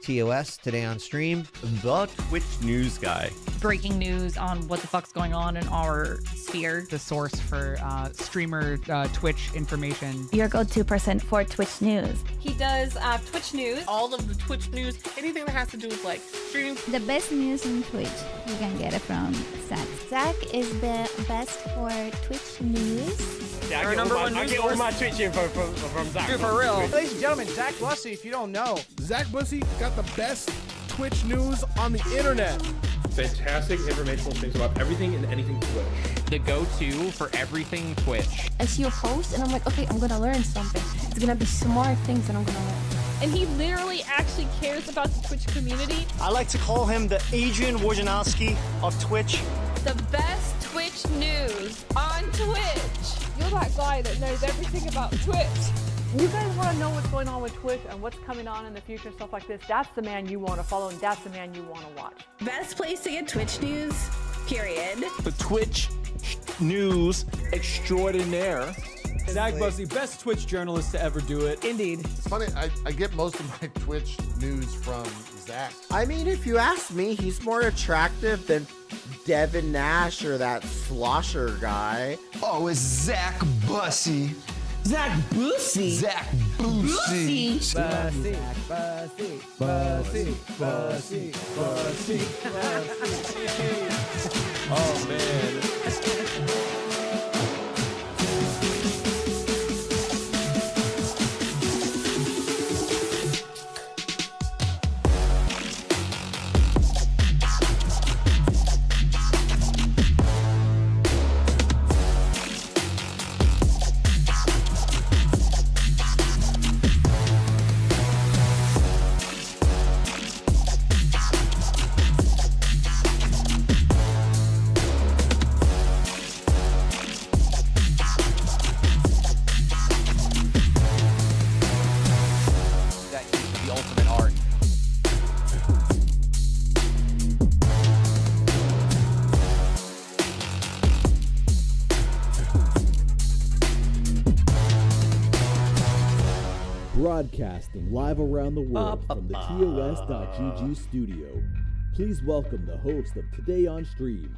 TOS today on stream. The Twitch news guy. Breaking news on what the fuck's going on in our sphere. The source for streamer Twitch information. Your go-to person for Twitch news. He does Twitch news. All of the Twitch news, anything that has to do with like streaming. The best news on Twitch, you can get it from Zach. Zach is the best for Twitch news. Yeah, I get all my Twitch info from Zach. Dude, for real. Ladies and gentlemen, Zach Bussey, if you don't know. Zach Bussey got the best Twitch news on the internet. Fantastic informational things about everything and anything Twitch. The go-to for everything Twitch. I see your post and I'm like, okay, I'm gonna learn something. It's gonna be smart things that I'm gonna learn. And he literally actually cares about the Twitch community. I like to call him the Adrian Wojnarowski of Twitch. The best Twitch news on Twitch. You're that guy that knows everything about Twitch. You guys want to know what's going on with Twitch and what's coming on in the future, stuff like this, that's the man you want to follow and that's the man you want to watch. Best place to get Twitch news, period. The Twitch news extraordinaire. Zach Bussey, best Twitch journalist to ever do it. Indeed. It's funny, I get most of my Twitch news from Zach. I mean, if you ask me, he's more attractive than Devin Nash or that slosher guy. Oh, it's Zach Bussey. Zach Bussey. Zach Bussey. Bussey. Bussey. Bussey. Bussey. Bussey. Oh, man. Broadcasting live around the world from the TOS.GG studio. Please welcome the host of Today on Stream,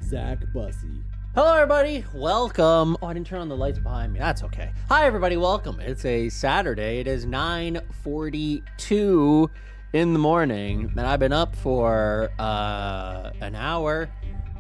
Zach Bussey. Hello everybody, welcome. Oh, I didn't turn on the lights behind me. That's okay. Hi everybody, welcome. It's a Saturday. It is 9:42 in the morning, and I've been up for an hour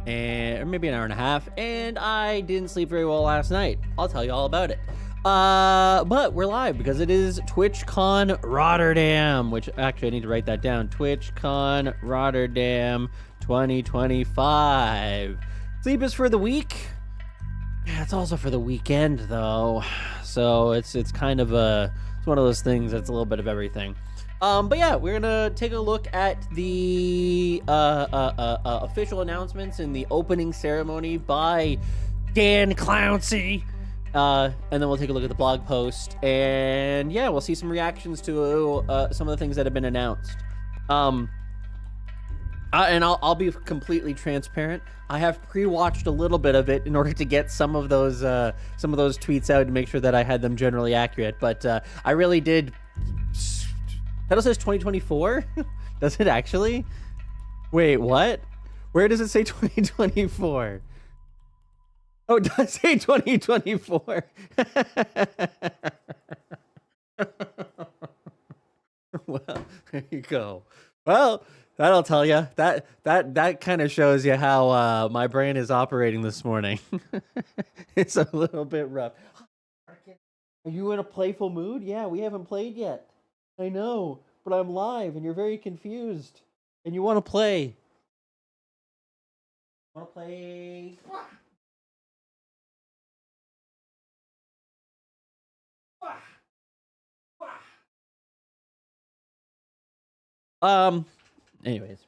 or maybe an hour and a half, and I didn't sleep very well last night. I'll tell you all about it. But we're live because it is TwitchCon Rotterdam, which actually I need to write that down. TwitchCon Rotterdam 2025. Sleep is for the week. Yeah, it's also for the weekend though. So it's kind of it's one of those things that's a little bit of everything. But yeah, we're gonna take a look at the official announcements in the opening ceremony by Dan Clancy. And then we'll take a look at the blog post, and yeah, we'll see some reactions to some of the things that have been announced. And I'll be completely transparent. I have pre-watched a little bit of it in order to get some of those tweets out to make sure that I had them generally accurate. But I really did. Title says 2024. Does it actually? Wait, what? Where does it say 2024? Oh, it does say 2024. Well, there you go. Well, that'll tell you. That kind of shows you how my brain is operating this morning. It's a little bit rough. Are you in a playful mood? Yeah, we haven't played yet. I know, but I'm live and you're very confused. And you want to play. Want to play? Anyways.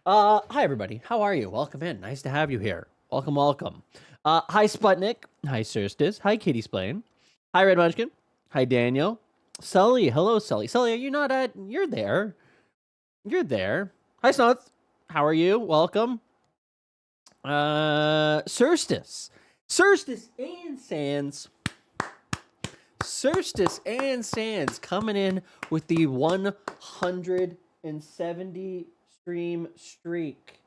Hi everybody. How are you? Welcome in. Nice to have you here. Welcome. Hi Sputnik. Hi Sirstis. Hi Kitty Splain. Hi Red Munchkin. Hi Daniel. Sully. Hello Sully. Sully, are you not at... You're there. Hi Snots. How are you? Welcome. Surstis and Sands. Surstis and Sands coming in with the 170 stream streak.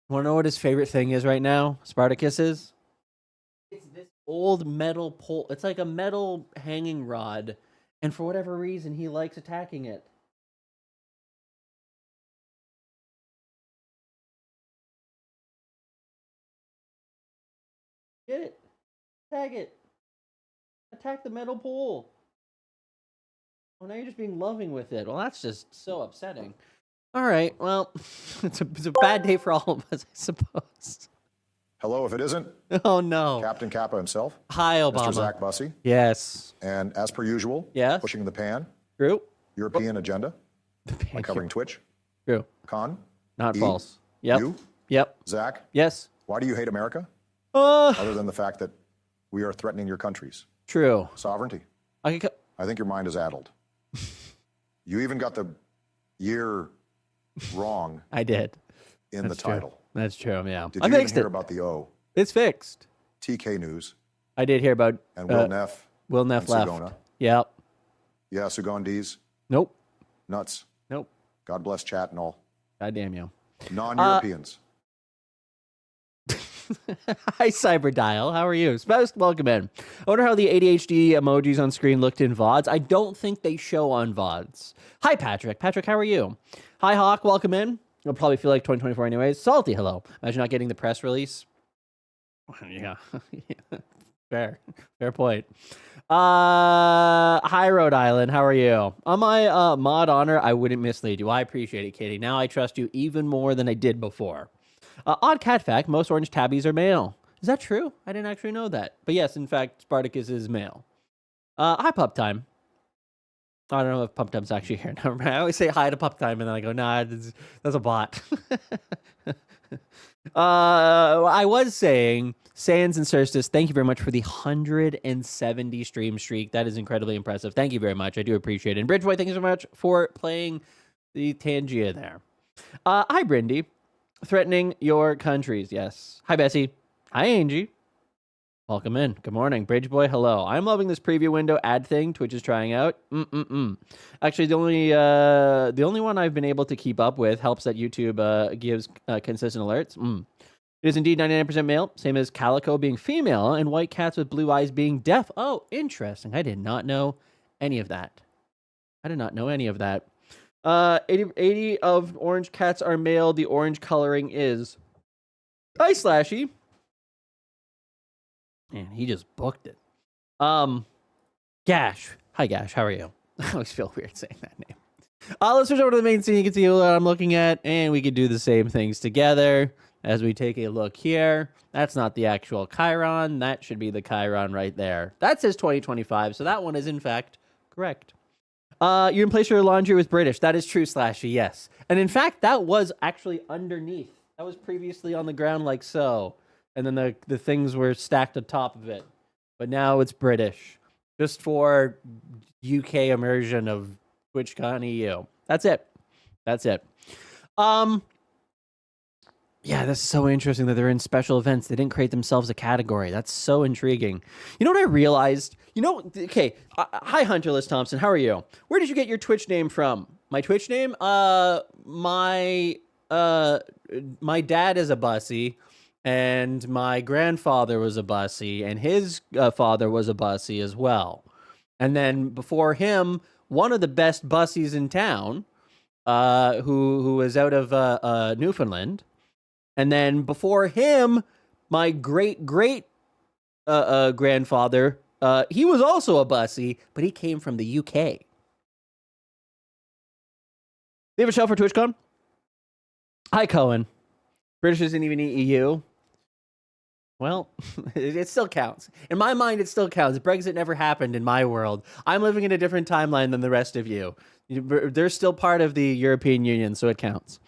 Want to know what his favorite thing is right now, Spartacus is? It's this old metal pole. It's like a metal hanging rod, and for whatever reason, he likes attacking it. Get it. Tag it. Attack the metal pole. Oh, now you're just being loving with it. Well, that's just so upsetting. All right, well, it's a bad day for all of us, I suppose. Hello, if it isn't. Oh, no. Captain Kappa himself. Hi, Obama. Mr. Zach Bussey. Yes. And as per usual, yes. Pushing the pan. True. European agenda. By covering Twitch. True. Con. Not false. Yep. You. Yep. Zach. Yes. Why do you hate America? Other than the fact that we are threatening your countries. True. Sovereignty. I think your mind is addled. You even got the year wrong. I did. In the title. That's true, yeah. Did you even hear about the O? It's fixed. TK News. I did hear about... And Will Neff. Will Neff left. Sugona. Yep. Yeah, Sugandese. Nope. Nuts. Nope. God bless chat and all. God damn you. Non-Europeans. Hi, Cyberdial. How are you? Spouse, welcome in. I wonder how the ADHD emojis on screen looked in VODs. I don't think they show on VODs. Hi, Patrick. Patrick, how are you? Hi, Hawk. Welcome in. You'll probably feel like 2024 anyways. Salty, hello. Imagine not getting the press release. Yeah. Fair point. Hi, Rhode Island. How are you? On my mod honor, I wouldn't mislead you. I appreciate it, Katie. Now I trust you even more than I did before. Odd cat fact, most orange tabbies are male. Is that true? I didn't actually know that. But yes, in fact, Spartacus is male. Hi, Pup Time. I don't know if Pup Time's actually here. I always say hi to Pup Time, and then I go, nah, that's a bot. I was saying, Sans and Surstis, thank you very much for the 170 stream streak. That is incredibly impressive. Thank you very much. I do appreciate it. And Bridgeboy, thank you so much for playing the Tangia there. Hi, Brindy. Threatening your countries, yes. Hi, Bessie. Hi, Angie. Welcome in. Good morning. Bridgeboy, hello. I'm loving this preview window ad thing Twitch is trying out. Actually, the only one I've been able to keep up with helps that YouTube gives consistent alerts. It is indeed 99% male, same as Calico being female, and white cats with blue eyes being deaf. Oh, interesting. I did not know any of that. 80 of orange cats are male. The orange coloring is. Hi, Slashy. Man, he just booked it. Gash. Hi, Gash. How are you? I always feel weird saying that name. Let's switch over to the main scene. You can see what I'm looking at, and we can do the same things together as we take a look here. That's not the actual Chiron. That should be the Chiron right there. That says 2025, so that one is, in fact, correct. You can place your laundry with British. That is true, Slashy, yes. And in fact, that was actually underneath. That was previously on the ground like so. And then the things were stacked on top of it. But now it's British. Just for UK immersion of TwitchCon EU. That's it. Yeah, that's so interesting that they're in special events. They didn't create themselves a category. That's so intriguing. You know what I realized? Okay. Hi, Hunterless Thompson. How are you? Where did you get your Twitch name from? My Twitch name? My dad is a Bussey, and my grandfather was a Bussey, and his father was a Bussey as well. And then before him, one of the best Bussies in town, who was out of Newfoundland. And then before him, my great grandfather, he was also a Bussey, but he came from the UK. Do you have a show for TwitchCon? Hi, Cohen. British isn't even EU. Well, it still counts. In my mind, it still counts. Brexit never happened in my world. I'm living in a different timeline than the rest of you. They're still part of the European Union, so it counts.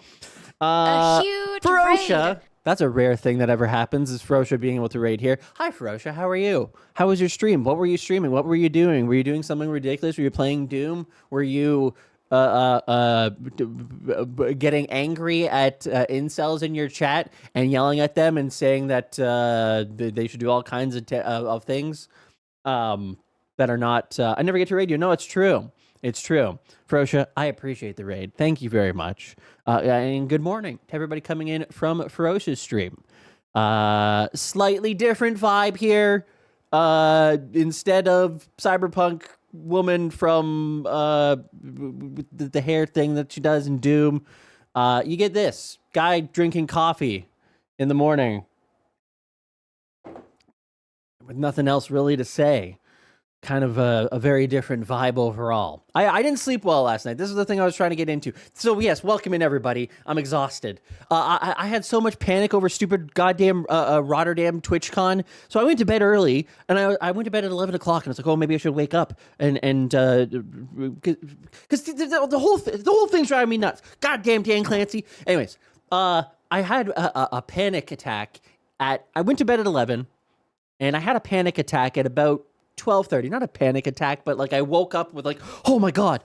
A huge Ferocia. raid. That's a rare thing that ever happens, is Ferocia being able to raid here. Hi, Ferocia. How are you? How was your stream? What were you streaming? What were you doing? Were you doing something ridiculous? Were you playing Doom? Were you getting angry at incels in your chat and yelling at them and saying that they should do all kinds of things that are not. I never get to raid you. No, it's true. It's true. Ferocious, I appreciate the raid. Thank you very much. And good morning to everybody coming in from Ferocious stream. Slightly different vibe here. Instead of cyberpunk woman from the hair thing that she does in Doom, you get this guy drinking coffee in the morning with nothing else really to say. Kind of a very different vibe overall. I didn't sleep well last night. This is the thing I was trying to get into. So yes, welcome in everybody. I'm exhausted. I had so much panic over stupid goddamn Rotterdam TwitchCon. So I went to bed early, and I went to bed at 11 o'clock, and I was like, oh, maybe I should wake up because the whole thing's driving me nuts. Goddamn Dan Clancy. Anyways, I had a panic attack I went to bed at 11, and I had a panic attack at about 12:30. Not a panic attack, but like I woke up with like, oh my God,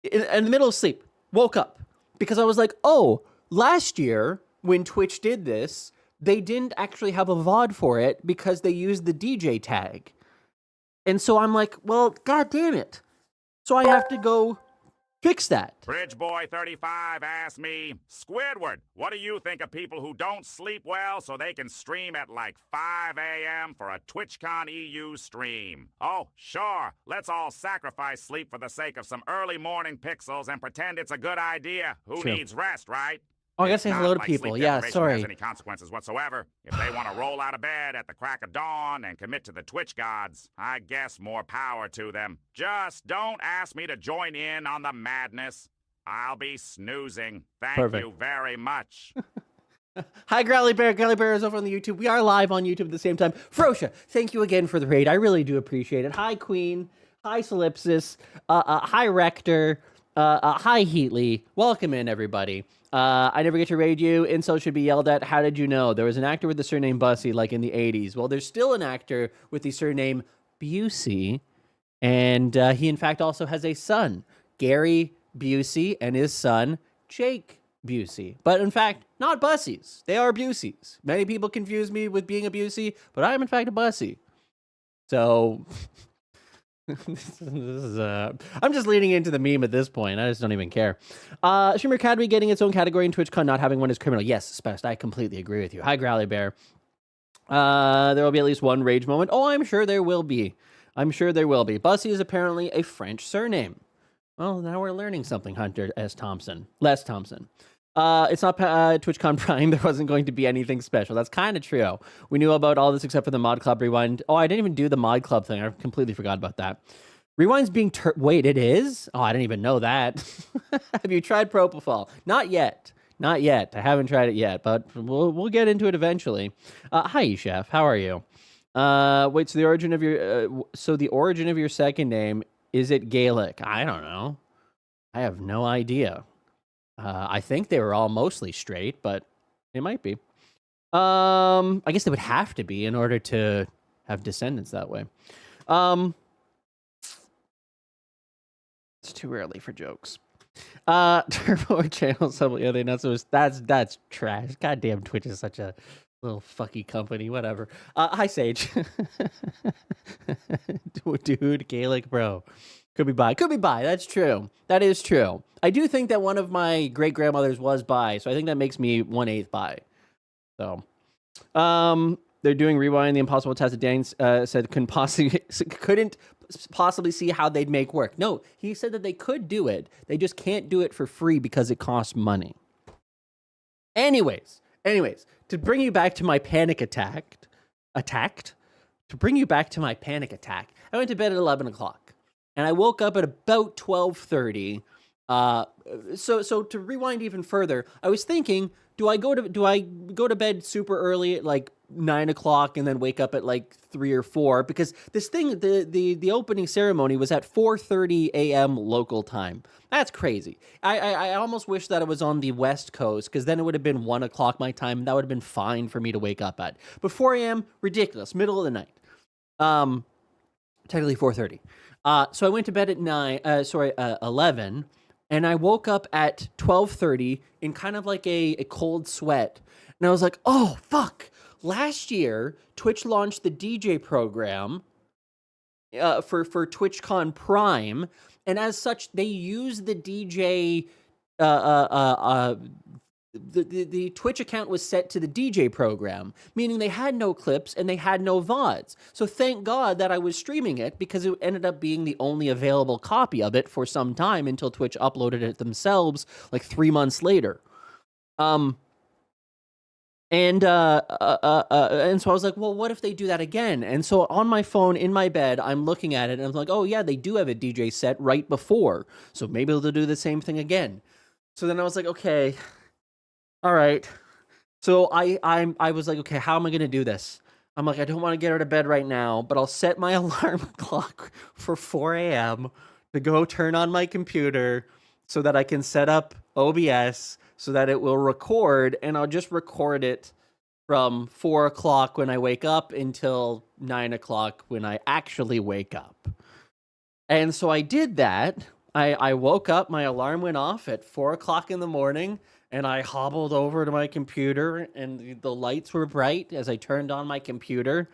in the middle of sleep, woke up because I was like, oh, last year when Twitch did this, they didn't actually have a VOD for it because they used the DJ tag. And so I'm like, well, God damn it. So I have to go fix that. Bridge Boy 35 asked me, Squidward, what do you think of people who don't sleep well so they can stream at like 5 a.m. for a TwitchCon EU stream? Oh, sure. Let's all sacrifice sleep for the sake of some early morning pixels and pretend it's a good idea. Who True. needs rest, right? Oh, I gotta say hello to Like people. sleep Yeah, deprivation sorry. has any consequences whatsoever. If they want to roll out of bed at the crack of dawn and commit to the Twitch gods, I guess more power to them. Just don't ask me to join in on the madness. I'll be snoozing. Thank Perfect. you very much. Hi, Growly Bear. Growly Bear is over on the YouTube. We are live on YouTube at the same time. Ferocious, thank you again for the raid. I really do appreciate it. Hi, Queen. Hi, Solipsis. Hi, Rector. Hi, Heatley. Welcome in, everybody. I never get to raid you. Insult should be yelled at. How did you know? There was an actor with the surname Bussey, like in the 80s. Well, there's still an actor with the surname Bussey, and he, in fact, also has a son, Gary Bussey, and his son, Jake Bussey. But, in fact, not Busseys. They are Busseys. Many people confuse me with being a Bussey, but I am, in fact, a Bussey. So... this is, I'm just leaning into the meme at this point. I just don't even care. Streamer Academy getting its own category in TwitchCon, not having one is criminal. Yes, Spest, I completely agree with you. Hi, Growly Bear. There will be at least one rage moment. Oh, I'm sure there will be. I'm sure there will be. Bussey is apparently a French surname. Well, now we're learning something, Hunter S. Thompson. Les Thompson. It's not TwitchCon Prime. There wasn't going to be anything special. That's kind of true. We knew about all this except for the Mod Club Rewind. Oh, I didn't even do the Mod Club thing. I completely forgot about that. Rewind's being wait, it is? Oh, I didn't even know that. Have you tried Propofol? Not yet. Not yet. I haven't tried it yet, but we'll get into it eventually. Hi, Chef. How are you? Wait, so the origin of your second name, is it Gaelic? I don't know. I have no idea. I think they were all mostly straight, but it might be. I guess they would have to be in order to have descendants that way. It's too early for jokes. Turbo channel sub. Yeah, they not so. That's trash. Goddamn, Twitch is such a little fucky company. Whatever. Hi, Sage. Dude, Gaelic, bro. Could be bi. Could be bi. That's true. That is true. I do think that one of my great-grandmothers was bi, so I think that makes me 1/8 bi. So, they're doing Rewind. The Impossible Task that Dan said couldn't possibly see how they'd make work. No, he said that they could do it. They just can't do it for free because it costs money. Anyways, to bring you back to my panic attack, I went to bed at 11 o'clock. And I woke up at about 12:30. So to rewind even further, I was thinking, do I go to bed super early at like 9 o'clock and then wake up at like 3 or 4? Because this thing, the opening ceremony was at 4:30 a.m. local time. That's crazy. I almost wish that it was on the West Coast, because then it would have been 1 o'clock my time. And that would have been fine for me to wake up at. But 4 a.m., ridiculous, middle of the night. Technically 4:30. So I went to bed at 11, and I woke up at 12:30 in kind of like a cold sweat. And I was like, oh, fuck. Last year, Twitch launched the DJ program for TwitchCon Prime. And as such, they use the DJ... The Twitch account was set to the DJ program, meaning they had no clips and they had no VODs. So thank God that I was streaming it, because it ended up being the only available copy of it for some time until Twitch uploaded it themselves like 3 months later. And so I was like, well, what if they do that again? And so on my phone in my bed, I'm looking at it and I'm like, oh yeah, they do have a DJ set right before. So maybe they'll do the same thing again. So then I was like, okay, all right. So I was like, okay, how am I going to do this? I'm like, I don't want to get out of bed right now, but I'll set my alarm clock for 4 a.m. to go turn on my computer so that I can set up OBS so that it will record, and I'll just record it from 4 o'clock when I wake up until 9 o'clock when I actually wake up. And so I did that. I woke up, my alarm went off at 4 o'clock in the morning, and I hobbled over to my computer, and the lights were bright as I turned on my computer,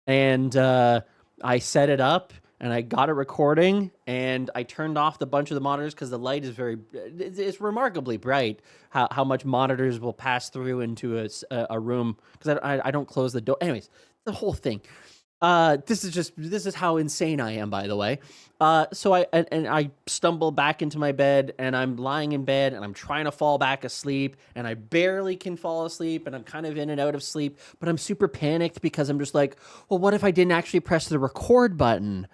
and I set it up, and I got it recording, and I turned off the bunch of the monitors because the light is it's remarkably bright, how much monitors will pass through into a room, because I don't close the door. Anyways, the whole thing. This is how insane I am, by the way. So I stumble back into my bed, and I'm lying in bed, and I'm trying to fall back asleep, and I barely can fall asleep, and I'm kind of in and out of sleep, but I'm super panicked because I'm just like, well, what if I didn't actually press the record button?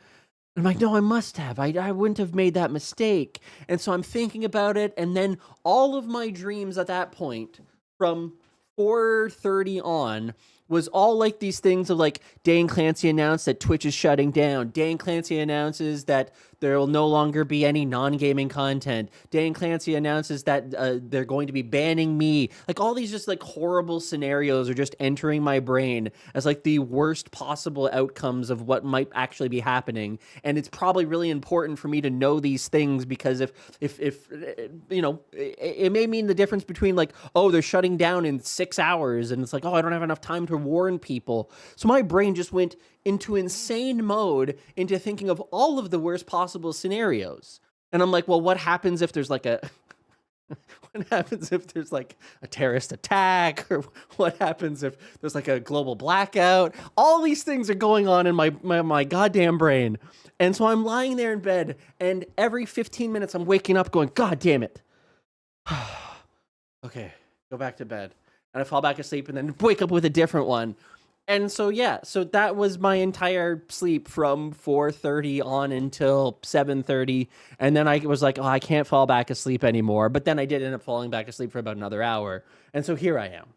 I'm like, no, I must have. I wouldn't have made that mistake. And so I'm thinking about it, and then all of my dreams at that point, from 4:30 on, was all like these things of like, Dan Clancy announced that Twitch is shutting down. Dan Clancy announces that there will no longer be any non-gaming content. Dan Clancy announces that they're going to be banning me. Like, all these just like horrible scenarios are just entering my brain as like the worst possible outcomes of what might actually be happening. And it's probably really important for me to know these things, because if you know, it may mean the difference between like, oh, they're shutting down in 6 hours, and it's like, oh, I don't have enough time to warn people. So my brain just went into insane mode, into thinking of all of the worst possible scenarios. And I'm like, well, what happens if there's like a what happens if there's like a terrorist attack, or what happens if there's like a global blackout? All these things are going on in my goddamn brain. And so I'm lying there in bed, and every 15 minutes I'm waking up going, God damn it. Okay, go back to bed. And I fall back asleep and then wake up with a different one. And so, yeah, so that was my entire sleep from 4:30 on until 7:30. And then I was like, oh, I can't fall back asleep anymore. But then I did end up falling back asleep for about another hour. And so here I am.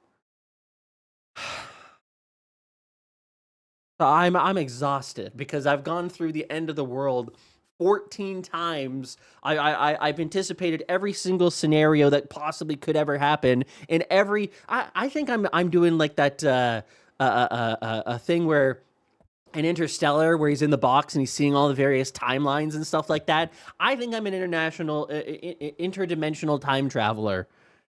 So I'm exhausted because I've gone through the end of the world 14 times. I've anticipated every single scenario that possibly could ever happen. And I think I'm doing like that a thing where an Interstellar, where he's in the box and he's seeing all the various timelines and stuff like that. I think I'm an interdimensional time traveler.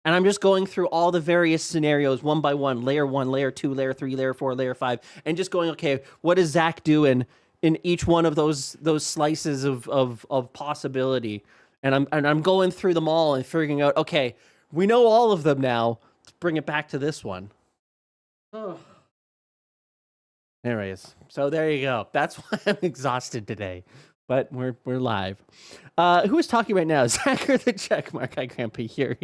And I'm just going through all the various scenarios one by one, layer 1, layer 2, layer 3, layer 4, layer 5, and just going, okay, what is Zach doing in each one of those slices of possibility? And I'm going through them all and figuring out, okay, we know all of them now. Let's bring it back to this one. Oh. Anyways, so there you go. That's why I'm exhausted today. But we're live. Who is talking right now? Zach or the check mark? I can't be here.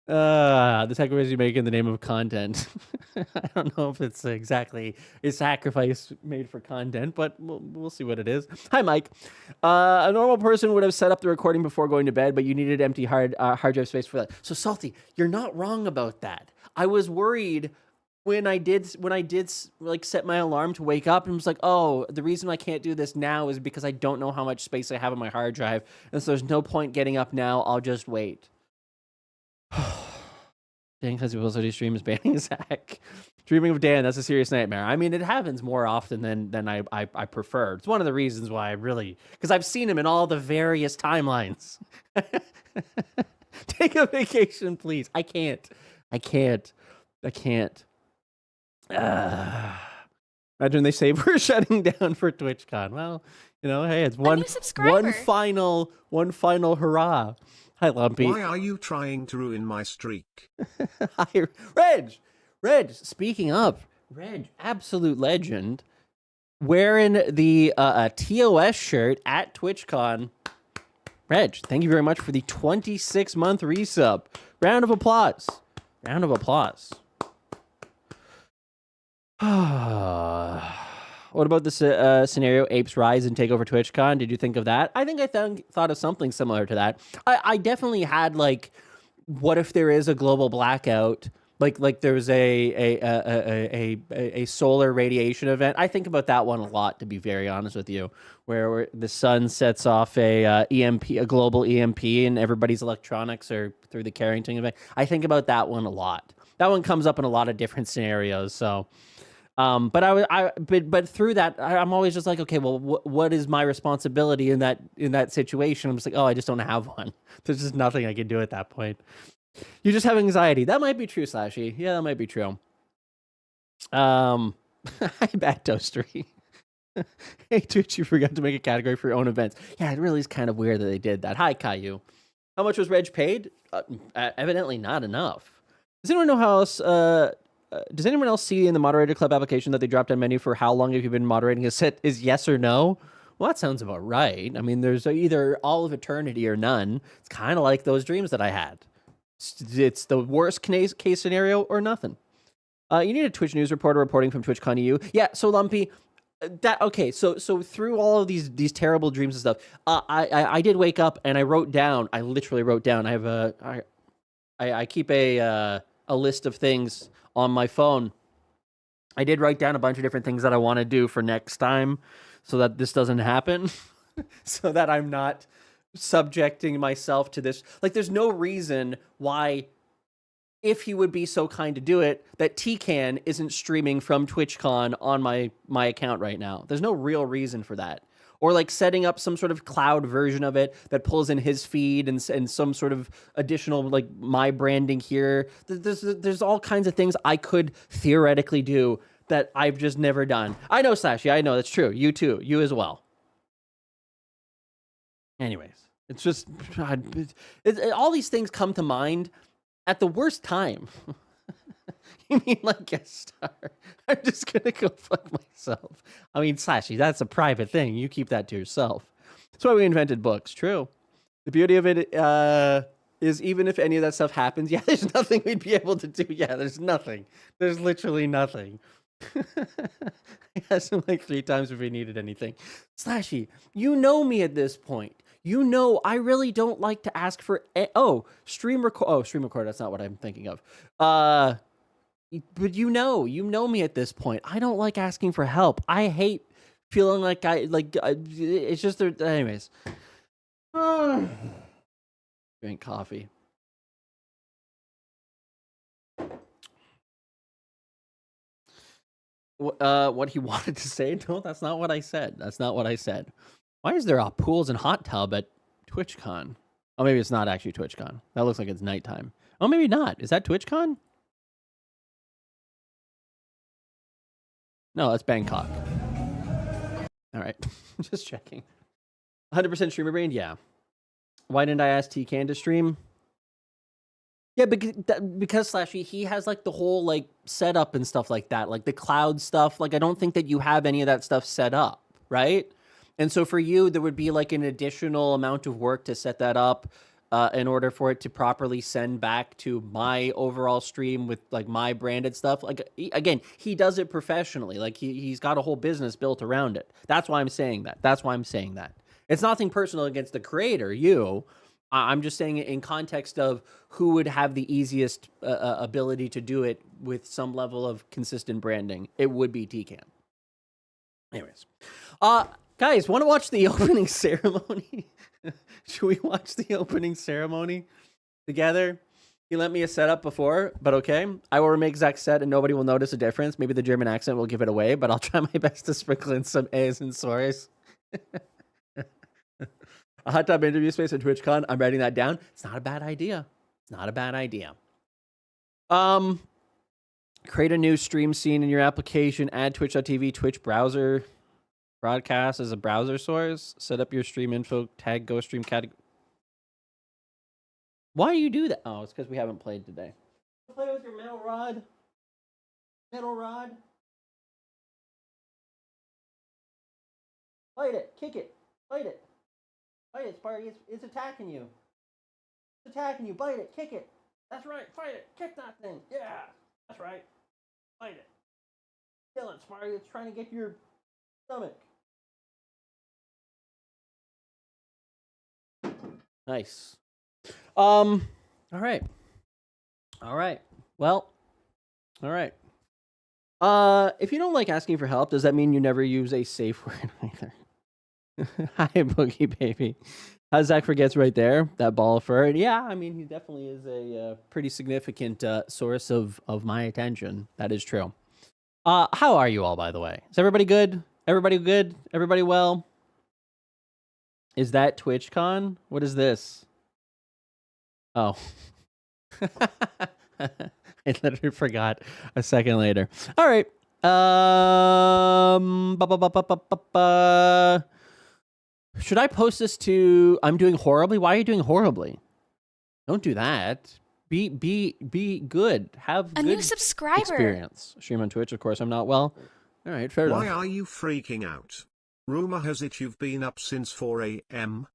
The sacrifice you make in the name of content. I don't know if it's exactly a sacrifice made for content, but we'll see what it is. Hi, Mike. A normal person would have set up the recording before going to bed, but you needed empty hard drive space for that. So, Salty, you're not wrong about that. I was worried when I did like set my alarm to wake up, and was like, oh, the reason I can't do this now is because I don't know how much space I have on my hard drive, and so there's no point getting up now. I'll just wait. Dan Clancy will also do streams banning Zach. Dreaming of Dan, that's a serious nightmare. I mean, it happens more often than I prefer. It's one of the reasons why because I've seen him in all the various timelines. a vacation, please. I can't. Imagine they say we're shutting down for TwitchCon. Well, hey, it's one final hurrah. Hi, Lumpy. Why are you trying to ruin my streak? Hi, Reg. Speaking of Reg, absolute legend, wearing the TOS shirt at TwitchCon. Reg, thank you very much for the 26-month resub. Round of applause. What about this scenario, Apes Rise and take over TwitchCon? Did you think of that? I think I thought of something similar to that. I definitely had, like, what if there is a global blackout? Like there's a solar radiation event. I think about that one a lot, to be very honest with you, where the sun sets off a global EMP, and everybody's electronics are through the Carrington event. I think about that one a lot. That one comes up in a lot of different scenarios. So, but through that, I'm always just like, okay, well, what is my responsibility in that situation? I'm just like, oh, I just don't have one. There's just nothing I can do at that point. You just have anxiety. That might be true, Slashy. Yeah, that might be true. Hi, Bad Toastery. Hey, Twitch, you forgot to make a category for your own events. Yeah, it really is kind of weird that they did that. Hi, Caillou. How much was Reg paid? Evidently not enough. Does anyone know how else... does anyone else see in the Moderator Club application that they dropped down menu for how long have you been moderating a set is yes or no? Well, that sounds about right. I mean, there's either all of eternity or none. It's kind of like those dreams that I had. It's the worst case scenario or nothing. You need a Twitch news reporter reporting from TwitchCon EU. Yeah, so Lumpy, so through all of these terrible dreams and stuff, I did wake up and I wrote down. I literally wrote down. I have I keep a list of things on my phone. I did write down a bunch of different things that I want to do for next time, so that this doesn't happen, so that I'm not subjecting myself to this. Like, there's no reason why, if he would be so kind to do it, that TCAN isn't streaming from TwitchCon on my account right now. There's no real reason for that. Or like setting up some sort of cloud version of it that pulls in his feed and some sort of additional, like, my branding here. There's all kinds of things I could theoretically do that I've just never done. I know, Slashy, I know, that's true. You too. You as well. Anyways, it's just... all these things come to mind at the worst time. You mean like guest star? I'm just gonna go fuck myself. I mean, Slashy, that's a private thing. You keep that to yourself. That's why we invented books. True. The beauty of it is even if any of that stuff happens, yeah, there's nothing we'd be able to do. Yeah, there's nothing. There's literally nothing. I asked him like 3 times if he needed anything. Slashy, you know me at this point. You know I really don't like to ask for... stream record. That's not what I'm thinking of. But you know me at this point. I don't like asking for help. I hate feeling like it's just... Anyways. Drink coffee. What he wanted to say? No, that's not what I said. Why is there pools and hot tub at TwitchCon? Oh, maybe it's not actually TwitchCon. That looks like it's nighttime. Oh, maybe not. Is that TwitchCon? No, that's Bangkok. All right. Just checking. 100% streamer brain? Yeah. Why didn't I ask TCAN to stream? Yeah, because Slashy, he has like the whole like setup and stuff like that, like the cloud stuff. Like, I don't think that you have any of that stuff set up, right? And so for you, there would be like an additional amount of work to set that up in order for it to properly send back to my overall stream with like my branded stuff. Like, again, he does it professionally. Like he's got a whole business built around it. That's why I'm saying that. It's nothing personal against the creator, you. I'm just saying it in context of who would have the easiest ability to do it with some level of consistent branding. It would be TCAN. Anyways. Guys, want to watch the opening ceremony? Should we watch the opening ceremony together? He lent me a setup before, but okay. I will remake Zach's set and nobody will notice a difference. Maybe the German accent will give it away, but I'll try my best to sprinkle in some A's and sorries. A hot tub interview space at TwitchCon. I'm writing that down. It's not a bad idea. Not a bad idea. Create a new stream scene in your application. Add twitch.tv, Twitch browser broadcast as a browser source. Set up your stream info. Tag go stream category. Why do you do that? Oh, it's because we haven't played today. Play with your metal rod. Metal rod. Fight it. Kick it. Fight it. Fight it, Sparky. It's attacking you. It's attacking you. Bite it. Kick it. That's right. Fight it. Kick that thing. Yeah. That's right. Fight it. Kill it, Sparky. It's trying to get your stomach. Nice. All right. All right. Well, all right. If you don't like asking for help, does that mean you never use a safe word either? Hi, Boogie Baby. How Zach forgets right there, that ball of fur. Yeah, I mean, he definitely is a pretty significant source of my attention. That is true. How are you all, by the way? Is everybody good? Everybody good? Everybody well? Is that TwitchCon? What is this? Oh. I literally forgot a second later. All right. Should I post this to I'm doing horribly? Why are you doing horribly? Don't do that. Be good. Have a good new subscriber experience. Stream on Twitch, of course. I'm not well. All right, fair enough. Why are you freaking out? Rumor has it you've been up since 4 a.m.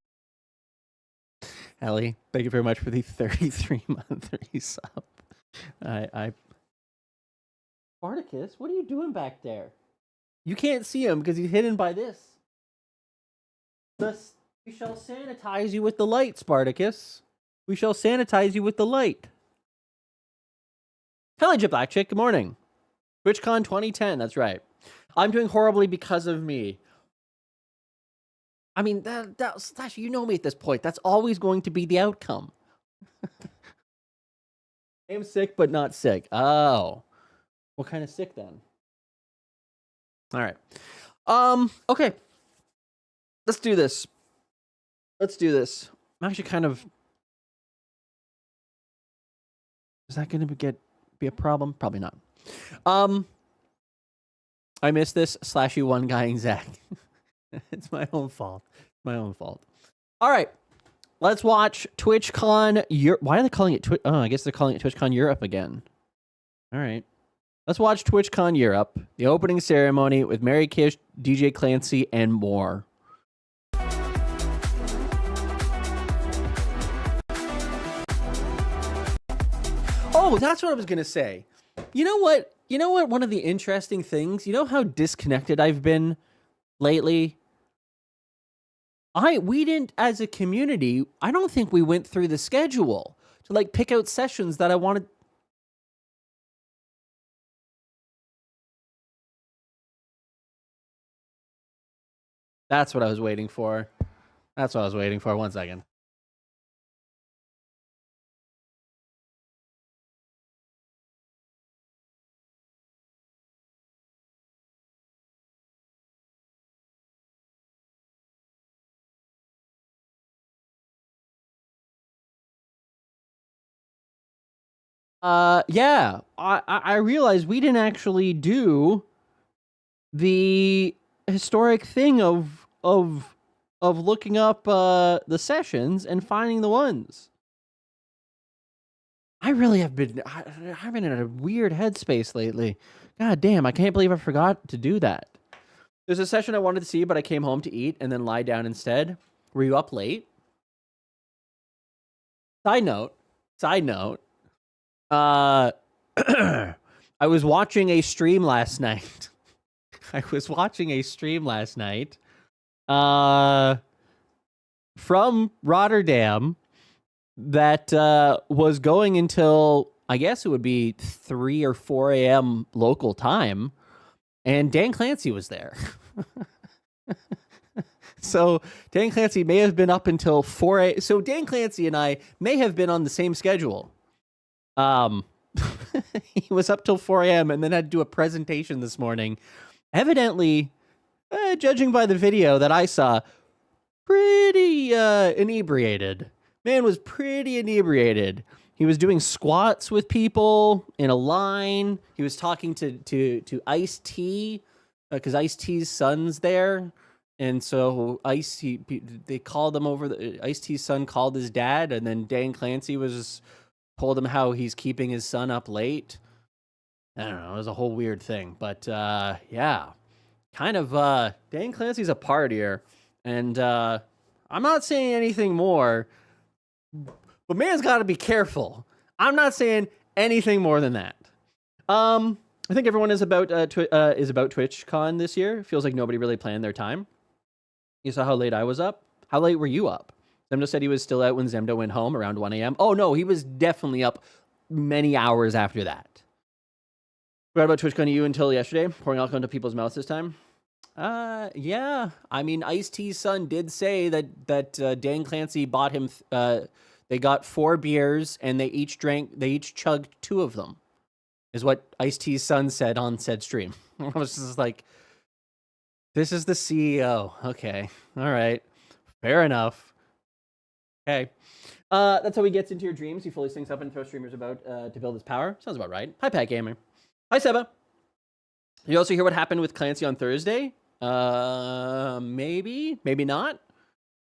Ellie, thank you very much for the 33-month resub. Spartacus, what are you doing back there? You can't see him because he's hidden by this. Thus, we shall sanitize you with the light, Spartacus. We shall sanitize you with the light. Hello, Jet Black Chick. Good morning. TwitchCon 2010. That's right. I'm doing horribly because of me. I mean, that's you know me at this point. That's always going to be the outcome. I'm sick, but not sick. Oh. What kind of sick then? All right. Okay. Let's do this. Let's do this. I'm actually kind of... Is that going to be a problem? Probably not. I missed this. /you one guying Zach. It's my own fault. My own fault. All right. Let's watch TwitchCon Europe. Why are they calling it Oh, I guess they're calling it TwitchCon Europe again. All right. Let's watch TwitchCon Europe, the opening ceremony with Mary Kish, DJ Clancy, and more. Oh, that's what I was going to say. You know what? You know what? One of the interesting things, you know how disconnected I've been lately? We didn't, as a community, I don't think we went through the schedule to like pick out sessions that I wanted. That's what I was waiting for. That's what I was waiting for. 1 second. Yeah, I realized we didn't actually do the historic thing of looking up the sessions and finding the ones. I really have been I've been in a weird headspace lately. God damn, I can't believe I forgot to do that. There's a session I wanted to see, but I came home to eat and then lie down instead. Were you up late? Side note. I was watching a stream last night. From Rotterdam that was going until, I guess it would be 3 or 4 a.m. local time, and Dan Clancy was there. So Dan Clancy may have been up until 4 a.m. So Dan Clancy and I may have been on the same schedule. He was up till 4 a.m. and then had to do a presentation this morning. Evidently, judging by the video that I saw, pretty inebriated. Man was pretty inebriated. He was doing squats with people in a line. He was talking to Ice-T because Ice-T's son's there. And so they called him over. Ice-T's son called his dad, and then Dan Clancy told him how he's keeping his son up late. I don't know. It was a whole weird thing. But yeah, kind of Dan Clancy's a partier. And I'm not saying anything more, but man's got to be careful. I'm not saying anything more than that. I think everyone is about TwitchCon this year. It feels like nobody really planned their time. You saw how late I was up? How late were you up? Zemdo said he was still out when Zemdo went home around 1 a.m. Oh, no, he was definitely up many hours after that. Forgot about TwitchCon EU until yesterday, pouring alcohol into people's mouths this time. Yeah. I mean, Ice-T's son did say that Dan Clancy bought him, they got 4 beers and they each chugged 2 of them, is what Ice-T's son said on said stream. I was just like, this is the CEO. Okay. All right. Fair enough. Okay. That's how he gets into your dreams. He fully syncs up and throws streamers about to build his power. Sounds about right. Hi, Pat Gamer. Hi, Seba. You also hear what happened with Clancy on Thursday? Maybe not.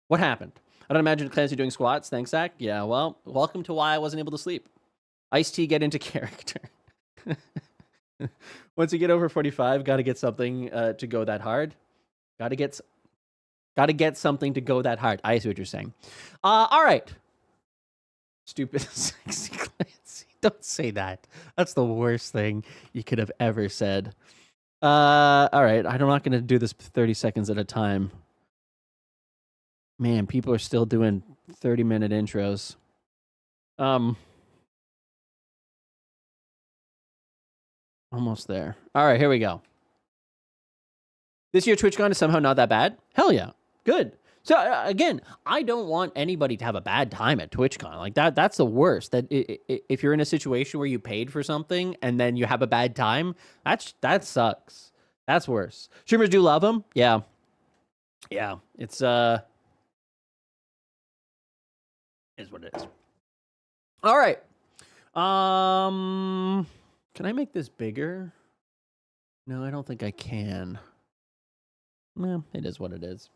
What happened? I don't imagine Clancy doing squats. Thanks, Zach. Yeah, well, welcome to why I wasn't able to sleep. Ice-T get into character. Once you get over 45, got to get something to go that hard. Got to get something to go that hard. I see what you're saying. All right. Stupid sexy Clancy. Don't say that. That's the worst thing you could have ever said. All right. I'm not going to do this 30 seconds at a time. Man, people are still doing 30-minute intros. Almost there. All right, here we go. This year TwitchCon is somehow not that bad. Hell yeah. Good. So again, I don't want anybody to have a bad time at TwitchCon. Like that's the worst. That if you're in a situation where you paid for something and then you have a bad time, that sucks. That's worse. Streamers do love them. Yeah. Yeah. It's is what it is. All right. Can I make this bigger? No, I don't think I can. Well, it is what it is.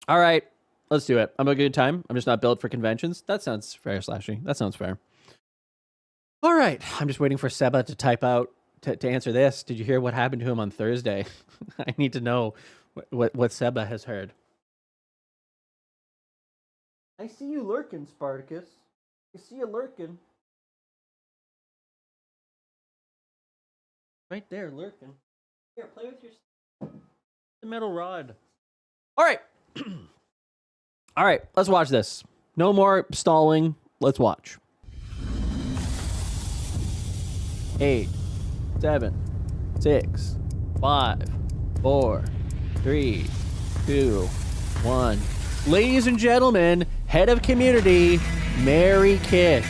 All right, let's do it. I'm a good time. I'm just not built for conventions. That sounds fair, Slashy. That sounds fair. All right, I'm just waiting for Seba to type out to answer this. Did you hear what happened to him on Thursday? I need to know what Seba has heard. I see you lurking, Spartacus. I see you lurking. Right there, lurking. Here, play with your the metal rod. All right. All right, let's watch this. No more stalling. Let's watch. 8, 7, 6, 5, 4, 3, 2, 1. Ladies and gentlemen, head of community, Mary Kish.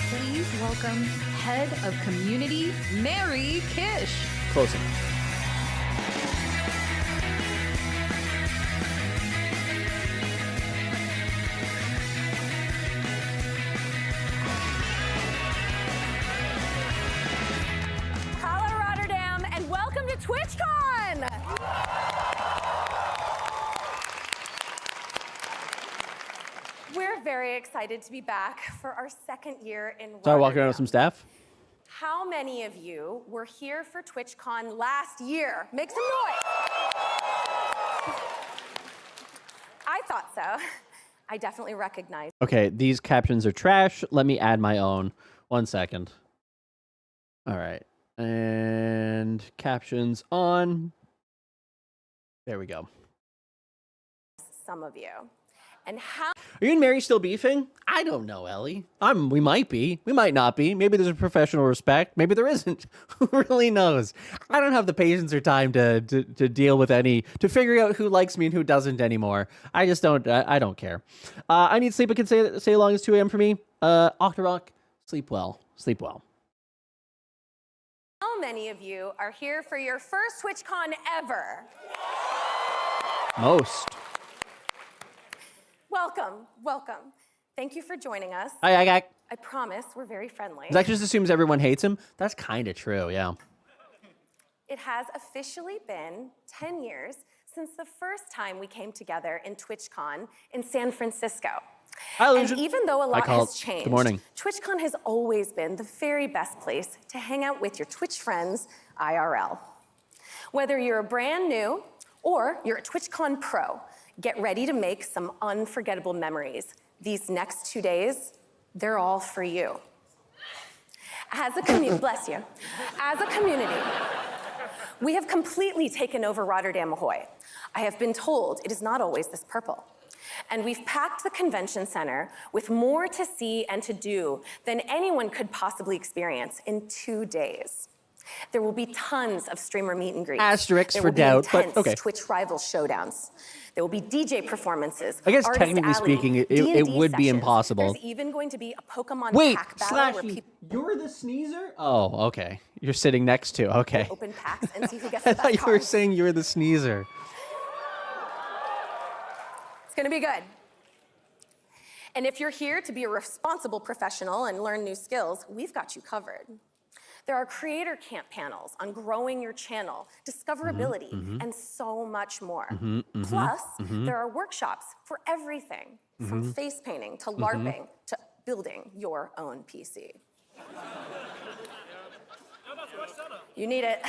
Please welcome head of community, Mary Kish. Close enough. Hello, Rotterdam, and welcome to TwitchCon! We're very excited to be back for our second year in Rotterdam. Sorry, walking around with some staff. How many of you were here for TwitchCon last year? Make some noise. I thought so. I definitely recognize. Okay, these captions are trash. Let me add my own. 1 second. All right. And captions on. There we go. Some of you. And how Are you and Mary still beefing? I don't know, Ellie. We might be. We might not be. Maybe there's a professional respect. Maybe there isn't. Who really knows? I don't have the patience or time to deal with to figure out who likes me and who doesn't anymore. I just don't. I don't care. I need sleep. I can say long as 2 a.m. for me. Octorock, sleep well. Sleep well. How many of you are here for your first TwitchCon ever? Most. Welcome, welcome. Thank you for joining us. I promise we're very friendly. Zach just assumes everyone hates him. That's kind of true, yeah. It has officially been 10 years since the first time we came together in TwitchCon in San Francisco. Hi, and even though a lot has changed, Good morning. TwitchCon has always been the very best place to hang out with your Twitch friends IRL. Whether you're a brand new or you're a TwitchCon pro, get ready to make some unforgettable memories. These next 2 days, they're all for you. As a community, bless you. As a community, we have completely taken over Rotterdam Ahoy. I have been told it is not always this purple. And we've packed the convention center with more to see and to do than anyone could possibly experience in 2 days. There will be tons of streamer meet and greets. Asterisks there for will be doubt, intense but okay. Twitch rival showdowns. There will be DJ performances. I guess Artist technically alley, speaking, it D&D would be sessions. impossible. There's even going to be a Pokemon Wait, pack battle where people you're the sneezer? Oh, okay. You're sitting next to, okay. open packs and see who gets I the best thought you were cards. saying you were the sneezer. It's gonna be good. And if you're here to be a responsible professional and learn new skills, we've got you covered. There are creator camp panels on growing your channel, discoverability, and so much more. Plus, there are workshops for everything, from face painting to LARPing to building your own PC. You need it.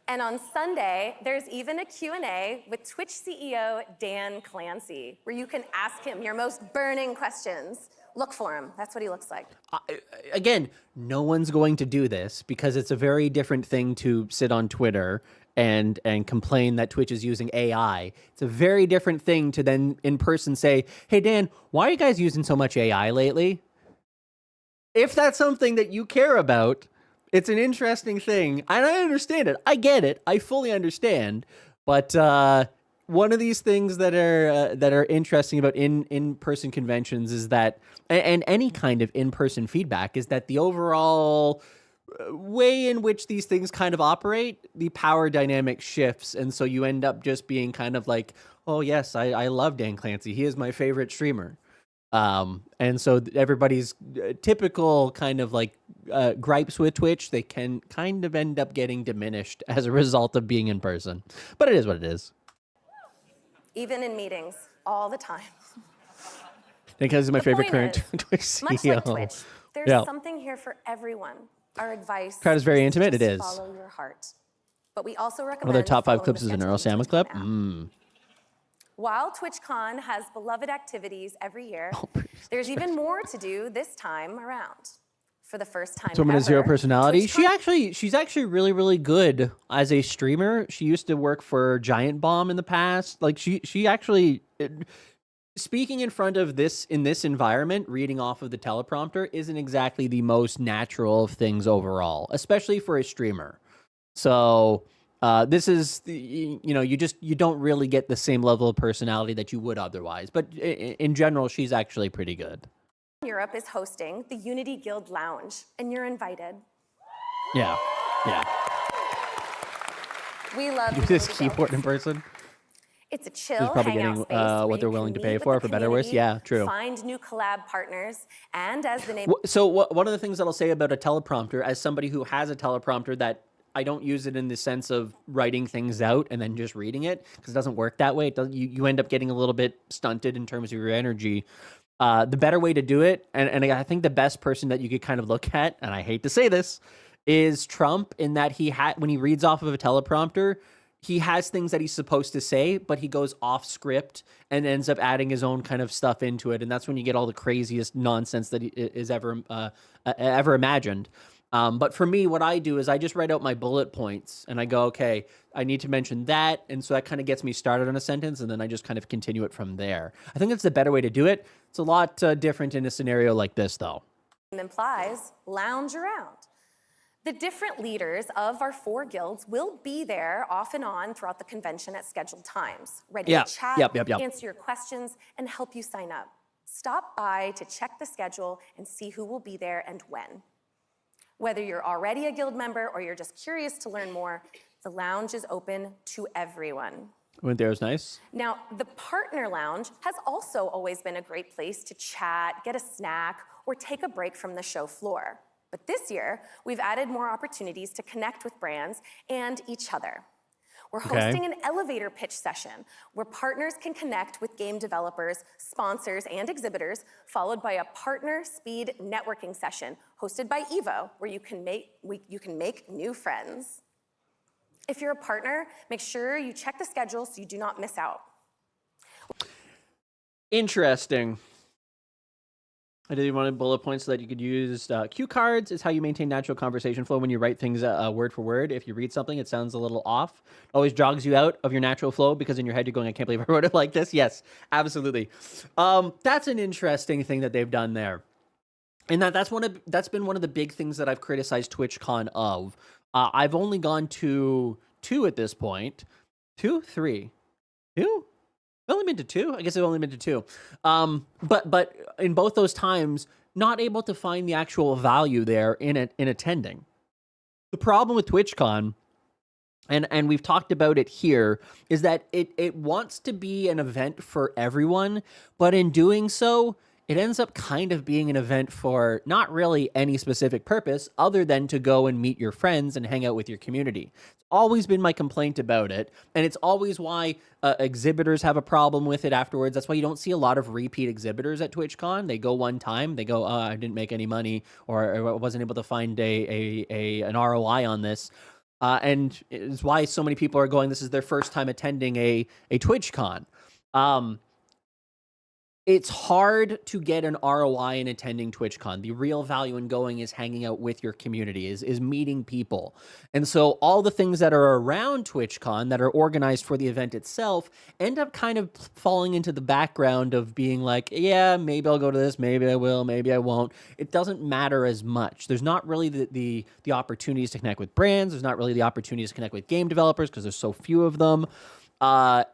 And on Sunday, there's even a Q&A with Twitch CEO Dan Clancy, where you can ask him your most burning questions. Look for him. That's what he looks like. Again, no one's going to do this because it's a very different thing to sit on Twitter and complain that Twitch is using AI. It's a very different thing to then in person say, hey, Dan, why are you guys using so much AI lately? If that's something that you care about, it's an interesting thing, and I understand it. I get it. I fully understand. But one of these things that are interesting about in-person conventions is that, and any kind of in-person feedback, is that the overall way in which these things kind of operate, the power dynamic shifts, and so you end up just being kind of like, oh yes, I love Dan Clancy. He is my favorite streamer. And so everybody's typical kind of like gripes with Twitch, they can kind of end up getting diminished as a result of being in person. But it is what it is. Even in meetings, all the time. Because he's my favorite current Is, Twitch CEO. much like Twitch, there's something here for everyone. Our advice Crowd is very intimate. Just It is. follow your heart. But we also recommend One of their top 5 following clips the is an schedule Earl Sama Twitch clip. app. While TwitchCon has beloved activities every year, there's even more to do this time around. For the first time This woman ever, has zero personality. TwitchCon She's actually really, really good as a streamer. She used to work for Giant Bomb in the past. Like she actually speaking in front of in this environment, reading off of the teleprompter isn't exactly the most natural of things overall, especially for a streamer. So this is you don't really get the same level of personality that you would otherwise. But in general, she's actually pretty good. Europe is hosting the Unity Guild Lounge, and you're invited. Yeah. We love Use this keyboard in person. It's a chill Who's probably hangout getting space where what you they're can willing to meet pay with for the better or worse. community, Yeah, true. Find new collab partners, and as the name. So one of the things that I'll say about a teleprompter, as somebody who has a teleprompter, that I don't use it in the sense of writing things out and then just reading it, because it doesn't work that way. It doesn't, you end up getting a little bit stunted in terms of your energy. The better way to do it, and I think the best person that you could kind of look at, and I hate to say this, is Trump, in that when he reads off of a teleprompter, he has things that he's supposed to say, but he goes off script and ends up adding his own kind of stuff into it. And that's when you get all the craziest nonsense that is ever imagined. But for me, what I do is I just write out my bullet points and I go, okay, I need to mention that. And so that kind of gets me started on a sentence, and then I just kind of continue it from there. I think that's the better way to do it. It's a lot different in a scenario like this, though. Implies lounge around. The different leaders of our 4 guilds will be there off and on throughout the convention at scheduled times, ready to chat, answer your questions, and help you sign up. Stop by to check the schedule and see who will be there and when. Whether you're already a guild member or you're just curious to learn more, the lounge is open to everyone. Went there, it was nice. Now, the partner lounge has also always been a great place to chat, get a snack, or take a break from the show floor. But this year, we've added more opportunities to connect with brands and each other. We're hosting an elevator pitch session where partners can connect with game developers, sponsors, and exhibitors, followed by a partner speed networking session hosted by Evo, where you can make new friends. If you're a partner, make sure you check the schedule so you do not miss out. Interesting. I did want bullet points so that you could use cue cards. Is how you maintain natural conversation flow when you write things word for word. If you read something, it sounds a little off. Always jogs you out of your natural flow because in your head you're going, I can't believe I wrote it like this. Yes, absolutely. That's an interesting thing that they've done there. And that's been one of the big things that I've criticized TwitchCon of. I've only gone to 2 at this point. 2, 3, 2? I've only been to 2. I guess I've only been to 2. But in both those times, not able to find the actual value there in attending. The problem with TwitchCon, and we've talked about it here, is that it wants to be an event for everyone, but in doing so, it ends up kind of being an event for not really any specific purpose other than to go and meet your friends and hang out with your community. It's always been my complaint about it, and it's always why exhibitors have a problem with it afterwards. That's why you don't see a lot of repeat exhibitors at TwitchCon. They go one time, they go, I didn't make any money, or I wasn't able to find an ROI on this. And it's why so many people are going, this is their first time attending a TwitchCon. It's hard to get an ROI in attending TwitchCon. The real value in going is hanging out with your community, is meeting people. And so all the things that are around TwitchCon that are organized for the event itself end up kind of falling into the background of being like, yeah, maybe I'll go to this, maybe I will, maybe I won't. It doesn't matter as much. There's not really the opportunities to connect with brands. There's not really the opportunities to connect with game developers because there's so few of them. You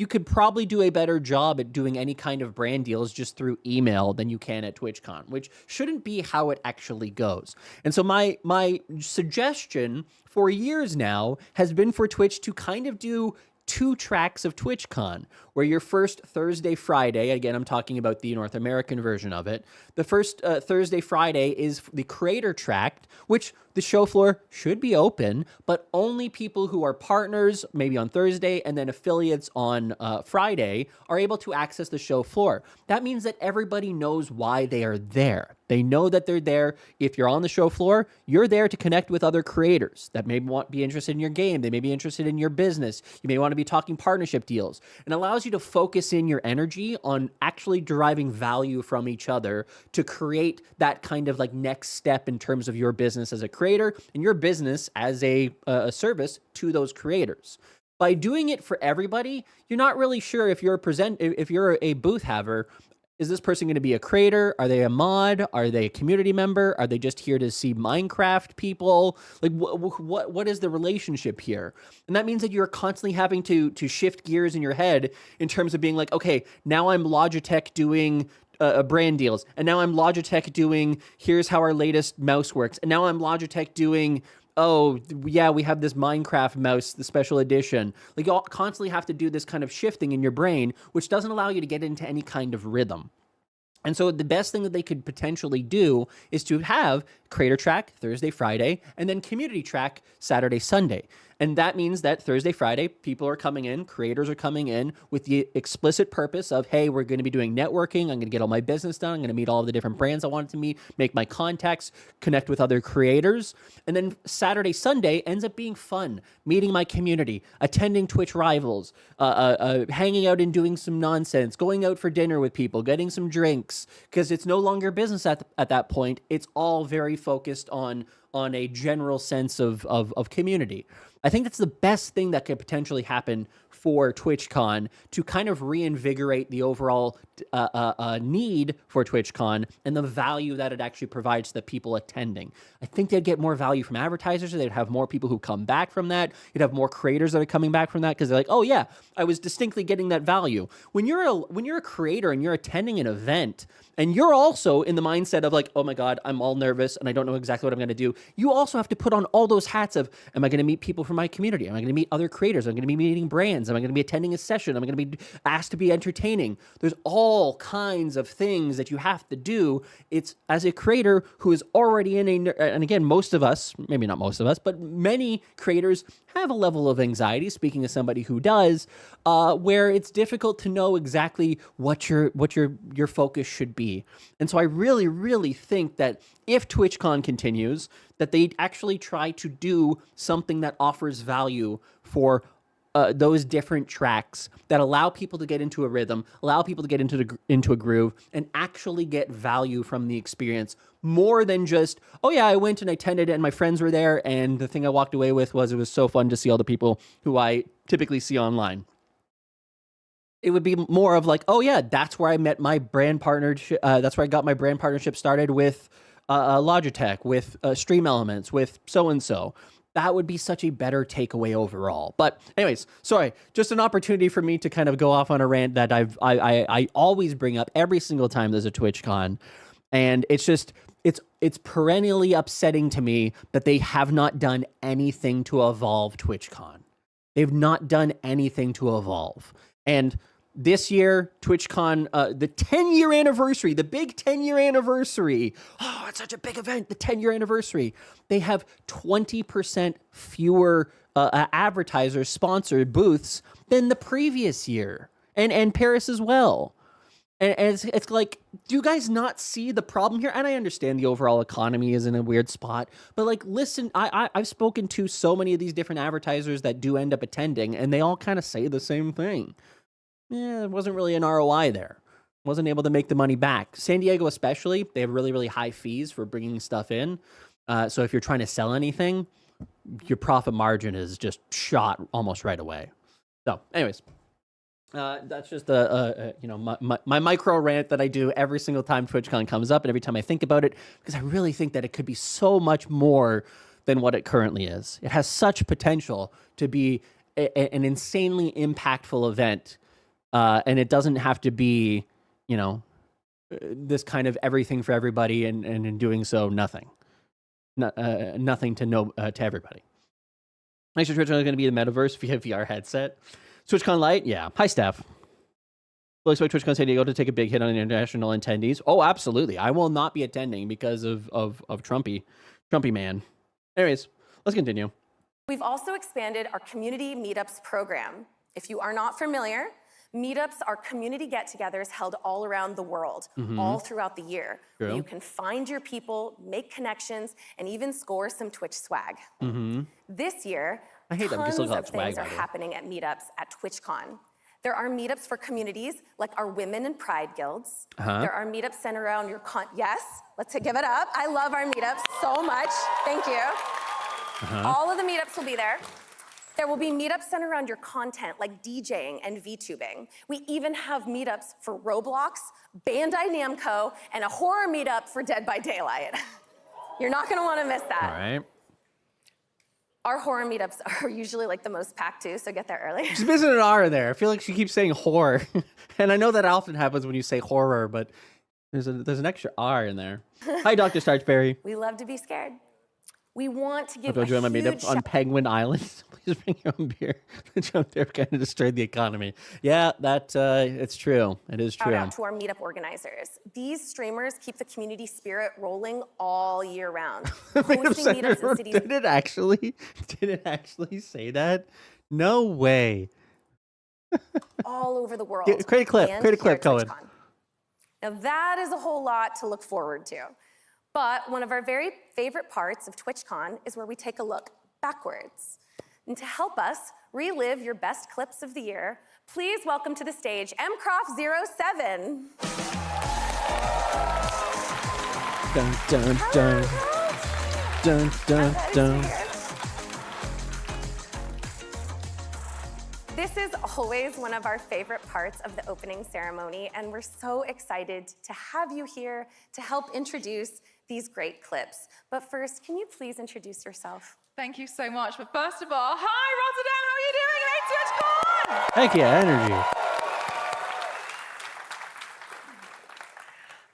could probably do a better job at doing any kind of brand deals just through email than you can at TwitchCon, which shouldn't be how it actually goes. And so my suggestion for years now has been for Twitch to kind of do 2 tracks of TwitchCon, where your first Thursday, Friday, again, I'm talking about the North American version of it. The first Thursday, Friday is the creator track, which the show floor should be open, but only people who are partners, maybe on Thursday, and then affiliates on Friday, are able to access the show floor. That means that everybody knows why they are there. They know that they're there. If you're on the show floor, you're there to connect with other creators that may be interested in your game. They may be interested in your business. You may want to be talking partnership deals. It allows you to focus in your energy on actually deriving value from each other to create that kind of like next step in terms of your business as a creator and your business as a service to those creators. By doing it for everybody, you're not really sure if you're a booth haver. Is this person going to be a creator? Are they a mod? Are they a community member? Are they just here to see Minecraft people? Like, what is the relationship here? And that means that you're constantly having to shift gears in your head in terms of being like, okay, now I'm Logitech doing brand deals, and now I'm Logitech doing, here's how our latest mouse works, and now I'm Logitech doing, oh, yeah, we have this Minecraft mouse, the special edition. Like, you all constantly have to do this kind of shifting in your brain, which doesn't allow you to get into any kind of rhythm. And so the best thing that they could potentially do is to have creator track Thursday, Friday, and then community track Saturday, Sunday. And that means that Thursday, Friday, people are coming in, creators are coming in with the explicit purpose of, hey, we're going to be doing networking. I'm going to get all my business done. I'm going to meet all of the different brands I wanted to meet, make my contacts, connect with other creators. And then Saturday, Sunday ends up being fun, meeting my community, attending Twitch Rivals, hanging out and doing some nonsense, going out for dinner with people, getting some drinks, because it's no longer business at that point. It's all very focused on a general sense of community. I think that's the best thing that could potentially happen for TwitchCon to kind of reinvigorate the overall need for TwitchCon and the value that it actually provides to the people attending. I think they'd get more value from advertisers. They'd have more people who come back from that. You'd have more creators that are coming back from that because they're like, oh yeah, I was distinctly getting that value. When you're a creator and you're attending an event and you're also in the mindset of like, oh my God, I'm all nervous and I don't know exactly what I'm going to do. You also have to put on all those hats of, am I going to meet people from my community? Am I going to meet other creators? Am I going to be meeting brands? Am I going to be attending a session? Am I going to be asked to be entertaining? There's all kinds of things that you have to do. It's as a creator who is already and again, most of us, maybe not most of us, but many creators have a level of anxiety, speaking as somebody who does, where it's difficult to know exactly what your focus should be. And so I really, really think that if TwitchCon continues, that they actually try to do something that offers value for those different tracks that allow people to get into a rhythm, allow people to get into a groove, and actually get value from the experience more than just, oh yeah, I went and I attended and my friends were there, and the thing I walked away with was it was so fun to see all the people who I typically see online. It would be more of like, oh yeah, that's where I met my brand partnership. That's where I got my brand partnership started with Logitech, with Stream Elements, with so-and-so. That would be such a better takeaway overall. But anyways, sorry, just an opportunity for me to kind of go off on a rant that I always bring up every single time there's a TwitchCon. And it's just, it's perennially upsetting to me that they have not done anything to evolve TwitchCon. They've not done anything to evolve. And this year, TwitchCon, the 10-year anniversary, the big 10-year anniversary. Oh, it's such a big event, the 10-year anniversary. They have 20% fewer advertisers sponsored booths than the previous year, and Paris as well. And it's like, do you guys not see the problem here? And I understand the overall economy is in a weird spot, but like, listen, I've spoken to so many of these different advertisers that do end up attending, and they all kind of say the same thing. Yeah, it wasn't really an ROI there. Wasn't able to make the money back. San Diego especially, they have really, really high fees for bringing stuff in. So if you're trying to sell anything, your profit margin is just shot almost right away. So anyways, that's just my micro rant that I do every single time TwitchCon comes up and every time I think about it, because I really think that it could be so much more than what it currently is. It has such potential to be an insanely impactful event. And it doesn't have to be, this kind of everything for everybody, and in doing so, nothing. Nothing to everybody. Next year, TwitchCon is going to be the metaverse via VR headset. TwitchCon Lite, yeah. Hi, Steph. We'll expect TwitchCon San Diego to take a big hit on the international attendees. Oh, absolutely. I will not be attending because of Trumpy man. Anyways, let's continue. We've also expanded our community meetups program. If you are not familiar, meetups are community get-togethers held all around the world, all throughout the year. Where you can find your people, make connections, and even score some Twitch swag. This year, tons of things are happening at meetups at TwitchCon. There are meetups for communities like our Women in Pride guilds. There are meetups centered around your yes, let's give it up. I love our meetups so much. Thank you. All of the meetups will be there. There will be meetups centered around your content, like DJing and VTubing. We even have meetups for Roblox, Bandai Namco, and a horror meetup for Dead by Daylight. You're not gonna wanna miss that. All right. Our horror meetups are usually like the most packed too, so get there early. She's missing an R there. I feel like she keeps saying horror. And I know that often happens when you say horror, but there's an extra R in there. Hi, Dr. Starchberry. We love to be scared. We want to give I'll go join my huge meetup on Penguin Island. Please bring your own beer. The Trump there kind of destroyed the economy. Yeah, it's true. It is true. Shout out to our meetup organizers. These streamers keep the community spirit rolling all year round. Hosting meetups in cities. Did it actually say that? No way. all over the world. Create a clip, Cohen. Now that is a whole lot to look forward to. But one of our very favorite parts of TwitchCon is where we take a look backwards. And to help us relive your best clips of the year, please welcome to the stage mcroft07. Dun, dun, dun. Dun, dun, dun. This is always one of our favorite parts of the opening ceremony, and we're so excited to have you here to help introduce these great clips. But first, can you please introduce yourself? Thank you so much. But first of all, hi Rotterdam, how are you doing? Hey, TwitchCon! Heck yeah, energy.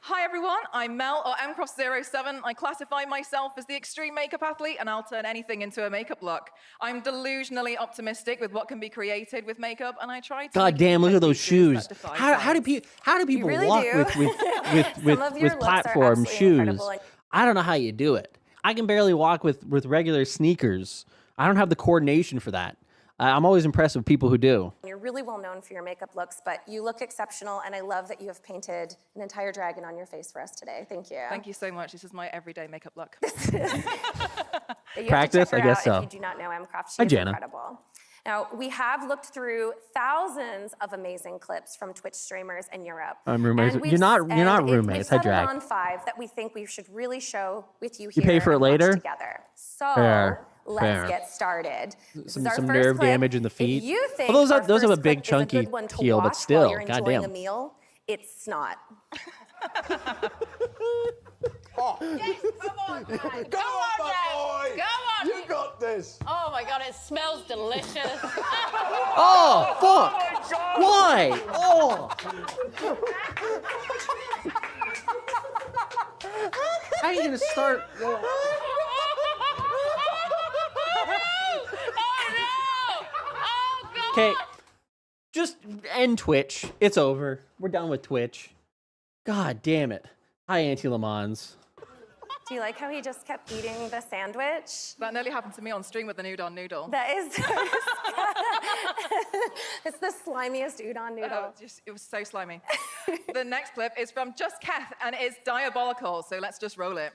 Hi everyone, I'm Mel, or mcross07. I classify myself as the extreme makeup athlete, and I'll turn anything into a makeup look. I'm delusionally optimistic with what can be created with makeup, and I try to. God damn! Look at those shoes. How do people really walk do. with platform shoes? Incredible. I don't know how you do it. I can barely walk with regular sneakers. I don't have the coordination for that. I'm always impressed with people who do. You're really well known for your makeup looks, but you look exceptional, and I love that you have painted an entire dragon on your face for us today. Thank you. Thank you so much. This is my everyday makeup look. Practice, I guess so. If you do not know Mcroft, she Hi, is Jana. incredible. Now, we have looked through thousands of amazing clips from Twitch streamers in Europe. I'm roommates. And You're not roommates. We've I settled drag. on 5 that we think we should really show with you You here pay for it and watch later? together. So Fair. let's get started. This is our Some first nerve clip. damage in the feet. If you think Well, our those have a first big clip is chunky good one to heel, but watch still, while you're enjoying goddamn. a meal, it's not. Yes, come on, Dad. Go on, Dad. Go on. You got this. Oh my God, it smells delicious. Oh, fuck! Why? Oh! How are you gonna start? Okay, just end Twitch. It's over. We're done with Twitch. God damn it. Hi, Auntie Lamans. Do you like how he just kept eating the sandwich? That nearly happened to me on stream with the udon noodle. That is, it's the slimiest udon noodle. It was so slimy. The next clip is from Just Kath, and it is diabolical, so let's just roll it.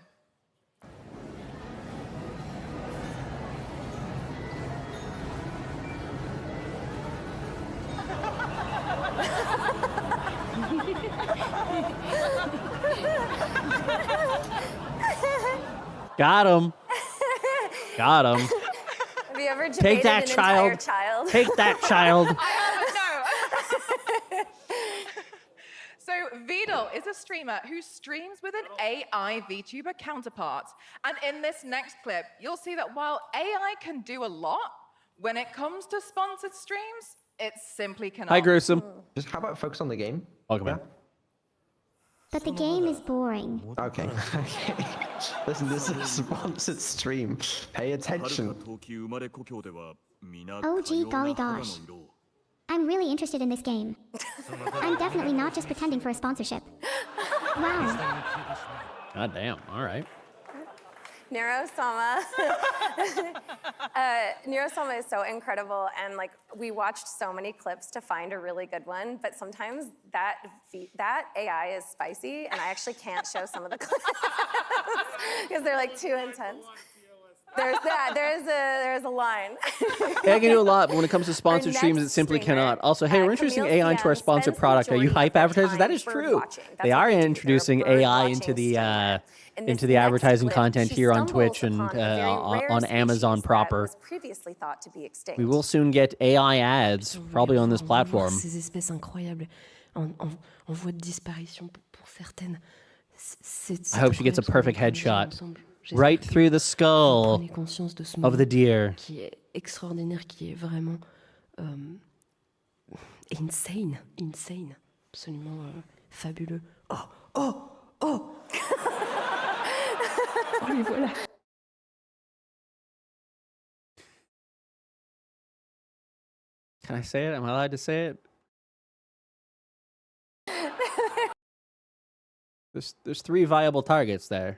Got him. Got him. Have you ever Take that, debated an child. entire child? Take that, child. So Vidal is a streamer who streams with an AI VTuber counterpart. And in this next clip, you'll see that while AI can do a lot, when it comes to sponsored streams, it simply cannot. Hi, Gruesome. Just how about focus on the game? Welcome back. But the game is boring. Okay. Listen, this is a sponsored stream. Pay attention. Oh gee golly gosh. I'm really interested in this game. I'm definitely not just pretending for a sponsorship. Wow. God damn. All right. Nero-sama. Nero-sama is so incredible, and like we watched so many clips to find a really good one, but sometimes that AI is spicy, and I actually can't show some of the clips because they're like too intense. There's that. There's a line. AI can do a lot, but when it comes to sponsored streams, it simply cannot. Also, hey, we're introducing AI into our sponsored product. Are you hype advertisers? That is true. They are introducing AI into the advertising content here on Twitch and on Amazon proper. Previously thought to be extinct. We will soon get AI ads, probably on this platform. Ces espèces incroyables en voie de disparition pour certaines. I hope she gets a perfect headshot. Right through the skull of the deer. Qui est extraordinaire, qui est vraiment insane, absolument fabuleux. Oh. Oh, les voilà. Can I say it? Am I allowed to say it? There's 3 viable targets there.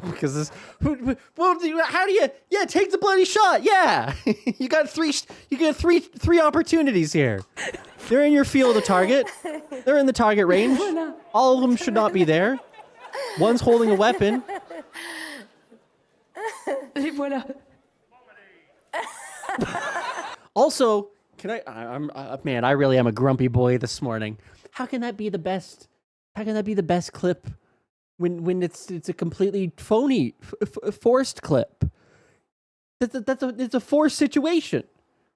Because this, well, how do you? Yeah, take the bloody shot. Yeah, you got three opportunities here. They're in your field of target. They're in the target range. All of them should not be there. One's holding a weapon. Les voilà. Also, man, I really am a grumpy boy this morning. How can that be the best? How can that be the best clip when it's a completely phony, forced clip? It's a forced situation.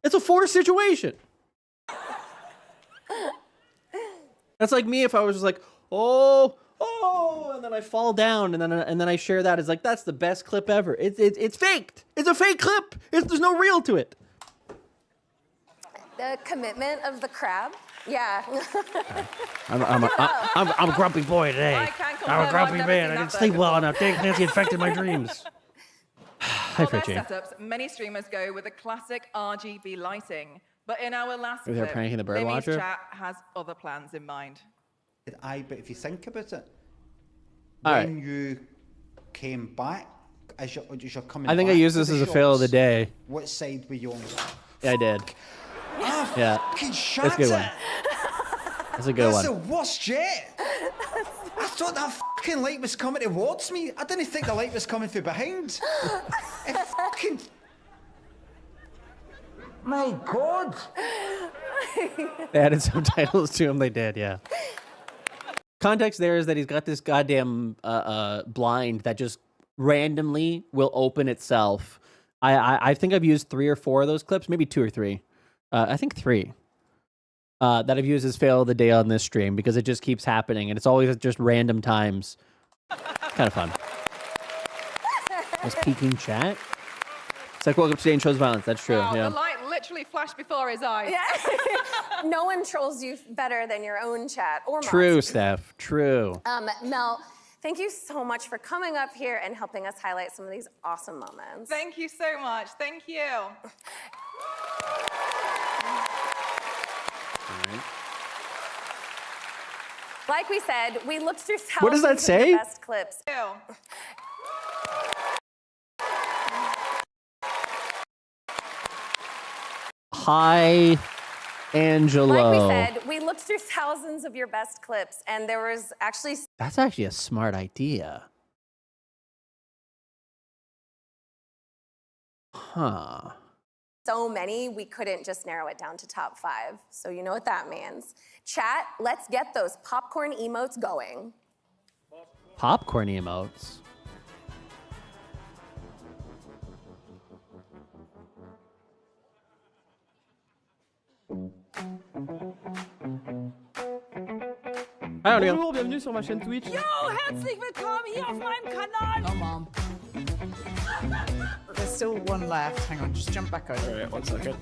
It's a forced situation. That's like me if I was just like, oh, and then I fall down, and then I share that as like that's the best clip ever. It's faked. It's a fake clip. There's no real to it. The commitment of the crab. Yeah. I'm a grumpy boy today. I'm a grumpy man. I didn't sleep well enough. Dang, Clancy infected my dreams. Hi, For their Fritchie. setups, many streamers go with the classic RGB lighting. But in our last Is there clip, pranking the bird Limmy's watcher? chat has other plans in mind. Aye, but if you think about it, All when right. you came back, as you're coming I think I back used to this the as a fail of the shops, day. What side were you on? Yeah, I did. Ah, Yeah. fucking shut That's a good it. one. That's a good That's one. the worst yet. I thought that fucking light was coming towards me. I didn't think the light was coming from behind. It fucking... My God. They added subtitles to him. They did, yeah. Context there is that he's got this goddamn blind that just randomly will open itself. I think I've used 3 or 4 of those clips, maybe 2 or 3. I think 3. That I've used as fail of the day on this stream because it just keeps happening and it's always at just random times. It's kind of fun. Was peeking chat? It's like welcome to today and shows violence. That's true. Wow, Yeah. the light literally flashed before his eyes. Yeah. No one trolls you better than your own chat or True, mods. Steph. True. Mel, thank you so much for coming up here and helping us highlight some of these awesome moments. Thank you so much. Thank you. Like we said, we looked through thousands What does that of say? the best clips. Hi, Angelo. Like we said, we looked through thousands of your best clips, and there was actually That's actually a smart idea. Huh. so many, we couldn't just narrow it down to top 5. So you know what that means. Chat, let's get those popcorn emotes going. Popcorn emotes. Hi, Audio. Bonjour, bienvenue sur ma chaîne Twitch. Yo, herzlich willkommen hier auf meinem Kanal. Oh, Mom. There's still one left. Hang on, just jump back over. Alright, 1 second.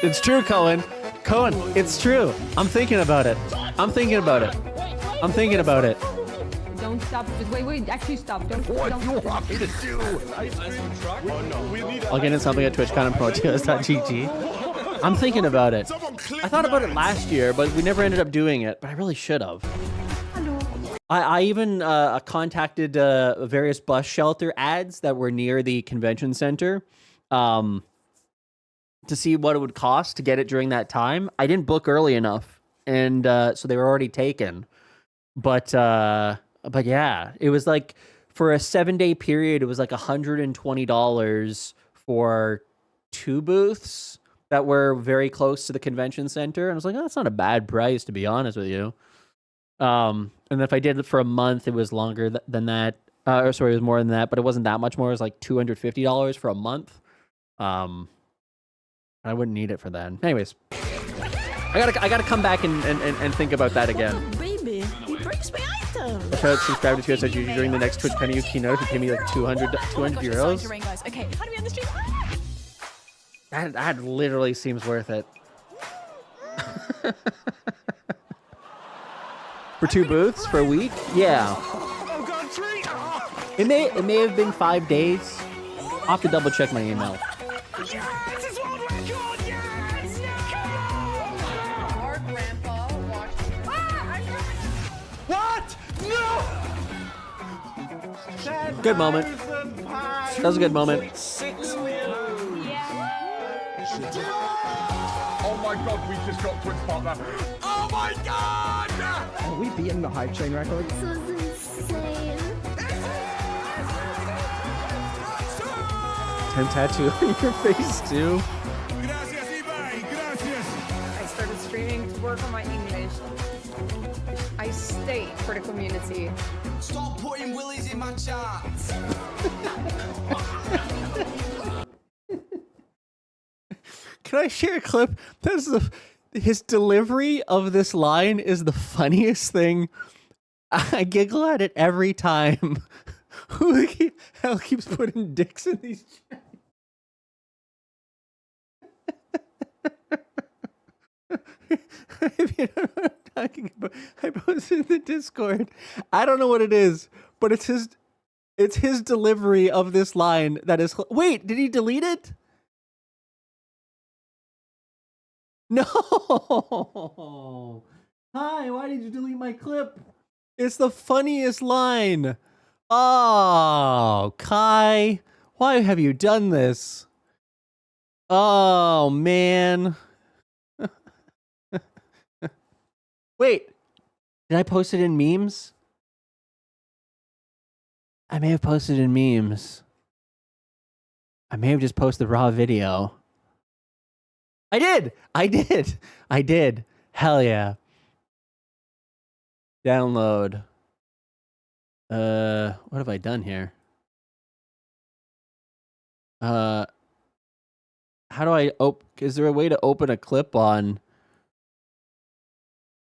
It's true, Cohen. Cohen, it's true. I'm thinking about it. I'm thinking about it. I'm thinking about it. Don't stop. Just wait. Actually, stop. Don't. What don't do you want me to do? Oh no. We need I'll get in something at TwitchCon and promoteos.gg. I'm thinking about it. I thought about it last year, but we never ended up doing it. But I really should have. I even contacted various bus shelter ads that were near the convention center to see what it would cost to get it during that time. I didn't book early enough, and so they were already taken. But yeah, it was like for a 7-day period, it was like $120 for 2 booths that were very close to the convention center. And I was like, oh, that's not a bad price, to be honest with you. And then if I did it for a month, it was longer than that. Or sorry, it was more than that, but it wasn't that much more. It was like $250 for a month. I wouldn't need it for that. Anyways, I gotta come back and think about that again. Baby, he brings me items. I'll try to subscribe to TwitchCon during the next TwitchCon keynote if you pay me like 200 euros. Okay, how do we end the stream? That literally seems worth it. For 2 booths for a week? Yeah. It may have been 5 days. I'll have to double check my email. What? No! Good moment. That was a good moment. Oh my god, we just got Twitch partner. Oh my god! Are we beating the hype train record? This was insane. 10 tattoo on your face too. I started streaming to work on my English. I stayed for the community. Stop putting willies in my charts. Can I share a clip? His delivery of this line is the funniest thing. I giggle at it every time. Who the hell keeps putting dicks in these chats? If you don't know what I'm talking about, I posted in the Discord. I don't know what it is, but it's his delivery of this line that is. Wait, did he delete it? No. Hi, why did you delete my clip? It's the funniest line. Oh, Kai, why have you done this? Oh, man. Wait, did I post it in memes? I may have posted in memes. I may have just posted the raw video. I did. Hell yeah. Download. What have I done here? How do I is there a way to open a clip on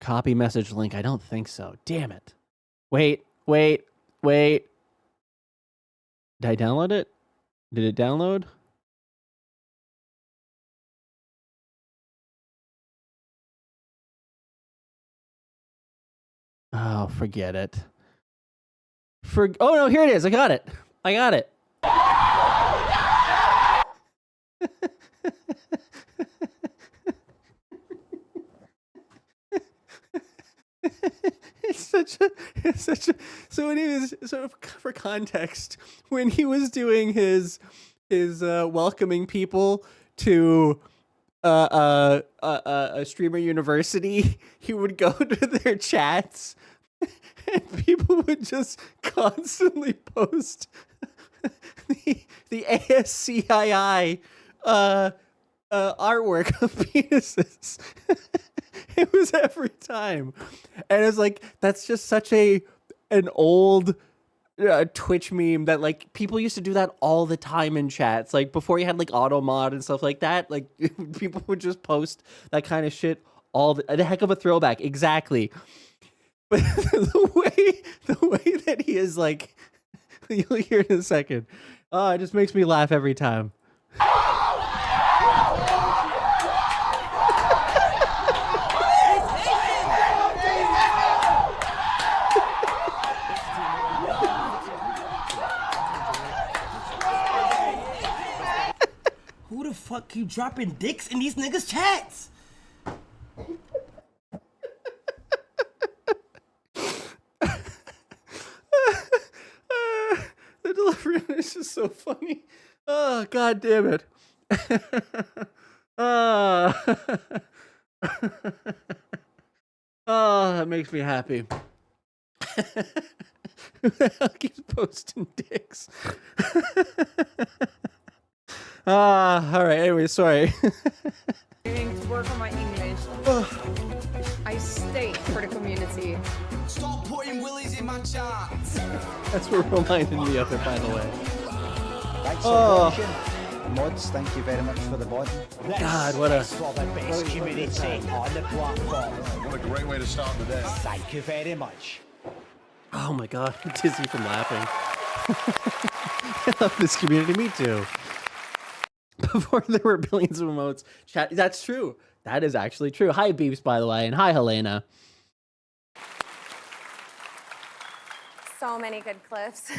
copy message link? I don't think so. Damn it. Wait. Did I download it? Did it download? Oh, forget it. Oh no, here it is. I got it. It's such a so when he was for context, when he was doing his welcoming people to a streamer university, he would go to their chats and people would just constantly post the ASCII artwork of penises. It was every time. And it's like, that's just such an old Twitch meme that like people used to do that all the time in chats. Like before you had like auto mod and stuff like that, like people would just post that kind of shit the heck of a throwback. Exactly. But the way that he is like, you'll hear in a second. Oh, it just makes me laugh every time. Who the fuck keep dropping dicks in these niggas' chats? The delivery is just so funny. Oh, god damn it. Oh, that makes me happy. Who the hell keeps posting dicks? All right. Anyway, sorry. To work on my English. I stay for the community. Stop putting willies in my charts. That's what reminded me of it, by the way. Thanks for watching. Mods, thank you very much for the mod. God, what a for the best community on the platform. What a great way to start the day. Thank you very much. Oh my god, I'm dizzy from laughing. I love this community. Me too. Before there were billions of emotes. Chat. That's true. That is actually true. Hi, Beeps, by the way, and hi, Helena. So many good clips.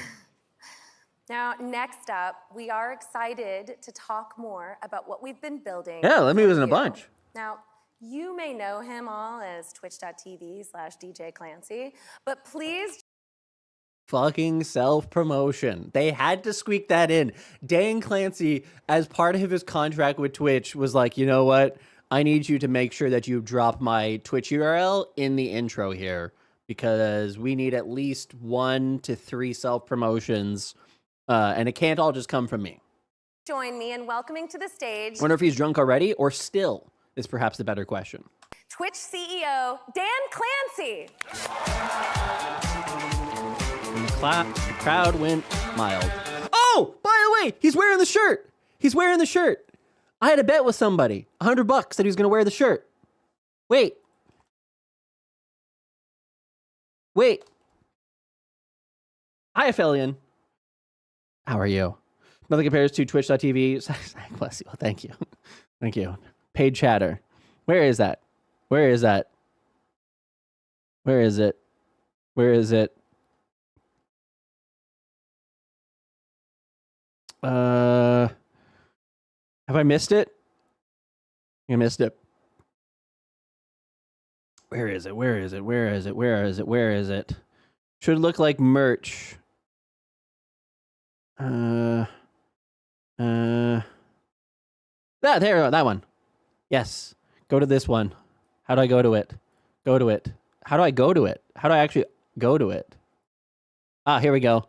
Now, next up, we are excited to talk more about what we've been building. Yeah, let me listen for a you. bunch. Now, you may know him all as twitch.tv/DJ Clancy, but please Fucking self-promotion. They had to squeak that in. Dan Clancy, as part of his contract with Twitch, was like, you know what? I need you to make sure that you drop my Twitch URL in the intro here, because we need at least 1 to 3 self-promotions, and it can't all just come from me. join me in welcoming to the stage I wonder if he's drunk already or still is perhaps the better question. Twitch CEO Dan Clancy. And the crowd went mild. Oh, by the way, he's wearing the shirt. He's wearing the shirt. I had a bet with somebody, $100 that he was going to wear the shirt. Wait. Hi, Aphelion. How are you? Nothing compares to twitch.tv. Bless you. Thank you. Thank you. Paid chatter. Where is that? Where is that? Where is it? Where is it? Have I missed it? I missed it. Where is it? Where is it? Where is it? Where is it? Where is it? Should look like merch. There, that one. Yes. Go to this one. How do I go to it? Go to it. How do I go to it? How do I actually go to it? Ah, here we go.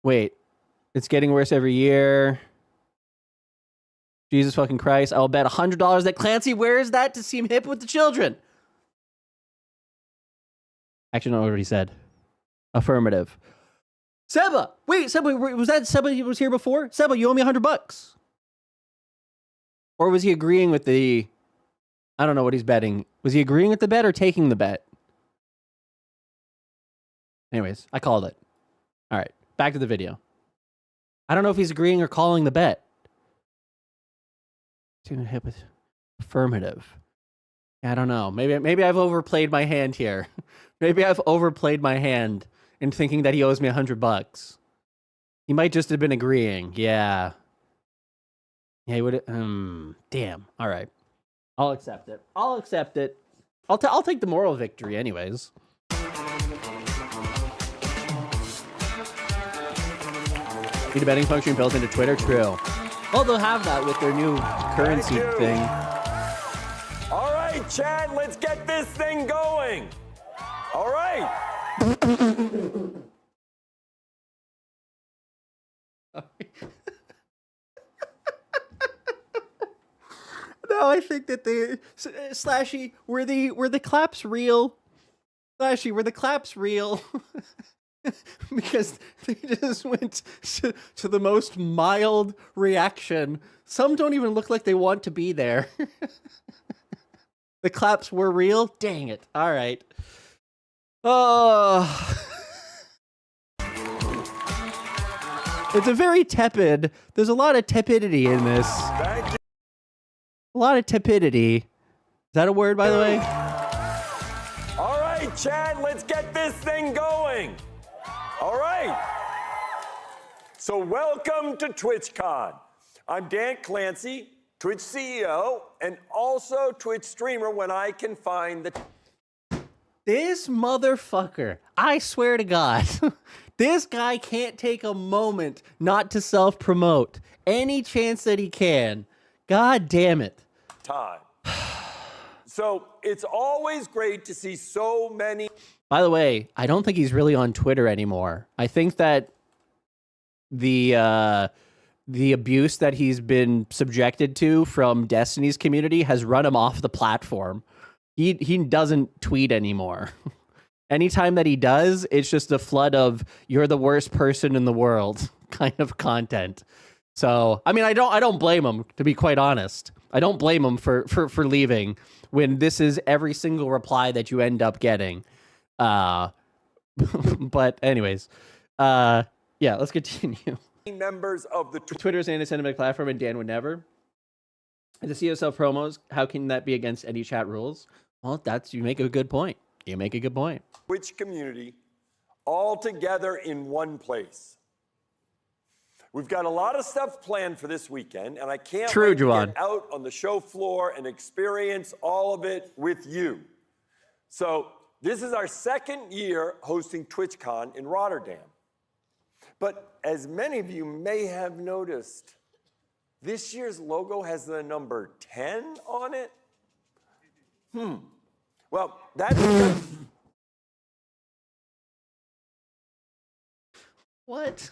Wait. It's getting worse every year. Jesus fucking Christ. I'll bet $100 that Clancy wears that to seem hip with the children. Actually, not what he said. Affirmative. Seba! Wait, Seba, was that Seba who was here before? Seba, you owe me $100. Or was he agreeing with the... I don't know what he's betting. Was he agreeing with the bet or taking the bet? Anyways, I called it. All right, back to the video. I don't know if he's agreeing or calling the bet. Affirmative. I don't know. Maybe I've overplayed my hand here. Maybe I've overplayed my hand in thinking that he owes me $100. He might just have been agreeing. Yeah. Yeah, he would. Damn. All right. I'll accept it. I'll accept it. I'll take the moral victory, anyways. Need a betting function built into Twitter? True. Well, they'll have that with their new currency thing. All right, Chad, let's get this thing going. All right. No, I think that Slashy, were the claps real? Slashy, were the claps real? Because they just went to the most mild reaction. Some don't even look like they want to be there. The claps were real? Dang it. All right. Oh. It's a very tepid. There's a lot of tepidity in this. A lot of tepidity. Is that a word, by the way? All right, Chad, let's get this thing going. All right. So welcome to TwitchCon. I'm Dan Clancy, Twitch CEO, and also Twitch streamer when I can find the... This motherfucker, I swear to God, this guy can't take a moment not to self-promote any chance that he can. God damn it. Time. So it's always great to see so many... By the way, I don't think he's really on Twitter anymore. I think that the abuse that he's been subjected to from Destiny's community has run him off the platform. He doesn't tweet anymore. Anytime that he does, it's just a flood of "you're the worst person in the world" kind of content. So, I mean, I don't blame him, to be quite honest. I don't blame him for leaving when this is every single reply that you end up getting. But anyways, yeah, let's continue. Members of the Twitter's an anti-Semitic platform, and Dan would never. The CEO self-promos, how can that be against any chat rules? Well, you make a good point. You make a good point. Twitch community all together in one place. We've got a lot of stuff planned for this weekend, and I can't wait to get out on the show floor and experience all of it with you. So this is our second year hosting TwitchCon in Rotterdam. But as many of you may have noticed, this year's logo has the number 10 on it. Well, that's because... What?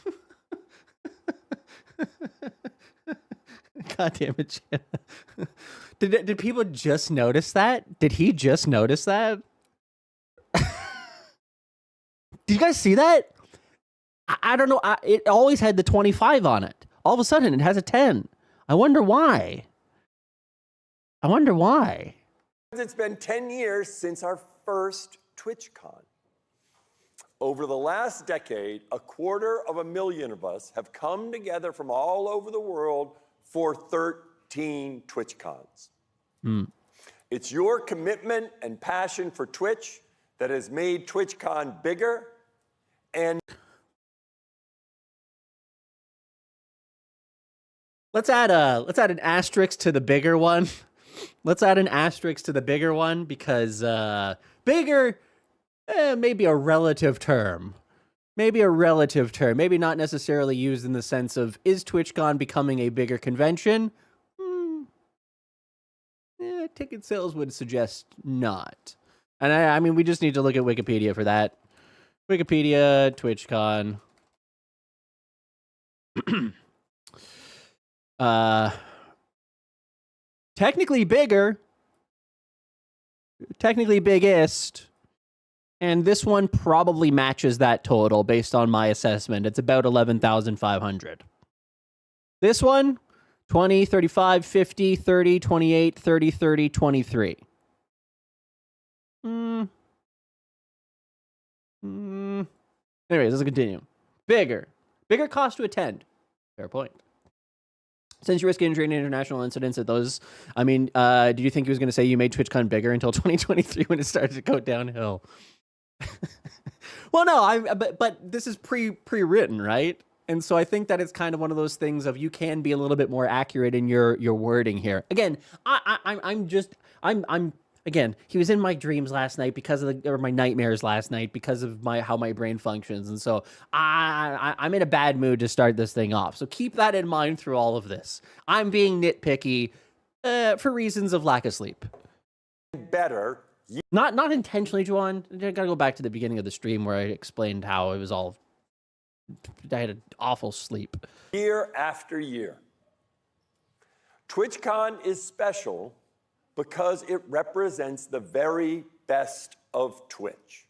God damn it, Jenna. Did people just notice that? Did he just notice that? Did you guys see that? I don't know. It always had the 25 on it. All of a sudden, it has a 10. I wonder why. It's been 10 years since our first TwitchCon. Over the last decade, 250,000 of us have come together from all over the world for 13 TwitchCons. It's your commitment and passion for Twitch that has made TwitchCon bigger and... Let's add an asterisk to the bigger one. Let's add an asterisk to the bigger one because bigger, maybe a relative term. Maybe not necessarily used in the sense of, is TwitchCon becoming a bigger convention? Ticket sales would suggest not. And I mean, we just need to look at Wikipedia for that. Wikipedia, TwitchCon. Technically biggest, and this one probably matches that total based on my assessment. It's about 11,500. This one, 20, 35, 50, 30, 28, 30, 30, 23. Anyways, let's continue. Bigger cost to attend. Fair point. Since you risk injury in international incidents at those, I mean, did you think he was going to say you made TwitchCon bigger until 2023 when it started to go downhill? Well, no, but this is pre-written, right? And so I think that it's kind of one of those things of you can be a little bit more accurate in your wording here. Again, Again, he was in my dreams last night because of or my nightmares last night because of how my brain functions, and so I'm in a bad mood to start this thing off. So keep that in mind through all of this. I'm being nitpicky for reasons of lack of sleep. Better. Not intentionally, Juan. I gotta go back to the beginning of the stream where I explained how it was all. I had an awful sleep. Year after year, TwitchCon is special because it represents the very best of Twitch.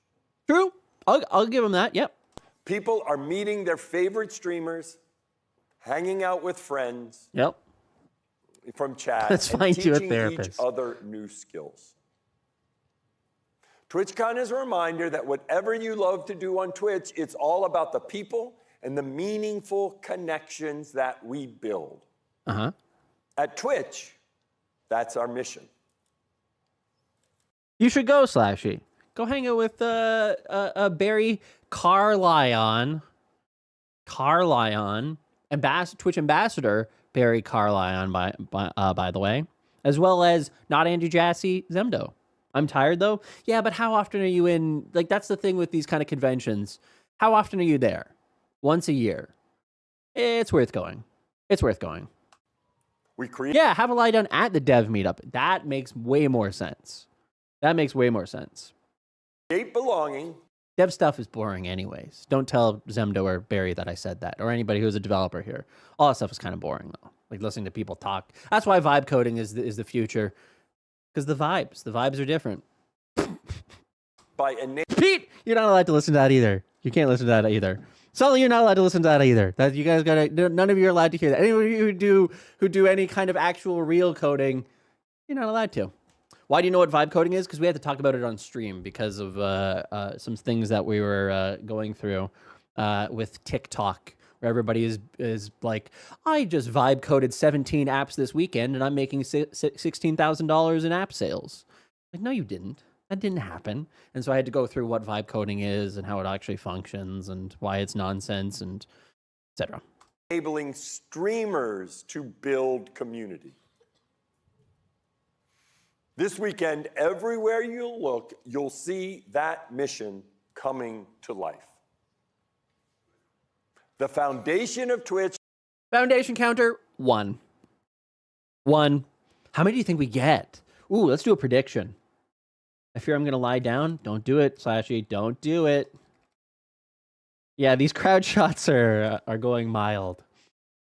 True. I'll give them that. Yep. People are meeting their favorite streamers, hanging out with friends. Yep. From chat. Let's and find you a teaching therapist. each other new skills. TwitchCon is a reminder that whatever you love to do on Twitch, it's all about the people and the meaningful connections that we build. At Twitch, that's our mission. You should go, Slashy. Go hang out with Barry Carlion, Twitch ambassador Barry Carlion, by the way, as well as not Andy Jassy, Zemdo. I'm tired though. Yeah, but how often are you in? Like, that's the thing with these kind of conventions. How often are you there? Once a year. It's worth going. It's worth going. Yeah, have a lie down at the dev meetup. That makes way more sense. Create belonging. Dev stuff is boring anyways. Don't tell Zemdo or Barry that I said that, or anybody who's a developer here. All that stuff is kind of boring though. Like listening to people talk. That's why vibe coding is the future. Because the vibes are different. Pete, you're not allowed to listen to that either. You can't listen to that either. Sully, you're not allowed to listen to that either. That you guys gotta. None of you are allowed to hear that. Anybody who do any kind of actual real coding, you're not allowed to. Why do you know what vibe coding is? Because we had to talk about it on stream because of some things that we were going through with TikTok, where everybody is like, I just vibe coded 17 apps this weekend and I'm making $16,000 in app sales. Like, no, you didn't. That didn't happen. And so I had to go through what vibe coding is and how it actually functions and why it's nonsense and etc. Enabling streamers to build community. This weekend, everywhere you look, you'll see that mission coming to life. The foundation of Twitch. Foundation counter, 1. 1. How many do you think we get? Ooh, let's do a prediction. I fear I'm going to lie down. Don't do it, Slashy. Don't do it. Yeah, these crowd shots are going mild.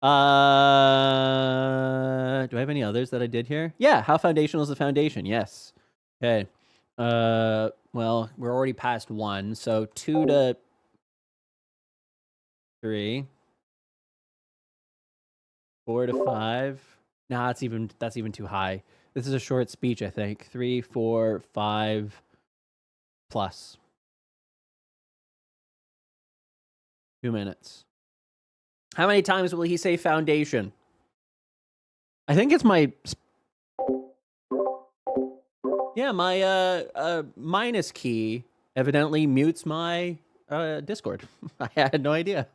Do I have any others that I did here? Yeah, how foundational is the foundation? Yes. Okay. Well, we're already past 1, so 2 to 3. 4 to 5. Nah, that's even too high. This is a short speech, I think. 3, 4, 5 plus. 2 minutes. How many times will he say foundation? I think it's my... Yeah, my minus key evidently mutes my Discord. I had no idea.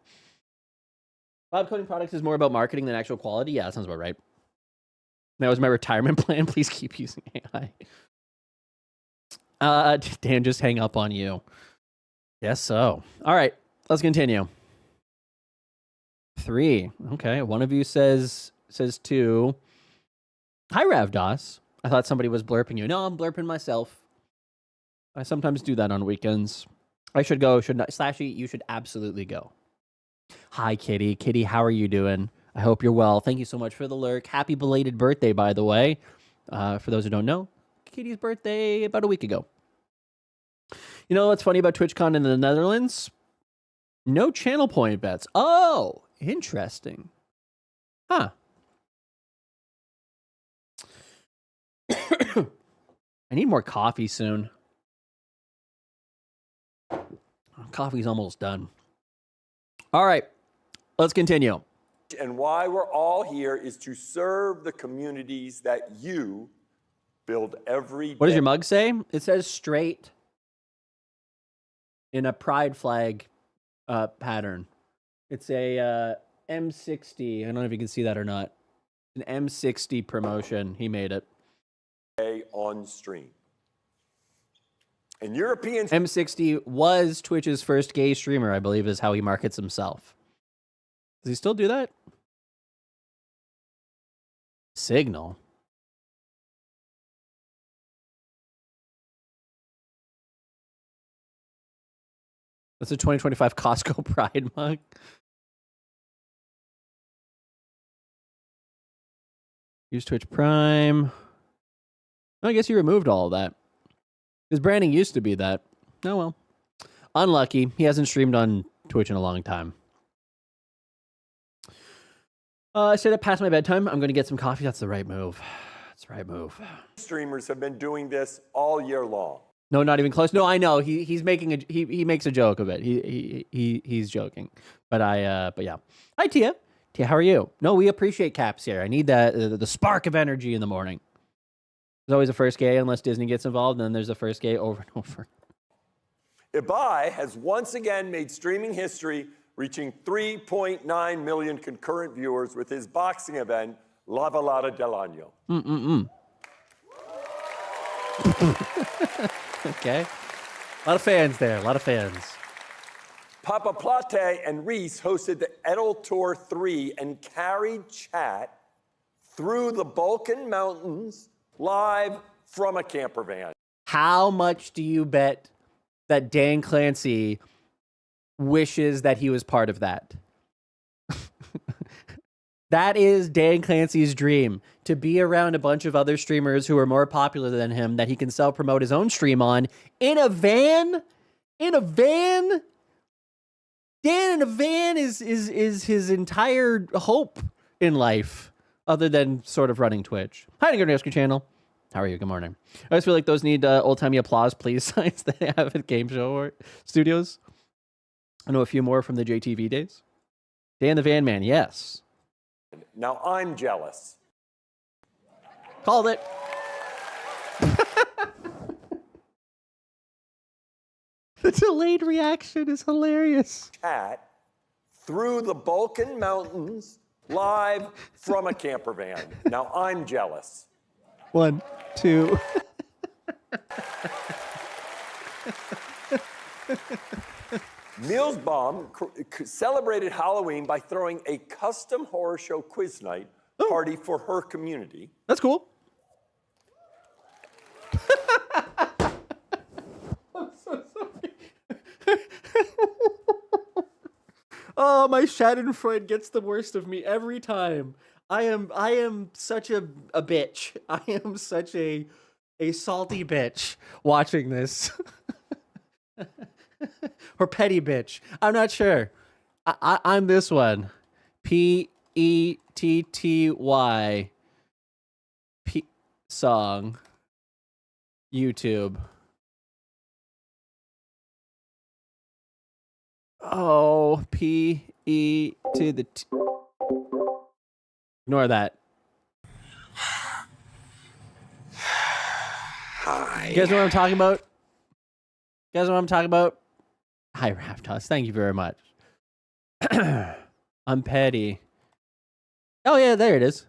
Bob Coding Products is more about marketing than actual quality? Yeah, that sounds about right. That was my retirement plan. Please keep using AI. Dan, just hang up on you. Yes, so. All right, let's continue. 3. Okay, one of you says 2. Hi, Ravdos. I thought somebody was blurping you. No, I'm blurping myself. I sometimes do that on weekends. I should go, shouldn't I? Slashy, you should absolutely go. Hi, Kitty. Kitty, how are you doing? I hope you're well. Thank you so much for the lurk. Happy belated birthday, by the way. For those who don't know, Kitty's birthday about a week ago. You know what's funny about TwitchCon in the Netherlands? No channel point bets. Oh, interesting. Huh. I need more coffee soon. Coffee's almost done. All right, let's continue. And why we're all here is to serve the communities that you build every day. What does your mug say? It says straight in a pride flag pattern. It's a M60. I don't know if you can see that or not. An M60 promotion. He made it. On stream. And Europeans... M60 was Twitch's first gay streamer, I believe, is how he markets himself. Does he still do that? Signal. That's a 2025 Costco Pride mug. Use Twitch Prime. I guess he removed all of that. His branding used to be that. Oh well. Unlucky. He hasn't streamed on Twitch in a long time. I stayed up past my bedtime. I'm going to get some coffee. That's the right move. That's the right move. Streamers have been doing this all year long. No, not even close. No, I know. He's making he makes a joke of it. He's joking. But yeah. Hi Tia. Tia, how are you? No, we appreciate caps here. I need that the spark of energy in the morning. There's always a first gay unless Disney gets involved, and then there's a first gay over and over. Ibai has once again made streaming history, reaching 3.9 million concurrent viewers with his boxing event, La Velada del Año. Okay. A lot of fans there. A lot of fans. Papa Plate and Reese hosted the Edel Tour 3 and carried chat through the Balkan Mountains live from a camper van. How much do you bet that Dan Clancy wishes that he was part of that? That is Dan Clancy's dream, to be around a bunch of other streamers who are more popular than him that he can self-promote his own stream on in a van. In a van. Dan in a van is his entire hope in life, other than sort of running Twitch. Hi, Nigger Rescue Channel. How are you? Good morning. I just feel like those need old-timey applause, please, signs that they have at game show or studios. I know a few more from the JTV days. Dan the Van Man, yes. Now I'm jealous. Called it. The delayed reaction is hilarious. Chat through the Balkan Mountains live from a camper van. Now I'm jealous. 1, 2. Mealsbaum celebrated Halloween by throwing a custom horror show quiz night party for her community. That's cool. I'm so sorry. Oh, my Schadenfreude gets the worst of me every time. I am such a bitch. I am such a salty bitch watching this. Or petty bitch. I'm not sure. I'm this one. Petty TTY song YouTube. Oh, PE to the T. Ignore that. Hi. You guys know what I'm talking about? You guys know what I'm talking about? Hi, Raptos. Thank you very much. I'm petty. Oh, yeah, there it is.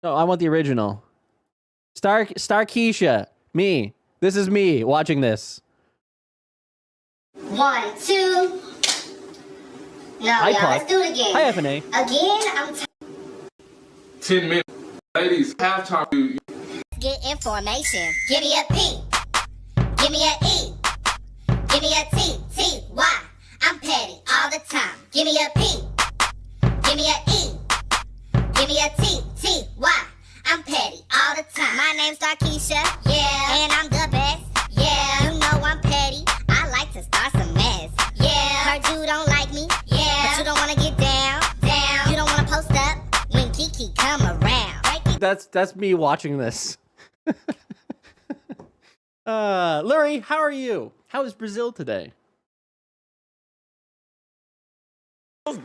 No, I want the original. Star Keisha. Me. This is me watching this. 1, 2. No, Hi, y'all, Pod. let's do it again. Hi, FNA. Again, I'm 10 minutes. Ladies, halftime. get information. Give me a P. Give me a E. Give me a T. T. Y. I'm petty all the time. Give me a P. Give me a E. Give me a T. T. Y. I'm petty all the time. My name's Darkeisha. Yeah. And I'm the best. Yeah. You know I'm petty. I like to start some mess. Yeah. Heard you don't like me. Yeah. But you don't want to get down. Down. You don't want to post up when Kiki come around. That's me watching this. Lurie, how are you? How is Brazil today?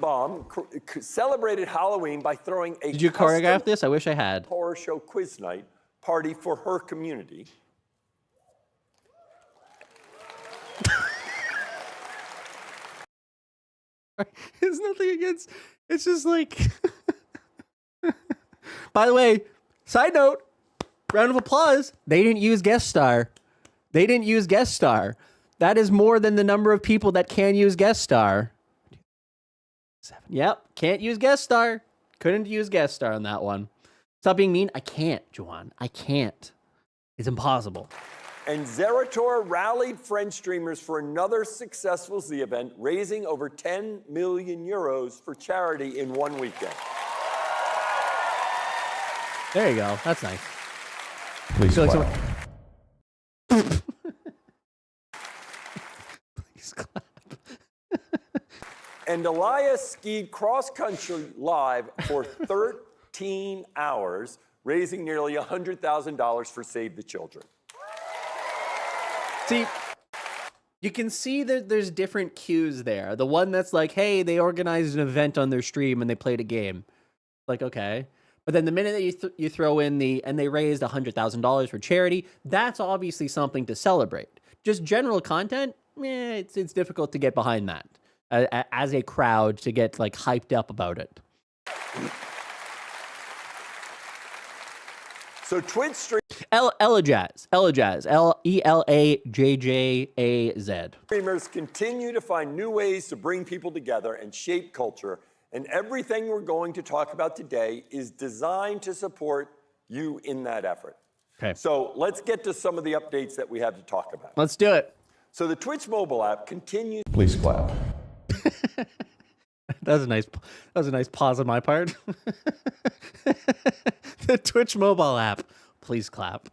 Bomb celebrated Halloween by throwing a Did you choreograph this? I wish I had. horror show quiz night party for her community. There's nothing against. It's just like. By the way, side note, round of applause. They didn't use guest star. They didn't use guest star. That is more than the number of people that can use guest star. 7. Yep, can't use guest star. Couldn't use guest star on that one. Stop being mean. I can't, Juan. I can't. It's impossible. And Zerator rallied French streamers for another successful Z event, raising over 10 million euros for charity in one weekend. There you go. That's nice. Please Feel like clap. Please clap. And Elias skied cross-country live for 13 hours, raising nearly $100,000 for Save the Children. See, you can see that there's different cues there. The one that's like, hey, they organized an event on their stream and they played a game. Like, okay. But then the minute that you throw in and they raised $100,000 for charity, that's obviously something to celebrate. Just general content, it's difficult to get behind that as a crowd to get like hyped up about it. So Twitch Elajazz, Elajazz. streamers continue to find new ways to bring people together and shape culture. And everything we're going to talk about today is designed to support you in that effort. Okay. So let's get to some of the updates that we have to talk about. Let's do it. So the Twitch mobile app continues. Please clap. That was a nice pause on my part. The Twitch mobile app. Please clap.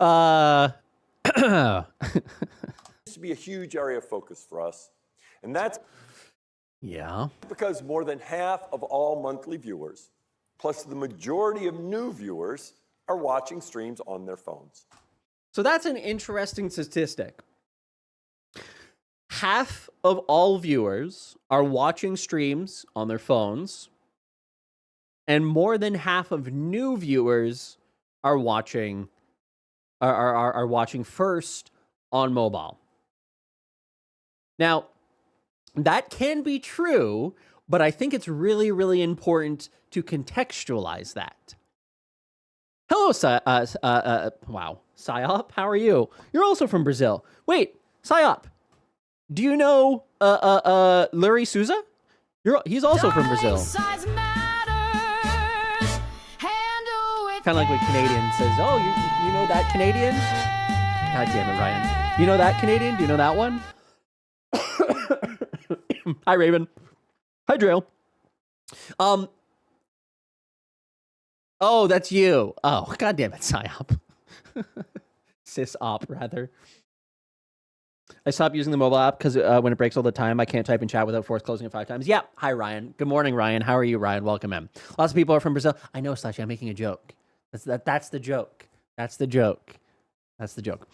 To be a huge area of focus for us. And that's because more than half of all monthly viewers, plus the majority of new viewers, are watching streams on their phones. So that's an interesting statistic. Half of all viewers are watching streams on their phones, and more than half of new viewers are watching watching first on mobile. Now, that can be true, but I think it's really, really important to contextualize that. Hello, wow, Psyop, how are you? You're also from Brazil. Wait, Psyop, do you know Lurie Souza? He's also from Brazil. Kind of like when Canadian says, "Oh, you know that Canadian?" God damn it, Ryan. You know that Canadian? Do you know that one? Hi, Raven. Hi, Drail. Oh, that's you. Oh, God damn it, Psyop. Sis-op, rather. I stopped using the mobile app because when it breaks all the time, I can't type in chat without force closing it 5 times. Yeah. Hi, Ryan. Good morning, Ryan. How are you, Ryan? Welcome in. Lots of people are from Brazil. I know, Slashy. I'm making a joke. That's the joke. That's the joke. That's the joke.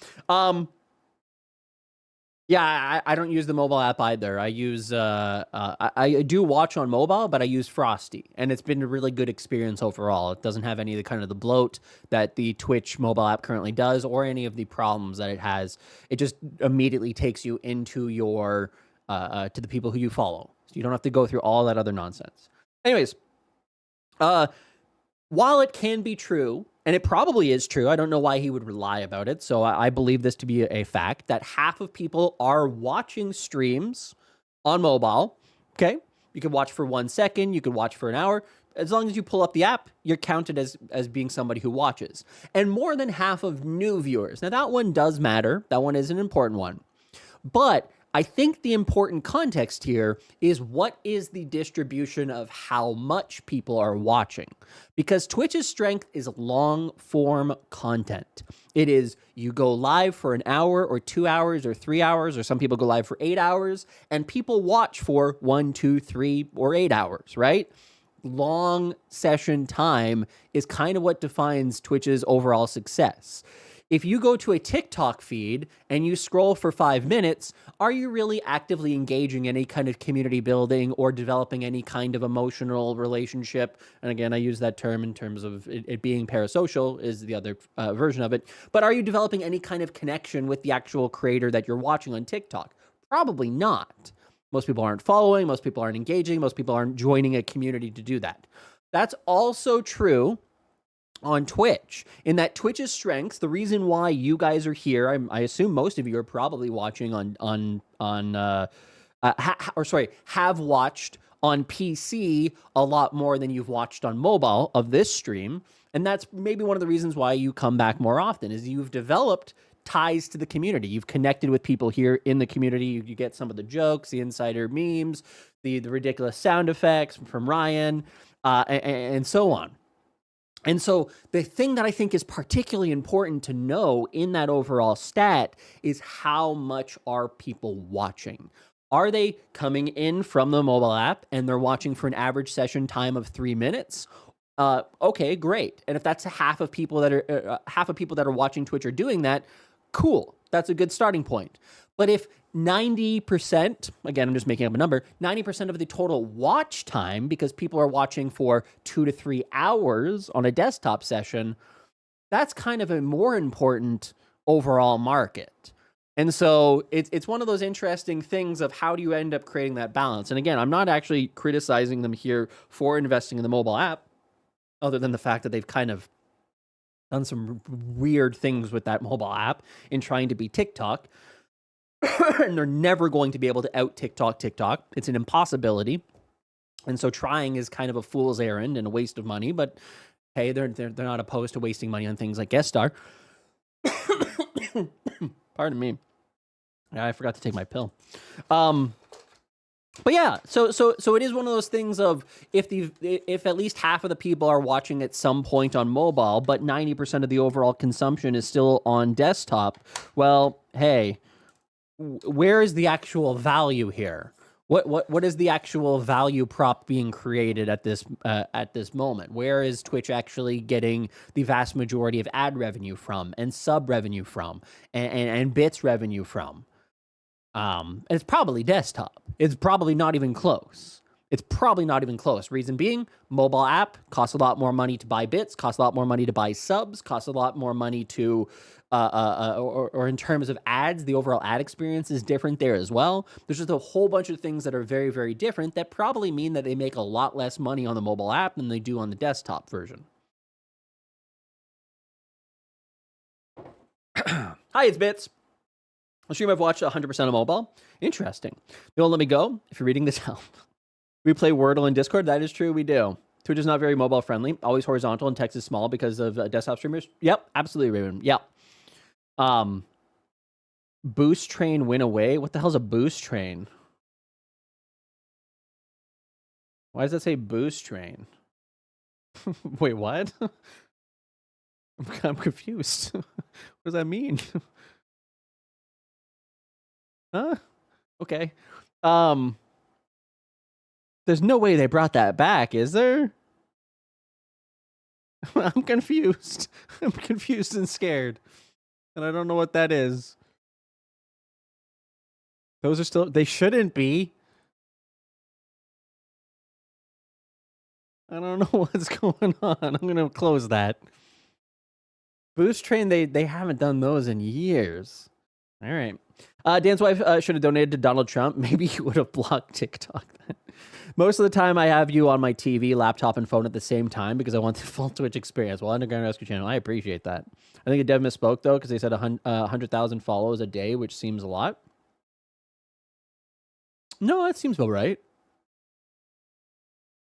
Yeah, I don't use the mobile app either. I use I do watch on mobile, but I use Frosty, and it's been a really good experience overall. It doesn't have any of the kind of the bloat that the Twitch mobile app currently does, or any of the problems that it has. It just immediately takes you into your to the people who you follow, so you don't have to go through all that other nonsense. Anyways, while it can be true, and it probably is true, I don't know why he would lie about it, so I believe this to be a fact, that half of people are watching streams on mobile, okay? You can watch for 1 second, you can watch for an hour. As long as you pull up the app, you're counted as being somebody who watches. And more than half of new viewers. Now, that one does matter. That one is an important one. But I think the important context here is what is the distribution of how much people are watching. Because Twitch's strength is long form content. It is you go live for an hour or 2 hours or 3 hours, or some people go live for 8 hours, and people watch for 1, 2, 3, or 8 hours, right? Long session time is kind of what defines Twitch's overall success. If you go to a TikTok feed and you scroll for 5 minutes, are you really actively engaging in any kind of community building or developing any kind of emotional relationship? And again, I use that term in terms of it being parasocial is the other version of it. But are you developing any kind of connection with the actual creator that you're watching on TikTok? Probably not. Most people aren't following. Most people aren't engaging. Most people aren't joining a community to do that. That's also true on Twitch, in that Twitch's strengths, the reason why you guys are here, I assume most of you are probably watching have watched on PC a lot more than you've watched on mobile of this stream. And that's maybe one of the reasons why you come back more often, is you've developed ties to the community. You've connected with people here in the community. You get some of the jokes, the insider memes, the ridiculous sound effects from Ryan, and so on. And so the thing that I think is particularly important to know in that overall stat is how much are people watching? Are they coming in from the mobile app and they're watching for an average session time of 3 minutes? Okay, great. And if that's half of people that are watching Twitch are doing that, cool. That's a good starting point. But if 90%, again, I'm just making up a number, 90% of the total watch time, because people are watching for 2 to 3 hours on a desktop session, that's kind of a more important overall market. And so it's one of those interesting things of how do you end up creating that balance? And again, I'm not actually criticizing them here for investing in the mobile app, other than the fact that they've kind of done some weird things with that mobile app in trying to be TikTok. And they're never going to be able to out TikTok. It's an impossibility. And so trying is kind of a fool's errand and a waste of money, but hey, they're not opposed to wasting money on things like guest star. Pardon me. I forgot to take my pill. But yeah, so it is one of those things of if at least half of the people are watching at some point on mobile, but 90% of the overall consumption is still on desktop, well, hey, where is the actual value here? What is the actual value prop being created at this moment? Where is Twitch actually getting the vast majority of ad revenue from, and sub revenue from, and bits revenue from? And it's probably desktop. It's probably not even close. Reason being, mobile app costs a lot more money to buy bits, costs a lot more money to buy subs, costs a lot more money to, or in terms of ads, the overall ad experience is different there as well. There's just a whole bunch of things that are very, very different that probably mean that they make a lot less money on the mobile app than they do on the desktop version. Hi, it's Bits. A stream I've watched 100% on mobile. Interesting. You won't let me go if you're reading this out. We play Wordle in Discord. That is true. We do. Twitch is not very mobile friendly. Always horizontal, and text is small because of desktop streamers. Yep, absolutely, Raven. Yep. Boost train win away. What the hell's a boost train? Why does that say boost train? Wait, what? I'm confused. What does that mean? Okay. There's no way they brought that back, is there? I'm confused. I'm confused and scared. And I don't know what that is. Those are still... They shouldn't be. I don't know what's going on. I'm going to close that. Boost Train, they haven't done those in years. All right. Dan's wife should have donated to Donald Trump. Maybe he would have blocked TikTok then. Most of the time, I have you on my TV, laptop, and phone at the same time because I want the full Twitch experience. Well, Underground Rescue Channel, I appreciate that. I think a dev misspoke, though, because they said 100,000 follows a day, which seems a lot. No, that seems about right.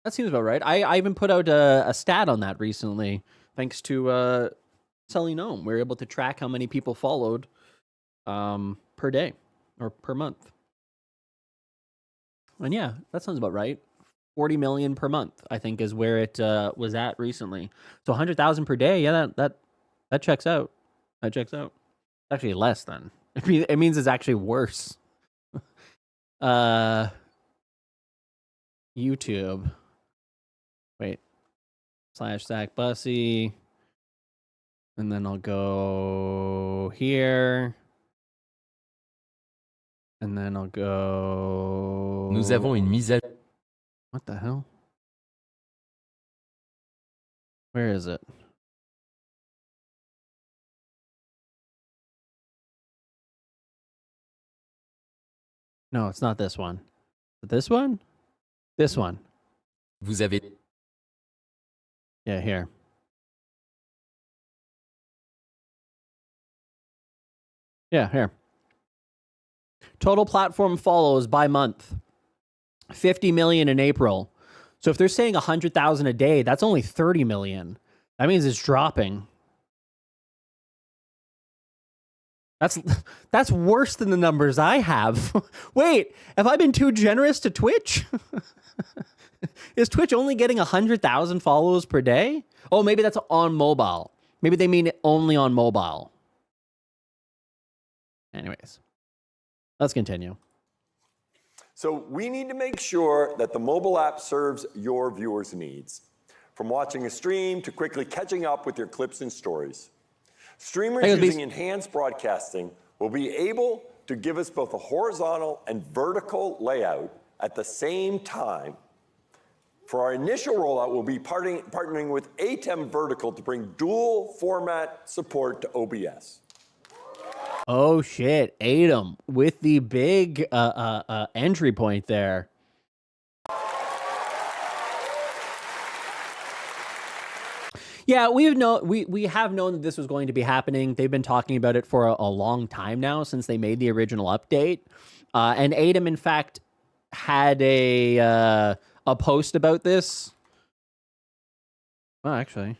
That seems about right. I even put out a stat on that recently, thanks to Sully Gnome. We were able to track how many people followed per day or per month. And yeah, that sounds about right. 40 million per month, I think, is where it was at recently. So 100,000 per day, yeah, that checks out. That checks out. Actually, less than. It means it's actually worse. YouTube. Wait. / Zach Bussey. And then I'll go here. And then I'll go... Nous avons une mise à... What the hell? Where is it? No, it's not this one. This one? This one. Vous avez... Yeah, here. Yeah, here. Total platform follows by month. 50 million in April. So if they're saying 100,000 a day, that's only 30 million. That means it's dropping. That's worse than the numbers I have. Wait, have I been too generous to Twitch? Is Twitch only getting 100,000 follows per day? Oh, maybe that's on mobile. Maybe they mean it only on mobile. Anyways, let's continue. So we need to make sure that the mobile app serves your viewers' needs. From watching a stream to quickly catching up with your clips and stories. Streamers using enhanced broadcasting will be able to give us both a horizontal and vertical layout at the same time. For our initial rollout, we'll be partnering with ATEM Vertical to bring dual format support to OBS. Oh shit, ATEM with the big entry point there. Yeah, we have known that this was going to be happening. They've been talking about it for a long time now, since they made the original update. And ATEM, in fact, had a post about this. Oh, actually.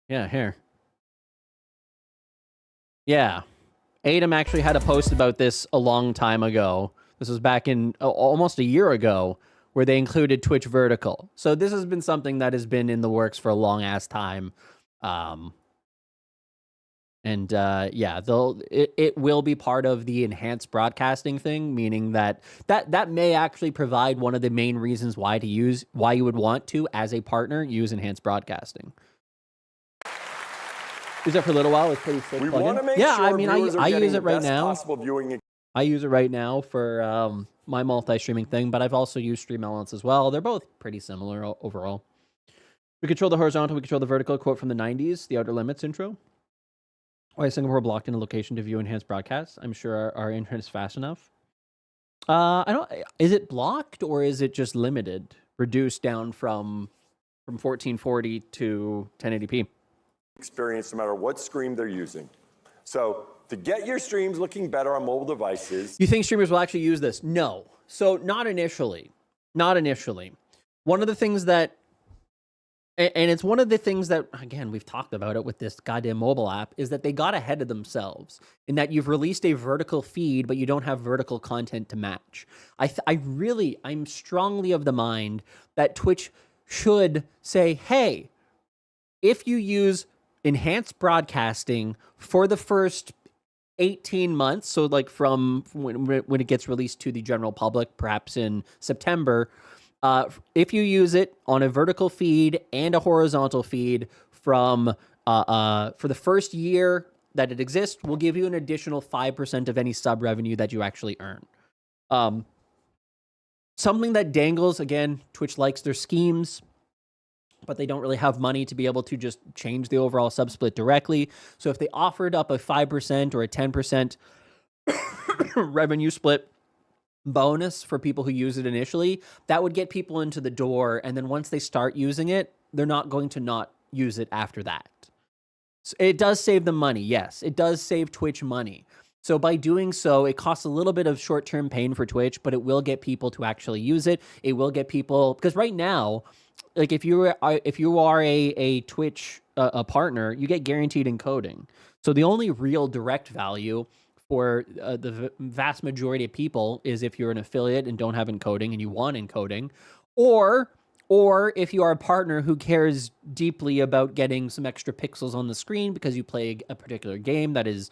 Yeah, here. Yeah. ATEM actually had a post about this a long time ago. This was back in almost a year ago, where they included Twitch Vertical. So this has been something that has been in the works for a long ass time. Yeah, it will be part of the enhanced broadcasting thing, meaning that may actually provide one of the main reasons why you would want to, as a partner, use enhanced broadcasting. Use it for a little while. It's pretty sick. We want to make sure I use it right now. Viewing. I use it right now for my multi-streaming thing, but I've also used Stream Elements as well. They're both pretty similar overall. We control the horizontal, we control the vertical. Quote from the 90s, the Outer Limits intro. Why is Singapore blocked in a location to view enhanced broadcasts? I'm sure our internet is fast enough. Is it blocked or is it just limited? Reduced down from 1440 to 1080p? Experience no matter what screen they're using. So to get your streams looking better on mobile devices. You think streamers will actually use this? No. So not initially. Not initially. One of the things that, and it's one of the things that, again, we've talked about it with this goddamn mobile app, is that they got ahead of themselves in that you've released a vertical feed, but you don't have vertical content to match. I'm strongly of the mind that Twitch should say, hey, if you use enhanced broadcasting for the first 18 months, so like from when it gets released to the general public, perhaps in September, if you use it on a vertical feed and a horizontal feed for the first year that it exists, we'll give you an additional 5% of any sub revenue that you actually earn. Something that dangles, again, Twitch likes their schemes, but they don't really have money to be able to just change the overall sub split directly. So if they offered up a 5% or a 10% revenue split bonus for people who use it initially, that would get people into the door. And then once they start using it, they're not going to not use it after that. So it does save them money. Yes, it does save Twitch money. So by doing so, it costs a little bit of short-term pain for Twitch, but it will get people to actually use it. It will get people, because right now, like if you are a Twitch a partner, you get guaranteed encoding. So the only real direct value for the vast majority of people is if you're an affiliate and don't have encoding and you want encoding, or if you are a partner who cares deeply about getting some extra pixels on the screen because you play a particular game that is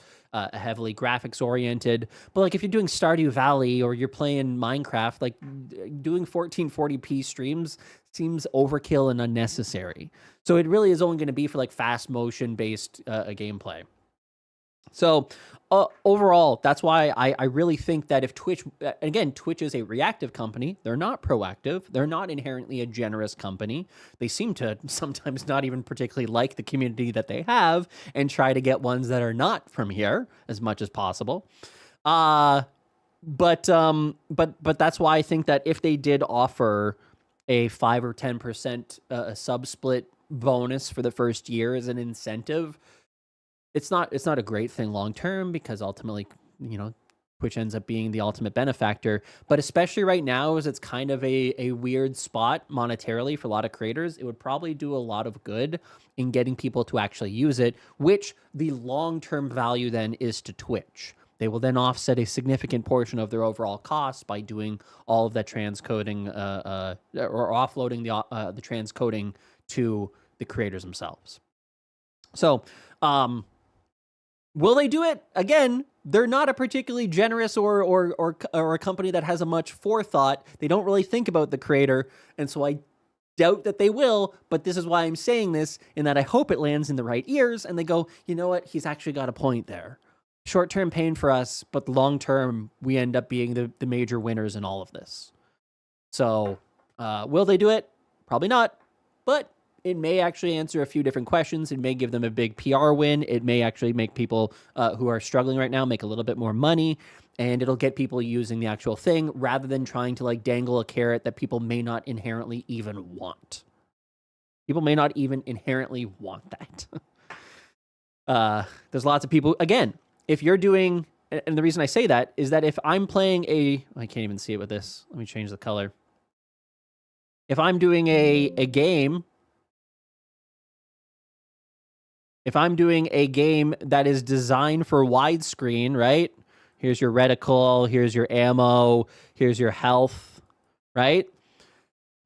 heavily graphics oriented. But like if you're doing Stardew Valley or you're playing Minecraft, like doing 1440p streams seems overkill and unnecessary. So it really is only going to be for like fast motion based gameplay. So overall, that's why I really think that if Twitch, again, Twitch is a reactive company. They're not proactive. They're not inherently a generous company. They seem to sometimes not even particularly like the community that they have and try to get ones that are not from here as much as possible. But that's why I think that if they did offer a 5 or 10% sub split bonus for the first year as an incentive, it's not a great thing long term, because ultimately, you know, Twitch ends up being the ultimate benefactor. But especially right now, as it's kind of a weird spot monetarily for a lot of creators, it would probably do a lot of good in getting people to actually use it, which the long-term value then is to Twitch. They will then offset a significant portion of their overall costs by doing all of that transcoding or offloading the transcoding to the creators themselves. So, will they do it? Again, they're not a particularly generous or a company that has a much forethought. They don't really think about the creator, and so I doubt that they will, but this is why I'm saying this, in that I hope it lands in the right ears, and they go, you know what, he's actually got a point there. Short-term pain for us, but long-term, we end up being the major winners in all of this. So, will they do it? Probably not, but it may actually answer a few different questions. It may give them a big PR win. It may actually make people who are struggling right now make a little bit more money, and it'll get people using the actual thing rather than trying to like dangle a carrot that people may not inherently even want. People may not even inherently want that. There's lots of people, again, if you're doing, and the reason I say that is that if I'm playing I can't even see it with this. Let me change the color. If I'm doing a game, if I'm doing a game that is designed for widescreen, right? Here's your reticle, here's your ammo, here's your health, right?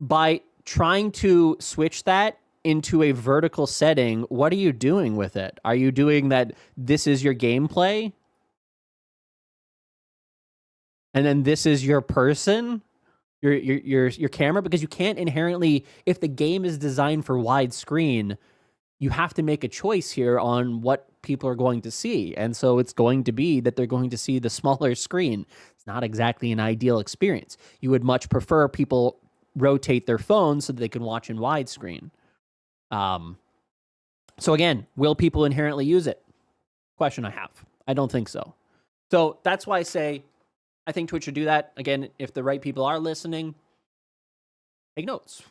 By trying to switch that into a vertical setting, what are you doing with it? Are you doing that this is your gameplay? And then this is your person? Your camera? Because you can't inherently, if the game is designed for widescreen, you have to make a choice here on what people are going to see. And so it's going to be that they're going to see the smaller screen. It's not exactly an ideal experience. You would much prefer people rotate their phones so that they can watch in widescreen. So again, will people inherently use it? Question I have. I don't think so. So that's why I say I think Twitch should do that. Again, if the right people are listening, take notes.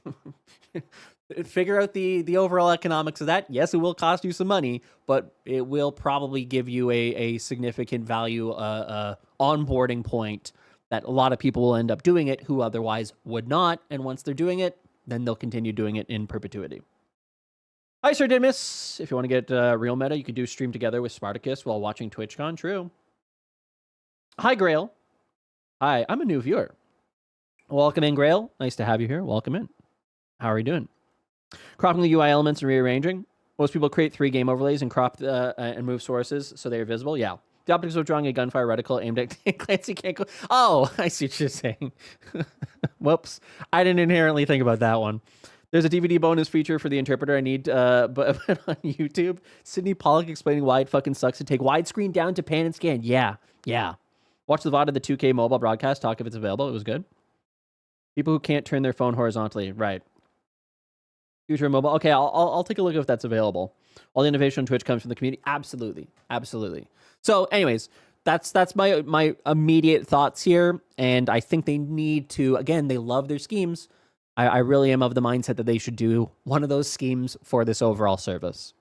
Figure out the overall economics of that. Yes, it will cost you some money, but it will probably give you a significant value onboarding point that a lot of people will end up doing it who otherwise would not. And once they're doing it, then they'll continue doing it in perpetuity. Hi, Sir Didymus. If you want to get real meta, you could do stream together with Spartacus while watching TwitchCon. True. Hi, Grail. Hi, I'm a new viewer. Welcome in, Grail. Nice to have you here. Welcome in. How are you doing? Cropping the UI elements and rearranging. Most people create 3 game overlays and crop and move sources so they are visible. Yeah. The optics of drawing a gunfire reticle aimed at Clancy can't go. Oh, I see what you're saying. Whoops. I didn't inherently think about that one. There's a DVD bonus feature for the interpreter I need, but on YouTube, Sidney Pollock explaining why it fucking sucks to take widescreen down to pan and scan. Yeah. Watch the VOD of the 2K mobile broadcast. Talk if it's available. It was good. People who can't turn their phone horizontally. Right. Future mobile. Okay, I'll take a look if that's available. All the innovation on Twitch comes from the community. Absolutely. So anyways, that's my immediate thoughts here. And I think they need to, again, they love their schemes. I really am of the mindset that they should do one of those schemes for this overall service.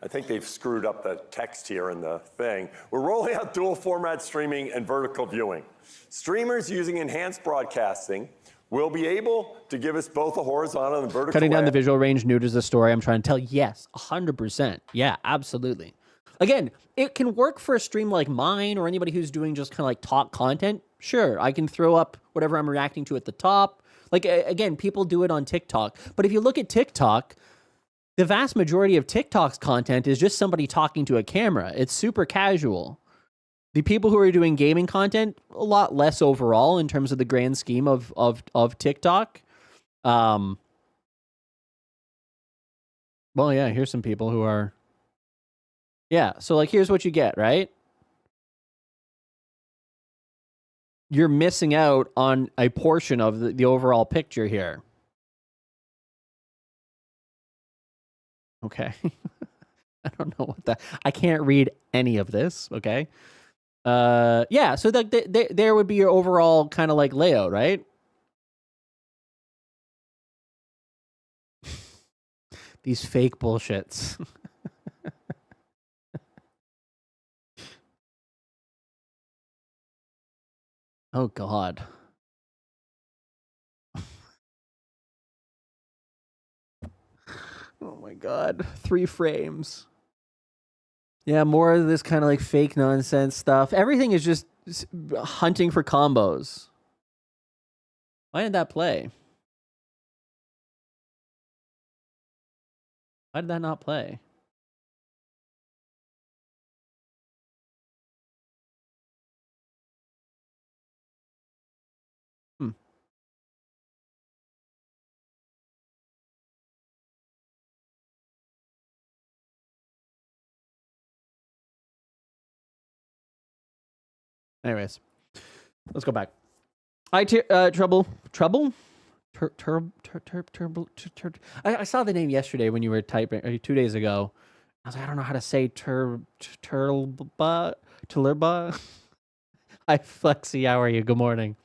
I think they've screwed up the text here in the thing. We're rolling out dual format streaming and vertical viewing. Streamers using enhanced broadcasting will be able to give us both a horizontal and vertical. Cutting down the visual range new to the story I'm trying to tell. Yes, 100%. Yeah, absolutely. Again, it can work for a stream like mine or anybody who's doing just kind of like talk content. Sure, I can throw up whatever I'm reacting to at the top. Like, again, people do it on TikTok. But if you look at TikTok, the vast majority of TikTok's content is just somebody talking to a camera. It's super casual. The people who are doing gaming content, a lot less overall in terms of the grand scheme of TikTok. Well, yeah, here's some people who are... Yeah, so like here's what you get, right? You're missing out on a portion of the overall picture here. Okay. I don't know what that... I can't read any of this, okay? Yeah, so there would be your overall kind of like layout, right? These fake bullshits. Oh, God. Oh, my God. 3 frames. Yeah, more of this kind of like fake nonsense stuff. Everything is just hunting for combos. Why did that play? Why did that not play? Anyways, let's go back. Trouble. I saw the name yesterday when you were typing, 2 days ago. I was like, I don't know how to say Turlba. Hi, Flexi. How are you? Good morning.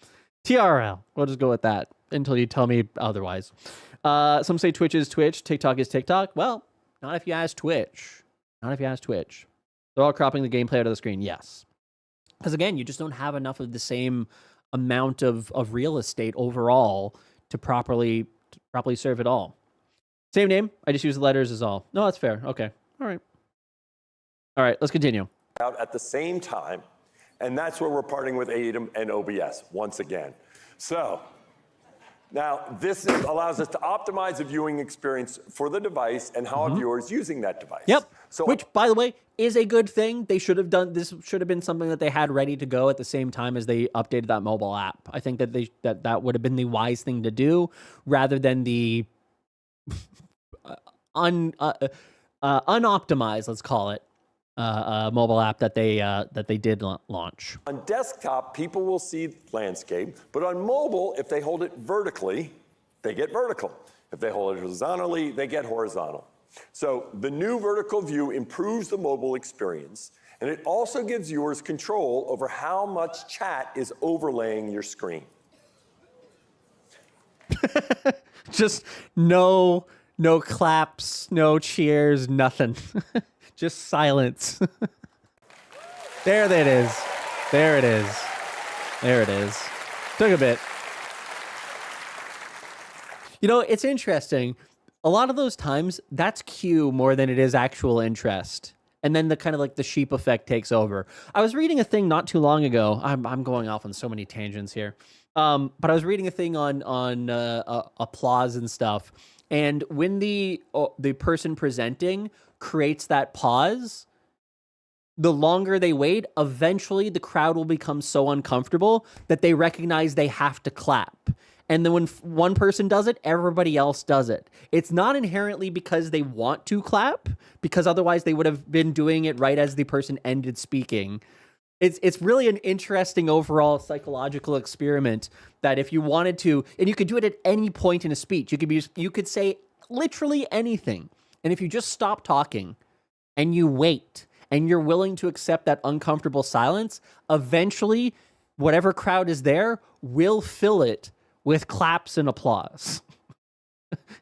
TRL. We'll just go with that until you tell me otherwise. Some say Twitch is Twitch. TikTok is TikTok. Well, not if you ask Twitch. They're all cropping the gameplay out of the screen. Yes. Because again, you just don't have enough of the same amount of real estate overall to properly serve it all. Same name. I just use the letters is all. No, that's fair. Okay. All right. Let's continue. Out at the same time, and that's where we're partnering with ADEM and OBS once again. So now this allows us to optimize the viewing experience for the device and how a viewer is using that device. Yep. So which, by the way, is a good thing. They should have done this. Should have been something that they had ready to go at the same time as they updated that mobile app. I think that that would have been the wise thing to do, rather than the unoptimized, let's call it, mobile app that they did launch. On desktop, people will see landscape, but on mobile, if they hold it vertically, they get vertical. If they hold it horizontally, they get horizontal. So the new vertical view improves the mobile experience, and it also gives viewers control over how much chat is overlaying your screen. Just no claps, no cheers, nothing. Just silence. There it is. There it is. Took a bit. You know, it's interesting. A lot of those times, that's cue more than it is actual interest. And then the kind of like the sheep effect takes over. I was reading a thing not too long ago. I'm going off on so many tangents here. But I was reading a thing on applause and stuff. And when the person presenting creates that pause, the longer they wait, eventually the crowd will become so uncomfortable that they recognize they have to clap. And then when one person does it, everybody else does it. It's not inherently because they want to clap, because otherwise they would have been doing it right as the person ended speaking. It's really an interesting overall psychological experiment that if you wanted to, and you could do it at any point in a speech, you could say literally anything. And if you just stop talking and you wait and you're willing to accept that uncomfortable silence, eventually whatever crowd is there will fill it with claps and applause.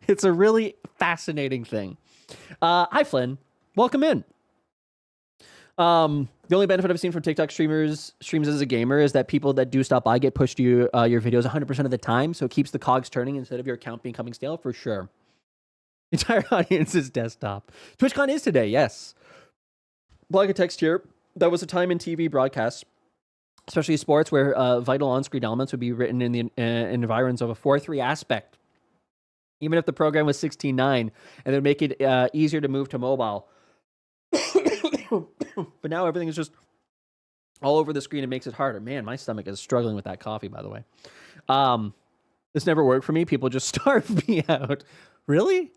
It's a really fascinating thing. Hi, Flynn. Welcome in. The only benefit I've seen from TikTok streams as a gamer is that people that do stop by get pushed to your videos 100% of the time, so it keeps the cogs turning instead of your account becoming stale, for sure. Entire audience is desktop. TwitchCon is today, yes. Blog a text here. That was a time in TV broadcasts, especially sports, where vital on-screen elements would be written in the environs of a 4:3 aspect. Even if the program was 16:9, and it would make it easier to move to mobile. But now everything is just all over the screen. It makes it harder. Man, my stomach is struggling with that coffee, by the way. This never worked for me. People just starve me out. Really?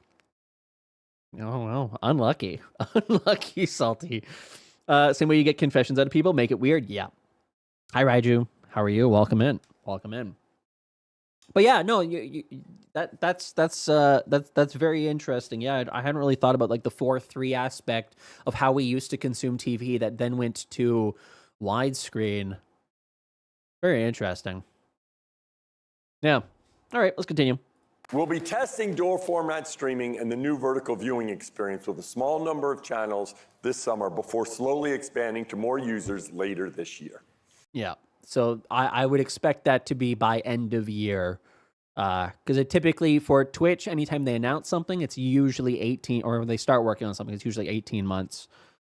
Oh, well, unlucky. Unlucky, Salty. Same way you get confessions out of people, make it weird. Yeah. Hi, Raiju. How are you? Welcome in. Welcome in. But yeah, no, that's very interesting. Yeah, I hadn't really thought about like the 4:3 aspect of how we used to consume TV that then went to widescreen. Very interesting. Yeah. All right, let's continue. We'll be testing dual format streaming and the new vertical viewing experience with a small number of channels this summer before slowly expanding to more users later this year. Yeah. So I would expect that to be by end of year. Because it typically, for Twitch, anytime they announce something, it's usually 18, or when they start working on something, it's usually 18 months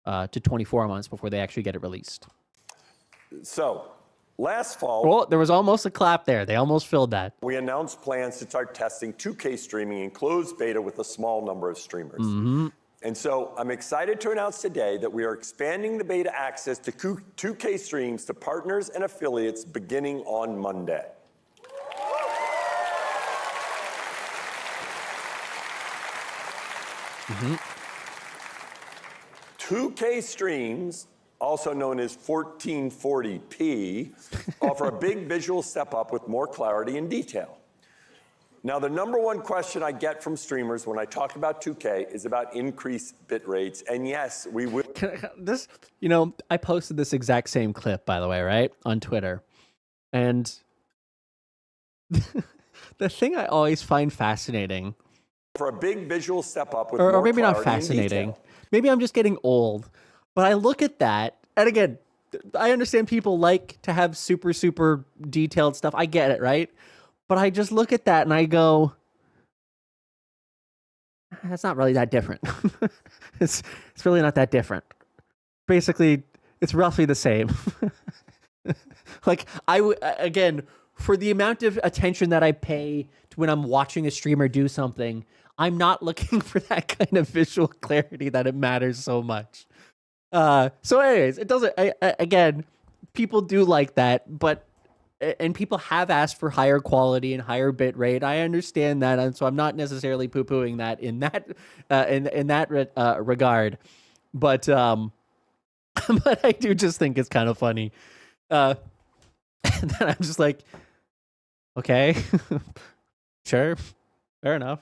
to 24 months before they actually get it released. So, last fall... Oh, there was almost a clap there. They almost filled that. We announced plans to start testing 2K streaming in closed beta with a small number of streamers. Mm-hmm. And so I'm excited to announce today that we are expanding the beta access to 2K streams to partners and affiliates beginning on Monday. Mm-hmm. 2K streams, also known as 1440p, offer a big visual step up with more clarity and detail. Now, the number one question I get from streamers when I talk about 2K is about increased bit rates. And yes, we will. I posted this exact same clip, by the way, right, on Twitter. And the thing I always find fascinating, for a big visual step up with or maybe more not clarity and fascinating, detail. maybe I'm just getting old, but I look at that, and again, I understand people like to have super, super detailed stuff. I get it, right? But I just look at that and I go, that's not really that different. It's really not that different. Basically, it's roughly the same. Like, again, for the amount of attention that I pay to when I'm watching a streamer do something, I'm not looking for that kind of visual clarity that it matters so much. So anyways, it doesn't, again, people do like that, but, and people have asked for higher quality and higher bit rate. I understand that, and so I'm not necessarily poo-pooing that in that regard. But but I do just think it's kind of funny. And then I'm just like, okay, sure, fair enough.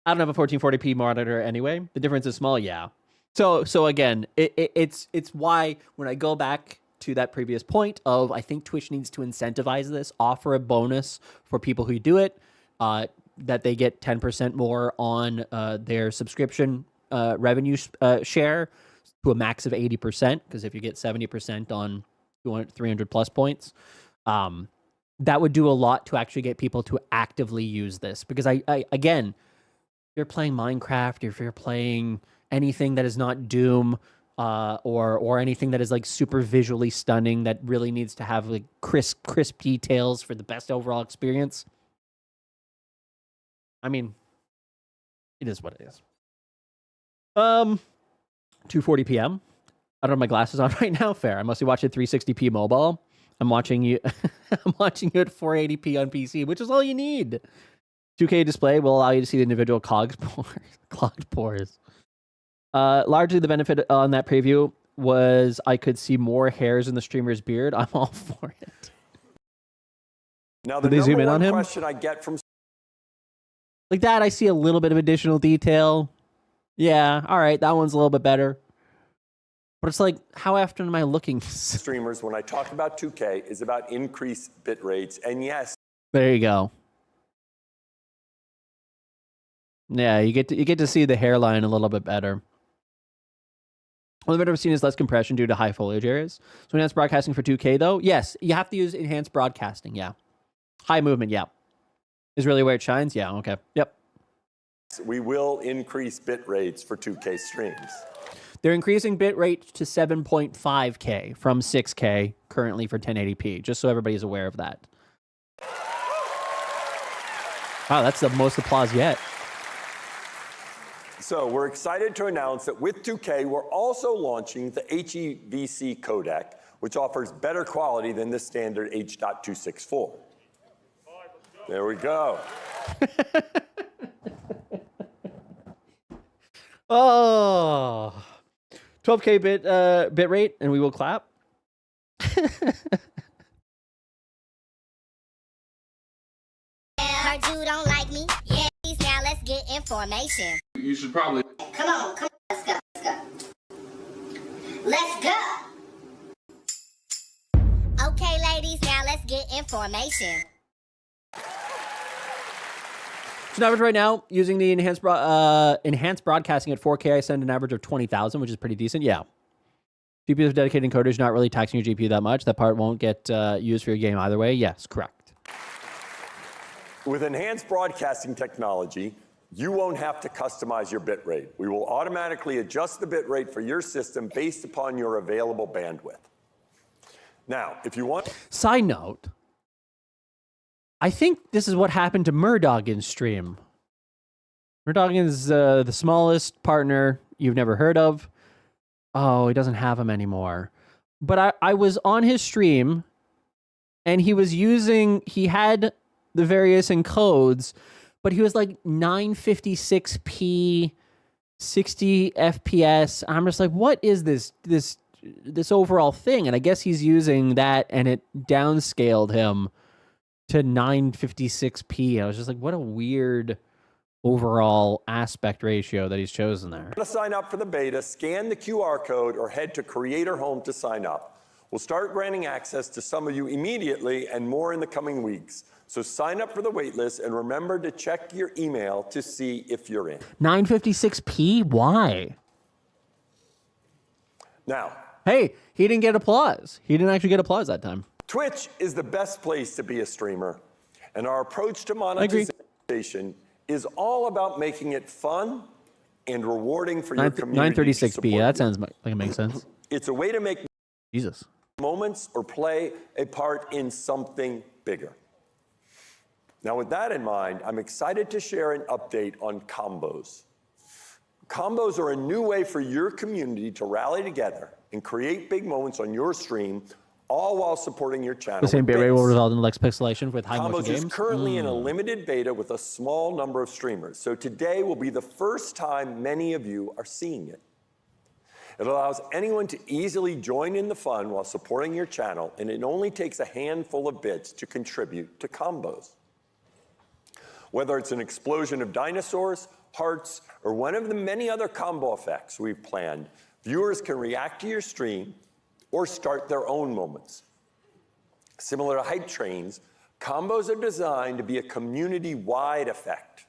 I don't have a 1440p monitor anyway. The difference is small, yeah. So again, it's why when I go back to that previous point of, I think Twitch needs to incentivize this, offer a bonus for people who do it, that they get 10% more on their subscription revenue share to a max of 80%, because if you get 70% on 300 plus points, that would do a lot to actually get people to actively use this. Because I again, if you're playing Minecraft, if you're playing anything that is not Doom, or anything that is like super visually stunning that really needs to have like crisp details for the best overall experience, I mean, it is what it is. 2:40 p.m. I don't have my glasses on right now. Fair. I must be watching 360p mobile. I'm watching you. I'm watching you at 480p on PC, which is all you need. 2K display will allow you to see the individual clogged pores. Largely, the benefit on that preview was I could see more hairs in the streamer's beard. I'm all for it. Now, the Did they zoom in on him? question I get from like that, I see a little bit of additional detail. Yeah, all right, that one's a little bit better. But it's like, how often am I looking? Streamers, when I talk about 2K, is about increased bit rates. And yes. There you go. Yeah, you get to see the hairline a little bit better. One of the better I've seen is less compression due to high foliage areas. So enhanced broadcasting for 2K though, yes, you have to use enhanced broadcasting. Yeah, high movement. Yeah, is really where it shines. Yeah. Okay. Yep. We will increase bit rates for 2K streams. They're increasing bit rate to 7.5K from 6K currently for 1080p. Just so everybody's aware of that. Wow, that's the most applause yet. So we're excited to announce that with 2K, we're also launching the HEVC codec, which offers better quality than the standard H.264. There we go. Oh, 12K bit rate, and we will clap. Heard you don't like me. Yeah, now let's get information. You should probably. Come on, let's go, let's go. Okay, ladies, now let's get information. So, average right now, using the enhanced broadcasting at 4K, I send an average of 20,000, which is pretty decent. Yeah. GPU with dedicated encoders not really taxing your GPU that much. That part won't get used for your game either way. Yes, correct. With enhanced broadcasting technology, you won't have to customize your bit rate. We will automatically adjust the bit rate for your system based upon your available bandwidth. Now, if you want... Side note, I think this is what happened to Murdogin's stream. Murdogin is the smallest partner you've never heard of. Oh, he doesn't have him anymore. But I was on his stream, and he had the various encodes, but he was like 956p, 60 FPS. I'm just like, what is this overall thing? And I guess he's using that, and it downscaled him to 956p. I was just like, what a weird overall aspect ratio that he's chosen there. To sign up for the beta, scan the QR code or head to Creator Home to sign up. We'll start granting access to some of you immediately and more in the coming weeks. So sign up for the waitlist and remember to check your email to see if you're in. 956p? Why? Now, hey, he didn't get applause. He didn't actually get applause that time. Twitch is the best place to be a streamer, and our approach to monetization is all about making it fun and rewarding for your community. 936p, yeah, that sounds like it makes sense. It's a way to make Jesus moments or play a part in something bigger. Now, with that in mind, I'm excited to share an update on combos. Combos are a new way for your community to rally together and create big moments on your stream, all while supporting your channel. The same bitrate will result in less pixelation with high motion games. Combos is currently in a limited beta with a small number of streamers. So today will be the first time many of you are seeing it. It allows anyone to easily join in the fun while supporting your channel, and it only takes a handful of bits to contribute to combos. Whether it's an explosion of dinosaurs, hearts, or one of the many other combo effects we've planned, viewers can react to your stream or start their own moments. Similar to hype trains, combos are designed to be a community-wide effect.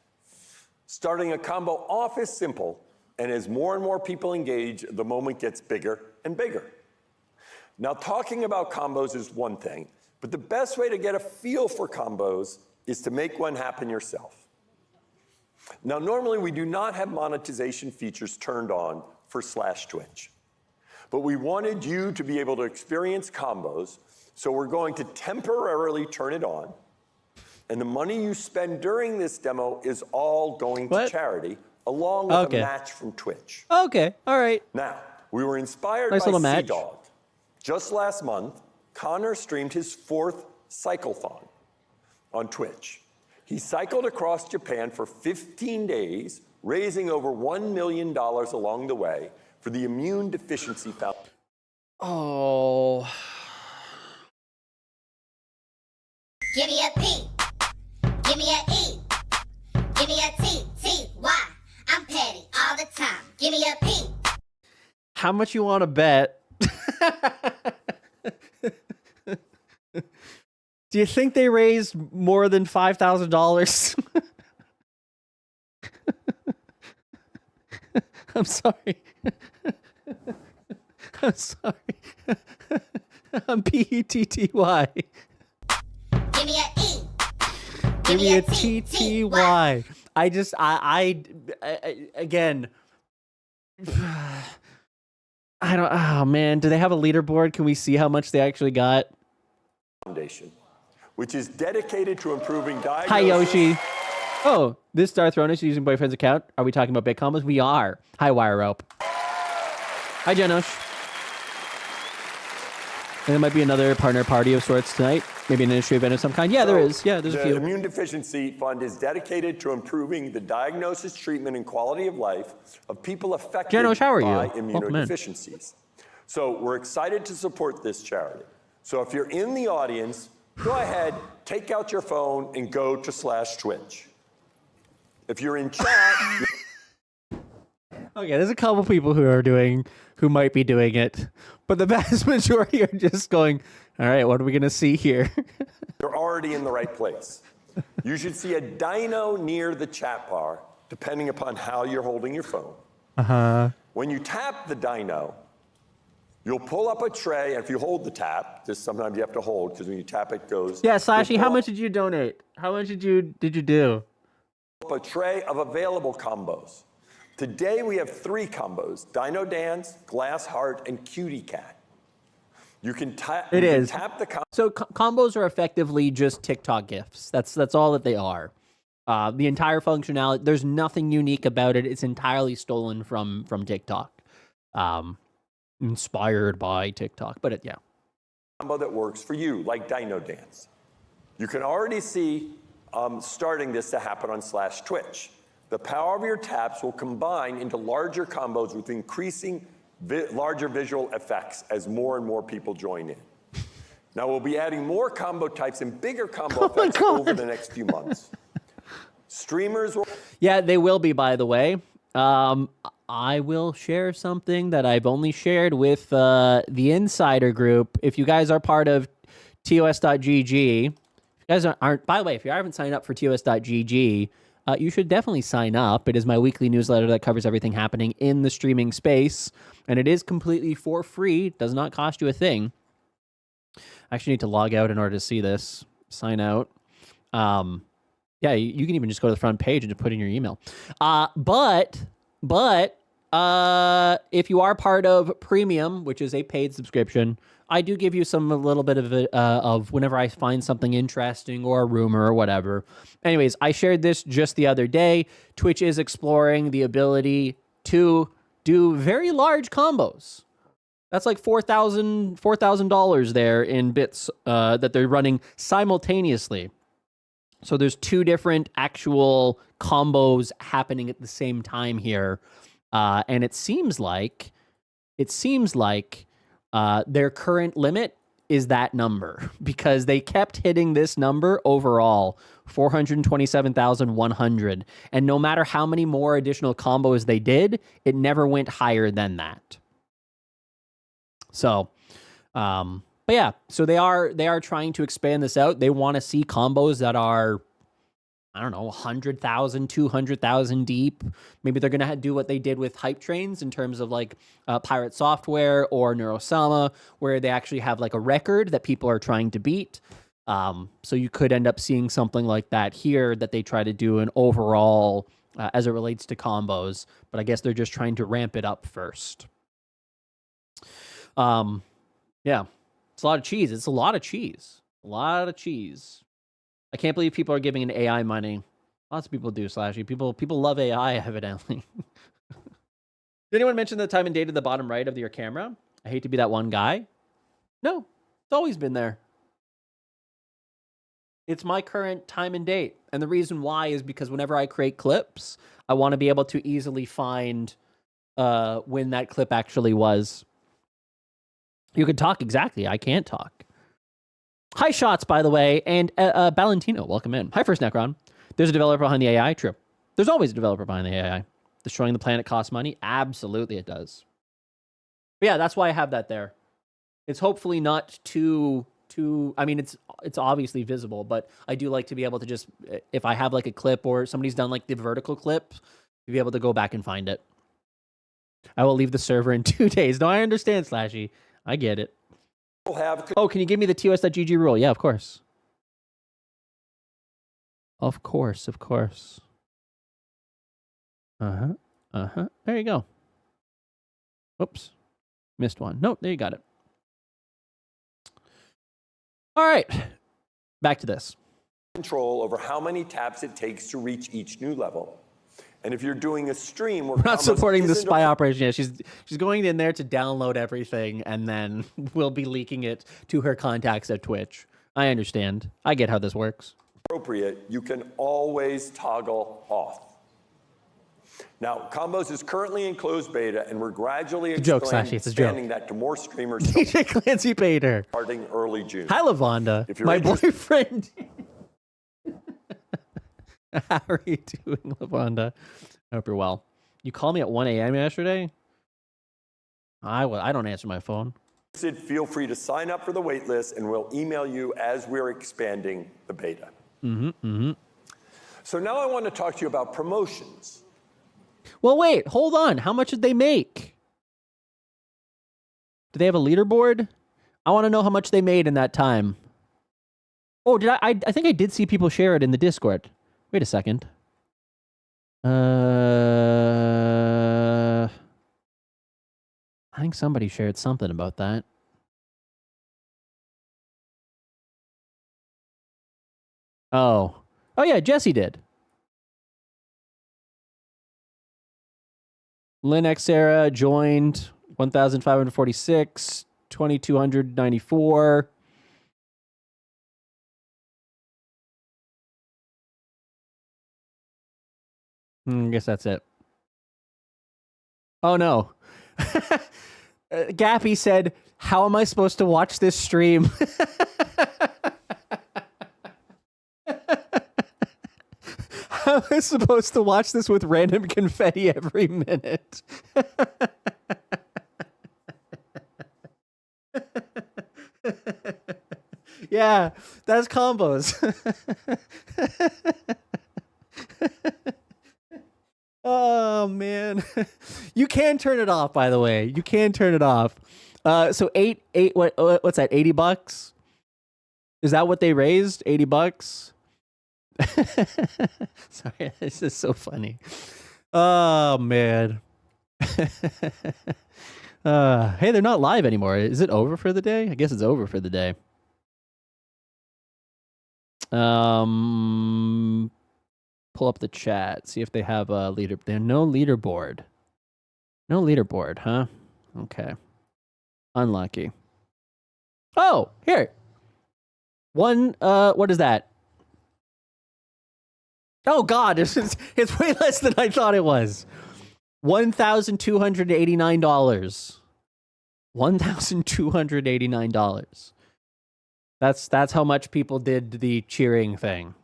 Starting a combo off is simple, and as more and more people engage, the moment gets bigger and bigger. Now, talking about combos is one thing, but the best way to get a feel for combos is to make one happen yourself. Now, normally we do not have monetization features turned on for /Twitch. But we wanted you to be able to experience combos, so we're going to temporarily turn it on. And the money you spend during this demo is all going to charity, along with a match from Twitch. Okay, all right. Now, We were inspired Nice by little match. Sea Dog. Just last month, Connor streamed his 4th cyclothon on Twitch. He cycled across Japan for 15 days, raising over $1 million along the way for the Immune Deficiency Foundation. Oh. Give me a P. Give me a E. Give me a T. T. Y. I'm petty all the time. Give me a P. How much you want to bet? Do you think they raised more than $5,000? I'm sorry. I'm sorry. I'm P-E-T-T-Y. Give me a E. Give me a T-T-Y. Again, I don't, oh man, do they have a leaderboard? Can we see how much they actually got? Foundation, which is dedicated to improving diagnosis. Hi, Yoshi. Oh, this Darth Throne is using boyfriend's account. Are we talking about big combos? We are. Hi, Wire Rope. Hi, Jenosh. And there might be another partner party of sorts tonight. Maybe an industry event of some kind. Yeah, there is. Yeah, there's a few. The Immune Deficiency Fund is dedicated to improving the diagnosis, treatment, and quality of life of people affected Jenosh, how are by you? immunodeficiencies. So we're excited to support this charity. So if you're in the audience, go ahead, take out your phone, and go to /Twitch. If you're in chat... Okay, there's a couple people who might be doing it, but the vast majority are just going, all right, what are we going to see here? You're already in the right place. You should see a dino near the chat bar, depending upon how you're holding your phone. Uh-huh. When you tap the dino, you'll pull up a tray, and if you hold the tap, just sometimes you have to hold, because when you tap it goes... Yeah, Slashy, how much did you donate? How much did you do? A tray of available combos. Today we have 3 combos: Dino Dance, Glass Heart, and Cutie Cat. You can tap. It is. Tap the So combos are effectively just TikTok gifts. That's all that they are. The entire functionality, there's nothing unique about it. It's entirely stolen from TikTok. Inspired by TikTok, but yeah. Combo that works for you, like Dino Dance. You can already see starting this to happen on /Twitch. The power of your taps will combine into larger combos with increasing larger visual effects as more and more people join in. Now we'll be adding more combo types and bigger combo effects over the next few months. Streamers will... Yeah, they will be, by the way. I will share something that I've only shared with the Insider group. If you guys are part of TOS.GG, if you guys aren't, by the way, if you haven't signed up for TOS.GG, you should definitely sign up. It is my weekly newsletter that covers everything happening in the streaming space, and it is completely for free. It does not cost you a thing. I actually need to log out in order to see this. Sign out. Yeah, you can even just go to the front page and just put in your email. But if you are part of Premium, which is a paid subscription, I do give you a little bit of whenever I find something interesting or a rumor or whatever. Anyways, I shared this just the other day. Twitch is exploring the ability to do very large combos. That's like $4,000 there in bits that they're running simultaneously. So there's 2 different actual combos happening at the same time here. And it seems like their current limit is that number, because they kept hitting this number overall, 427,100. And no matter how many more additional combos they did, it never went higher than that. So, but yeah, so they are trying to expand this out. They want to see combos that are, I don't know, 100,000, 200,000 deep. Maybe they're going to do what they did with hype trains in terms of like Pirate Software or Neurosama, where they actually have like a record that people are trying to beat. So you could end up seeing something like that here, that they try to do an overall as it relates to combos. But I guess they're just trying to ramp it up first. Yeah, it's a lot of cheese. It's a lot of cheese. A lot of cheese. I can't believe people are giving an AI money. Lots of people do, Slashy. People love AI, evidently. Did anyone mention the time and date at the bottom right of your camera? I hate to be that one guy. No, it's always been there. It's my current time and date. And the reason why is because whenever I create clips, I want to be able to easily find when that clip actually was. You can talk exactly. I can't talk. Hi, Shots, by the way. And Valentino, welcome in. Hi, First Necron. There's a developer behind the AI. True. There's always a developer behind the AI. Destroying the planet costs money? Absolutely it does. But yeah, that's why I have that there. It's hopefully not too I mean, it's obviously visible, but I do like to be able to just, if I have like a clip or somebody's done like the vertical clip, to be able to go back and find it. I will leave the server in 2 days. No, I understand, Slashy. I get it. Oh, can you give me the TOS.GG rule? Yeah, of course. Of course, of course. There you go. Whoops. Missed one. Nope, there you got it. All right. Back to this. Control over how many taps it takes to reach each new level. And if you're doing a stream where We're not supporting the spy operation yet. She's going in there to download everything and then we'll be leaking it to her contacts at Twitch. I understand. I get how this works. Appropriate, you can always toggle off. Now, Combos is currently in closed beta, and we're gradually expanding that to more streamers. DJ Clancy paid her. Starting early June. Hi, Lavonda. My boyfriend. How are you doing, Lavonda? I hope you're well. You called me at 1 a.m. yesterday? I don't answer my phone. Feel free to sign up for the wait list, and we'll email you as we're expanding the beta. So now I want to talk to you about promotions. Well, wait, hold on. How much did they make? Do they have a leaderboard? I want to know how much they made in that time. Oh, did I think I did see people share it in the Discord. Wait a second. I think somebody shared something about that. Oh yeah, Jesse did. Linux era joined 1,546, 2,294. I guess that's it. Oh no. Gappy said, "How am I supposed to watch this stream?" How am I supposed to watch this with random confetti every minute? Yeah, that's Combos. Oh man, you can turn it off. By the way, you can turn it off. So what's that? $80? Is that what they raised? $80? Sorry, this is so funny. Oh man. Hey, they're not live anymore. Is it over for the day? I guess it's over for the day. Pull up the chat, see if they have a leader. There's no leaderboard. No leaderboard, huh? Okay. Unlucky. Oh, here. What is that? Oh God, it's way less than I thought it was. $1,289. $1,289. That's how much people did the cheering thing.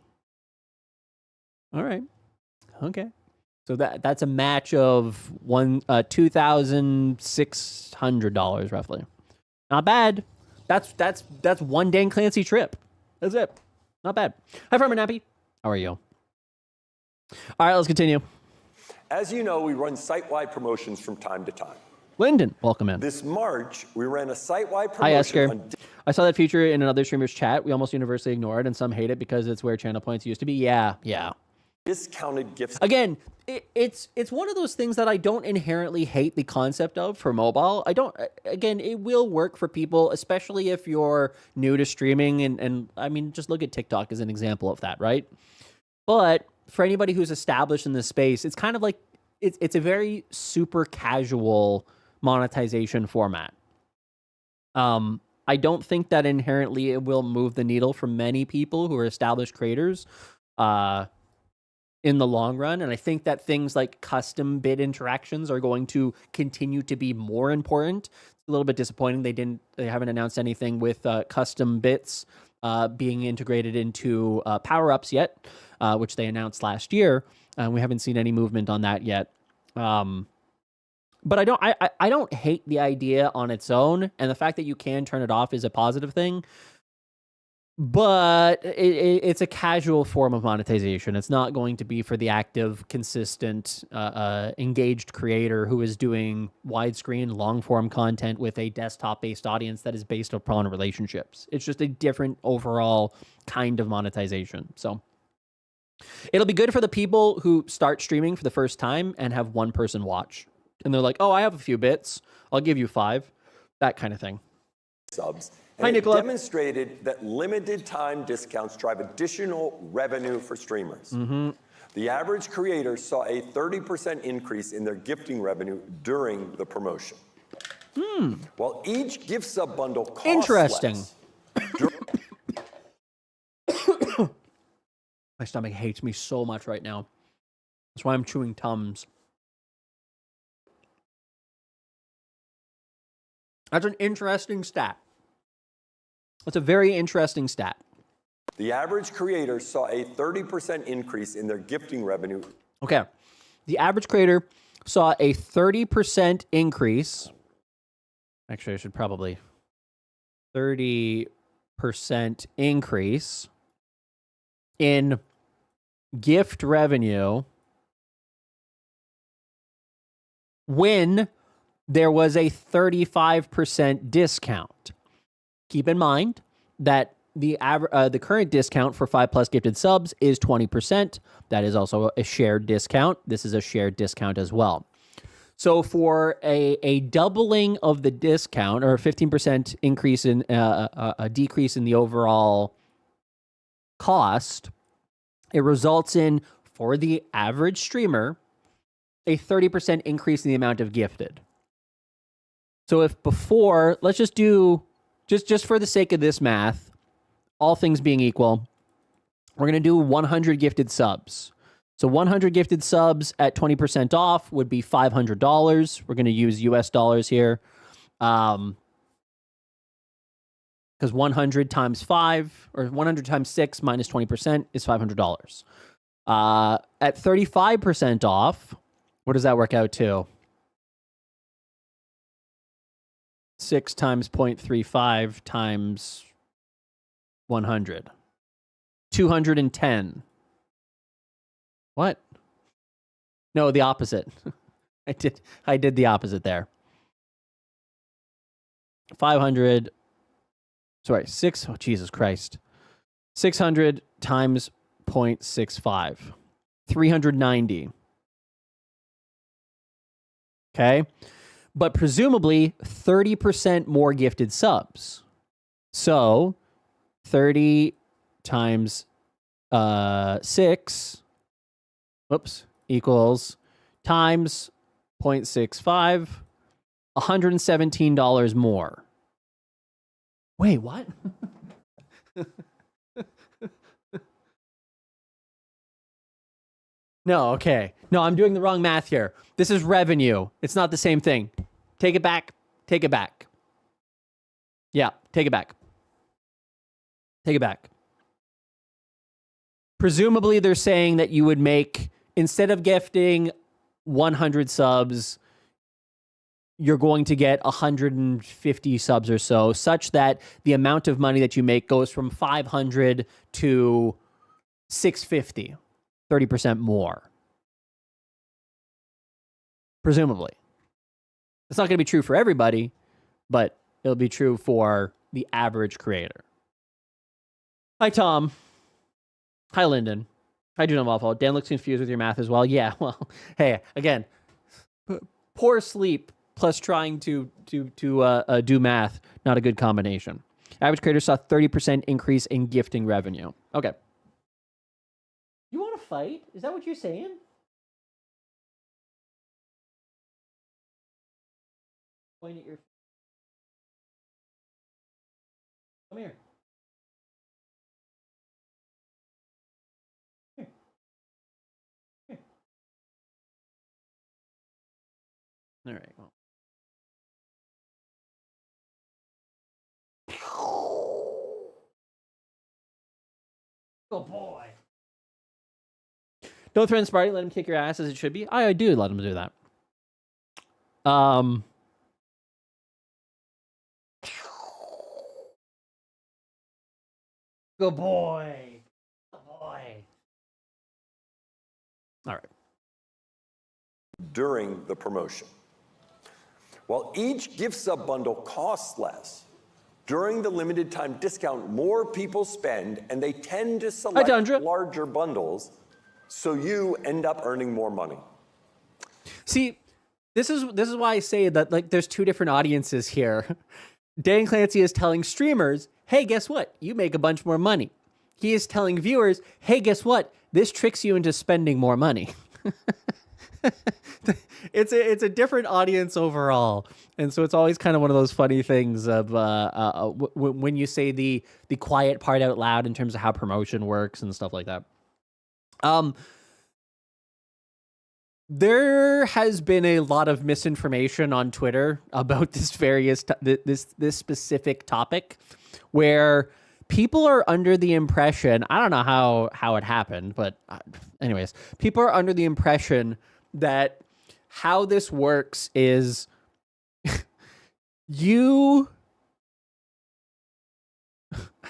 All right. Okay. So that's a match of $2,600 roughly. Not bad. That's one dang Clancy trip. That's it. Not bad. Hi, Farmer Nappy. How are you? All right, let's continue. As you know, we run site-wide promotions from time to time. Lyndon, welcome in. This March, we ran a site-wide promotion. Hi, Esker. I saw that feature in another streamer's chat. We almost universally ignore it, and some hate it because it's where channel points used to be. Yeah. Discounted gifts. Again, it's one of those things that I don't inherently hate the concept of for mobile. Again, it will work for people, especially if you're new to streaming. And I mean, just look at TikTok as an example of that, right? But for anybody who's established in this space, it's kind of like, it's a very super casual monetization format. I don't think that inherently it will move the needle for many people who are established creators in the long run. And I think that things like custom bid interactions are going to continue to be more important. It's a little bit disappointing they haven't announced anything with custom bits being integrated into power-ups yet, which they announced last year. We haven't seen any movement on that yet. But I don't hate the idea on its own, and the fact that you can turn it off is a positive thing. But it's a casual form of monetization. It's not going to be for the active, consistent, engaged creator who is doing widescreen, long-form content with a desktop-based audience that is based upon relationships. It's just a different overall kind of monetization. So it'll be good for the people who start streaming for the first time and have one person watch. And they're like, oh, I have a few bits. I'll give you 5. That kind of thing. Subs. Hi, And it Nicola. demonstrated that limited time discounts drive additional revenue for streamers. The average creator saw a 30% increase in their gifting revenue during the promotion. While each gift sub bundle costs Interesting. less, My stomach hates me so much right now. That's why I'm chewing Tums. That's an interesting stat. That's a very interesting stat. the average creator saw a 30% increase in their gifting revenue. Okay. The average creator saw a 30% increase. Actually, I should probably 30% increase in gift revenue when there was a 35% discount. Keep in mind that the current discount for 5+ gifted subs is 20%. That is also a shared discount. This is a shared discount as well. So for a doubling of the discount, or a 15% increase in a decrease in the overall cost, it results in, for the average streamer, a 30% increase in the amount of gifted. So if before, let's just do, just for the sake of this math, all things being equal, we're going to do 100 gifted subs. So 100 gifted subs at 20% off would be $500. We're going to use US dollars here. Because 100 times 5, or 100 times 6 minus 20% is $500. At 35% off, what does that work out to? 6 times 0.35 times 100. 210. What? No, the opposite. I did the opposite there. 500. Sorry, 6. Oh, Jesus Christ. 600 times 0.65. 390. Okay. But presumably 30% more gifted subs. So 30 times 6 equals times 0.65, $117 more. Wait, what? No, okay. No, I'm doing the wrong math here. This is revenue. It's not the same thing. Take it back. Take it back. Yeah, take it back. Take it back. Presumably, they're saying that you would make, instead of gifting 100 subs, you're going to get 150 subs or so, such that the amount of money that you make goes from 500 to 650, 30% more. Presumably. It's not going to be true for everybody, but it'll be true for the average creator. Hi, Tom. Hi, Lyndon. Hi, Juno Waffle. Dan looks confused with your math as well. Yeah, well, hey, again, poor sleep plus trying to do math, not a good combination. Average creator saw 30% increase in gifting revenue. Okay. You want to fight? Is that what you're saying? Point at your. Come here. Here. Here. All right. Well. Good boy. Don't threaten Sparty. Let him kick your ass as it should be. I do let him do that. Good boy. Good boy. All right. During the promotion. While each gift sub bundle costs less, during the limited time discount, more people spend and they tend to select larger bundles, so you end up earning more money. See, this is why I say that like there's two different audiences here. Dan Clancy is telling streamers, hey, guess what? You make a bunch more money. He is telling viewers, hey, guess what? This tricks you into spending more money. It's a different audience overall. And so it's always kind of one of those funny things of when you say the quiet part out loud in terms of how promotion works and stuff like that. There has been a lot of misinformation on Twitter about this this specific topic, where people are under the impression, I don't know how it happened, but anyways, people are under the impression that how this works is you.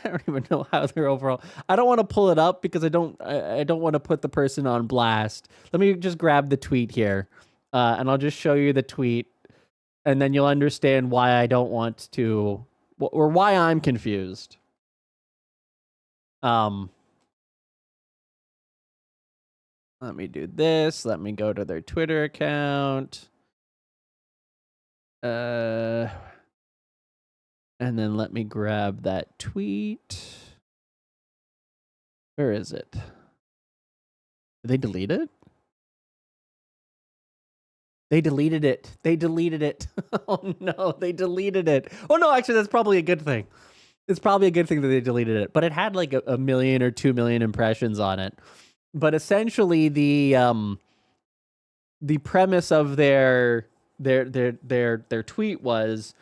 I don't even know how they're overall. I don't want to pull it up because I don't want to put the person on blast. Let me just grab the tweet here, and I'll just show you the tweet, and then you'll understand why I don't want to, or why I'm confused. Let me do this. Let me go to their Twitter account. And then let me grab that tweet. Where is it? Did they delete it? They deleted it. They deleted it. Oh no, they deleted it. Oh no, actually that's probably a good thing. It's probably a good thing that they deleted it. But it had like a million or 2 million impressions on it. But essentially the premise of their tweet was,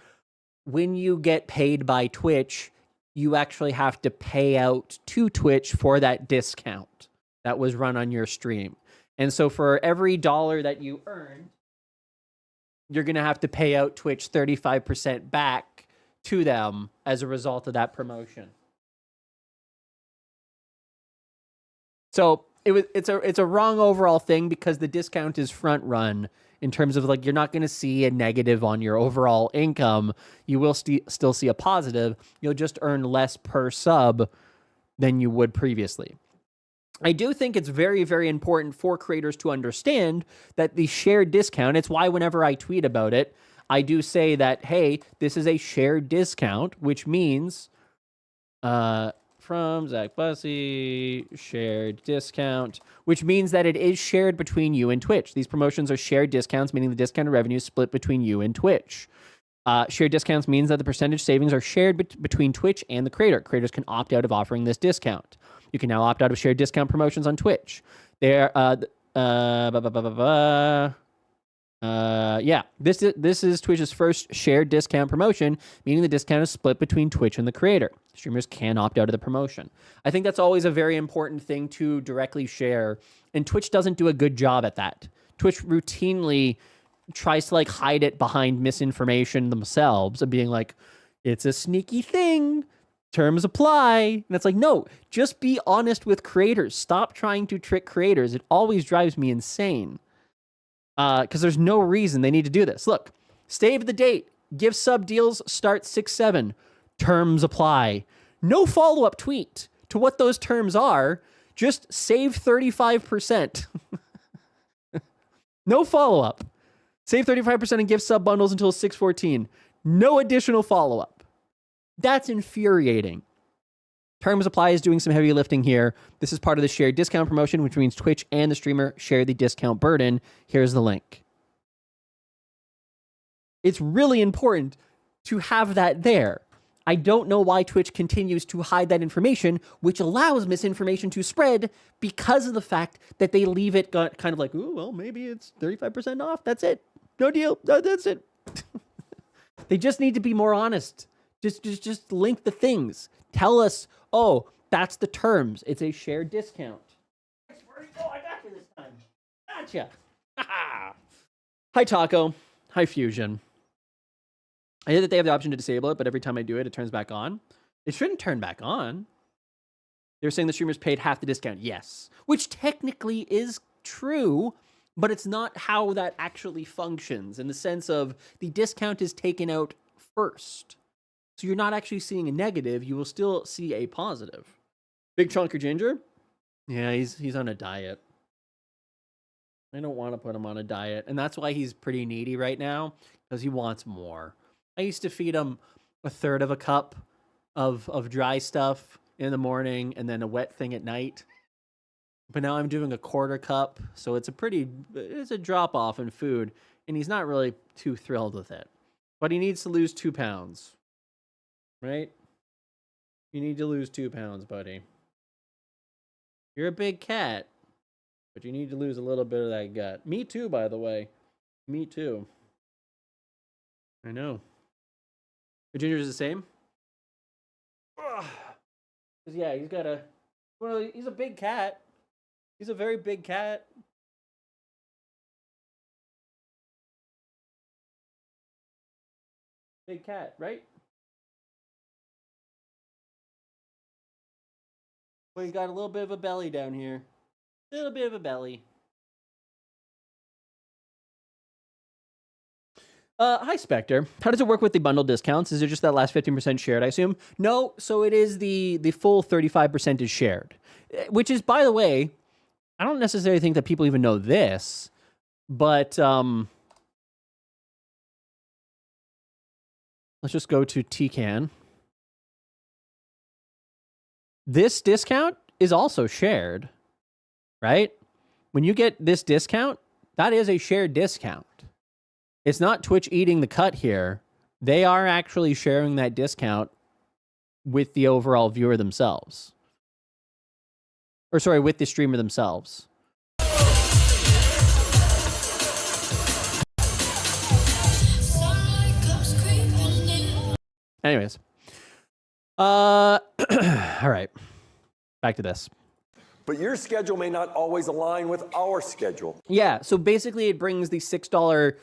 when you get paid by Twitch, you actually have to pay out to Twitch for that discount that was run on your stream. And so for every $1 that you earn, you're going to have to pay out Twitch 35% back to them as a result of that promotion. So it's a wrong overall thing because the discount is front run. In terms of like, you're not going to see a negative on your overall income. You will still see a positive. You'll just earn less per sub than you would previously. I do think it's very, very important for creators to understand that the shared discount, it's why whenever I tweet about it, I do say that, hey, this is a shared discount, which means from Zach Bussey, shared discount, which means that it is shared between you and Twitch. These promotions are shared discounts, meaning the discounted revenue is split between you and Twitch. Shared discounts means that the percentage savings are shared between Twitch and the creator. Creators can opt out of offering this discount. You can now opt out of shared discount promotions on Twitch. This is Twitch's first shared discount promotion, meaning the discount is split between Twitch and the creator. Streamers can opt out of the promotion. I think that's always a very important thing to directly share, and Twitch doesn't do a good job at that. Twitch routinely tries to like hide it behind misinformation themselves and being like, it's a sneaky thing, terms apply. And it's like, no, just be honest with creators. Stop trying to trick creators. It always drives me insane. Because there's no reason they need to do this. Look, save the date. Gift sub deals start 6/7. Terms apply. No follow-up tweet to what those terms are. Just save 35%. No follow-up. Save 35% in gift sub bundles until 6/14. No additional follow-up. That's infuriating. Terms apply is doing some heavy lifting here. This is part of the shared discount promotion, which means Twitch and the streamer share the discount burden. Here's the link. It's really important to have that there. I don't know why Twitch continues to hide that information, which allows misinformation to spread because of the fact that they leave it kind of like, oh, well, maybe it's 35% off. That's it. No deal. That's it. They just need to be more honest. Just link the things. Tell us, oh, that's the terms. It's a shared discount. Oh, I got you this time. Gotcha. Hi, Taco. Hi, Fusion. I hear that they have the option to disable it, but every time I do it, it turns back on. It shouldn't turn back on. They're saying the streamers paid half the discount. Yes. Which technically is true, but it's not how that actually functions in the sense of the discount is taken out first. So you're not actually seeing a negative. You will still see a positive. Big Chunker Ginger? Yeah, he's on a diet. I don't want to put him on a diet. And that's why he's pretty needy right now, because he wants more. I used to feed him a third of a cup of dry stuff in the morning and then a wet thing at night. But now I'm doing a quarter cup, so it's a drop off in food, and he's not really too thrilled with it. But he needs to lose 2 pounds. Right? You need to lose 2 pounds, buddy. You're a big cat, but you need to lose a little bit of that gut. Me too, by the way. Me too. I know. The Ginger's the same? Because, yeah, he's got he's a big cat. He's a very big cat. Big cat, right? Well, he's got a little bit of a belly down here. A little bit of a belly. Hi, Spectre. How does it work with the bundle discounts? Is it just that last 15% shared, I assume? No, so it is the full 35% is shared. Which is, by the way, I don't necessarily think that people even know this, but let's just go to TCAN. This discount is also shared, right? When you get this discount, that is a shared discount. It's not Twitch eating the cut here. They are actually sharing that discount with the overall viewer themselves. Or sorry, with the streamer themselves. Anyways. All right. Back to this. But your schedule may not always align with our schedule. Yeah, so basically it brings the $6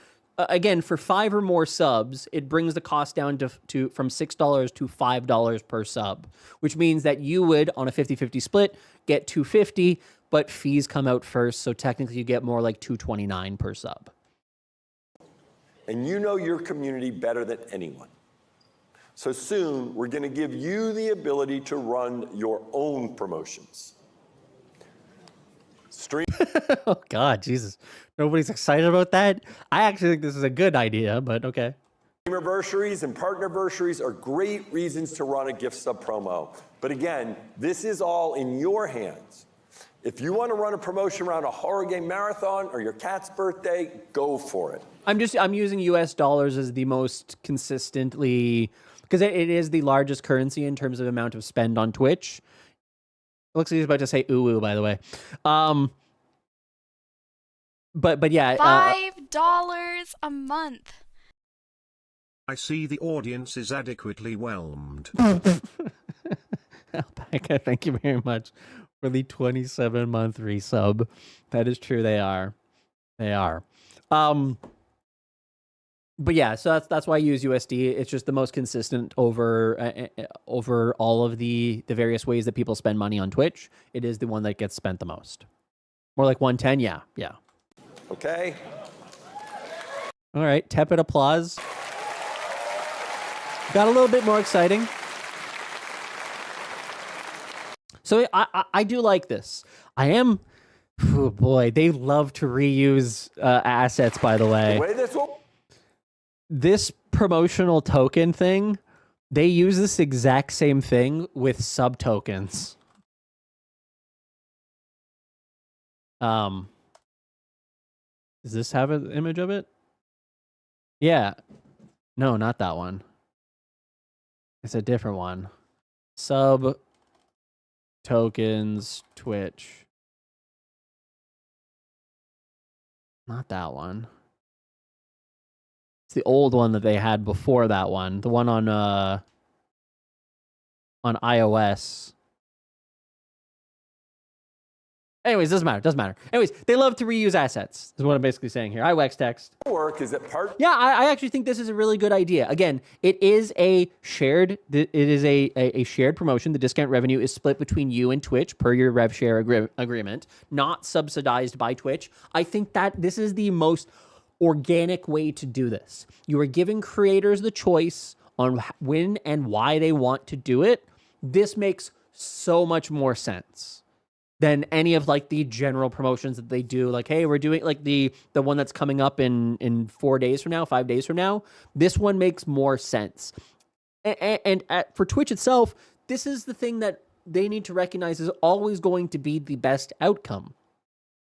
again, for 5 or more subs, it brings the cost down to from $6 to $5 per sub, which means that you would, on a 50-50 split, get $250, but fees come out first, so technically you get more like $229 per sub. And you know your community better than anyone. So soon, we're going to give you the ability to run your own promotions. Stream. Oh, God, Jesus. Nobody's excited about that? I actually think this is a good idea, but okay. Streamerversaries and partnerversaries are great reasons to run a gift sub promo. But again, this is all in your hands. If you want to run a promotion around a horror game marathon or your cat's birthday, go for it. I'm using US dollars as the most consistently, because it is the largest currency in terms of amount of spend on Twitch. It looks like he's about to say ooh, by the way. But yeah. $5 a month. I see the audience is adequately whelmed. Alpaca, thank you very much for the 27-month resub. That is true, they are. They are. But yeah, so that's why I use USD. It's just the most consistent over all of the various ways that people spend money on Twitch. It is the one that gets spent the most. More like 110, yeah. Okay. All right, tepid applause. Got a little bit more exciting. So I do like this. Oh boy, they love to reuse assets, by the way. The way this will... This promotional token thing, they use this exact same thing with sub tokens. Does this have an image of it? Yeah. No, not that one. It's a different one. Sub tokens Twitch. Not that one. It's the old one that they had before that one. The one on iOS. Anyways, doesn't matter. Anyways, they love to reuse assets, is what I'm basically saying here. Hi, Wex Text. Work is it part? Yeah, I actually think this is a really good idea. Again, it is a shared promotion. The discount revenue is split between you and Twitch per your rev share agreement, not subsidized by Twitch. I think that this is the most organic way to do this. You are giving creators the choice on when and why they want to do it. This makes so much more sense than any of like the general promotions that they do. Like, hey, we're doing like the one that's coming up in 4 days from now, 5 days from now. This one makes more sense. And for Twitch itself, this is the thing that they need to recognize is always going to be the best outcome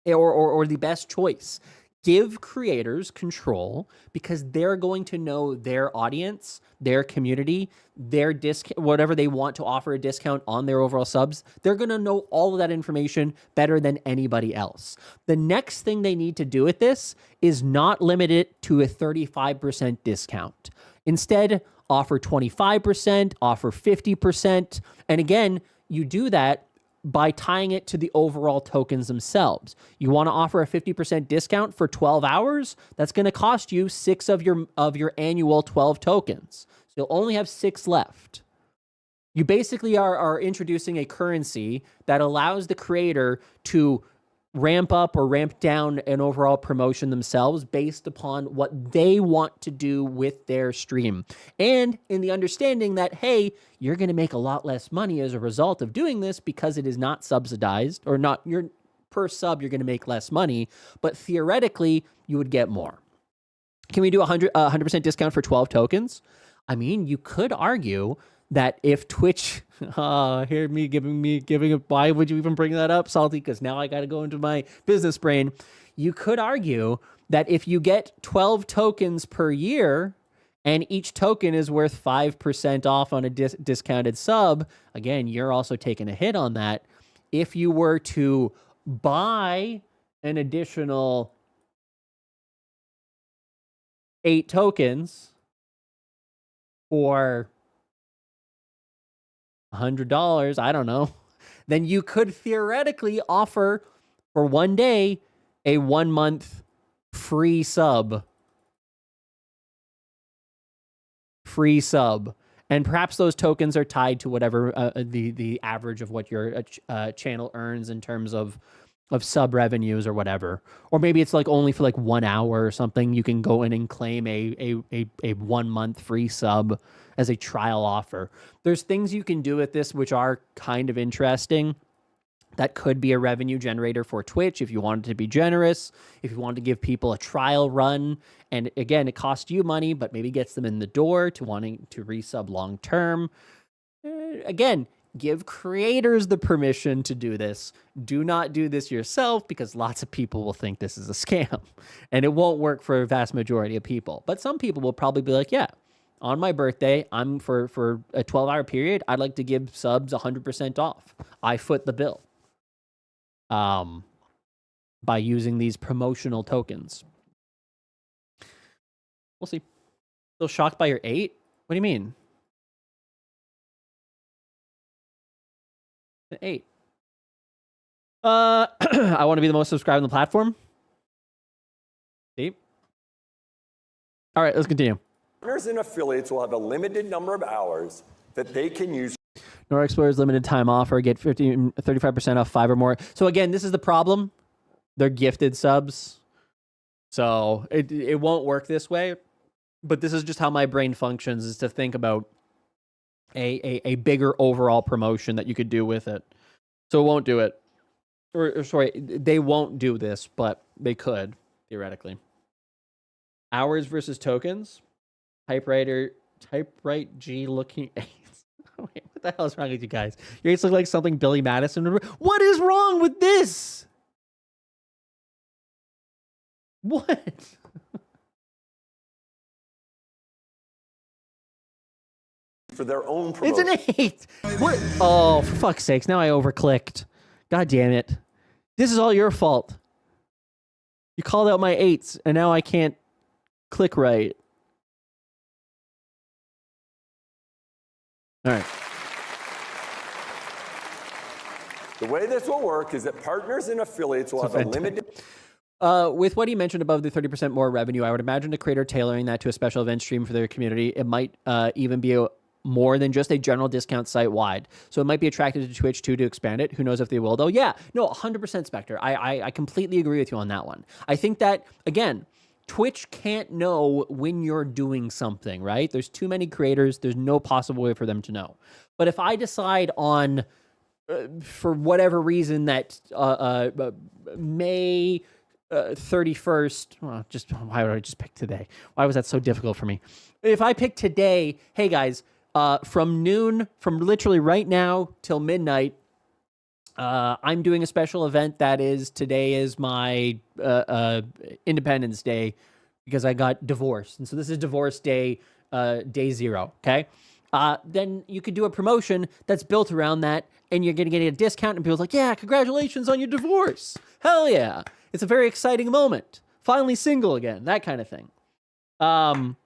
or the best choice. Give creators control because they're going to know their audience, their community, their discount, whatever they want to offer a discount on their overall subs. They're going to know all of that information better than anybody else. The next thing they need to do with this is not limit it to a 35% discount. Instead, offer 25%, offer 50%. And again, you do that by tying it to the overall tokens themselves. You want to offer a 50% discount for 12 hours? That's going to cost you 6 of your annual 12 tokens. So you'll only have 6 left. You basically are introducing a currency that allows the creator to ramp up or ramp down an overall promotion themselves based upon what they want to do with their stream. And in the understanding that, hey, you're going to make a lot less money as a result of doing this because it is not subsidized or not your per sub, you're going to make less money, but theoretically you would get more. Can we do 100% discount for 12 tokens? I mean, you could argue that if Twitch, giving a, why would you even bring that up, Salty? Because now I got to go into my business brain. You could argue that if you get 12 tokens per year and each token is worth 5% off on a discounted sub, again, you're also taking a hit on that. If you were to buy an additional 8 tokens for $100, I don't know, then you could theoretically offer for one day a 1 month free sub. And perhaps those tokens are tied to whatever the average of what your channel earns in terms of sub revenues or whatever. Or maybe it's like only for like 1 hour or something. You can go in and claim a 1 month free sub as a trial offer. There's things you can do with this which are kind of interesting. That could be a revenue generator for Twitch if you wanted to be generous, if you wanted to give people a trial run. And again, it costs you money, but maybe gets them in the door to wanting to resub long term. Again, give creators the permission to do this. Do not do this yourself because lots of people will think this is a scam and it won't work for a vast majority of people. But some people will probably be like, yeah, on my birthday, I'm for a 12-hour period, I'd like to give subs 100% off. I foot the bill. By using these promotional tokens. We'll see. Still shocked by your 8? What do you mean? The 8. I want to be the most subscribed on the platform. See? All right, let's continue. Partners and affiliates will have a limited number of hours that they can use. Nor Explorer's limited time offer. Get 35% off 5 or more. So again, this is the problem. They're gifted subs. So it won't work this way. But this is just how my brain functions, is to think about a bigger overall promotion that you could do with it. So it won't do it. Or sorry, they won't do this, but they could, theoretically. Hours versus tokens. Typewrite G looking AIDS. Wait, what the hell is wrong with you guys? Your AIDS look like something Billy Madison. What is wrong with this? What? for their own It's promotion. an 8. What? Oh, for fuck's sakes. Now I overclicked. God damn it. This is all your fault. You called out my 8s, and now I can't click right. All right. The way this will work is that partners and affiliates will have a limited... With what he mentioned above the 30% more revenue, I would imagine a creator tailoring that to a special event stream for their community. It might even be more than just a general discount site-wide. So it might be attracted to Twitch, too, to expand it. Who knows if they will, though? Yeah, no, 100% Spectre. I completely agree with you on that one. I think that, again, Twitch can't know when you're doing something, right? There's too many creators. There's no possible way for them to know. But if I decide on, for whatever reason, that May 31st, well, why would I just pick today? Why was that so difficult for me? If I pick today, hey guys, from noon, from literally right now till midnight, I'm doing a special event that is, today is my Independence Day because I got divorced. And so this is divorce day, day 0, okay? Then you could do a promotion that's built around that, and you're going to get a discount, and people's like, yeah, congratulations on your divorce. Hell yeah. It's a very exciting moment. Finally single again, that kind of thing. And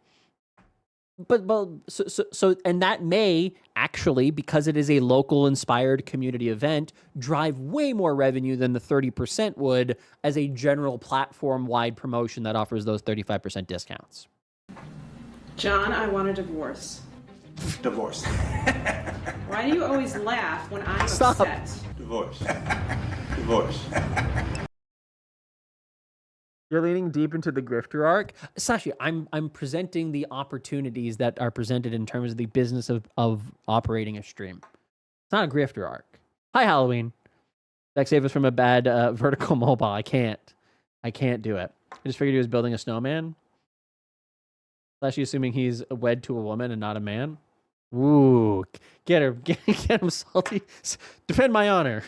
that may actually, because it is a local inspired community event, drive way more revenue than the 30% would as a general platform wide promotion that offers those 35% discounts. John, I want a divorce. Divorce. Why do you always laugh when I'm Stop. upset? Divorce. Divorce. You're leaning deep into the grifter arc. Sashi, I'm presenting the opportunities that are presented in terms of the business of operating a stream. It's not a grifter arc. Hi, Halloween. That saved us from a bad vertical mobile. I can't do it. I just figured he was building a snowman. Sashi assuming he's wed to a woman and not a man. Ooh, get him salty. Defend my honor.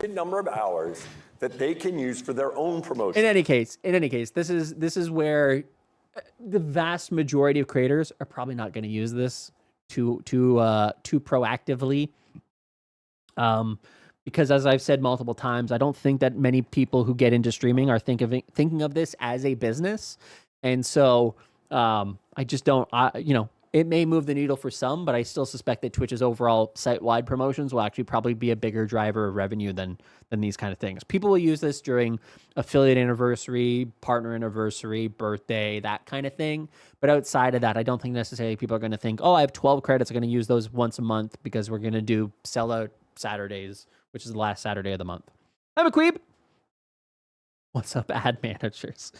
number of hours that they can use for their own promotion. In any case, this is where the vast majority of creators are probably not going to use this too proactively. Because as I've said multiple times, I don't think that many people who get into streaming are thinking of this as a business, and so I just don't. It may move the needle for some, but I still suspect that Twitch's overall site-wide promotions will actually probably be a bigger driver of revenue than these kind of things. People will use this during affiliate anniversary, partner anniversary, birthday, that kind of thing. But outside of that, I don't think necessarily people are going to think, oh, I have 12 credits, I'm going to use those once a month because we're going to do sellout Saturdays, which is the last Saturday of the month. I'm a queeb. What's up, ad managers?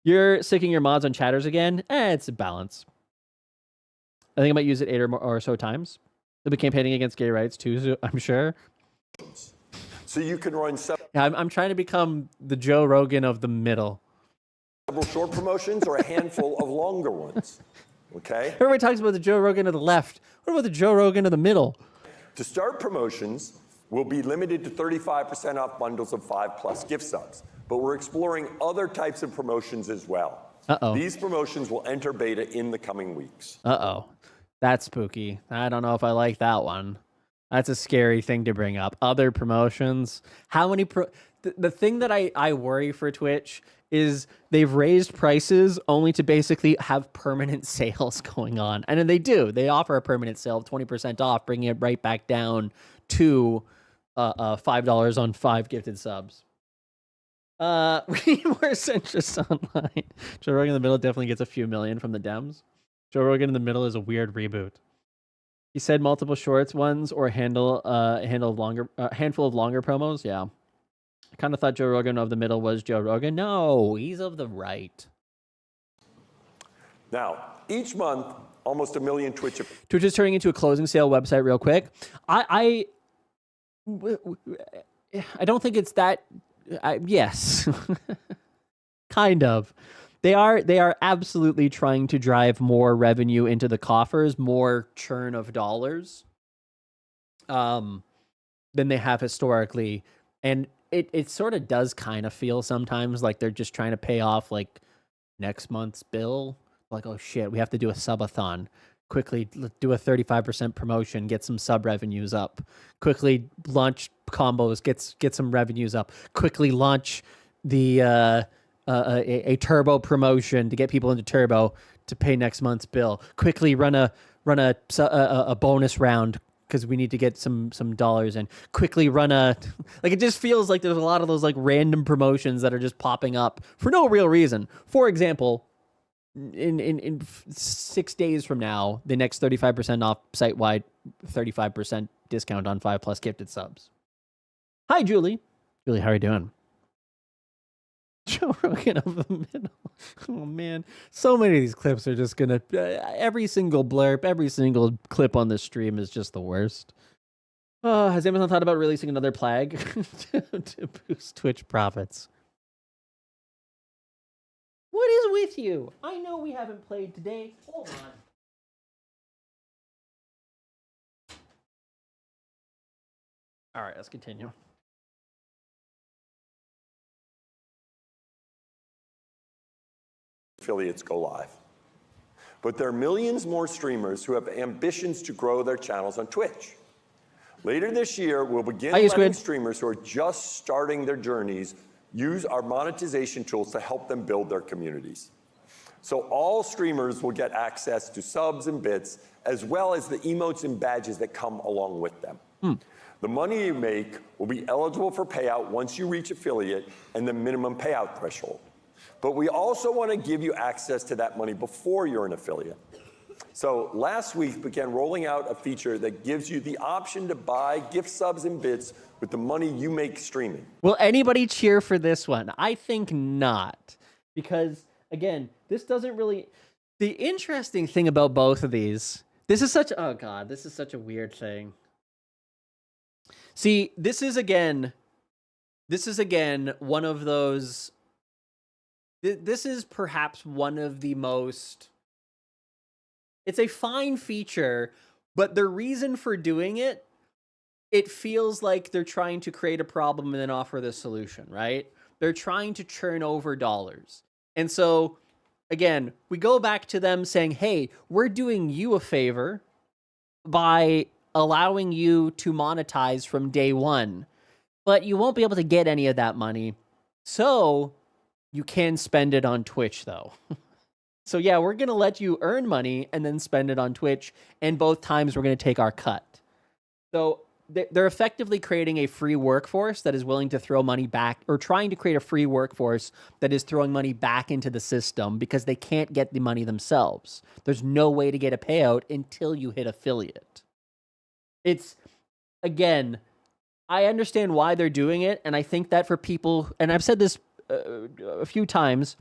You're sicking your mods on chatters again? It's a balance. I think I might use it 8 or so times. They'll be campaigning against gay rights too, so I'm sure. So you can run Yeah, I'm trying to become the Joe Rogan of the middle. several short promotions or a handful of longer ones. Okay? Everybody talks about the Joe Rogan of the left. What about the Joe Rogan of the middle? To start promotions, we'll be limited to 35% off bundles of 5+ gift subs. But we're exploring other types of promotions as well. Uh-oh. These promotions will enter beta in the coming weeks. Uh-oh. That's spooky. I don't know if I like that one. That's a scary thing to bring up. Other promotions. How many the thing that I worry for Twitch is they've raised prices only to basically have permanent sales going on. And then they do. They offer a permanent sale of 20% off, bringing it right back down to $5 on 5 gifted subs. We need more centrist online. Joe Rogan in the middle definitely gets a few million from the Dems. Joe Rogan in the middle is a weird reboot. He said multiple shorts ones or handful of longer promos. Yeah, I kind of thought Joe Rogan of the middle was Joe Rogan. No, he's of the right. Now, each month, almost 1 million Twitch is turning into a closing sale website real quick. I don't think it's that. Yes, kind of. They are absolutely trying to drive more revenue into the coffers, more churn of dollars, than they have historically, and it sort of does kind of feel sometimes like they're just trying to pay off like next month's bill. Like, oh shit, we have to do a subathon. quickly do a 35% promotion, get some sub revenues up. Quickly launch combos, get some revenues up. Quickly launch the a turbo promotion to get people into turbo to pay next month's bill. Quickly run a bonus round because we need to get some dollars in. Quickly run a like, it just feels like there's a lot of those like random promotions that are just popping up for no real reason. For example, in 6 days from now, the next 35% off site-wide 35% discount on 5+ gifted subs. Hi, Julie. Julie, how are you doing? Joe Rogan of the middle. Oh, man. So many of these clips are just going to... every single blurb, every single clip on this stream is just the worst. Has Amazon thought about releasing another plague to boost Twitch profits? What is with you? I know we haven't played today. Hold on. All right, let's continue. Affiliates go live. But there are millions more streamers who have ambitions to grow their channels on Twitch. Later this year, we'll begin letting streamers who are just starting their journeys use our monetization tools to help them build their communities. So all streamers will get access to subs and bits, as well as the emotes and badges that come along with them. The money you make will be eligible for payout once you reach affiliate and the minimum payout threshold. But we also want to give you access to that money before you're an affiliate. So last week began rolling out a feature that gives you the option to buy gift subs and bits with the money you make streaming. Will anybody cheer for this one? I think not. Because, again, this doesn't really... The interesting thing about both of these... This is such... Oh, God. This is such a weird thing. See, this is, again... one of those... This is perhaps one of the most... It's a fine feature, but the reason for doing it, it feels like they're trying to create a problem and then offer the solution, right? They're trying to churn over dollars. And so, again, we go back to them saying, hey, we're doing you a favor by allowing you to monetize from day one, but you won't be able to get any of that money. So you can spend it on Twitch, though. So yeah, we're going to let you earn money and then spend it on Twitch, and both times we're going to take our cut. So they're effectively creating a free workforce that is willing to throw money back, or trying to create a free workforce that is throwing money back into the system because they can't get the money themselves. There's no way to get a payout until you hit affiliate. It's, again, I understand why they're doing it, and I think that for people, and I've said this a few times,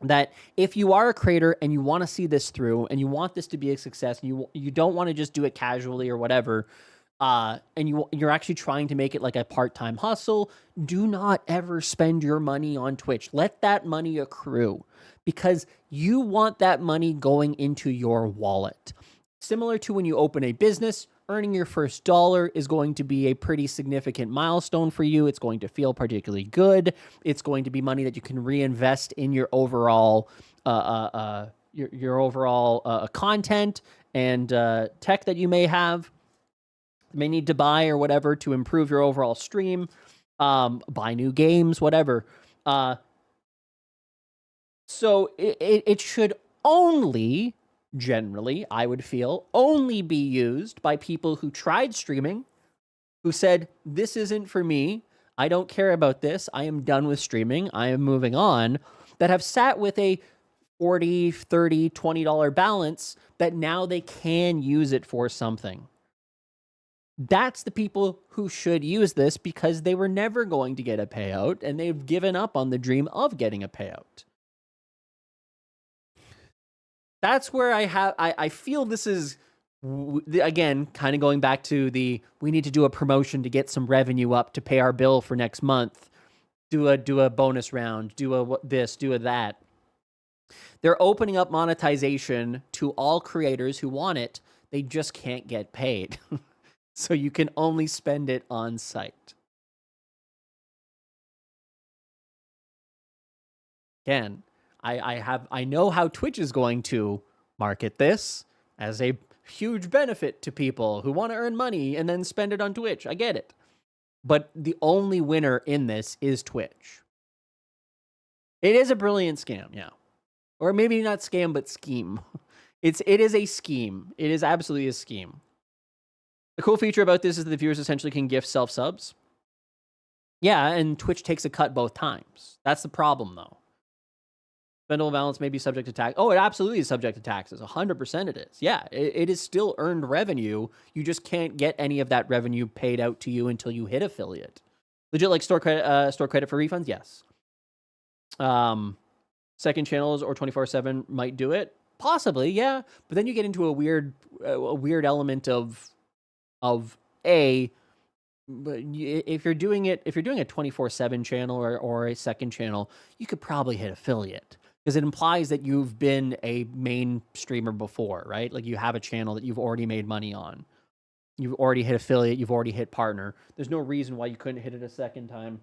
that if you are a creator and you want to see this through and you want this to be a success, and you don't want to just do it casually or whatever, and you're actually trying to make it like a part-time hustle, do not ever spend your money on Twitch. Let that money accrue, because you want that money going into your wallet. Similar to when you open a business, earning your first dollar is going to be a pretty significant milestone for you. It's going to feel particularly good. It's going to be money that you can reinvest in your overall your overall content and tech that you may need to buy or whatever to improve your overall stream, buy new games, whatever. So it should only... generally, I would feel, only be used by people who tried streaming, who said, this isn't for me, I don't care about this, I am done with streaming, I am moving on, that have sat with a $40, $30, $20 balance that now they can use it for something. That's the people who should use this, because they were never going to get a payout, and they've given up on the dream of getting a payout. That's where I feel this is, again, kind of going back to we need to do a promotion to get some revenue up to pay our bill for next month. Do a bonus round, do a that. They're opening up monetization to all creators who want it. They just can't get paid. So you can only spend it on site. Again, I know how Twitch is going to market this. as a huge benefit to people who want to earn money and then spend it on Twitch. I get it. But the only winner in this is Twitch. It is a brilliant scam, yeah. Or maybe not scam, but scheme. It is a scheme. It is absolutely a scheme. The cool feature about this is that the viewers essentially can gift self-subs. Yeah, and Twitch takes a cut both times. That's the problem, though. Spendable balance may be subject to tax. Oh, it absolutely is subject to taxes. 100% it is. Yeah, it is still earned revenue. You just can't get any of that revenue paid out to you until you hit affiliate. Legit, like store credit for refunds? Yes. Second channels or 24/7 might do it. Possibly, yeah. But then you get into a weird element of but if you're doing a 24/7 channel or a second channel, you could probably hit affiliate because it implies that you've been a main streamer before, right? Like you have a channel that you've already made money on. You've already hit affiliate. You've already hit partner. There's no reason why you couldn't hit it a second time.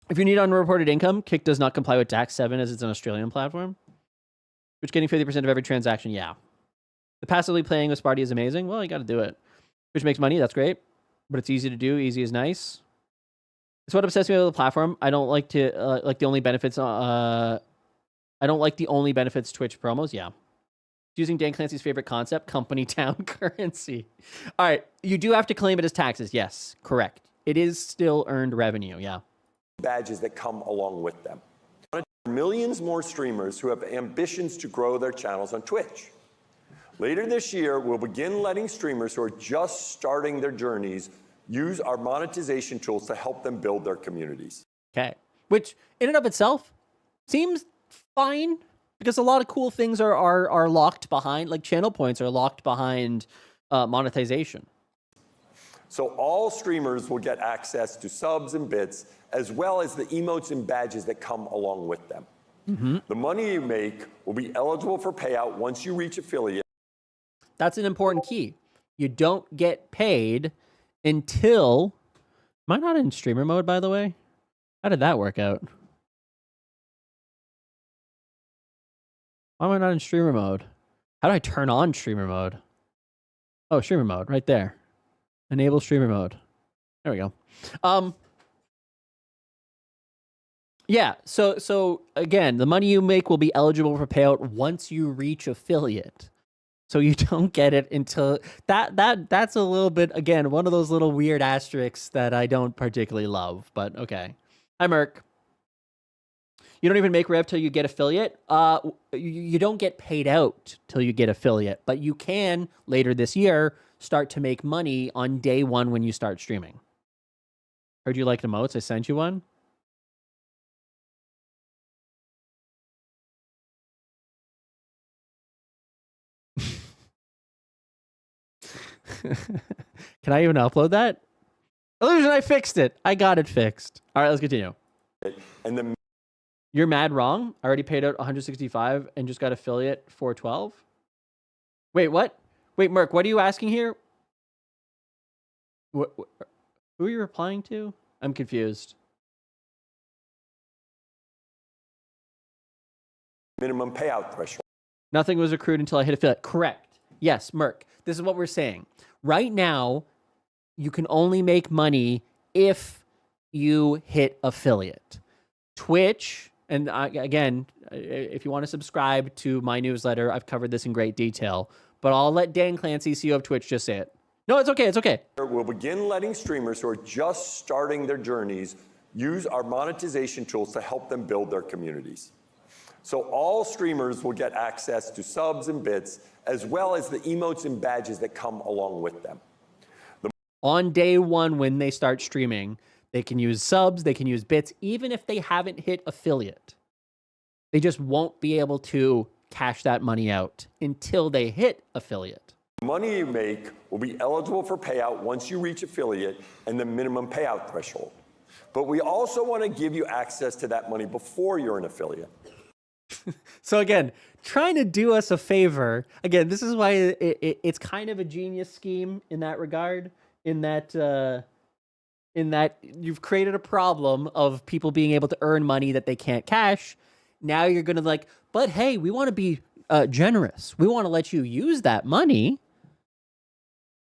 If you need unreported income, Kick does not comply with DAX 7 as it's an Australian platform. Which getting 50% of every transaction, yeah. The passively playing with Sparty is amazing. Well, you got to do it. Which makes money, that's great. But it's easy to do. Easy is nice. It's what obsessed me with the platform. I don't like to like the only benefits. I don't like the only benefits Twitch promos. Yeah. Using Dan Clancy's favorite concept, company town currency. All right, you do have to claim it as taxes. Yes, correct. It is still earned revenue. Yeah. Badges that come along with them. Millions more streamers who have ambitions to grow their channels on Twitch. Later this year, we'll begin letting streamers who are just starting their journeys use our monetization tools to help them build their communities. Okay. Which, in and of itself, seems fine because a lot of cool things are locked behind, like channel points are locked behind monetization. So all streamers will get access to subs and bits, as well as the emotes and badges that come along with them. Mm-hmm. The money you make will be eligible for payout once you reach affiliate. That's an important key. You don't get paid until... Am I not in streamer mode, by the way? How did that work out? Why am I not in streamer mode? How do I turn on streamer mode? Oh, streamer mode, right there. Enable streamer mode. There we go. Yeah, so again, the money you make will be eligible for payout once you reach affiliate. So you don't get it until that's a little bit, again, one of those little weird asterisks that I don't particularly love, but okay. Hi, Merc. You don't even make rev till you get affiliate. You don't get paid out till you get affiliate, but you can later this year start to make money on day one when you start streaming. Heard you liked emotes. I sent you one. Can I even upload that? Illusion, I fixed it. I got it fixed. All right, let's continue. And then you're mad wrong. I already paid out 165 and just got affiliate 412. Wait, what? Wait, Merc, what are you asking here? What, who are you replying to? I'm confused. Minimum payout threshold. Nothing was accrued until I hit affiliate. Correct. Yes, Merc. This is what we're saying. Right now, you can only make money if you hit affiliate. Twitch, and again, if you want to subscribe to my newsletter, I've covered this in great detail. But I'll let Dan Clancy, CEO of Twitch, just say it. No, it's okay. It's okay. We'll begin letting streamers who are just starting their journeys use our monetization tools to help them build their communities. So all streamers will get access to subs and bits, as well as the emotes and badges that come along with them. On day one, when they start streaming, they can use subs, they can use bits, even if they haven't hit affiliate. They just won't be able to cash that money out until they hit affiliate. The money you make will be eligible for payout once you reach affiliate and the minimum payout threshold. But we also want to give you access to that money before you're an affiliate. So again, trying to do us a favor. Again, this is why it's kind of a genius scheme in that regard, in that in that you've created a problem of people being able to earn money that they can't cash. Now you're going to like, but hey, we want to be generous. We want to let you use that money.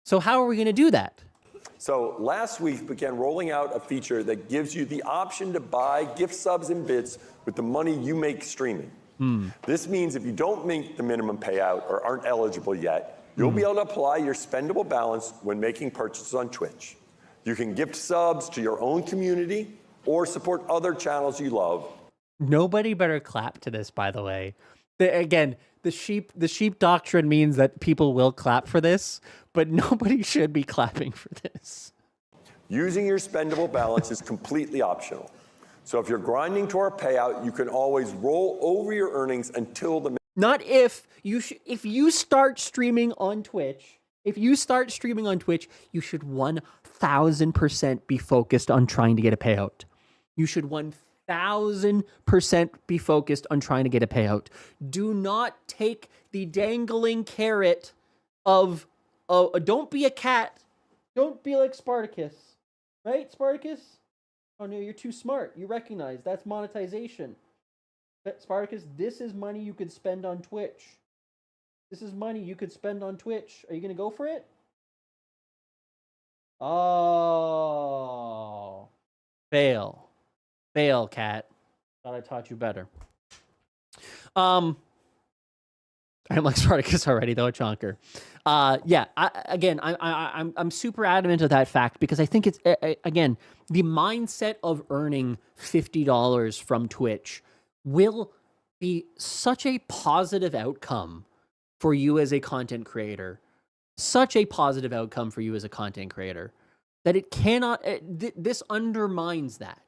So how are we going to do that? So last week began rolling out a feature that gives you the option to buy gift subs and bits with the money you make streaming. This means if you don't make the minimum payout or aren't eligible yet, you'll be able to apply your spendable balance when making purchases on Twitch. You can gift subs to your own community or support other channels you love. Nobody better clap to this, by the way. Again, the sheep doctrine means that people will clap for this, but nobody should be clapping for this. Using your spendable balance is completely optional. So if you're grinding to our payout, you can always roll over your earnings until the... Not if you start streaming on Twitch, you should 1000% be focused on trying to get a payout. You should 1000% be focused on trying to get a payout. Do not take the dangling carrot of don't be a cat. Don't be like Spartacus. Right, Spartacus? Oh no, you're too smart. You recognize that's monetization. But Spartacus, this is money you could spend on Twitch. This is money you could spend on Twitch. Are you going to go for it? Oh. Fail. Fail, cat. Thought I taught you better. I'm like Spartacus already, though, a chonker. I'm super adamant of that fact because I think it's, again, the mindset of earning $50 from Twitch will be such a positive outcome for you as a content creator. Such a positive outcome for you as a content creator that it cannot, this undermines that.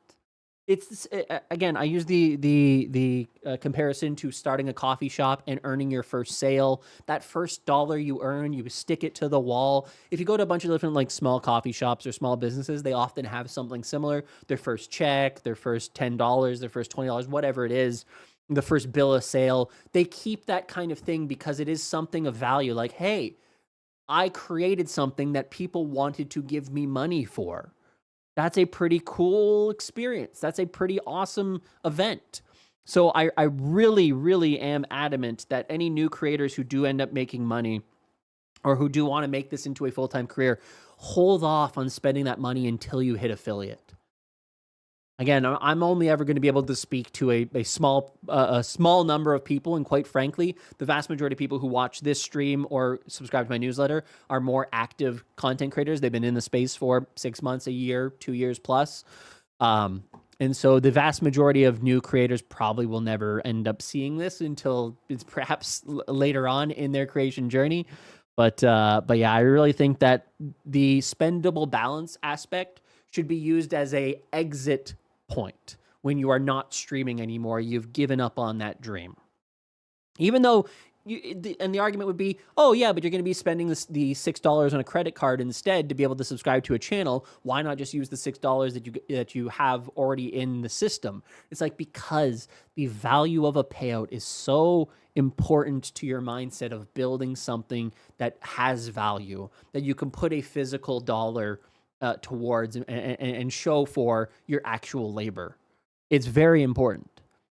It's again, I use the comparison to starting a coffee shop and earning your first sale. That first dollar you earn, you stick it to the wall. If you go to a bunch of different like small coffee shops or small businesses, they often have something similar. Their first check, their first $10, their first $20, whatever it is, the first bill of sale. They keep that kind of thing because it is something of value. Like, hey, I created something that people wanted to give me money for. That's a pretty cool experience. That's a pretty awesome event. So I really, really am adamant that any new creators who do end up making money or who do want to make this into a full-time career, hold off on spending that money until you hit affiliate. Again, I'm only ever going to be able to speak to a small number of people, and quite frankly, the vast majority of people who watch this stream or subscribe to my newsletter are more active content creators. They've been in the space for 6 months, a year, 2 years plus. And so the vast majority of new creators probably will never end up seeing this until it's perhaps later on in their creation journey. But yeah, I really think that the spendable balance aspect should be used as a exit point when you are not streaming anymore. You've given up on that dream. Even though, the argument would be, oh yeah, but you're going to be spending the $6 on a credit card instead to be able to subscribe to a channel. Why not just use the $6 that you have already in the system? It's like, because the value of a payout is so important to your mindset of building something that has value, that you can put a physical dollar towards and show for your actual labor. It's very important.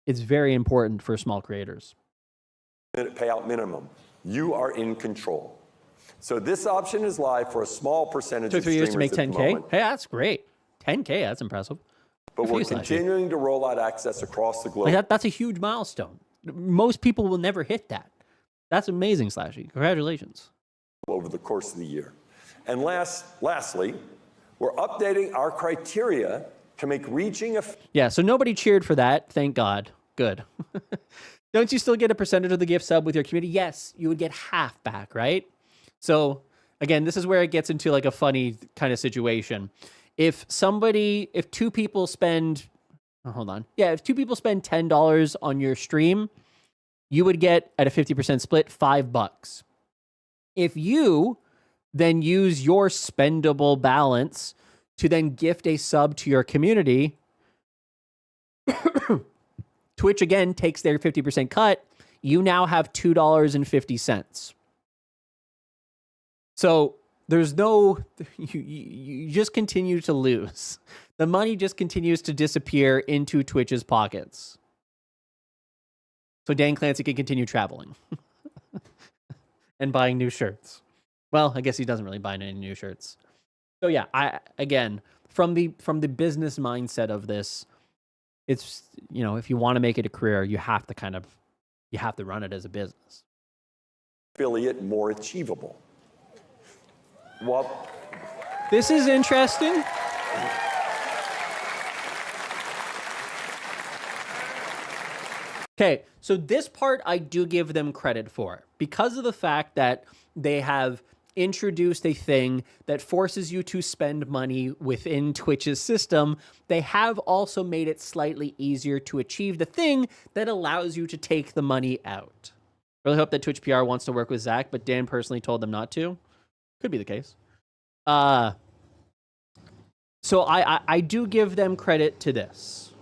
It's very important for small creators. Payout minimum. You are in control. So this option is live for a small percentage Took of 3 years to make streamers at the 10K. moment. Hey, that's great. 10K, that's impressive. But we're continuing to roll out access across the globe. Like that's a huge milestone. Most people will never hit that. That's amazing, Slashy. Congratulations. Over the course of the year. And lastly, we're updating our criteria to make reaching a... Yeah, so nobody cheered for that. Thank God. Good. Don't you still get a percentage of the gift sub with your community? Yes, you would get half back, right? So again, this is where it gets into like a funny kind of situation. If two people spend, if 2 people spend $10 on your stream, you would get, at a 50% split, $5. If you then use your spendable balance to then gift a sub to your community, Twitch again takes their 50% cut. You now have $2.50. So there's no, you just continue to lose. The money just continues to disappear into Twitch's pockets. So Dan Clancy can continue traveling and buying new shirts. Well, I guess he doesn't really buy any new shirts. So yeah, again, from the business mindset of this, it's, if you want to make it a career, you have to run it as a business. Affiliate more achievable. Well, this is interesting. Okay, so this part I do give them credit for because of the fact that they have introduced a thing that forces you to spend money within Twitch's system. They have also made it slightly easier to achieve the thing that allows you to take the money out. Really hope that Twitch PR wants to work with Zach, but Dan personally told them not to. Could be the case. So I do give them credit to this.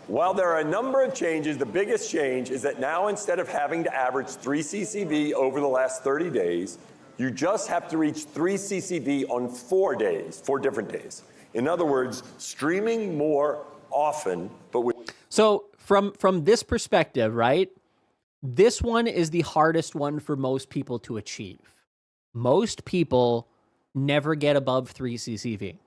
While there are a number of changes, the biggest change is that now instead of having to average 3 CCV over the last 30 days, you just have to reach 3 CCV on 4 days, 4 different days. In other words, streaming more often, but with... So from this perspective, right, this one is the hardest one for most people to achieve. Most people never get above 3 CCV.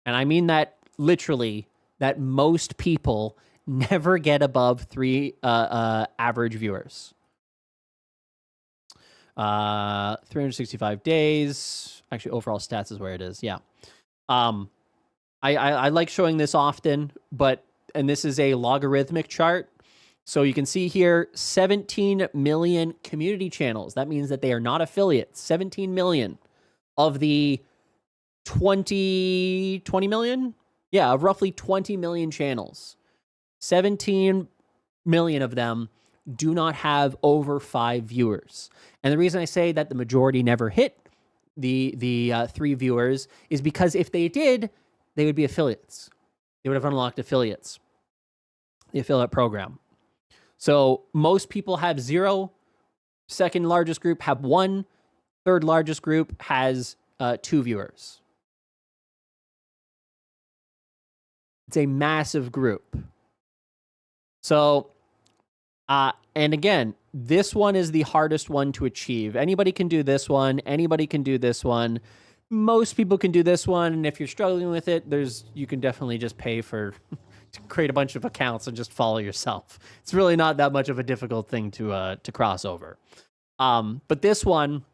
And I mean that literally, that most people never get above 3 average viewers. 365 days. Actually, overall stats is where it is. Yeah. I like showing this often, and this is a logarithmic chart. So you can see here, 17 million community channels. That means that they are not affiliates. 17 million of the 20 million? Yeah, of roughly 20 million channels. 17 million of them do not have over 5 viewers. And the reason I say that the majority never hit the 3 viewers is because if they did, they would be affiliates. They would have unlocked affiliates. The affiliate program. So most people have 0. Second largest group have 1. Third largest group has 2 viewers. It's a massive group. So, and again, this one is the hardest one to achieve. Anybody can do this one. Anybody can do this one. Most people can do this one. And if you're struggling with it, you can definitely just pay for to create a bunch of accounts and just follow yourself. It's really not that much of a difficult thing to cross over. But this one,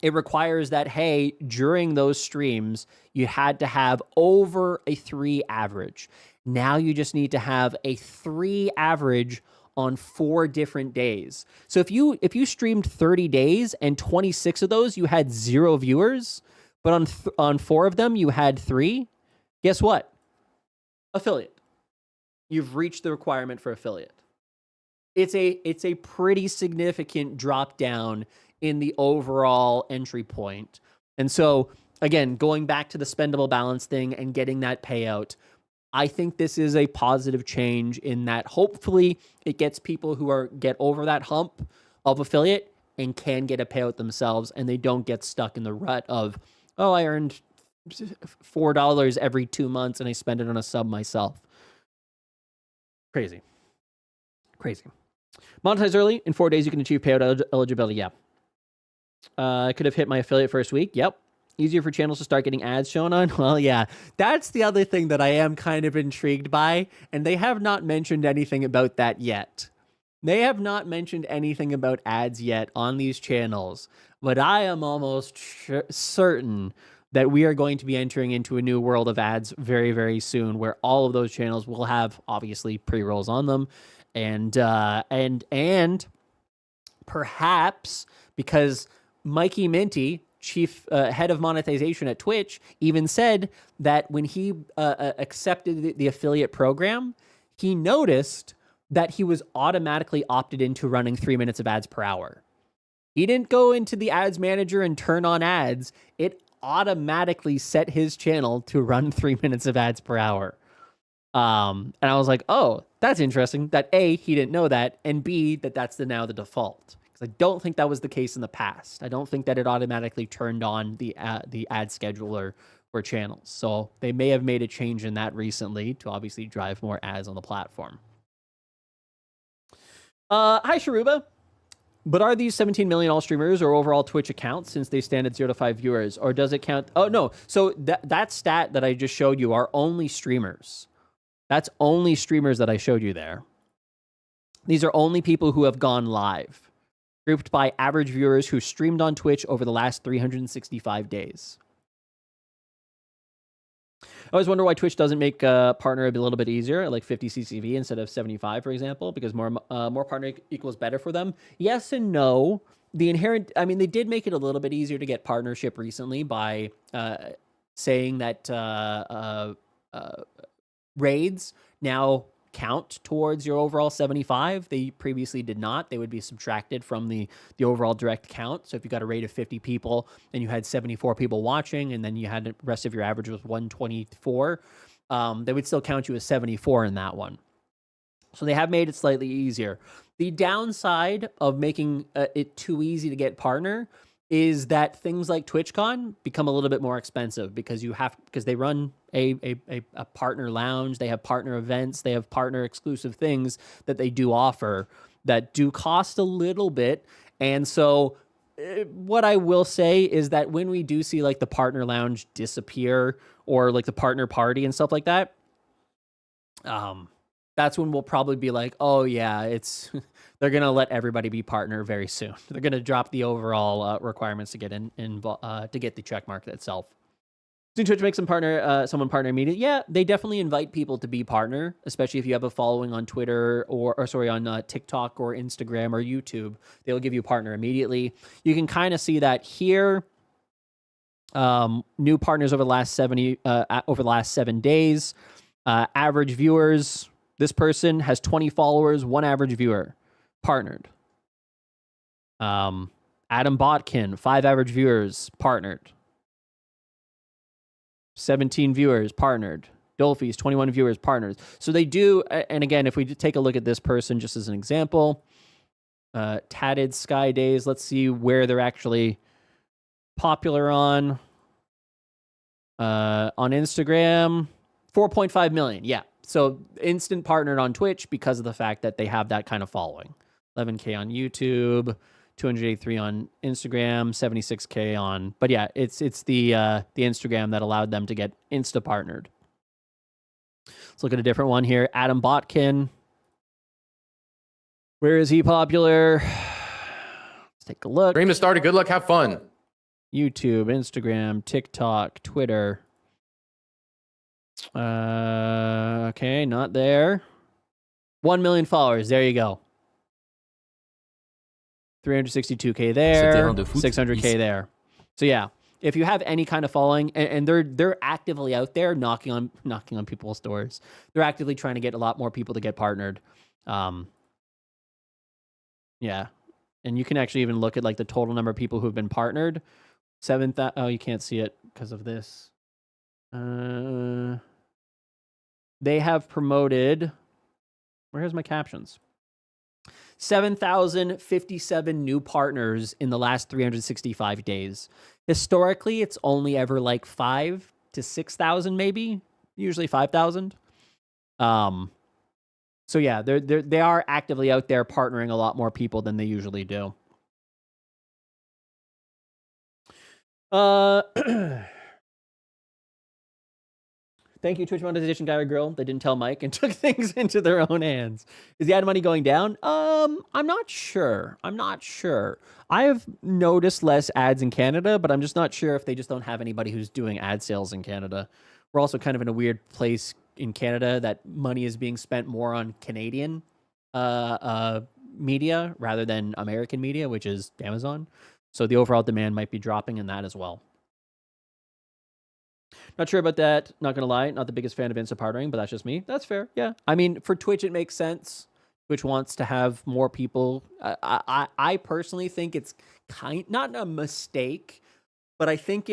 it requires that, hey, during those streams, you had to have over a 3 average. Now you just need to have a 3 average on 4 different days. So if you streamed 30 days and 26 of those you had 0 viewers, but on 4 of them you had 3, guess what? Affiliate. You've reached the requirement for affiliate. It's a pretty significant drop down in the overall entry point. And so, again, going back to the spendable balance thing and getting that payout, I think this is a positive change in that hopefully it gets people who get over that hump of affiliate and can get a payout themselves, and they don't get stuck in the rut of, oh, I earned $4 every 2 months and I spend it on a sub myself. Crazy. Monetize early. In 4 days, you can achieve payout eligibility. Yeah. I could have hit my affiliate first week. Yep. Easier for channels to start getting ads shown on. Well, yeah. That's the other thing that I am kind of intrigued by, and they have not mentioned anything about that yet. They have not mentioned anything about ads yet on these channels, but I am almost certain that we are going to be entering into a new world of ads very, very soon, where all of those channels will have obviously pre-rolls on them, and perhaps because Mikey Minty, chief head of monetization at Twitch, even said that when he accepted the affiliate program, he noticed that he was automatically opted into running 3 minutes of ads per hour. He didn't go into the ads manager and turn on ads. It automatically set his channel to run 3 minutes of ads per hour. And I was like, oh, that's interesting that A, he didn't know that, and B, that's now the default. I don't think that was the case in the past. I don't think that it automatically turned on the ad scheduler for channels. So they may have made a change in that recently to obviously drive more ads on the platform. Hi, Sharuba. But are these 17 million all streamers or overall Twitch accounts since they stand at 0 to 5 viewers? Or does it count? Oh, no. So that stat that I just showed you are only streamers. That's only streamers that I showed you there. These are only people who have gone live, grouped by average viewers who streamed on Twitch over the last 365 days. I always wonder why Twitch doesn't make partner a little bit easier, like 50 CCV instead of 75, for example, because more partner equals better for them. Yes and no. The inherent, I mean, they did make it a little bit easier to get partnership recently by saying that raids now count towards your overall 75. They previously did not. They would be subtracted from the overall direct count. So if you got a raid of 50 people and you had 74 people watching, and then you had the rest of your average was 124, they would still count you as 74 in that one. So they have made it slightly easier. The downside of making it too easy to get partner is that things like TwitchCon become a little bit more expensive because they run a partner lounge, they have partner events, they have partner exclusive things that they do offer that do cost a little bit. And so what I will say is that when we do see like the partner lounge disappear or like the partner party and stuff like that, that's when we'll probably be like, oh yeah, they're going to let everybody be partner very soon. They're going to drop the overall requirements to get to get the check mark itself. Soon Twitch makes someone partner immediately. Yeah, they definitely invite people to be partner, especially if you have a following on Twitter on TikTok or Instagram or YouTube. They'll give you partner immediately. You can kind of see that here. New partners over the last 7 days. Average viewers. This person has 20 followers, 1 average viewer. Partnered. Adam Botkin, 5 average viewers, partnered. 17 viewers, partnered. Dolphys, 21 viewers, partnered. So they do, and again, if we take a look at this person just as an example, Tatted Sky Days, let's see where they're actually popular on. On Instagram, 4.5 million, yeah. So instant partnered on Twitch because of the fact that they have that kind of following. 11K on YouTube, 283 on Instagram, 76K on. But yeah, it's the Instagram that allowed them to get insta partnered. Let's look at a different one here. Adam Botkin. Where is he popular? Let's take a look. Stream has started. Good luck. Have fun. YouTube, Instagram, TikTok, Twitter. Okay, not there. 1 million followers. There you go. 362K there. 600K there. So yeah, if you have any kind of following, and they're actively out there knocking on people's doors. They're actively trying to get a lot more people to get partnered. Yeah, and you can actually even look at like the total number of people who've been partnered. 7,000. Oh, you can't see it because of this. They have promoted. Where's my captions? 7,057 new partners in the last 365 days. Historically, it's only ever like 5,000 to 6,000, maybe. Usually 5,000. So yeah, they are actively out there partnering a lot more people than they usually do. Thank you, Twitch Monetization guy or girl. They didn't tell Mike and took things into their own hands. Is the ad money going down? I'm not sure. I have noticed less ads in Canada, but I'm just not sure if they just don't have anybody who's doing ad sales in Canada. We're also kind of in a weird place in Canada that money is being spent more on Canadian media rather than American media, which is Amazon. So the overall demand might be dropping in that as well. Not sure about that. Not going to lie. Not the biggest fan of Insta partnering, but that's just me. That's fair. Yeah. I mean, for Twitch, it makes sense. Twitch wants to have more people. I personally think it's not a mistake, but I think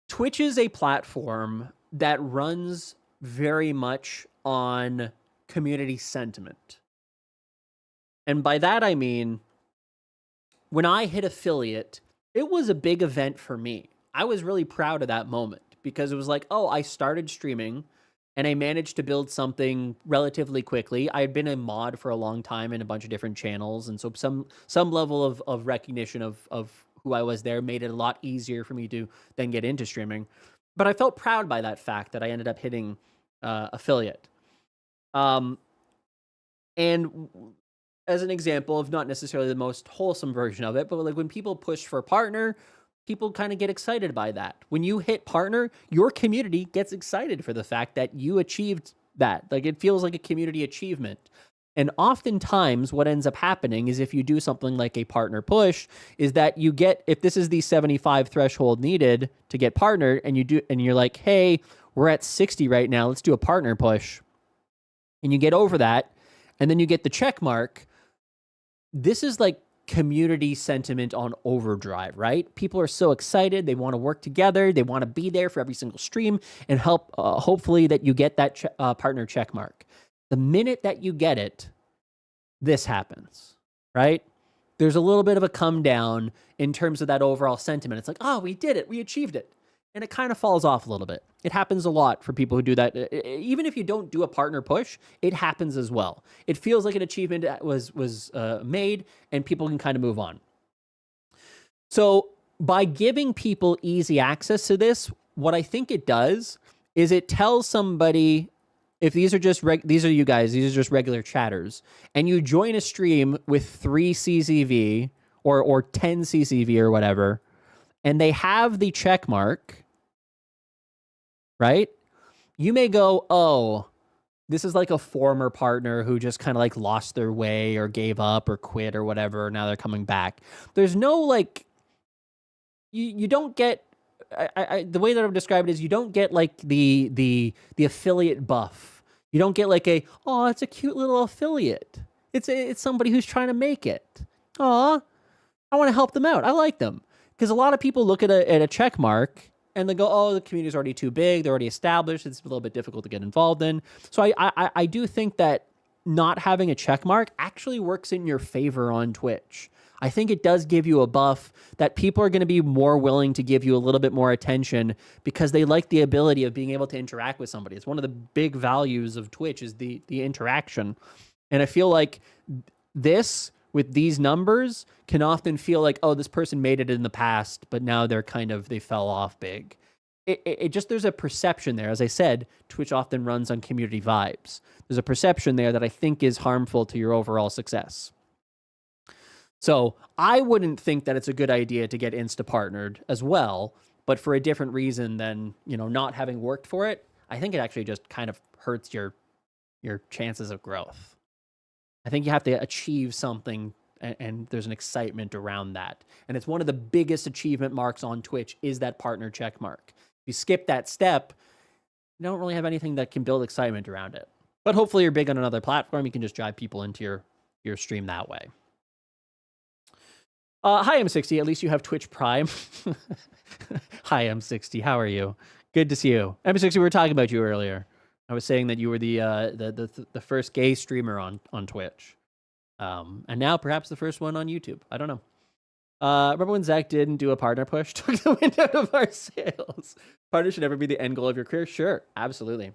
Twitch is a platform that runs very much on community sentiment. And by that, I mean, when I hit affiliate, it was a big event for me. I was really proud of that moment because it was like, oh, I started streaming and I managed to build something relatively quickly. I had been a mod for a long time in a bunch of different channels. And so some level of recognition of who I was there made it a lot easier for me to then get into streaming. But I felt proud by that fact that I ended up hitting affiliate. And as an example of not necessarily the most wholesome version of it, but like when people push for partner, people kind of get excited by that. When you hit partner, your community gets excited for the fact that you achieved that. Like it feels like a community achievement. And oftentimes what ends up happening is if you do something like a partner push, is that you get, if this is the 75 threshold needed to get partnered and you're like, hey, we're at 60 right now, let's do a partner push. And you get over that, and then you get the check mark. This is like community sentiment on overdrive, right? People are so excited. They want to work together. They want to be there for every single stream and help, hopefully that you get that partner check mark. The minute that you get it, this happens, right? There's a little bit of a come down in terms of that overall sentiment. It's like, oh, we did it. We achieved it. And it kind of falls off a little bit. It happens a lot for people who do that. Even if you don't do a partner push, it happens as well. It feels like an achievement was made and people can kind of move on. So by giving people easy access to this, what I think it does is it tells somebody, if these are just these are you guys, these are just regular chatters, and you join a stream with 3 CCV or 10 CCV or whatever, and they have the check mark, right? You may go, oh, this is like a former partner who just kind of like lost their way or gave up or quit or whatever. Now they're coming back. There's no like, you don't get, the way that I would describe it is you don't get like the affiliate buff. You don't get like oh, it's a cute little affiliate. It's somebody who's trying to make it. Aw, I want to help them out. I like them. Because a lot of people look at a check mark and they go, oh, the community's already too big. They're already established. It's a little bit difficult to get involved in. So I do think that not having a check mark actually works in your favor on Twitch. I think it does give you a buff that people are going to be more willing to give you a little bit more attention because they like the ability of being able to interact with somebody. It's one of the big values of Twitch is the interaction. And I feel like this, with these numbers, can often feel like, oh, this person made it in the past, but now they fell off big. It just, there's a perception there. As I said, Twitch often runs on community vibes. There's a perception there that I think is harmful to your overall success. So I wouldn't think that it's a good idea to get insta-partnered as well, but for a different reason than, not having worked for it. I think it actually just kind of hurts your chances of growth. I think you have to achieve something, and there's an excitement around that. And it's one of the biggest achievement marks on Twitch is that partner check mark. If you skip that step, you don't really have anything that can build excitement around it. But hopefully you're big on another platform. You can just drive people into your stream that way. Hi, M60. At least you have Twitch Prime. Hi, M60. How are you? Good to see you. M60, we were talking about you earlier. I was saying that you were the first gay streamer on Twitch. And now perhaps the first one on YouTube. I don't know. Remember when Zach didn't do a partner push? Took the wind out of our sails. Partner should never be the end goal of your career. Sure, absolutely.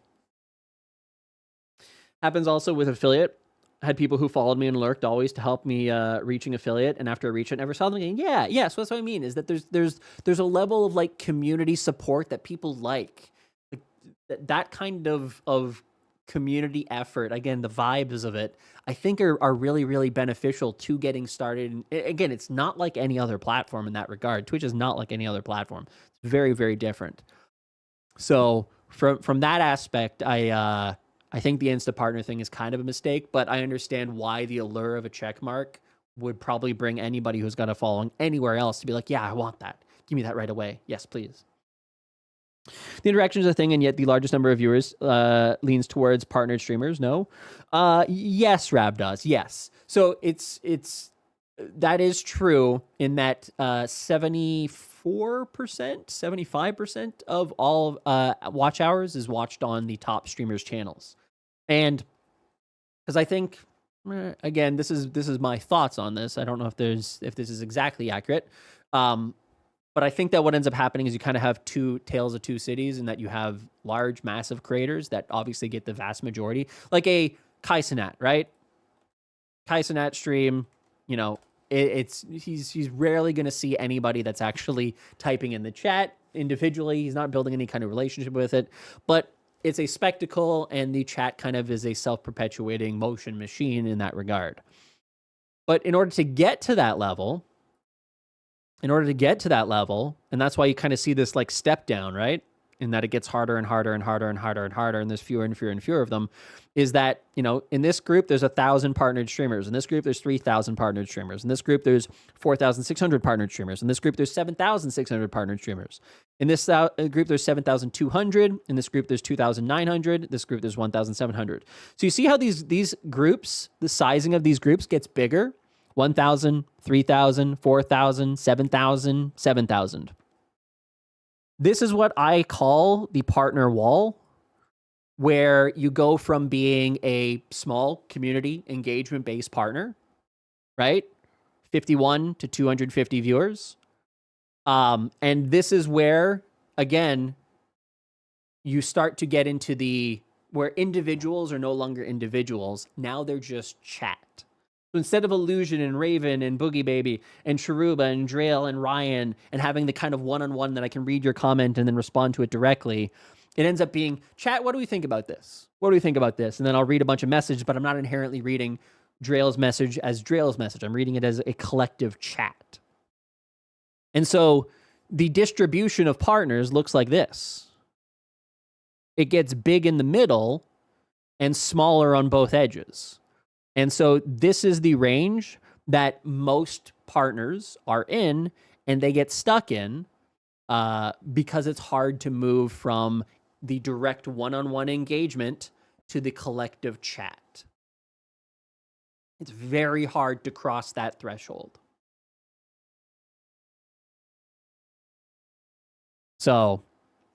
Happens also with affiliate. I had people who followed me and lurked always to help me reaching affiliate, and after I reach it, never saw them again. Yeah. So that's what I mean, is that there's a level of like community support that people like that kind of community effort. Again, the vibes of it, I think are really, really beneficial to getting started. And again, it's not like any other platform in that regard. Twitch is not like any other platform. It's very, very different. So from that aspect, I think the Insta partner thing is kind of a mistake, but I understand why the allure of a check mark would probably bring anybody who's got a following anywhere else to be like, yeah, I want that. Give me that right away. Yes, please. The interaction is a thing, and yet the largest number of viewers leans towards partnered streamers. No. Yes, Rab does. Yes. So that is true in that 74%, 75% of all watch hours is watched on the top streamers' channels. And because I think, again, this is my thoughts on this. I don't know if this is exactly accurate. But I think that what ends up happening is you kind of have two tales of two cities, in that you have large, massive creators that obviously get the vast majority, like a Kai Cenat, right? Kai Cenat stream, you know, he's rarely going to see anybody that's actually typing in the chat individually. He's not building any kind of relationship with it, but it's a spectacle, and the chat kind of is a self-perpetuating motion machine in that regard. But in order to get to that level, and that's why you kind of see this like step down, right? In that it gets harder and harder and harder and harder and harder, and there's fewer and fewer and fewer of them, is that, you know, in this group, there's 1,000 partnered streamers. In this group, there's 3,000 partnered streamers. In this group, there's 4,600 partnered streamers. In this group, there's 7,600 partnered streamers. In this group, there's 7,200. In this group, there's 2,900. This group, there's 1,700. So you see how these groups, the sizing of these groups gets bigger? 1,000, 3,000, 4,000, 7,000, 7,000. This is what I call the partner wall, where you go from being a small community engagement-based partner, right? 51 to 250 viewers. And this is where, again, you start to get into where individuals are no longer individuals. Now they're just chat. So instead of Illusion and Raven and Boogie Baby and Sharuba and Drail and Ryan and having the kind of one-on-one that I can read your comment and then respond to it directly, it ends up being, chat, what do we think about this? What do we think about this? And then I'll read a bunch of messages, but I'm not inherently reading Drail's message as Drail's message. I'm reading it as a collective chat. And so the distribution of partners looks like this. It gets big in the middle and smaller on both edges. And so this is the range that most partners are in, and they get stuck in because it's hard to move from the direct one-on-one engagement to the collective chat. It's very hard to cross that threshold. So,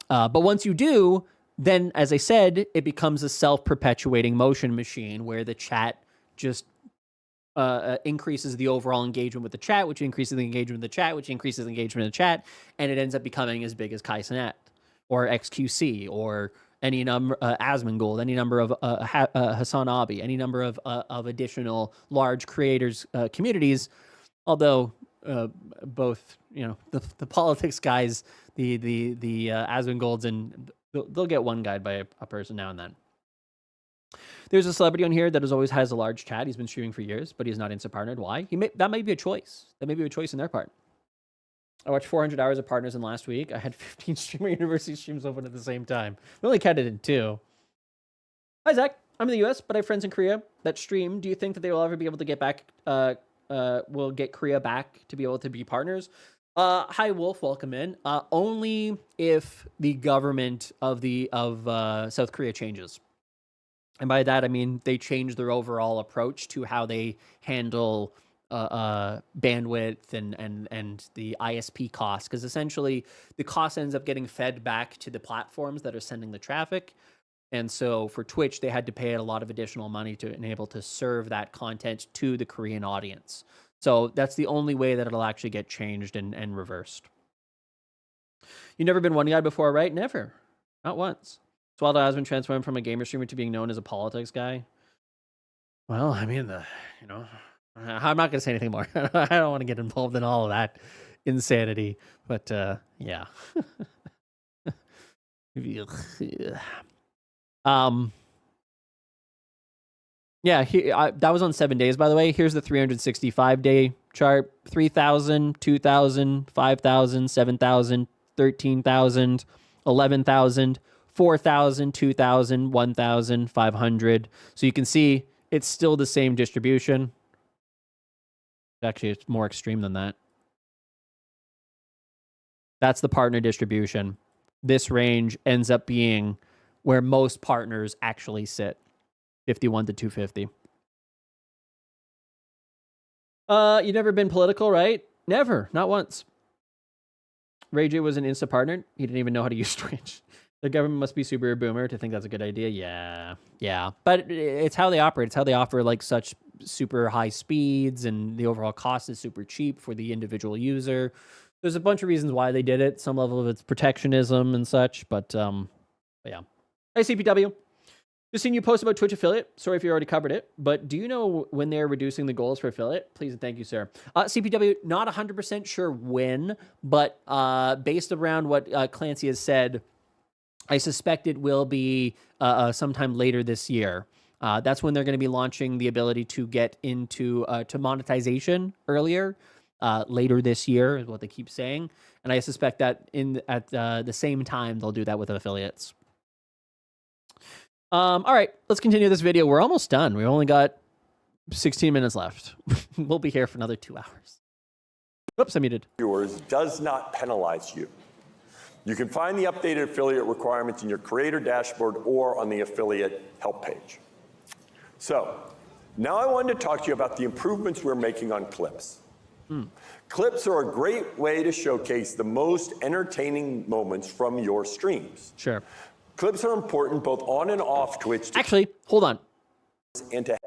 but once you do, then, as I said, it becomes a self-perpetuating motion machine where the chat just increases the overall engagement with the chat, which increases the engagement with the chat, which increases the engagement in the chat, and it ends up becoming as big as Kai Cenat or XQC or any number, Asmongold, any number of Hassan Abi, any number of additional large creators communities. Although both, you know, the politics guys, the Asmongolds, and they'll get one guide by a person now and then. There's a celebrity on here that always has a large chat. He's been streaming for years, but he's not Insta partnered. Why? That may be a choice. That may be a choice in their part. I watched 400 hours of partners in last week. I had 15 Streamer University streams open at the same time. We only counted in 2. Hi, Zach. I'm in the US, but I have friends in Korea that stream. Do you think that they will ever be able to get back, will get Korea back to be able to be partners? Hi, Wolf. Welcome in. Only if the government of South Korea changes. And by that, I mean they change their overall approach to how they handle bandwidth and the ISP costs. Because essentially, the cost ends up getting fed back to the platforms that are sending the traffic. And so for Twitch, they had to pay a lot of additional money to enable to serve that content to the Korean audience. So that's the only way that it'll actually get changed and reversed. You've never been one guy before, right? Never. Not once. Swallow has been transformed from a gamer streamer to being known as a politics guy. Well, I mean, I'm not going to say anything more. I don't want to get involved in all of that insanity. But, yeah. Yeah, that was on 7 days, by the way. Here's the 365-day chart. 3,000, 2,000, 5,000, 7,000, 13,000, 11,000, 4,000, 2,000, 1,000, 500. So you can see it's still the same distribution. Actually, it's more extreme than that. That's the partner distribution. This range ends up being where most partners actually sit. 51 to 250. You've never been political, right? Never. Not once. Ray J was an Insta partner. He didn't even know how to use Twitch. The government must be super boomer to think that's a good idea. Yeah. But it's how they operate. It's how they offer like such super high speeds, and the overall cost is super cheap for the individual user. There's a bunch of reasons why they did it. Some level of it's protectionism and such, but yeah. Hey, CPW. Just seen you post about Twitch affiliate. Sorry if you already covered it, but do you know when they're reducing the goals for affiliate? Please and thank you, sir. CPW, not 100% sure when, but based around what Clancy has said, I suspect it will be sometime later this year. That's when they're going to be launching the ability to get into to monetization earlier. Later this year is what they keep saying, and I suspect that at the same time they'll do that with affiliates. All right, let's continue this video. We're almost done. We only got 16 minutes left. We'll be here for another 2 hours. Oops, I muted. Yours does not penalize you. You can find the updated affiliate requirements in your creator dashboard or on the affiliate help page. So now I wanted to talk to you about the improvements we're making on clips. Clips are a great way to showcase the most entertaining moments from your streams. Sure. Clips are important both on and off Twitch. Actually, hold on. And to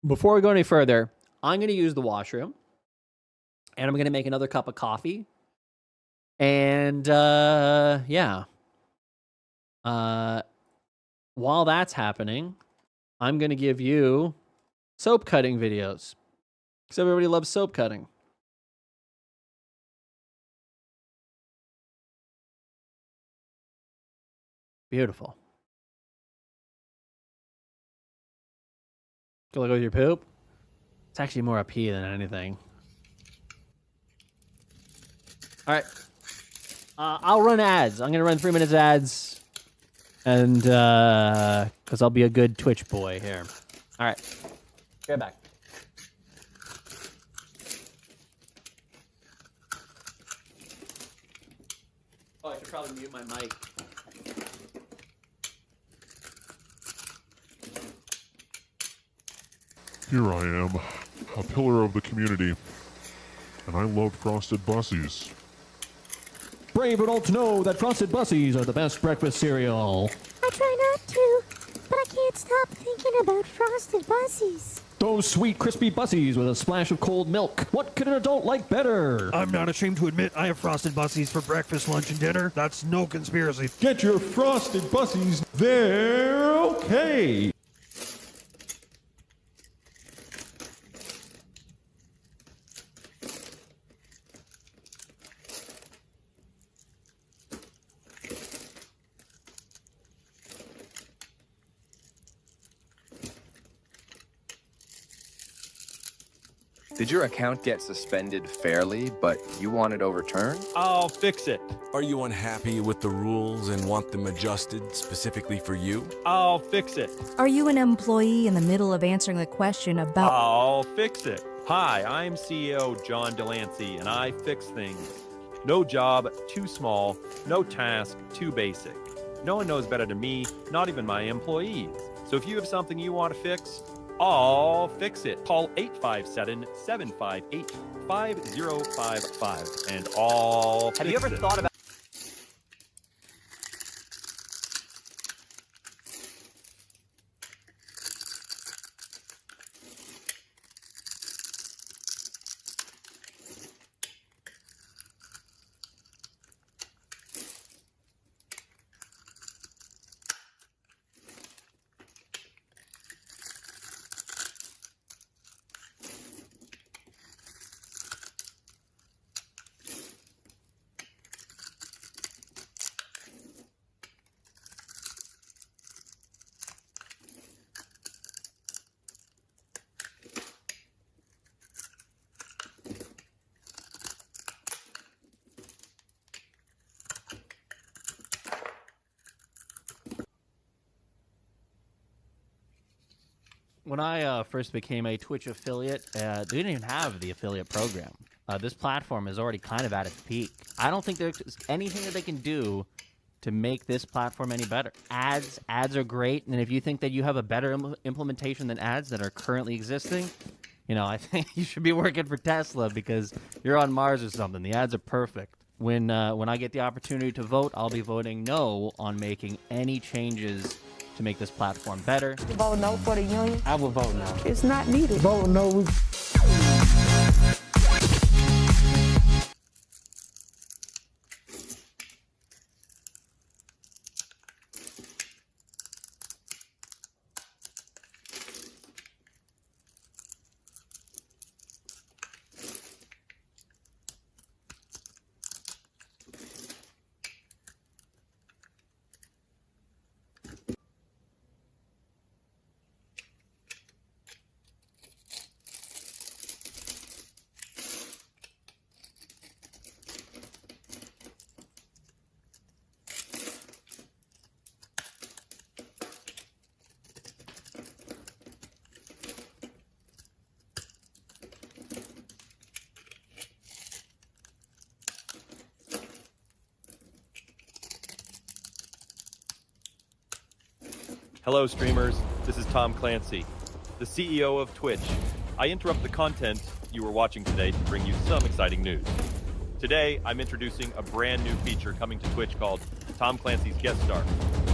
Before we go any further, I'm going to use the washroom, and I'm going to make another cup of coffee. And yeah. While that's happening, I'm going to give you soap cutting videos. Because everybody loves soap cutting. Beautiful. Go look at your poop. It's actually more a pee than anything. All right. I'll run ads. I'm going to run 3 minutes ads. And, because I'll be a good Twitch boy here. All right. Be right back. Oh, I should probably mute my mic. Here I am, a pillar of the community, and I love frosted Bussies. Brave adult to know that frosted Bussies are the best breakfast cereal. I try not to, but I can't stop thinking about frosted Bussies. Those sweet, crispy Bussies with a splash of cold milk. What could an adult like better? I'm not ashamed to admit I have frosted Bussies for breakfast, lunch, and dinner. That's no conspiracy. Get your frosted Bussies. They're okay. Did your account get suspended fairly, but you want it overturned? I'll fix it. Are you unhappy with the rules and want them adjusted specifically for you? I'll fix it. Are you an employee in the middle of answering a question about... I'll fix it. Hi, I'm CEO John Delancey, and I fix things. No job too small, no task too basic. No one knows better than me, not even my employees. So if you have something you want to fix, I'll fix it. Call 857-758-5055 and I'll fix it. Have you ever thought about... When I first became a Twitch affiliate, they didn't even have the affiliate program. This platform is already kind of at its peak. I don't think there's anything that they can do to make this platform any better. Ads are great, and if you think that you have a better implementation than ads that are currently existing, you know, I think you should be working for Tesla because you're on Mars or something. The ads are perfect. When I get the opportunity to vote, I'll be voting no on making any changes to make this platform better. Vote no for the union? I will vote no. It's not needed. Vote no. Hello, streamers. This is Tom Clancy, the CEO of Twitch. I interrupt the content you were watching today to bring you some exciting news. Today, I'm introducing a brand new feature coming to Twitch called Tom Clancy's Guest Star.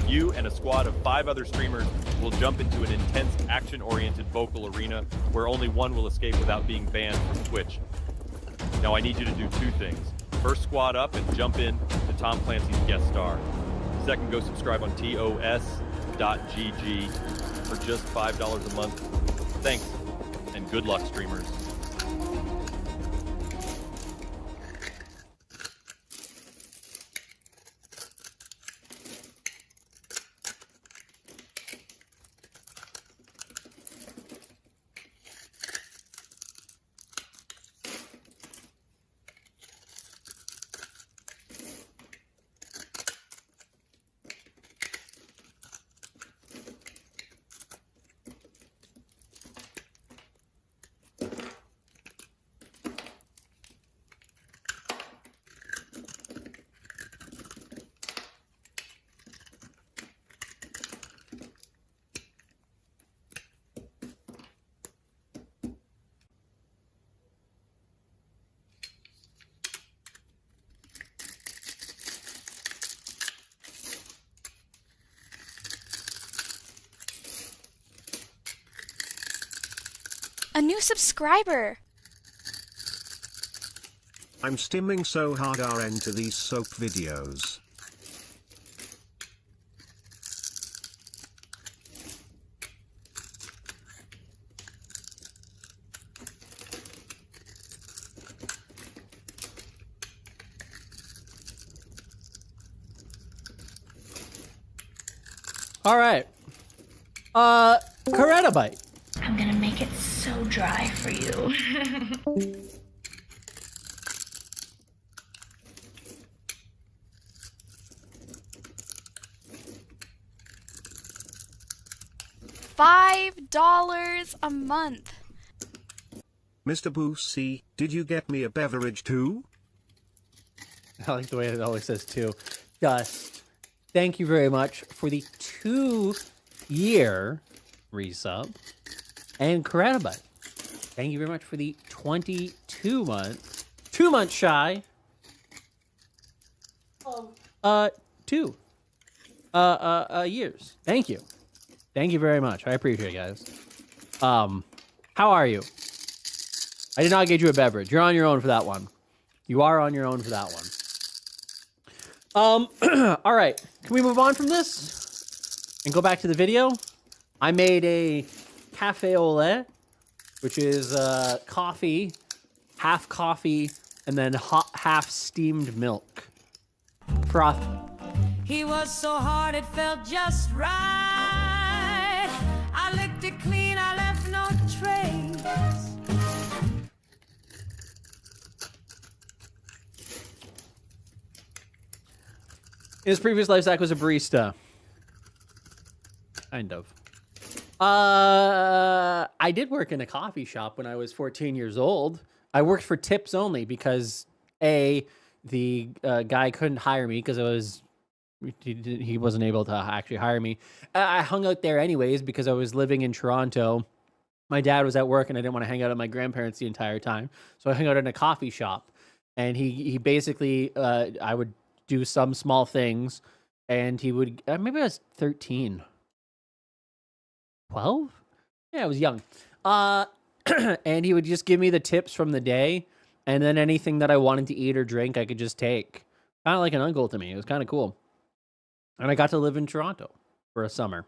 You and a squad of 5 other streamers will jump into an intense, action-oriented vocal arena where only one will escape without being banned from Twitch. Now, I need you to do 2 things. First, squad up and jump in to Tom Clancy's Guest Star. Second, go subscribe on TOS.GG for just $5 a month. Thanks, and good luck, streamers. A new subscriber. I'm stimming so hard RN to these soap videos. All right. Coretta Bite. I'm gonna make it so dry for you. $5 a month. Mr. Bussey, did you get me a beverage too? I like the way it always says too. Dust, thank you very much for the 2-year resub. And Coretta Bite, thank you very much for the 22-month, 2 months shy. 2 years. Thank you. Thank you very much. I appreciate it, guys. How are you? I did not get you a beverage. You're on your own for that one. You are on your own for that one. All right. Can we move on from this and go back to the video? I made a cafe au lait, which is coffee, and then half steamed milk. Froth. He was so hard it felt just right. I licked it clean, I left no trace. His previous life, Zach was a barista. Kind of. I did work in a coffee shop when I was 14 years old. I worked for tips only because the guy couldn't hire me because he wasn't able to actually hire me. I hung out there anyways because I was living in Toronto. My dad was at work and I didn't want to hang out at my grandparents the entire time. So I hung out in a coffee shop, and he basically, I would do some small things, and he would, maybe I was 13. 12? Yeah, I was young. And he would just give me the tips from the day, and then anything that I wanted to eat or drink, I could just take. Kind of like an uncle to me. It was kind of cool. And I got to live in Toronto for a summer.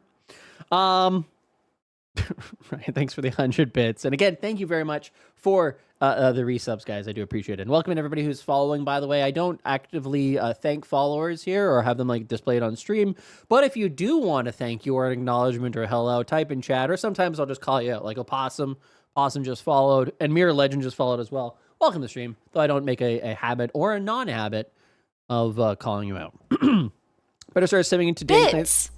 Right, thanks for the 100 bits. And again, thank you very much for the resubs, guys. I do appreciate it. And welcome in everybody who's following, by the way. I don't actively thank followers here or have them like displayed on stream. But if you do want to thank you or an acknowledgement or hello, type in chat. Or sometimes I'll just call you out, like Opossum. Opossum just followed. And Mirror Legend just followed as well. Welcome to the stream. Though I don't make a habit or a non-habit of calling you out. Better start simming into Bits.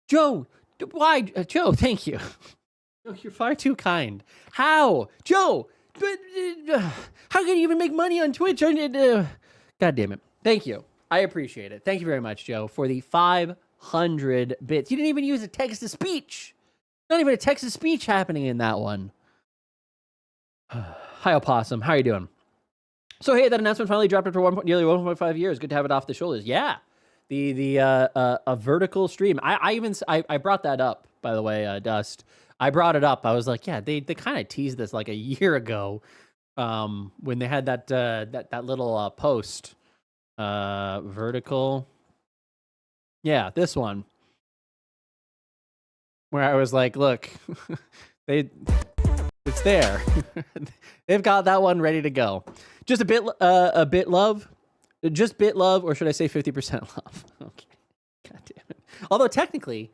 Joe, why? Joe, thank you. You're far too kind. How? Joe, how can you even make money on Twitch? God damn it. Thank you. I appreciate it. Thank you very much, Joe, for the 500 bits. You didn't even use a text-to-speech. Not even a text-to-speech happening in that one. Hi, Opossum. How are you doing? So, hey, that announcement finally dropped after nearly 1.5 years. Good to have it off the shoulders. Yeah. A vertical stream. I brought that up, by the way, Dust. I brought it up. I was like, yeah, they kind of teased this like a year ago, when they had that little post, vertical. Yeah, this one, where I was like, look, it's there. They've got that one ready to go. Just a bit love. Just bit love, or should I say 50% love? Okay. God damn it. Although technically,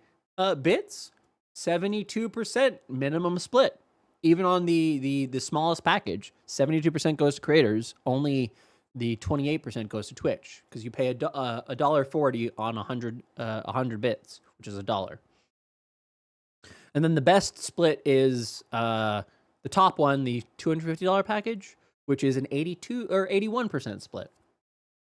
bits, 72% minimum split. Even on the smallest package, 72% goes to creators. Only the 28% goes to Twitch, because you pay $1.40 on 100 bits, which is $1. And then the best split is the top one, the $250 package, which is an 82 or 81% split.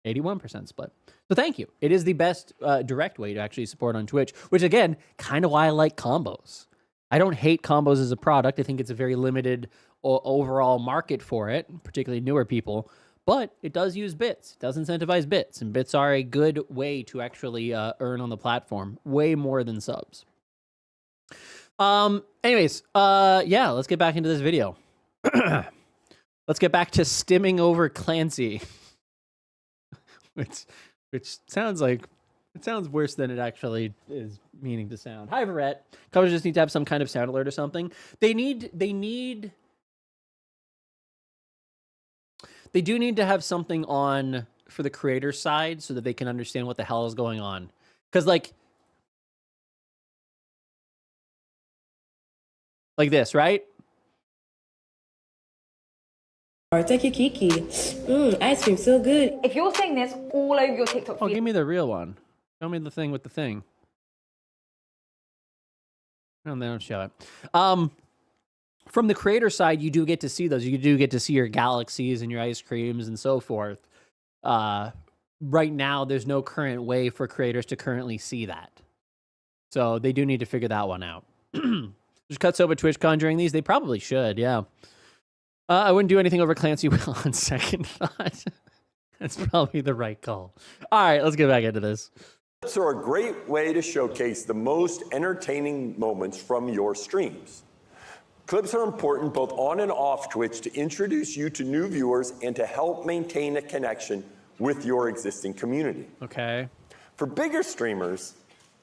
81% split. So thank you. It is the best direct way to actually support on Twitch, which again, kind of why I like combos. I don't hate combos as a product. I think it's a very limited overall market for it, particularly newer people, but it does use bits. It does incentivize bits, and bits are a good way to actually earn on the platform, way more than subs. Anyways, yeah, let's get back into this video. Let's get back to stimming over Clancy. Which sounds like, it sounds worse than it actually is meaning to sound. Hi, Verette. Covers just need to have some kind of sound alert or something. They do need to have something on for the creator side so that they can understand what the hell is going on. Because like this, right? Take your Kiki. Ice cream so good. If you're saying this all over your TikTok feed. Oh, give me the real one. Show me the thing with the thing. No, they don't show it. From the creator side, you do get to see those. You do get to see your galaxies and your ice creams and so forth. Right now, there's no current way for creators to currently see that. So they do need to figure that one out. Just cuts over TwitchCon during these. They probably should, yeah. I wouldn't do anything over Clancy Will on second thought. That's probably the right call. All right, let's get back into this. Clips are a great way to showcase the most entertaining moments from your streams. Clips are important both on and off Twitch to introduce you to new viewers and to help maintain a connection with your existing community. Okay. For bigger streamers,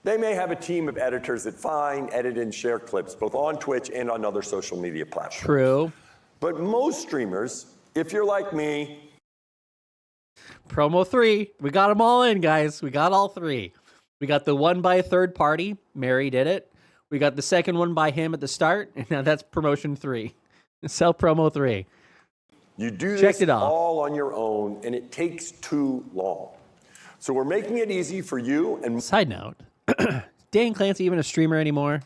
they may have a team of editors that find, edit, and share clips both on Twitch and on other social media platforms. True. But most streamers, if you're like me... Promo 3. We got them all in, guys. We got all 3. We got the one by a third party. Mary did it. We got the second one by him at the start. And now that's promotion 3. Sell promo 3. You do this all on your own, and it takes too long. So we're making it easy for you. And side note, Dan Clancy even a streamer anymore?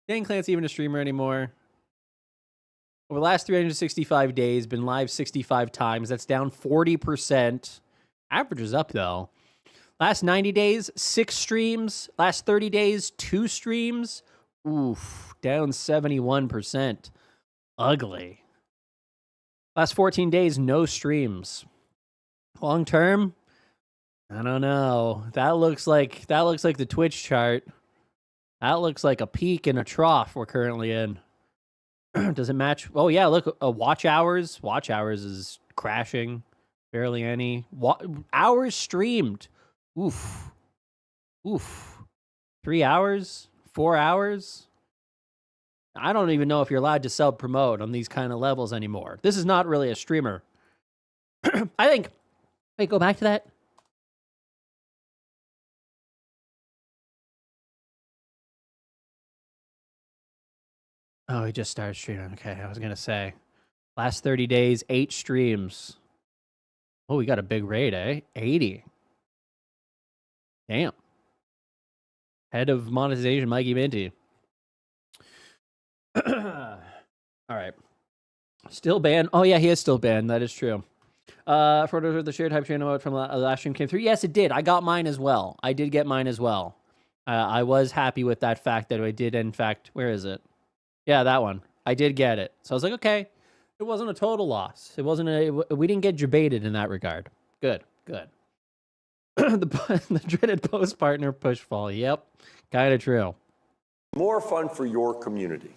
Dan Clancy even a streamer anymore? Over the last 365 days, been live 65 times. That's down 40%. Average is up, though. Last 90 days, 6 streams. Last 30 days, 2 streams. Oof, down 71%. Ugly. Last 14 days, no streams. Long term, I don't know. That looks like the Twitch chart. That looks like a peak and a trough we're currently in. Does it match? Oh, yeah, look, watch hours. Watch hours is crashing. Barely any. Hours streamed. Oof. Oof. 3 hours? 4 hours? I don't even know if you're allowed to self-promote on these kind of levels anymore. This is not really a streamer. I think... Wait, go back to that. Oh, he just started streaming. Okay, I was going to say. Last 30 days, 8 streams. Oh, we got a big raid, eh? 80. Damn. Head of monetization, Mikey Minty. All right. Still banned. Oh, yeah, he is still banned. That is true. Photos of the shared hype channel from last stream came through. Yes, it did. I got mine as well. I did get mine as well. I was happy with that fact that I did, in fact, where is it? Yeah, that one. I did get it. So I was like, okay, it wasn't a total loss. It wasn't we didn't get debated in that regard. Good, good. the dreaded post partner push fall. Yep, kind of true. More fun for your community.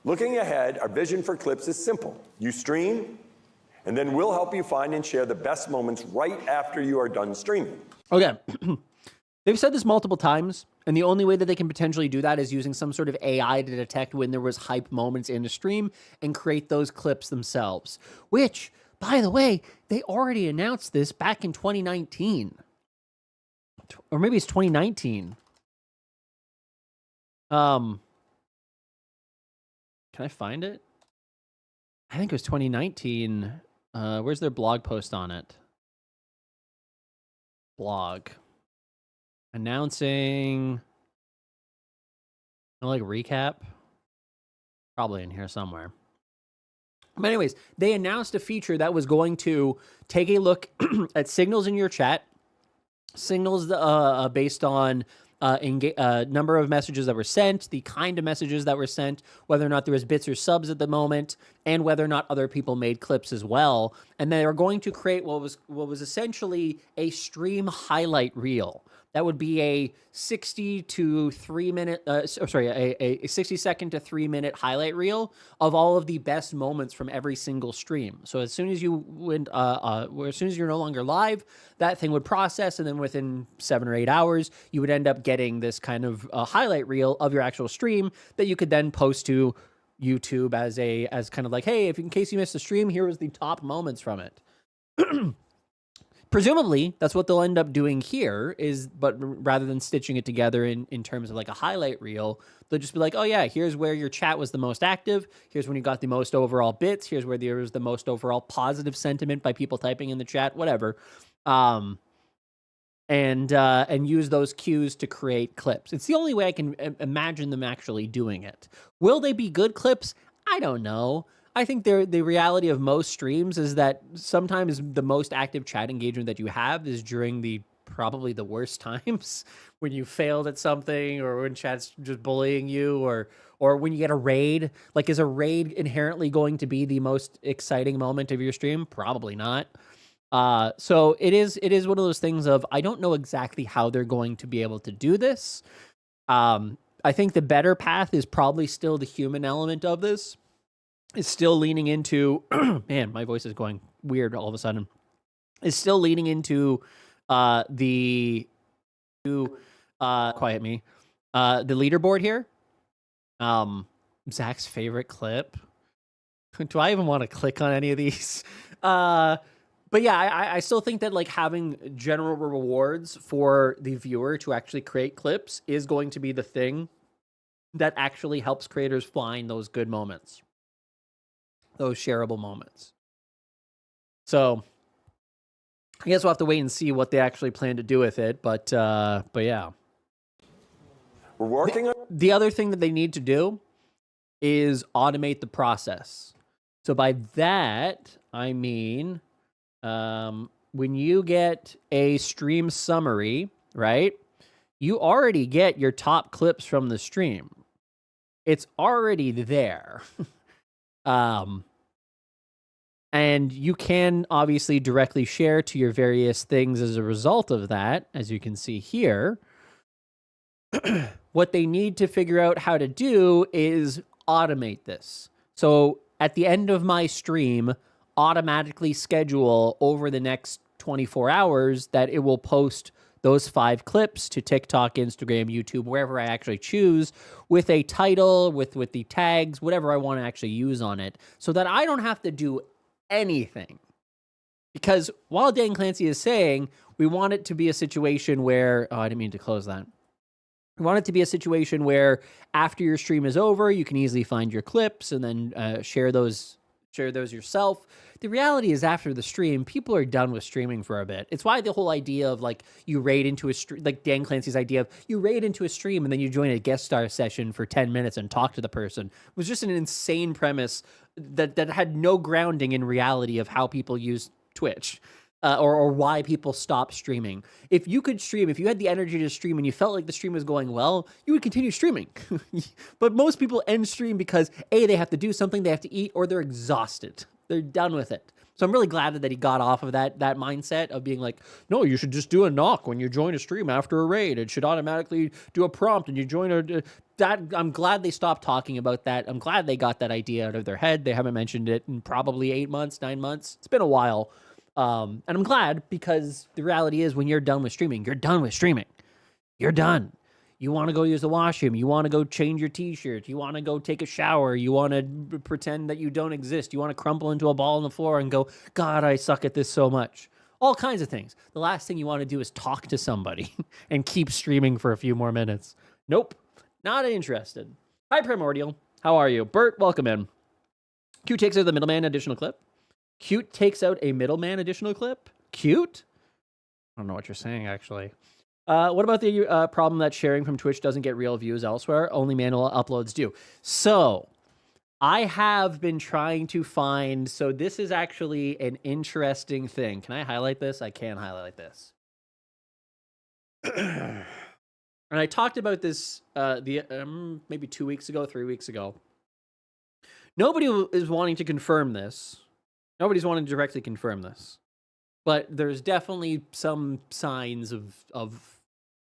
Looking ahead, our vision for Clips is simple. You stream, and then we'll help you find and share the best moments right after you are done streaming. Okay. They've said this multiple times, and the only way that they can potentially do that is using some sort of AI to detect when there was hype moments in a stream and create those clips themselves. Which, by the way, they already announced this back in 2019. Or maybe it's 2019. Can I find it? I think it was 2019. Where's their blog post on it? Blog. Announcing, like, recap? Probably in here somewhere. But anyways, they announced a feature that was going to take a look at signals in your chat, signals based on number of messages that were sent, the kind of messages that were sent, whether or not there was bits or subs at the moment, and whether or not other people made clips as well. And they are going to create what was essentially a stream highlight reel. That would be a 60 to 3 minute, a 60 second to 3 minute highlight reel of all of the best moments from every single stream. So as soon as you went, as soon as you're no longer live, that thing would process, and then within 7 or 8 hours, you would end up getting this kind of highlight reel of your actual stream that you could then post to YouTube as kind of like, hey, if in case you missed the stream, here was the top moments from it. Presumably, that's what they'll end up doing here but rather than stitching it together in terms of like a highlight reel, they'll just be like, oh yeah, here's where your chat was the most active. Here's when you got the most overall bits. Here's where there was the most overall positive sentiment by people typing in the chat, whatever. And use those cues to create clips. It's the only way I can imagine them actually doing it. Will they be good clips? I don't know. I think the reality of most streams is that sometimes the most active chat engagement that you have is during probably the worst times, when you failed at something, or when chat's just bullying you, or when you get a raid. Like, is a raid inherently going to be the most exciting moment of your stream? Probably not. So it is one of those things of, I don't know exactly how they're going to be able to do this. I think the better path is probably still the human element of this. Is still leaning into, man, my voice is going weird all of a sudden. Is still leaning into quiet me, the leaderboard here. Zach's favorite clip. Do I even want to click on any of these? But yeah, I still think that, like, having general rewards for the viewer to actually create clips is going to be the thing that actually helps creators find those good moments. Those shareable moments. So I guess we'll have to wait and see what they actually plan to do with it. But yeah. We're working on the other thing that they need to do is automate the process. So by that, I mean, when you get a stream summary, right? You already get your top clips from the stream. It's already there. And you can obviously directly share to your various things as a result of that, as you can see here. what they need to figure out how to do is automate this. So at the end of my stream, automatically schedule over the next 24 hours that it will post those 5 clips to TikTok, Instagram, YouTube, wherever I actually choose, with a title, with the tags, whatever I want to actually use on it, so that I don't have to do anything. Because while Dan Clancy is saying we want it to be a situation where, oh, I didn't mean to close that. We want it to be a situation where after your stream is over, you can easily find your clips and then share those yourself. The reality is, after the stream, people are done with streaming for a bit. It's why the whole idea of like you raid into a stream, like Dan Clancy's idea of you raid into a stream and then you join a guest star session for 10 minutes and talk to the person, was just an insane premise that had no grounding in reality of how people use Twitch. Or why people stop streaming. If you could stream, if you had the energy to stream and you felt like the stream was going well, you would continue streaming. But most people end stream because A, they have to do something, they have to eat, or they're exhausted. They're done with it. So I'm really glad that he got off of that mindset of being like, no, you should just do a knock when you join a stream after a raid. It should automatically do a prompt and you join that. I'm glad they stopped talking about that. I'm glad they got that idea out of their head. They haven't mentioned it in probably 8 months, 9 months. It's been a while. And I'm glad, because the reality is when you're done with streaming, you're done with streaming. You're done. You want to go use the washroom. You want to go change your t-shirt. You want to go take a shower. You want to pretend that you don't exist. You want to crumple into a ball on the floor and go, God, I suck at this so much. All kinds of things. The last thing you want to do is talk to somebody and keep streaming for a few more minutes. Nope. Not interested. Hi, Primordial. How are you? Bert, welcome in. Q takes out the middleman additional clip. Cute takes out a middleman additional clip. Cute? I don't know what you're saying, actually. What about the problem that sharing from Twitch doesn't get real views elsewhere? Only manual uploads do. So, I have been trying to find... So, this is actually an interesting thing. Can I highlight this? I can highlight this. And I talked about this maybe 2 weeks ago, 3 weeks ago. Nobody is wanting to confirm this. Nobody's wanting to directly confirm this, but there's definitely some signs of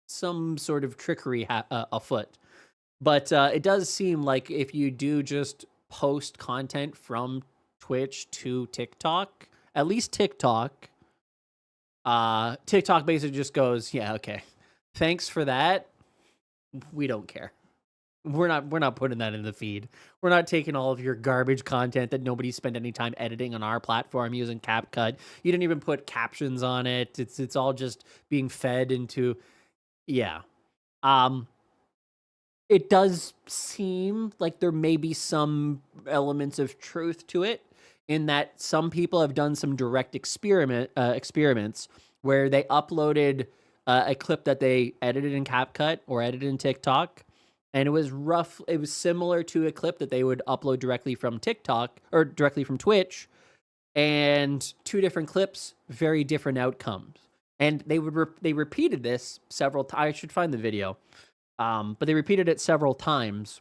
some sort of trickery afoot. But it does seem like if you do just post content from Twitch to TikTok, at least TikTok basically just goes, yeah, okay, thanks for that. We don't care. We're not putting that in the feed. We're not taking all of your garbage content that nobody spent any time editing on our platform using CapCut. You didn't even put captions on it. It's all just being fed into, yeah. It does seem like there may be some elements of truth to it, in that some people have done some direct experiments where they uploaded a clip that they edited in CapCut or edited in TikTok. And it was similar to a clip that they would upload directly from TikTok or directly from Twitch, and 2 different clips, very different outcomes. And they repeated this several times. I should find the video. But they repeated it several times,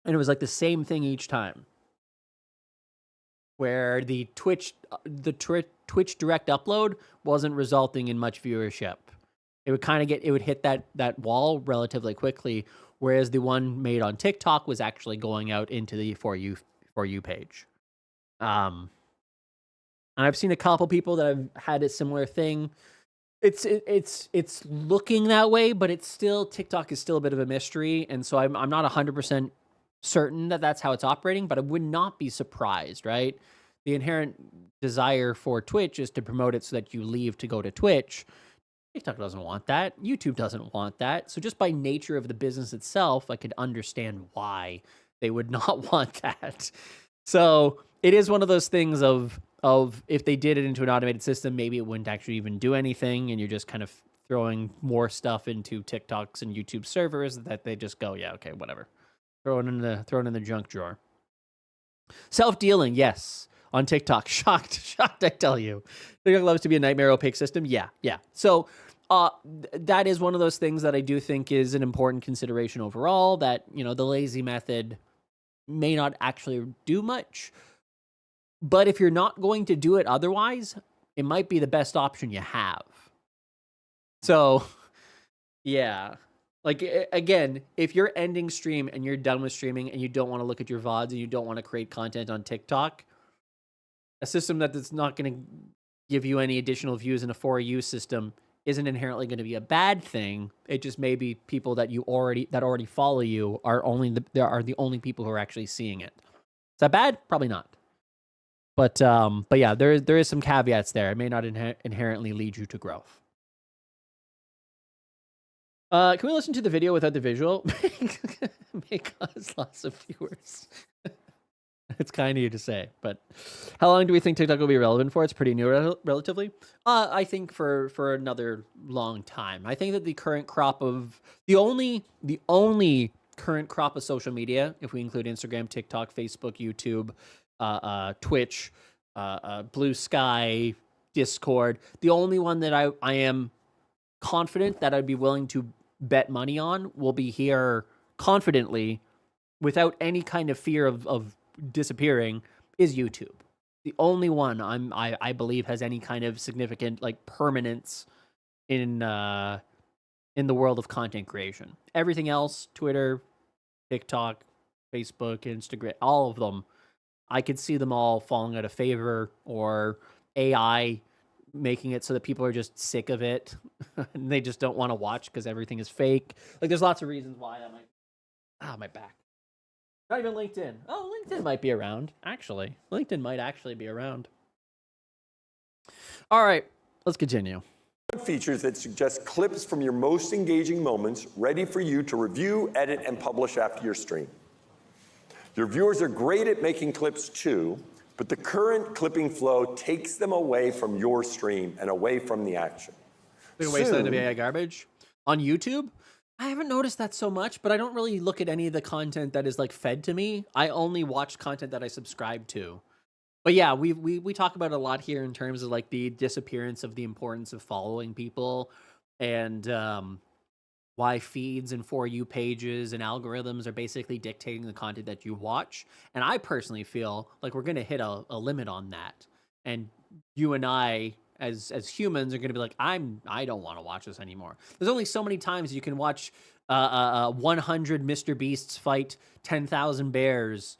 and it was like the same thing each time, where the Twitch direct upload wasn't resulting in much viewership. It would hit that wall relatively quickly, whereas the one made on TikTok was actually going out into the For You page. And I've seen a couple people that have had a similar thing. It's looking that way, but it's still, TikTok is still a bit of a mystery, and so I'm not 100% certain that that's how it's operating, but I would not be surprised, right? The inherent desire for Twitch is to promote it so that you leave to go to Twitch. TikTok doesn't want that. YouTube doesn't want that. So just by nature of the business itself, I could understand why they would not want that. So it is one of those things of if they did it into an automated system, maybe it wouldn't actually even do anything, and you're just kind of throwing more stuff into TikToks and YouTube servers that they just go, yeah, okay, whatever. Throw it in the junk drawer. Self-dealing, yes, on TikTok. Shocked, I tell you. TikTok loves to be a nightmare opaque system. Yeah. So that is one of those things that I do think is an important consideration overall, that, the lazy method may not actually do much. But if you're not going to do it otherwise, it might be the best option you have. So, yeah. Like, again, if you're ending stream and you're done with streaming and you don't want to look at your VODs and you don't want to create content on TikTok, a system that's not going to give you any additional views in a for you system isn't inherently going to be a bad thing. It just may be people that already follow you are the only people who are actually seeing it. Is that bad? Probably not. But yeah, there is some caveats there. It may not inherently lead you to growth. Can we listen to the video without the visual? May cause lots of viewers. It's kind of you to say, but how long do we think TikTok will be relevant for? It's pretty new, relatively. I think for another long time. I think that the current crop of the only current crop of social media, if we include Instagram, TikTok, Facebook, YouTube, Twitch, Blue Sky, Discord, the only one that I am confident that I'd be willing to bet money on will be here confidently without any kind of fear of disappearing is YouTube. The only one I believe has any kind of significant like permanence in the world of content creation. Everything else, Twitter, TikTok, Facebook, Instagram, all of them, I could see them all falling out of favor, or AI making it so that people are just sick of it and they just don't want to watch because everything is fake. Like, there's lots of reasons why that might... my back. Not even LinkedIn. Oh, LinkedIn might be around, actually. LinkedIn might actually be around. All right, let's continue. Features that suggest clips from your most engaging moments ready for you to review, edit, and publish after your stream. Your viewers are great at making clips too, but the current clipping flow takes them away from your stream and away from the action. Big wasteland of AI garbage. On YouTube, I haven't noticed that so much, but I don't really look at any of the content that is like fed to me. I only watch content that I subscribe to. But yeah, we talk about it a lot here in terms of like the disappearance of the importance of following people, and why feeds and For You pages and algorithms are basically dictating the content that you watch. And I personally feel like we're going to hit a limit on that. And you and I, as humans, are going to be like, I don't want to watch this anymore. There's only so many times you can watch 100 Mr. Beasts fight 10,000 bears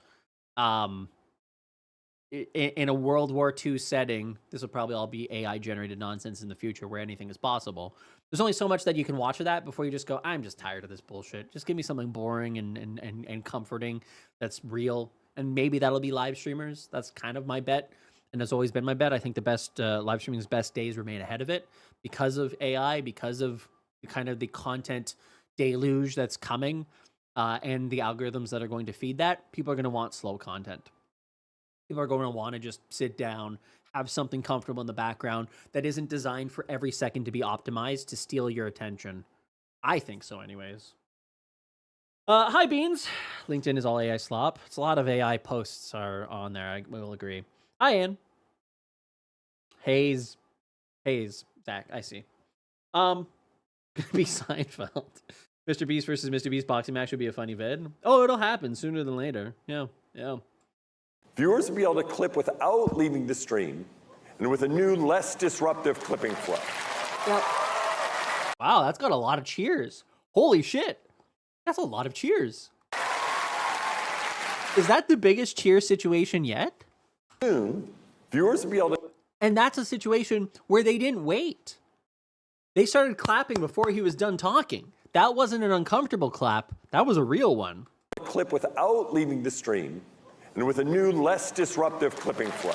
in a World War II setting. This will probably all be AI generated nonsense in the future where anything is possible. There's only so much that you can watch of that before you just go, I'm just tired of this bullshit. Just give me something boring and comforting that's real. And maybe that'll be live streamers. That's kind of my bet. And has always been my bet. I think the best live streaming's best days remain ahead of it because of AI, because of kind of the content deluge that's coming, and the algorithms that are going to feed that. People are going to want slow content. People are going to want to just sit down, have something comfortable in the background that isn't designed for every second to be optimized to steal your attention. I think so anyways. Hi, Beans. LinkedIn is all AI slop. It's a lot of AI posts are on there. I will agree. Hi, Ann. Hayes, Zach, I see. Gonna be Seinfeld. Mr. Beast versus Mr. Beast boxing match would be a funny vid. Oh, it'll happen sooner than later. Yeah. Viewers will be able to clip without leaving the stream and with a new, less disruptive clipping flow. Yep. Wow, that's got a lot of cheers. Holy shit. That's a lot of cheers. Is that the biggest cheer situation yet? Soon, viewers will be able to... And that's a situation where they didn't wait. They started clapping before he was done talking. That wasn't an uncomfortable clap. That was a real one. Clip without leaving the stream and with a new, less disruptive clipping flow.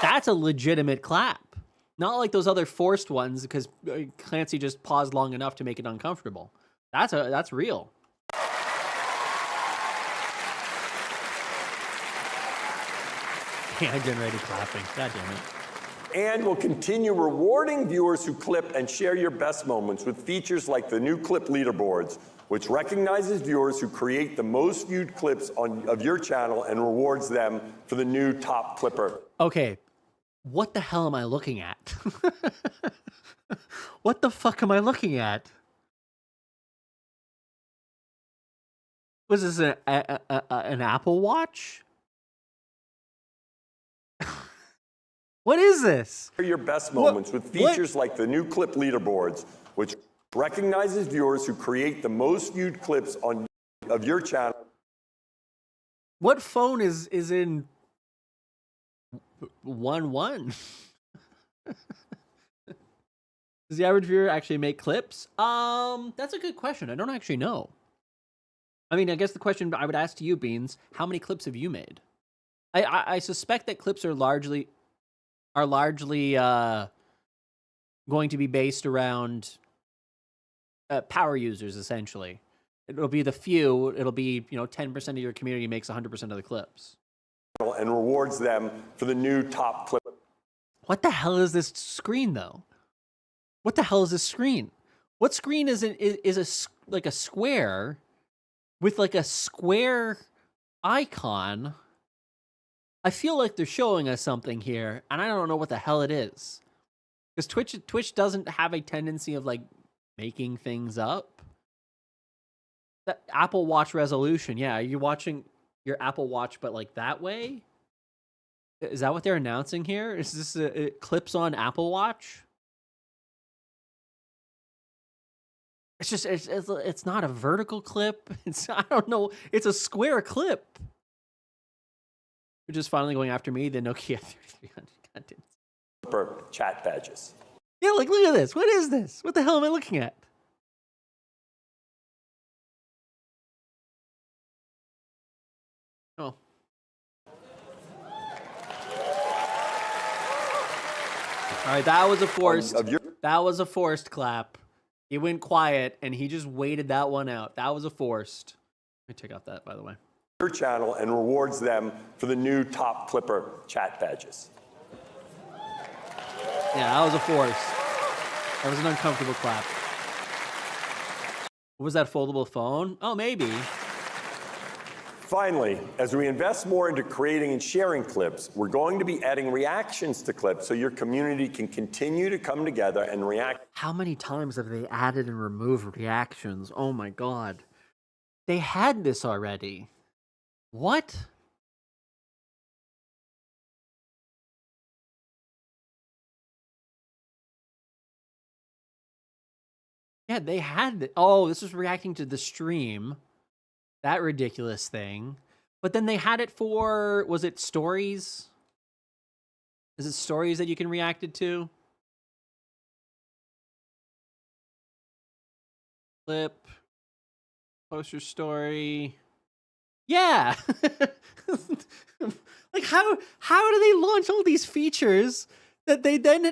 That's a legitimate clap. Not like those other forced ones because Clancy just paused long enough to make it uncomfortable. That's real. AI generated clapping. God damn it. And we'll continue rewarding viewers who clip and share your best moments with features like the new clip leaderboards, which recognizes viewers who create the most viewed clips of your channel and rewards them for the new top clipper. Okay, what the hell am I looking at? What the fuck am I looking at? Was this an Apple Watch? What is this? Share your best moments with features like the new clip leaderboards, which... recognizes viewers who create the most viewed clips of your channel. What phone is in 1-1? Does the average viewer actually make clips? That's a good question. I don't actually know. I mean, I guess the question I would ask to you, Beans, how many clips have you made? I suspect that clips are largely going to be based around power users, essentially. It'll be the few. It'll be 10% of your community makes 100% of the clips. And rewards them for the new top clip. What the hell is this screen, though? What the hell is this screen? What screen is like a square with like a square icon? I feel like they're showing us something here, and I don't know what the hell it is. Because Twitch doesn't have a tendency of like making things up. That Apple Watch resolution, yeah. Are you watching your Apple Watch, but like that way? Is that what they're announcing here? Is this a clips on Apple Watch? It's just it's not a vertical clip. I don't know. It's a square clip. You're just finally going after me, the Nokia 3300 content. For chat badges. Yeah, like look at this. What is this? What the hell am I looking at? Oh. All right, that was a forced. That was a forced clap. He went quiet and he just waited that one out. That was a forced. Let me take off that, by the way. Your channel and rewards them for the new top clipper chat badges. Yeah, that was a force. That was an uncomfortable clap. What was that foldable phone? Oh, maybe. Finally, as we invest more into creating and sharing clips, we're going to be adding reactions to clips so your community can continue to come together and react. How many times have they added and removed reactions? Oh my God. They had this already. What? Yeah, they had it. Oh, this was reacting to the stream. That ridiculous thing. But then they had it for, was it stories? Is it stories that you can react it to? Clip. Poster story. Yeah. Like how do they launch all these features that they then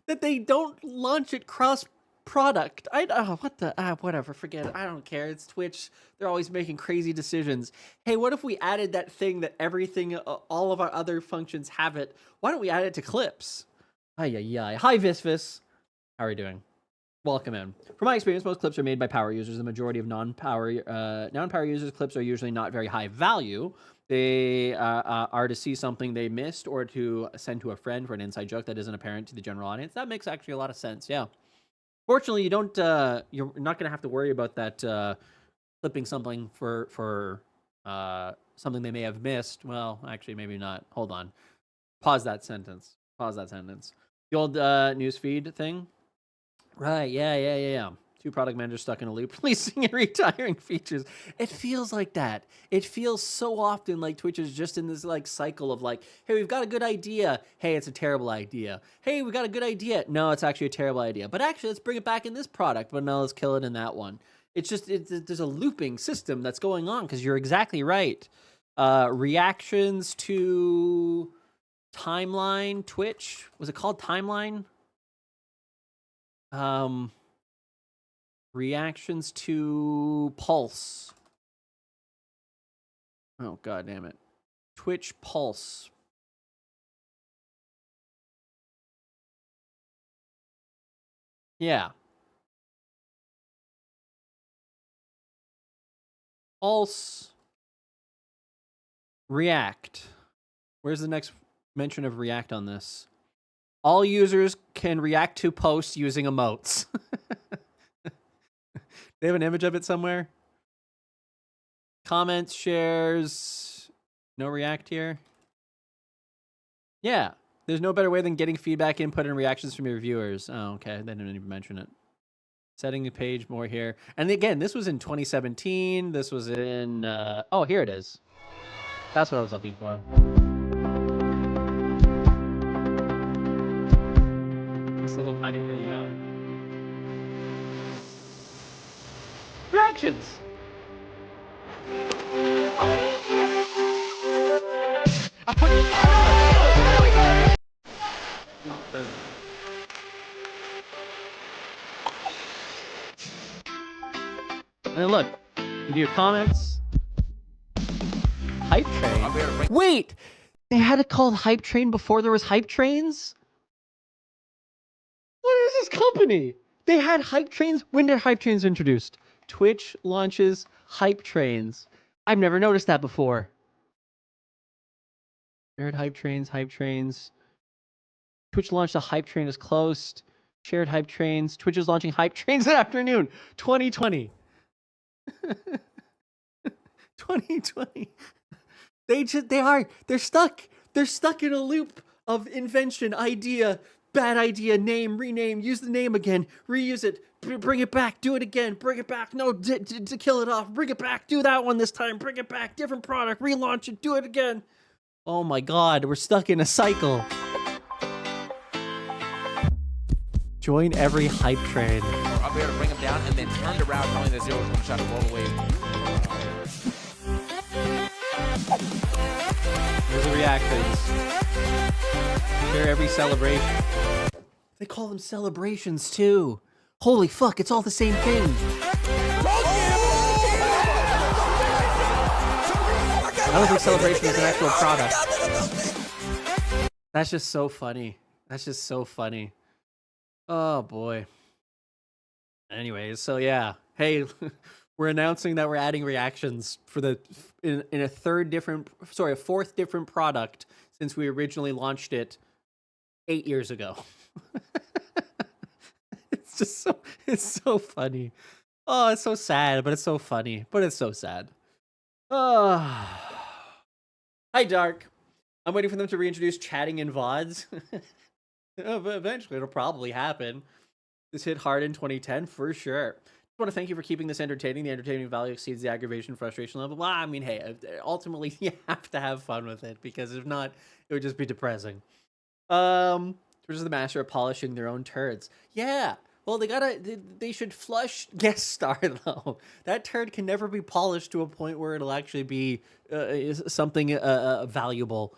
that they don't launch it cross product? Whatever, forget it. I don't care. It's Twitch. They're always making crazy decisions. Hey, what if we added that thing that everything, all of our other functions have it? Why don't we add it to clips? Hi, Visvis. How are you doing? Welcome in. From my experience, most clips are made by power users. The majority of non-power users' clips are usually not very high value. They are to see something they missed or to send to a friend for an inside joke that isn't apparent to the general audience. That makes actually a lot of sense, yeah. Fortunately, you don't. You're not going to have to worry about that clipping something for something they may have missed. Well, actually, maybe not. Hold on. Pause that sentence. The old newsfeed thing. Right. Yeah. Two product managers stuck in a loop, releasing and retiring features. It feels like that. It feels so often like Twitch is just in this like cycle of like, hey, we've got a good idea. Hey, it's a terrible idea. Hey, we got a good idea. No, it's actually a terrible idea. But actually, let's bring it back in this product. But no, let's kill it in that one. It's just, there's a looping system that's going on because you're exactly right. Reactions to Timeline, Twitch. Was it called Timeline? Reactions to Pulse. Oh, God damn it. Twitch Pulse. Yeah. Pulse. React. Where's the next mention of React on this? All users can react to posts using emotes. They have an image of it somewhere. Comments, shares, no React here. Yeah, there's no better way than getting feedback, input, and reactions from your viewers. Oh, okay, they didn't even mention it. Setting a page more here. And again, this was in 2017. This was in, oh, here it is. That's what I was looking for. This little tiny video. Reactions! And look, you do your comments. Hype train. Wait! They had it called Hype Train before there was Hype Trains? What is this company? They had Hype Trains? When did Hype Trains introduced? Twitch launches Hype Trains. I've never noticed that before. Shared Hype Trains, Hype Trains. Twitch launched a Hype Train is closed. Shared Hype Trains. Twitch is launching Hype Trains in afternoon. 2020. 2020. They're stuck. They're stuck in a loop of invention, idea, bad idea, name, rename, use the name again, reuse it, bring it back, do it again, bring it back, no, to kill it off, bring it back, do that one this time, bring it back, different product, relaunch it, do it again. Oh my God, we're stuck in a cycle. Join every hype train. I'll be able to bring them down and then turned around knowing the zero was going to try to roll away. Here's the reactions. Share every celebration. They call them celebrations too. Holy fuck, it's all the same thing. I don't think celebration is an actual product. That's just so funny. That's just so funny. Oh boy. Anyways, so yeah. Hey, we're announcing that we're adding reactions for the in a fourth different product since we originally launched it 8 years ago. It's so funny. Oh, it's so sad, but it's so funny. But it's so sad. Oh. Hi, Dark. I'm waiting for them to reintroduce chatting in VODs. Eventually, it'll probably happen. This hit hard in 2010, for sure. I want to thank you for keeping this entertaining. The entertainment value exceeds the aggravation, frustration level. Well, I mean, hey, ultimately, you have to have fun with it, because if not, it would just be depressing. Twitch is the master of polishing their own turds. Yeah. Well, they should flush guest star, though. That turd can never be polished to a point where it'll actually be something valuable.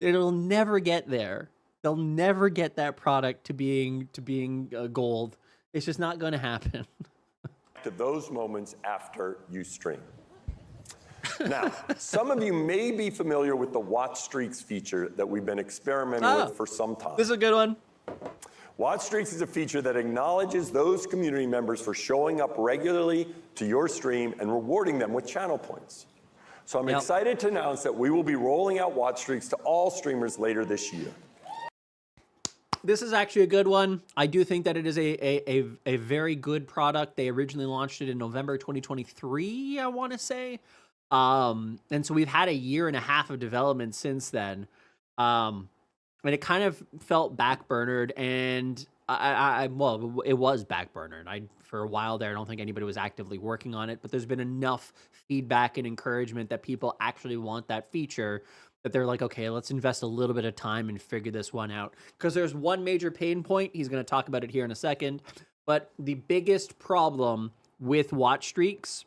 It'll never get there. They'll never get that product to being gold. It's just not going to happen. To those moments after you stream. Now, some of you may be familiar with the Watch Streaks feature that we've been experimenting with for some time. This is a good one. Watch Streaks is a feature that acknowledges those community members for showing up regularly to your stream and rewarding them with channel points. So I'm excited to announce that we will be rolling out Watch Streaks to all streamers later this year. This is actually a good one. I do think that it is a very good product. They originally launched it in November 2023, I want to say. And so we've had a year and a half of development since then. And it kind of felt backburnered, and well, it was backburnered. For a while there, I don't think anybody was actively working on it, but there's been enough feedback and encouragement that people actually want that feature that they're like, okay, let's invest a little bit of time and figure this one out. Because there's one major pain point. He's going to talk about it here in a second. But the biggest problem with watch streaks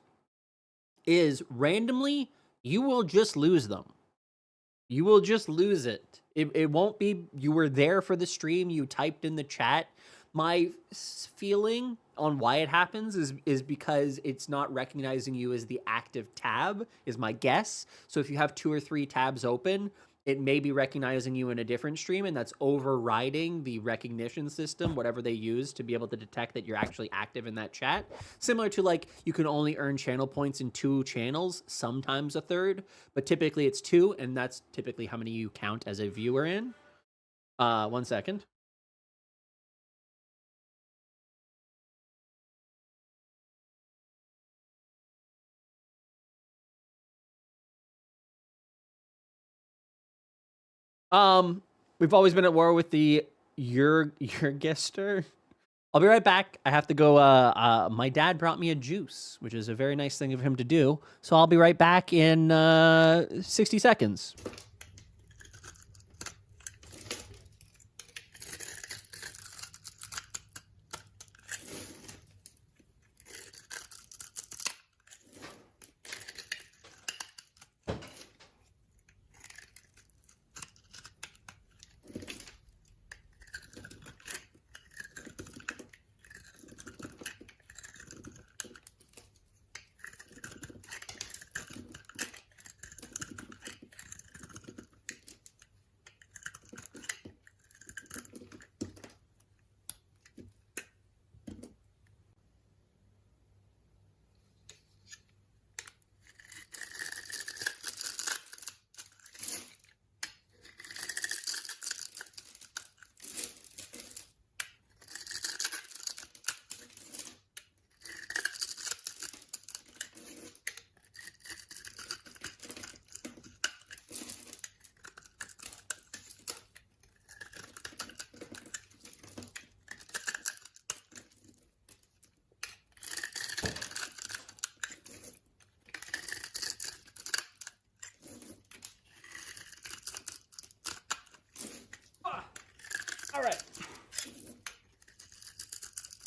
is randomly, you will just lose them. You will just lose it. It won't be, you were there for the stream, you typed in the chat. My feeling on why it happens is because it's not recognizing you as the active tab, is my guess. So if you have 2 or 3 tabs open, it may be recognizing you in a different stream, and that's overriding the recognition system, whatever they use to be able to detect that you're actually active in that chat. Similar to, like, you can only earn channel points in 2 channels, sometimes a third, but typically it's 2, and that's typically how many you count as a viewer in. 1 second. We've always been at war with the Jurgester. I'll be right back. I have to go. My dad brought me a juice, which is a very nice thing of him to do. So I'll be right back in 60 seconds. All right.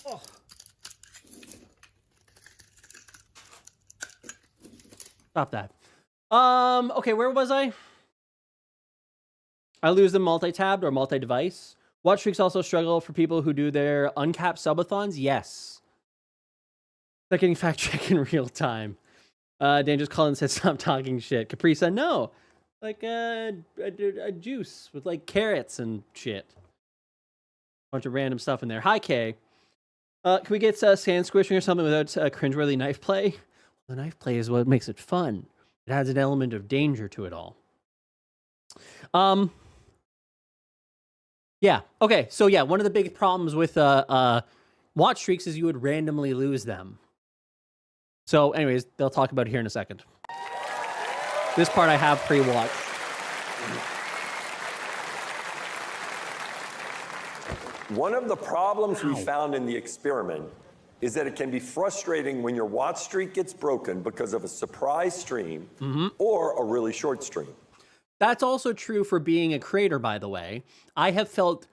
Oh. Stop that. Okay, where was I? I lose them multi-tabbed or multi-device. Watch streaks also struggle for people who do their uncapped subathons. Yes. Like getting fact check in real time. Dangerous Colin said, stop talking shit. Capri said, no. Like a juice with like carrots and shit. Bunch of random stuff in there. Hi, Kay. Can we get sand squishing or something without cringeworthy knife play? The knife play is what makes it fun. It adds an element of danger to it all. Yeah. Okay. So yeah, one of the big problems with watch streaks is you would randomly lose them. So anyways, they'll talk about it here in a second. This part I have pre-watched. One of the problems we found in the experiment is that it can be frustrating when your watch streak gets broken because of a surprise stream or a really short stream. That's also true for being a creator, by the way. I have felt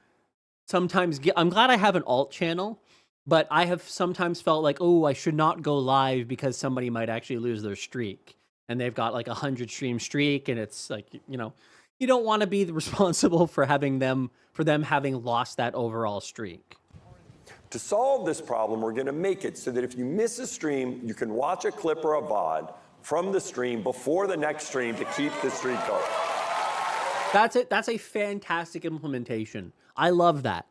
sometimes, I'm glad I have an alt channel, but I have sometimes felt like, oh, I should not go live because somebody might actually lose their streak. And they've got like 100 stream streak, and it's like, you know, you don't want to be responsible for them having lost that overall streak. To solve this problem, we're going to make it so that if you miss a stream, you can watch a clip or a VOD from the stream before the next stream to keep the streak going. That's it. That's a fantastic implementation. I love that.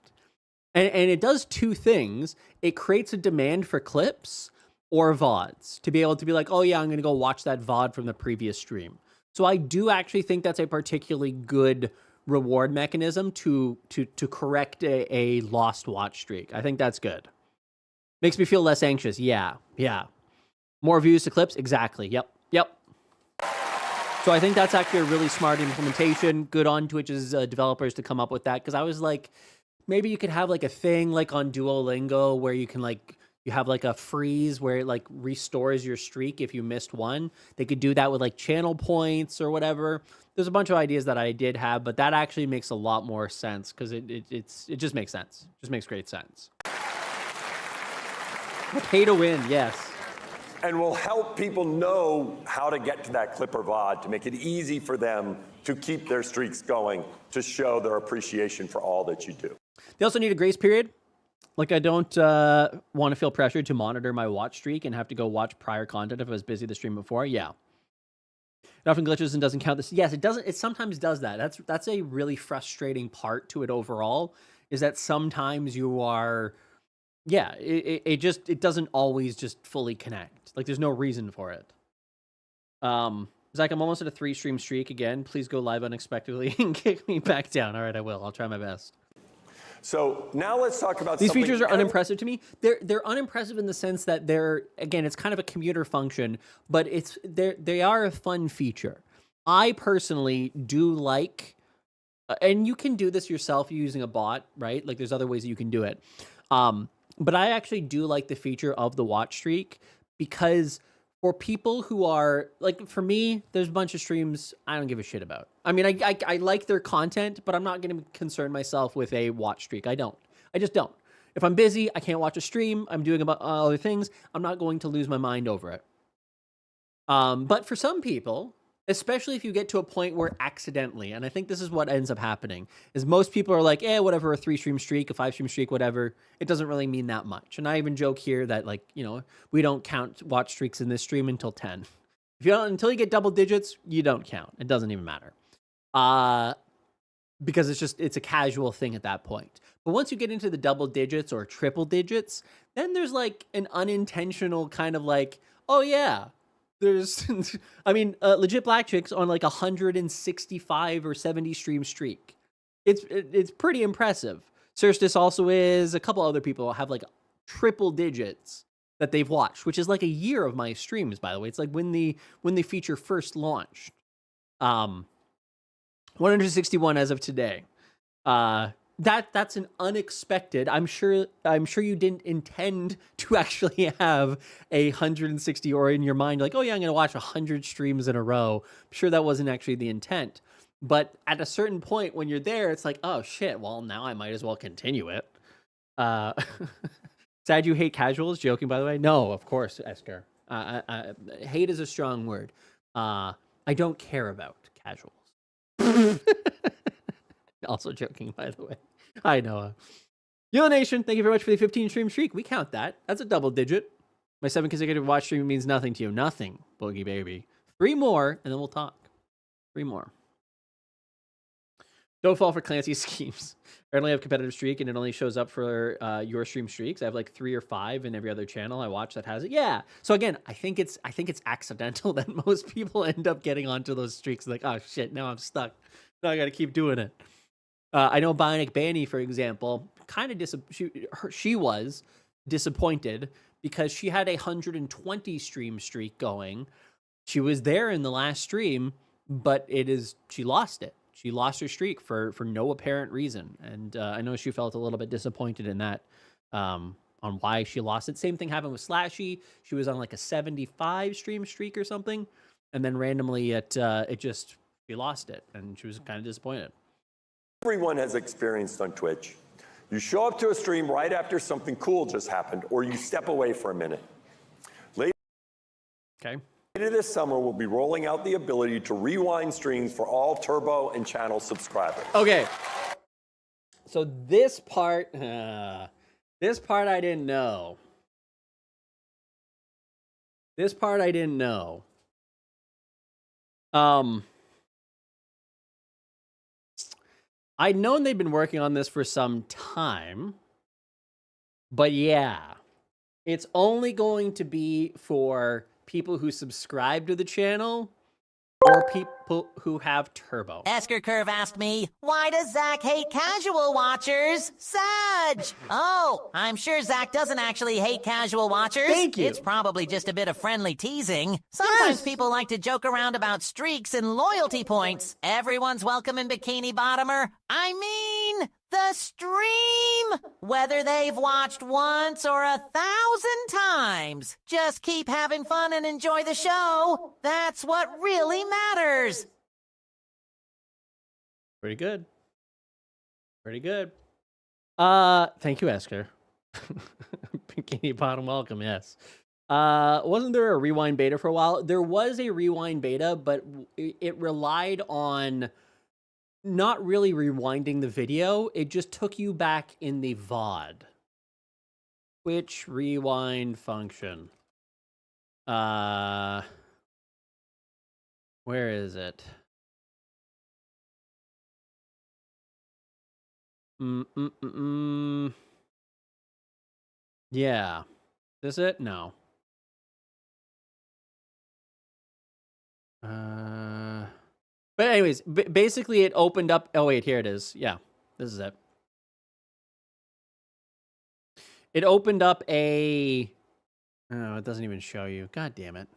And it does two things. It creates a demand for clips or VODs to be able to be like, oh yeah, I'm going to go watch that VOD from the previous stream. So I do actually think that's a particularly good reward mechanism to correct a lost watch streak. I think that's good. Makes me feel less anxious. Yeah. More views to clips. Exactly. Yep. So I think that's actually a really smart implementation. Good on Twitch's developers to come up with that. Because I was like, maybe you could have like a thing like on Duolingo where you can like, you have like a freeze where it like restores your streak if you missed one. They could do that with like channel points or whatever. There's a bunch of ideas that I did have, but that actually makes a lot more sense because it just makes sense. It just makes great sense. Pay to win, yes. And will help people know how to get to that clip or VOD to make it easy for them to keep their streaks going, to show their appreciation for all that you do. They also need a grace period. Like I don't want to feel pressured to monitor my watch streak and have to go watch prior content if I was busy the stream before. Yeah. It often glitches and doesn't count this. Yes, it doesn't. It sometimes does that. That's a really frustrating part to it overall, is that sometimes you are, yeah, it doesn't always just fully connect. Like there's no reason for it. Zach, I'm almost at a 3-stream streak again. Please go live unexpectedly and kick me back down. All right, I will. I'll try my best. So now let's talk about these features are unimpressive to me. They're unimpressive in the sense that they're, again, it's kind of a commuter function, but they are a fun feature. I personally do like, and you can do this yourself using a bot, right? Like there's other ways that you can do it. But I actually do like the feature of the watch streak because for people who are like, for me, there's a bunch of streams I don't give a shit about. I mean, I like their content, but I'm not going to concern myself with a watch streak. I just don't. If I'm busy, I can't watch a stream, I'm doing about other things, I'm not going to lose my mind over it. But for some people, especially if you get to a point where accidentally, and I think this is what ends up happening, is most people are like, whatever, a 3-stream streak, a 5-stream streak, whatever, it doesn't really mean that much. And I even joke here that, like, you know, we don't count watch streaks in this stream until 10. If you don't, until you get double digits, you don't count. It doesn't even matter. Because it's a casual thing at that point. But once you get into the double digits or triple digits, then there's like an unintentional kind of like, oh yeah, there's, I mean, Legit Black Chicks on like 165 or 70 stream streak. It's pretty impressive. Sirstis also is. A couple other people have like triple digits that they've watched, which is like a year of my streams, by the way. It's like when the feature first launched. 161 as of today. That's an unexpected. I'm sure you didn't intend to actually have 160, or in your mind like, oh yeah, I'm gonna watch 100 streams in a row. I'm sure that wasn't actually the intent. But at a certain point when you're there, it's like, oh shit, well now I might as well continue it. Sad you hate casuals? Joking, by the way. No, of course, Esker. Hate is a strong word. I don't care about casuals. Also joking, by the way. Hi, Noah. Yellow Nation, thank you very much for the 15 stream streak. We count that. That's a double digit. My 7 consecutive watch stream means nothing to you. Nothing, Boogie Baby. 3 more, and then we'll talk. 3 more. Don't fall for Clancy's schemes. I only have competitive streak, and it only shows up for your stream streaks. I have like 3 or 5 in every other channel I watch that has it. Yeah. So again, I think it's accidental that most people end up getting onto those streaks. Like, oh shit, now I'm stuck. Now I got to keep doing it. I know Bionic Banny, for example, kind of she was disappointed because she had a 120 stream streak going. She was there in the last stream, but she lost it. She lost her streak for no apparent reason. And I know she felt a little bit disappointed in that, on why she lost it. Same thing happened with Slashy. She was on like a 75 stream streak or something. And then randomly she lost it. And she was kind of disappointed. Everyone has experienced on Twitch. You show up to a stream right after something cool just happened, or you step away for a minute. Later this summer, we'll be rolling out the ability to rewind streams for all Turbo and channel subscribers. Okay. So this part I didn't know. This part I didn't know. I'd known they'd been working on this for some time, but yeah, it's only going to be for people who subscribe to the channel or people who have Turbo. Esker Curve asked me, why does Zach hate casual watchers? Saj! Oh, I'm sure Zach doesn't actually hate casual watchers. Thank you. It's probably just a bit of friendly teasing. Sometimes people like to joke around about streaks and loyalty points. Everyone's welcome in Bikini Bottomer. I mean, the stream! Whether they've watched once or 1,000 times. Just keep having fun and enjoy the show. That's what really matters. Pretty good. Pretty good. Thank you, Esker. Bikini Bottom welcome, yes. Wasn't there a rewind beta for a while? There was a rewind beta, but it relied on not really rewinding the video. It just took you back in the VOD. Twitch rewind function. Where is it? Yeah. Is it? No. But anyways, basically it opened up. Oh wait, here it is. Yeah, this is it. It opened up a. Oh, it doesn't even show you. God damn it.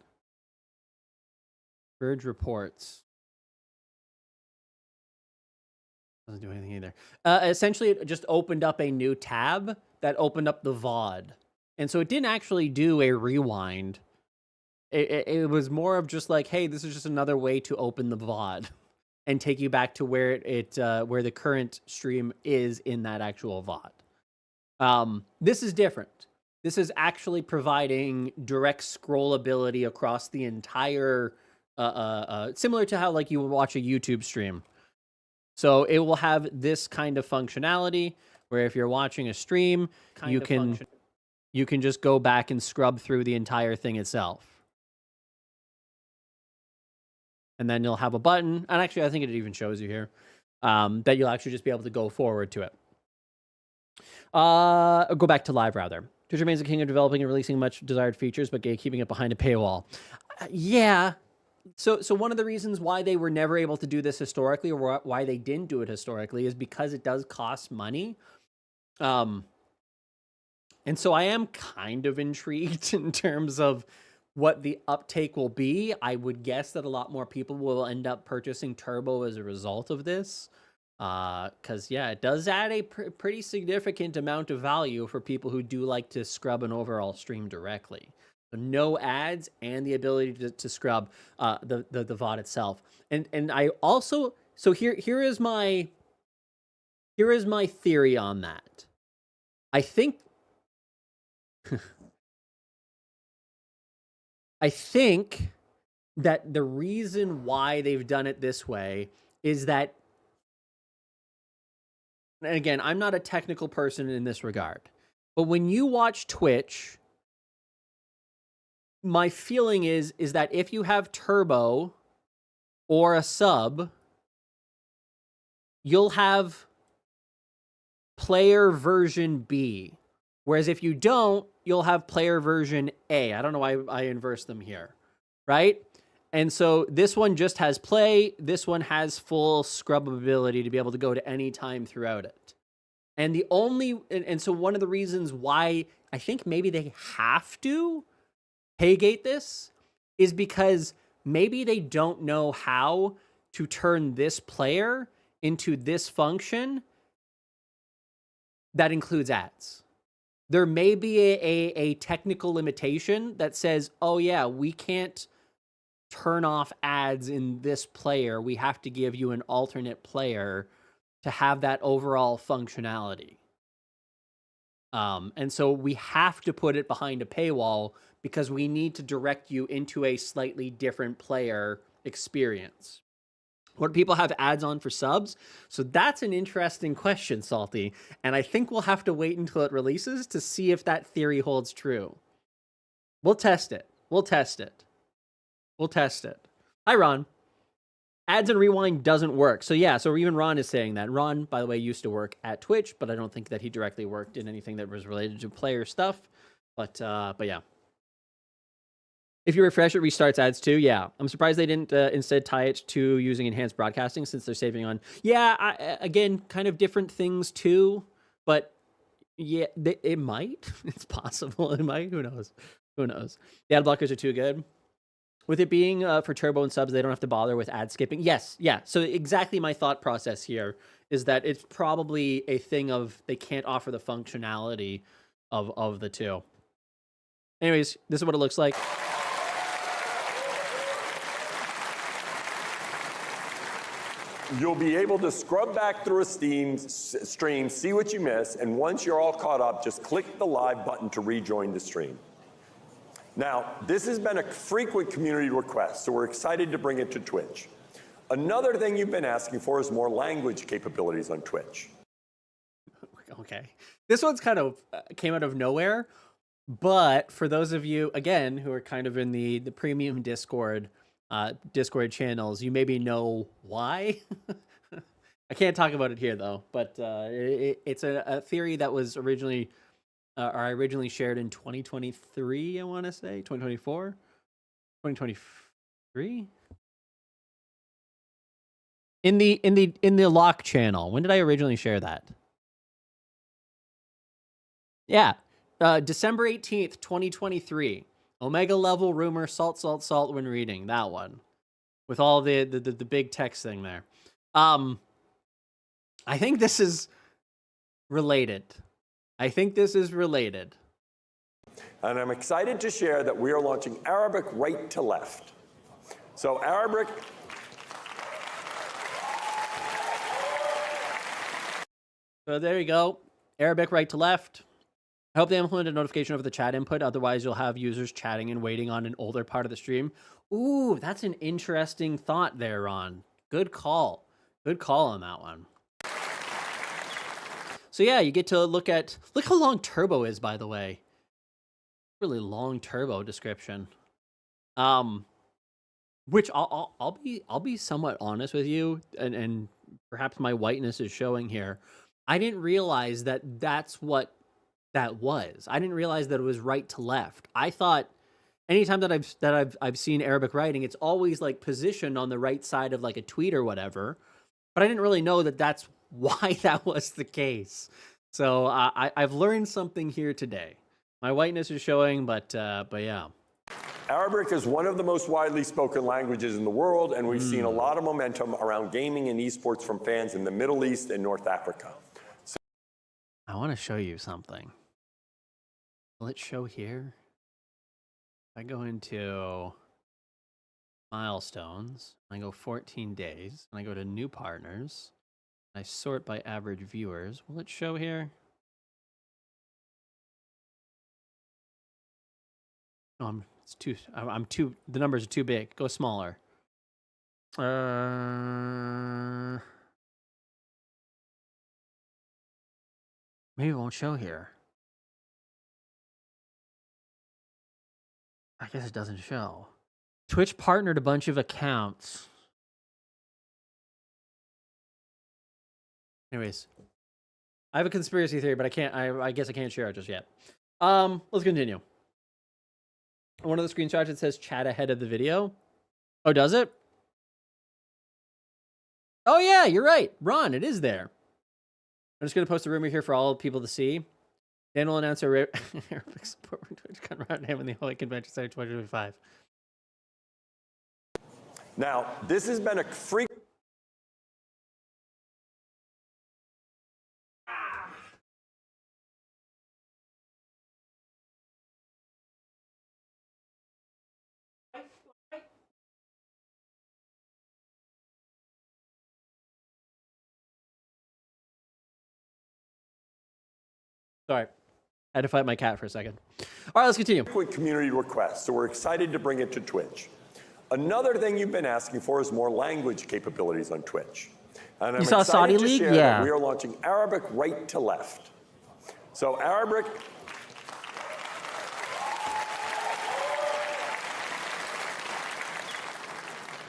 Verge reports. Doesn't do anything either. Essentially, it just opened up a new tab that opened up the VOD. And so it didn't actually do a rewind. It was more of just like, hey, this is just another way to open the VOD and take you back to where where the current stream is in that actual VOD. This is different. This is actually providing direct scrollability across the entire, similar to how like you would watch a YouTube stream. So it will have this kind of functionality where if you're watching a stream, you can just go back and scrub through the entire thing itself. And then you'll have a button, and actually I think it even shows you here, that you'll actually just be able to go forward to it. Go back to live rather. Twitch remains the king of developing and releasing much desired features, but keeping it behind a paywall. Yeah. So one of the reasons why they were never able to do this historically, or why they didn't do it historically, is because it does cost money. And so I am kind of intrigued in terms of what the uptake will be. I would guess that a lot more people will end up purchasing Turbo as a result of this. Because, yeah, it does add a pretty significant amount of value for people who do like to scrub an overall stream directly. So no ads and the ability to scrub the VOD itself. And I also, so here is my theory on that. I think that the reason why they've done it this way is that, and again, I'm not a technical person in this regard, but when you watch Twitch, my feeling is that if you have Turbo or a sub, you'll have player version B. Whereas if you don't, you'll have player version A. I don't know why I inverse them here, right? And so this one just has play. This one has full scrubbability to be able to go to any time throughout it. And so one of the reasons why I think maybe they have to paygate this is because maybe they don't know how to turn this player into this function that includes ads. There may be a technical limitation that says, oh yeah, we can't turn off ads in this player. We have to give you an alternate player to have that overall functionality. And so we have to put it behind a paywall because we need to direct you into a slightly different player experience. What do people have ads on for subs? So that's an interesting question, Salty. And I think we'll have to wait until it releases to see if that theory holds true. We'll test it. We'll test it. We'll test it. Hi, Ron. Ads and rewind doesn't work. So yeah, so even Ron is saying that. Ron, by the way, used to work at Twitch, but I don't think that he directly worked in anything that was related to player stuff. But yeah. If you refresh, it restarts ads too. Yeah, I'm surprised they didn't instead tie it to using enhanced broadcasting since they're saving on. Yeah, again, kind of different things too. But yeah, it might. It's possible. It might. Who knows? Who knows? The ad blockers are too good. With it being for Turbo and subs, they don't have to bother with ad skipping. Yes, yeah. So exactly my thought process here is that it's probably a thing of they can't offer the functionality of the two. Anyways, this is what it looks like. You'll be able to scrub back through a stream, see what you miss, and once you're all caught up, just click the live button to rejoin the stream. Now, this has been a frequent community request, so we're excited to bring it to Twitch. Another thing you've been asking for is more language capabilities on Twitch. Okay. This one's kind of came out of nowhere, but for those of you, again, who are kind of in the premium Discord channels, you maybe know why. I can't talk about it here though, but it's a theory that was originally I originally shared in 2023, I want to say 2024, 2023 in the lock channel. When did I originally share that? Yeah, December 18th, 2023. Omega level rumor, salt when reading that one with all the big text thing there. I think this is related. And I'm excited to share that we are launching Arabic right to left. So Arabic... So there you go. Arabic right to left. I hope they implement a notification over the chat input. Otherwise, you'll have users chatting and waiting on an older part of the stream. Ooh, that's an interesting thought there, Ron. Good call. Good call on that one. So yeah, you get to look how long turbo is, by the way. Really long turbo description. Which I'll be somewhat honest with you, and perhaps my whiteness is showing here. I didn't realize that that's what that was. I didn't realize that it was right to left. I thought anytime that I've seen Arabic writing, it's always like positioned on the right side of like a tweet or whatever. But I didn't really know that that's why that was the case. So I've learned something here today. My whiteness is showing, but yeah. Arabic is one of the most widely spoken languages in the world, and we've seen a lot of momentum around gaming and esports from fans in the Middle East and North Africa. I want to show you something. Will it show here? If I go into milestones, I go 14 days, and I go to new partners, and I sort by average viewers. Will it show here? No, the numbers are too big. Go smaller. Maybe it won't show here. I guess it doesn't show. Twitch partnered a bunch of accounts. Anyways, I have a conspiracy theory, but I guess I can't share it just yet. Let's continue. One of the screenshots, it says chat ahead of the video. Oh, does it? Oh yeah, you're right. Ron, it is there. I'm just going to post a rumor here for all people to see. Dan will announce Arabic support for TwitchCon Rotterdam in the Holy Convention Center 2025. Now, this has been a freak. Sorry, I had to fight my cat for a second. All right, let's continue. Quick community request, so we're excited to bring it to Twitch. Another thing you've been asking for is more language capabilities on Twitch. And I'm you saw excited Saudi to League? share Yeah. that we are launching Arabic right to left. So Arabic...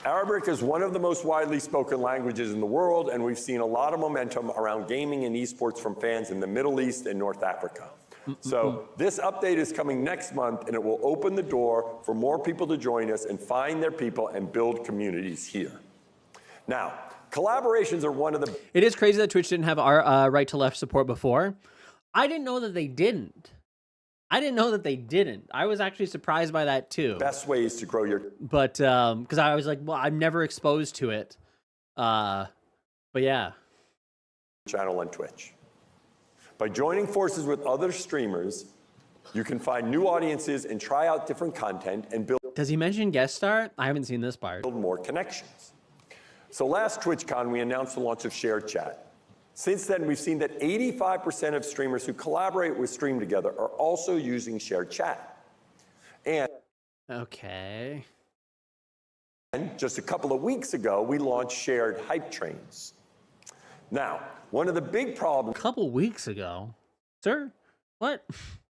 Arabic is one of the most widely spoken languages in the world, and we've seen a lot of momentum around gaming and esports from fans in the Middle East and North Africa. So this update is coming next month, and it will open the door for more people to join us and find their people and build communities here. Now, collaborations are one of the... It is crazy that Twitch didn't have our right to left support before. I didn't know that they didn't. I was actually surprised by that too. Best ways to grow your... But, because I was like, well, I'm never exposed to it. But yeah. Channel on Twitch. By joining forces with other streamers, you can find new audiences and try out different content and build... Does he mention guest star? I haven't seen this part. ...build more connections. So last TwitchCon, we announced the launch of Shared Chat. Since then, we've seen that 85% of streamers who collaborate with Stream Together are also using Shared Chat. And okay. And just a couple of weeks ago, we launched Shared Hype Trains. Now, one of the big problems... A couple weeks ago? Sir? What?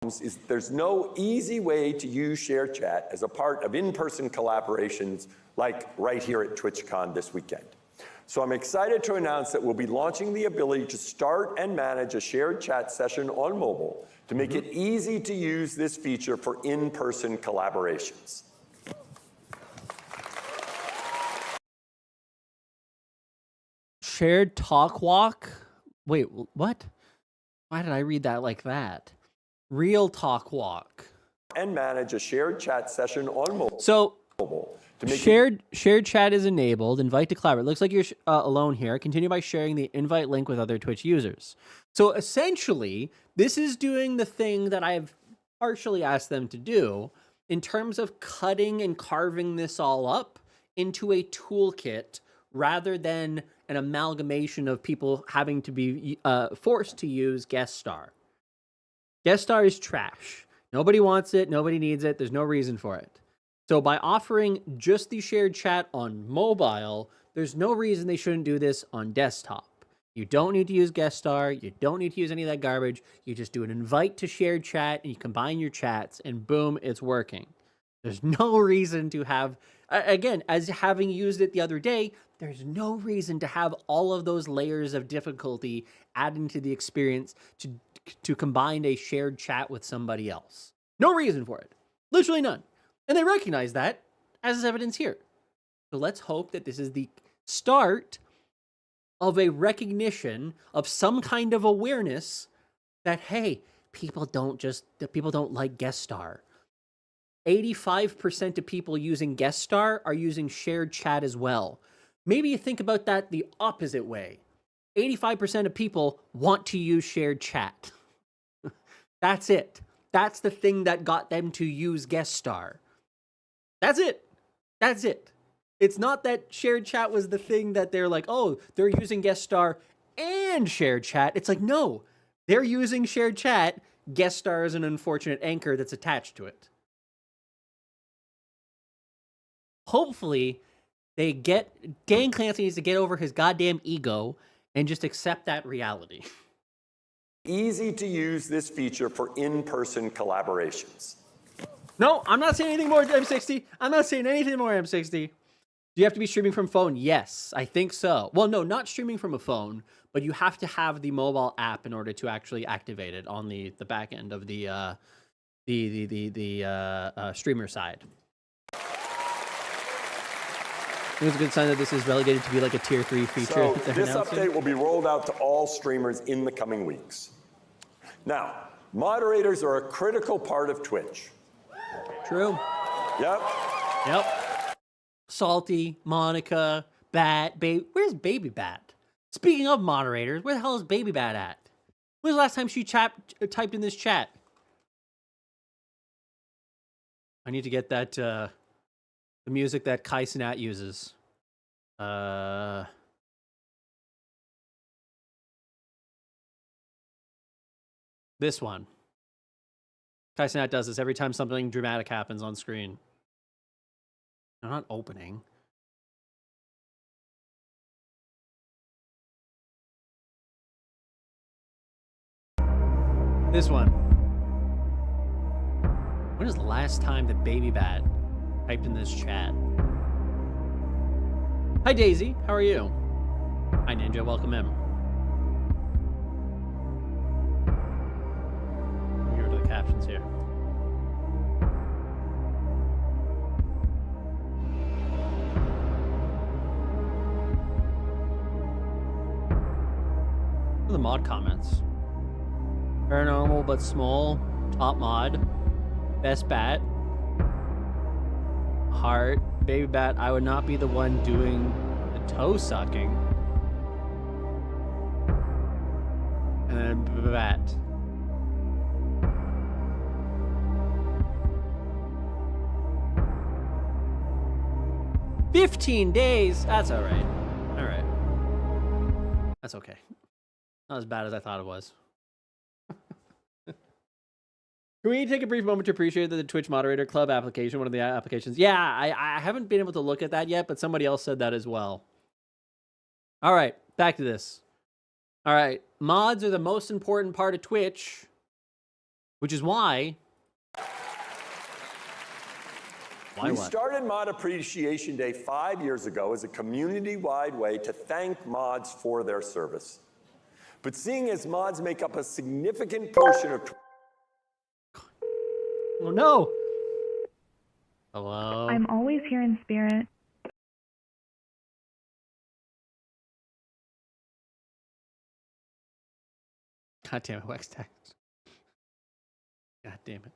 ...is there's no easy way to use Shared Chat as a part of in-person collaborations like right here at TwitchCon this weekend. So I'm excited to announce that we'll be launching the ability to start and manage a shared chat session on mobile to make it easy to use this feature for in-person collaborations. Shared talk walk? Wait, what? Why did I read that like that? Real talk walk. And manage a shared chat session on mobile. So Shared chat is enabled. Invite to collaborate. Looks like you're alone here. Continue by sharing the invite link with other Twitch users. So essentially, this is doing the thing that I've partially asked them to do in terms of cutting and carving this all up into a toolkit rather than an amalgamation of people having to be forced to use guest star. Guest star is trash. Nobody wants it. Nobody needs it. There's no reason for it. So by offering just the shared chat on mobile, there's no reason they shouldn't do this on desktop. You don't need to use guest star. You don't need to use any of that garbage. You just do an invite to shared chat and you combine your chats and boom, it's working. There's no reason to have, again, as having used it the other day, there's no reason to have all of those layers of difficulty adding to the experience to combine a shared chat with somebody else. No reason for it. Literally none. And they recognize that, as is evidence here. So let's hope that this is the start of a recognition of some kind of awareness that, hey, people don't like guest star. 85% of people using guest star are using shared chat as well. Maybe you think about that the opposite way. 85% of people want to use shared chat. That's it. That's the thing that got them to use guest star. That's it. That's it. It's not that shared chat was the thing that they're like, oh, they're using guest star and shared chat. It's like, no, they're using shared chat. Guest star is an unfortunate anchor that's attached to it. Hopefully, Dan Clancy needs to get over his goddamn ego and just accept that reality. Easy to use this feature for in-person collaborations. No, I'm not saying anything more M60. I'm not saying anything more M60. Do you have to be streaming from phone? Yes, I think so. Well, no, not streaming from a phone, but you have to have the mobile app in order to actually activate it on the back end of the streamer side. I think it's a good sign that this is relegated to be like a tier 3 feature. So this update will be rolled out to all streamers in the coming weeks. Now, moderators are a critical part of Twitch. True. Yep. Salty, Monica, Bat, where's Baby Bat? Speaking of moderators, where the hell is Baby Bat at? When was the last time she typed in this chat? I need to get that, the music that Kai Cenat uses. This one. Kai Cenat does this every time something dramatic happens on screen. I'm not opening. This one. When is the last time that Baby Bat typed in this chat? Hi Daisy, how are you? Hi Ninja, welcome in. Let me go to the captions here. What are the mod comments? Paranormal but small. Top mod. Best bat. Heart. Baby Bat, I would not be the one doing the toe sucking. And then Bat. $15 days. That's all right. All right. That's okay. Not as bad as I thought it was. Can we take a brief moment to appreciate that the Twitch Moderator Club application, one of the applications? Yeah, I haven't been able to look at that yet, but somebody else said that as well. All right, back to this. All right, mods are the most important part of Twitch, which is why... We started Mod Appreciation Day 5 years ago as a community-wide way to thank mods for their service. But seeing as mods make up a significant portion of... Oh no! Hello? I'm always here in spirit. God damn it, Wax Text. God damn it.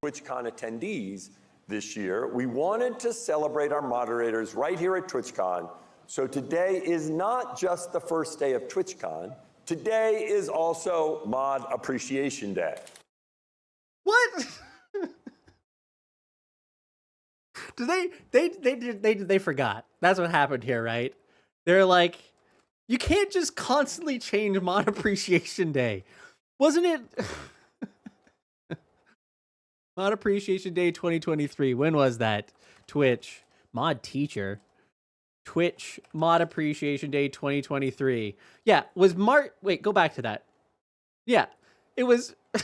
TwitchCon attendees this year. We wanted to celebrate our moderators right here at TwitchCon. So today is not just the first day of TwitchCon. Today is also Mod Appreciation Day. What? They forgot. That's what happened here, right? They're like, you can't just constantly change Mod Appreciation Day. Wasn't it? Mod Appreciation Day 2023. When was that? Twitch. Mod Teacher. Twitch Mod Appreciation Day 2023. Yeah, was Wait, go back to that. Yeah, it was... They're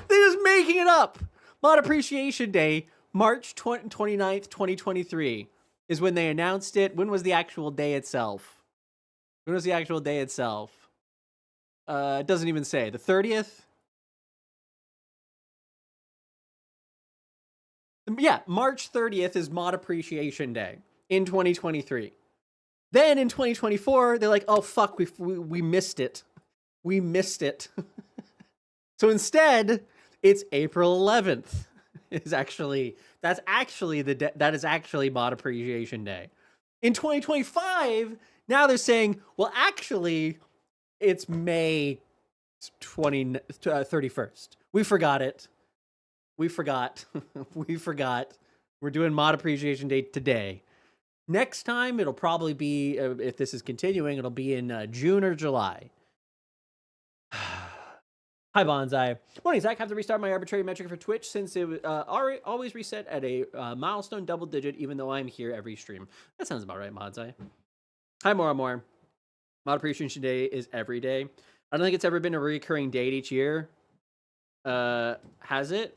just making it up. Mod Appreciation Day, March 29th, 2023 is when they announced it. When was the actual day itself? When was the actual day itself? It doesn't even say. The 30th? Yeah, March 30th is Mod Appreciation Day in 2023. Then in 2024, they're like, oh, fuck, we missed it. We missed it. So instead, it's April 11th. That is actually Mod Appreciation Day. In 2025, now they're saying, well, actually, it's May 31st. We forgot it. We forgot. We forgot. We're doing Mod Appreciation Day today. Next time, it'll probably be, if this is continuing, it'll be in June or July. Hi, Bonsai. Morning, Zach. Have to restart my arbitrary metric for Twitch since it was always reset at a milestone double digit, even though I'm here every stream. That sounds about right, Bonsai. Hi, More. Mod Appreciation Day is every day. I don't think it's ever been a recurring date each year. Has it?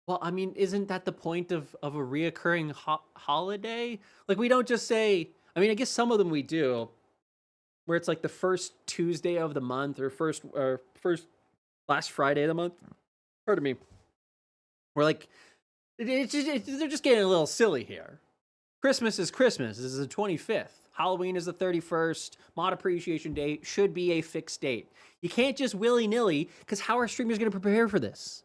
Well, I mean, isn't that the point of a reoccurring holiday? Like, we don't just say... I mean, I guess some of them we do, where it's like the first Tuesday of the month or first last Friday of the month. Pardon me. We're like, they're just getting a little silly here. Christmas is Christmas. This is the 25th. Halloween is the 31st. Mod Appreciation Day should be a fixed date. You can't just willy-nilly, because how are streamers going to prepare for this?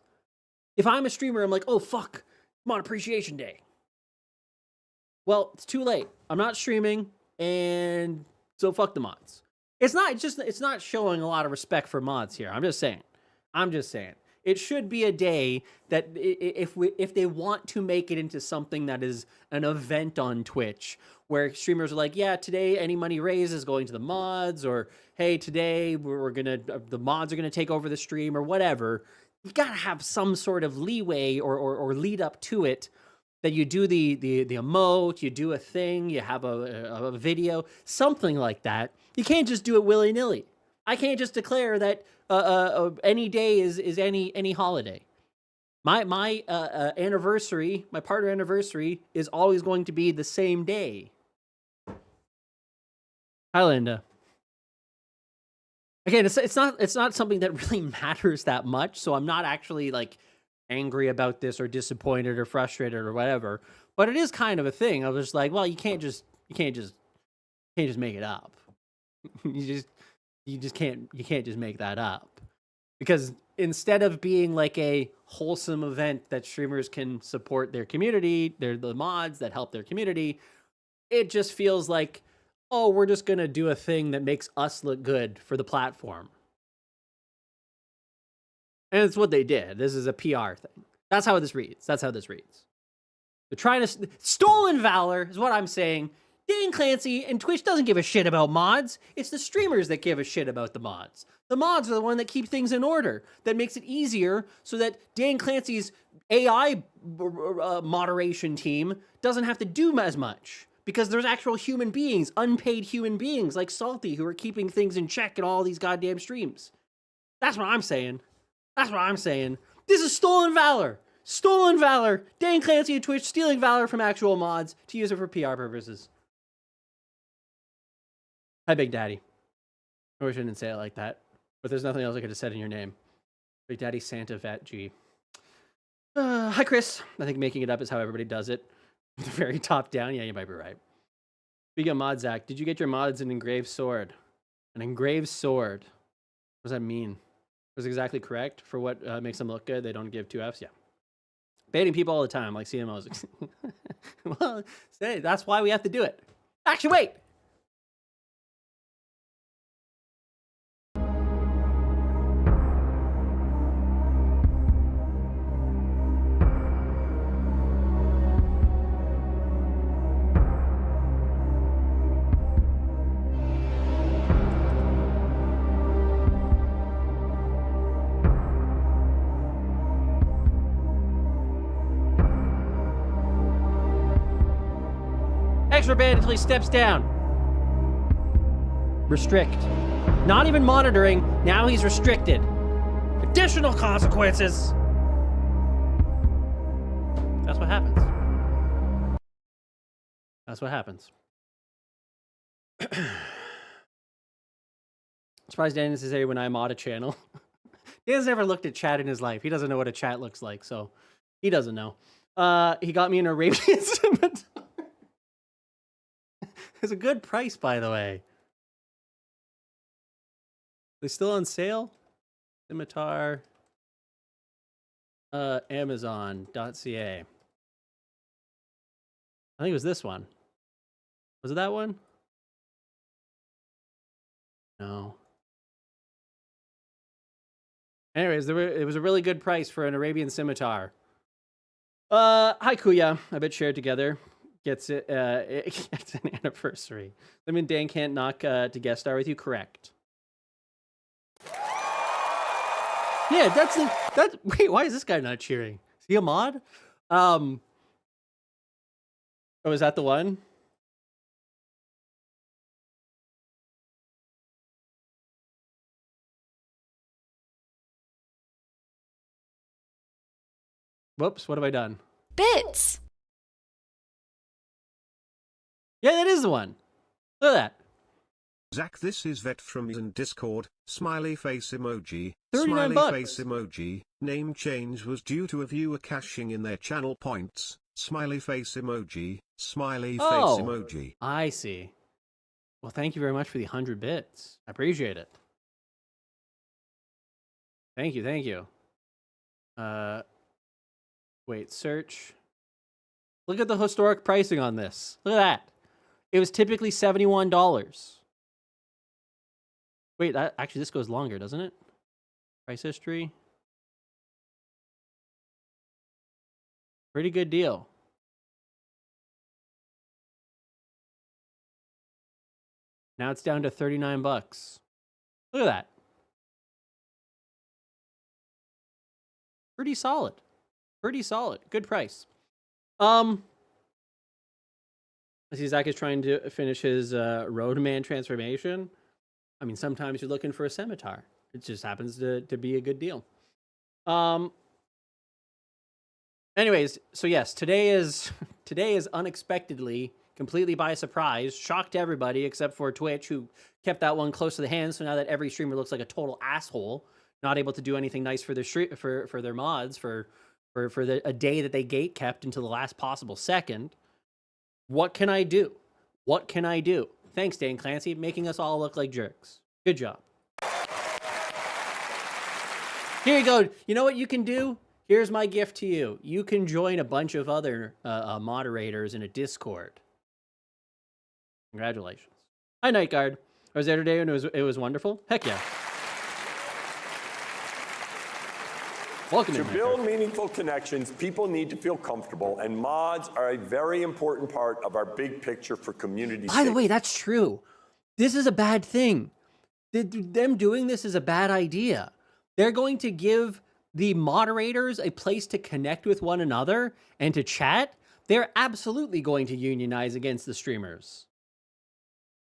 If I'm a streamer, I'm like, oh, fuck, Mod Appreciation Day. Well, it's too late. I'm not streaming, and so fuck the mods. It's not showing a lot of respect for mods here. I'm just saying. It should be a day that if they want to make it into something that is an event on Twitch, where streamers are like, yeah, today any money raised is going to the mods, or hey, today the mods are gonna take over the stream, or whatever. You gotta have some sort of leeway or lead up to it, that you do the emote, you do a thing, you have a video, something like that. You can't just do it willy-nilly. I can't just declare that any day is any holiday. My anniversary, my partner anniversary, is always going to be the same day. Hi, Linda. Again, it's not something that really matters that much, so I'm not actually like angry about this or disappointed or frustrated or whatever. But it is kind of a thing. I was just like, well, you can't just make it up. you can't just make that up. Because instead of being like a wholesome event that streamers can support their community, they're the mods that help their community, it just feels like, oh, we're just going to do a thing that makes us look good for the platform. And it's what they did. This is a PR thing. That's how this reads. They're trying to... Stolen valor is what I'm saying. Dan Clancy and Twitch doesn't give a shit about mods. It's the streamers that give a shit about the mods. The mods are the one that keep things in order, that makes it easier so that Dan Clancy's AI moderation team doesn't have to do as much. Because there's actual human beings, unpaid human beings like Salty, who are keeping things in check in all these goddamn streams. That's what I'm saying. This is stolen valor. Stolen valor. Dan Clancy and Twitch stealing valor from actual mods to use it for PR purposes. Hi, Big Daddy. I wish I didn't say it like that, but there's nothing else I could have said in your name. Big Daddy Santa Vat G. Hi, Chris. I think making it up is how everybody does it. The very top down. Yeah, you might be right. Speaking of mods, Zach, did you get your mods an engraved sword? An engraved sword. What does that mean? was exactly correct for what makes them look good. They don't give 2 Fs. Yeah. Baiting people all the time, like CMOs. Well, say that's why we have to do it. Actually, wait. Extra ban until he steps down. Restrict. Not even monitoring. Now he's restricted. Additional consequences. That's what happens. That's what happens. Surprised Dan didn't say when I mod a channel. Dan's never looked at chat in his life. He doesn't know what a chat looks like, so he doesn't know. He got me an Arabian scimitar. It's a good price, by the way. They're still on sale? Scimitar. Amazon.ca. I think it was this one. Was it that one? No. Anyways, it was a really good price for an Arabian scimitar. Hi, Kuya. I bet shared together. Gets it gets an anniversary. I mean, Dan can't knock to guest star with you. Correct. Yeah, wait, why is this guy not cheering? Is he a mod? Oh, is that the one? Whoops, what have I done? Bits. Yeah, that is the one. Look at that. Zach, this is Vet from in Discord. Smiley face emoji. 39 smiley bucks. face emoji. Name change was due to a viewer cashing in their channel points. Smiley face emoji. Smiley face emoji. I see. Well, thank you very much for the 100 bits. I appreciate it. Thank you, thank you. Wait, search. Look at the historic pricing on this. Look at that. It was typically $71. Wait, actually this goes longer, doesn't it? Price history. Pretty good deal. Now it's down to 39 bucks. Look at that. Pretty solid. Pretty solid. Good price. I see Zach is trying to finish his Roadman transformation. I mean, sometimes you're looking for a scimitar. It just happens to be a good deal. Anyways, so yes, today is unexpectedly, completely by surprise, shocked everybody except for Twitch, who kept that one close to the hand. So now that every streamer looks like a total asshole, not able to do anything nice for their for their mods for a day that they gate kept until the last possible second. What can I do? What can I do? Thanks, Dan Clancy, making us all look like jerks. Good job. Here you go. You know what you can do? Here's my gift to you. You can join a bunch of other moderators in a Discord. Congratulations. Hi, Night Guard. I was there today and it was wonderful. Heck yeah. Welcome to build meaningful connections, people need to feel comfortable, and mods are a very important part of our big picture for community. By the way, that's true. This is a bad thing. Them doing this is a bad idea. They're going to give the moderators a place to connect with one another and to chat. They're absolutely going to unionize against the streamers.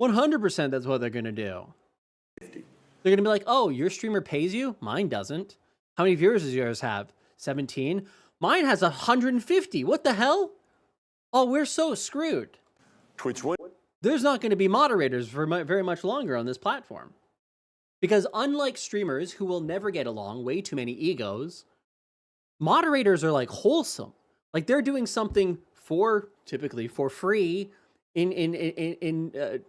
100% that's what they're going to do. They're going to be like, oh, your streamer pays you? Mine doesn't. How many viewers does yours have? 17. Mine has 150. What the hell? Oh, we're so screwed. Twitch what? There's not going to be moderators for very much longer on this platform. Because unlike streamers who will never get along, way too many egos, moderators are like wholesome. Like they're doing something typically for free to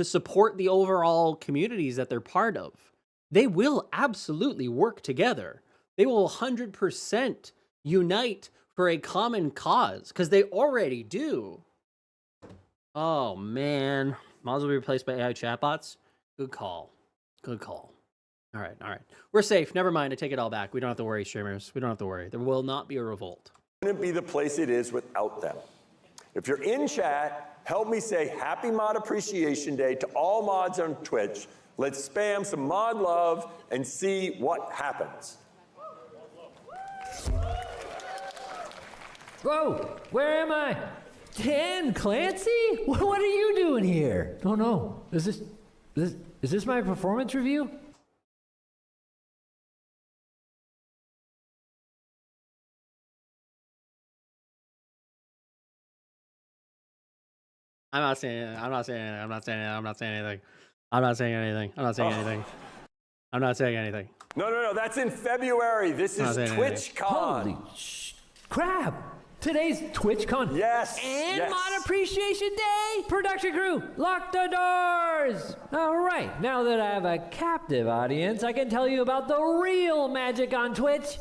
support the overall communities that they're part of. they will absolutely work together. They will 100% unite for a common cause, because they already do. Oh, man. Mods will be replaced by AI chatbots? Good call. Good call. All right, all right. We're safe. Never mind. I take it all back. We don't have to worry, streamers. We don't have to worry. There will not be a revolt. Wouldn't be the place it is without them. If you're in chat, help me say Happy Mod Appreciation Day to all mods on Twitch. Let's spam some mod love and see what happens. Whoa, where am I? Dan, Clancy? What are you doing here? Oh no, is this my performance review? I'm not saying anything. I'm not saying anything. I'm not saying anything. I'm not saying anything. I'm not saying anything. I'm not saying anything. I'm not saying anything. No, that's in February. This is TwitchCon. Holy crap! Today's TwitchCon. Yes. And yes. Mod Appreciation Day. Production crew, lock the doors. All right, now that I have a captive audience, I can tell you about the real magic on Twitch.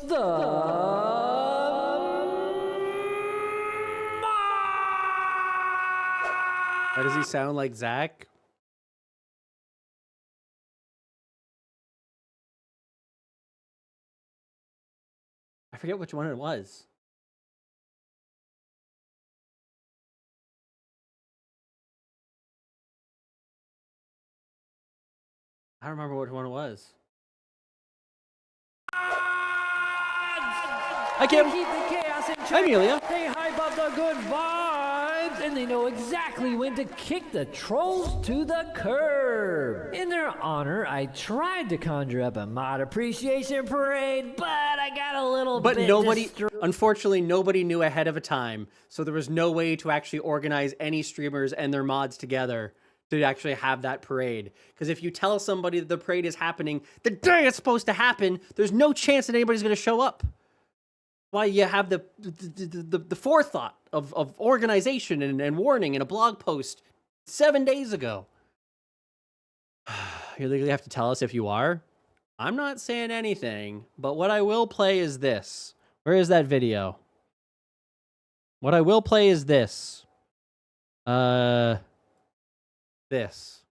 Why does he sound like Zach? I forget which one it was. I don't remember which one it was. I can't keep the chaos in check. Hi, Amelia. They hype up the good vibes, and they know exactly when to kick the trolls to the curb. In their honor, I tried to conjure up a mod appreciation parade, but I got a little bit unfortunately, nobody knew ahead of a time, so there was no way to actually organize any streamers and their mods together to actually have that parade. Because if you tell somebody that the parade is happening the day it's supposed to happen, there's no chance that anybody's going to show up. Why you have the forethought of organization and warning in a blog post 7 days ago. You legally have to tell us if you are. I'm not saying anything, but what I will play is this. Where is that video? What I will play is this. This.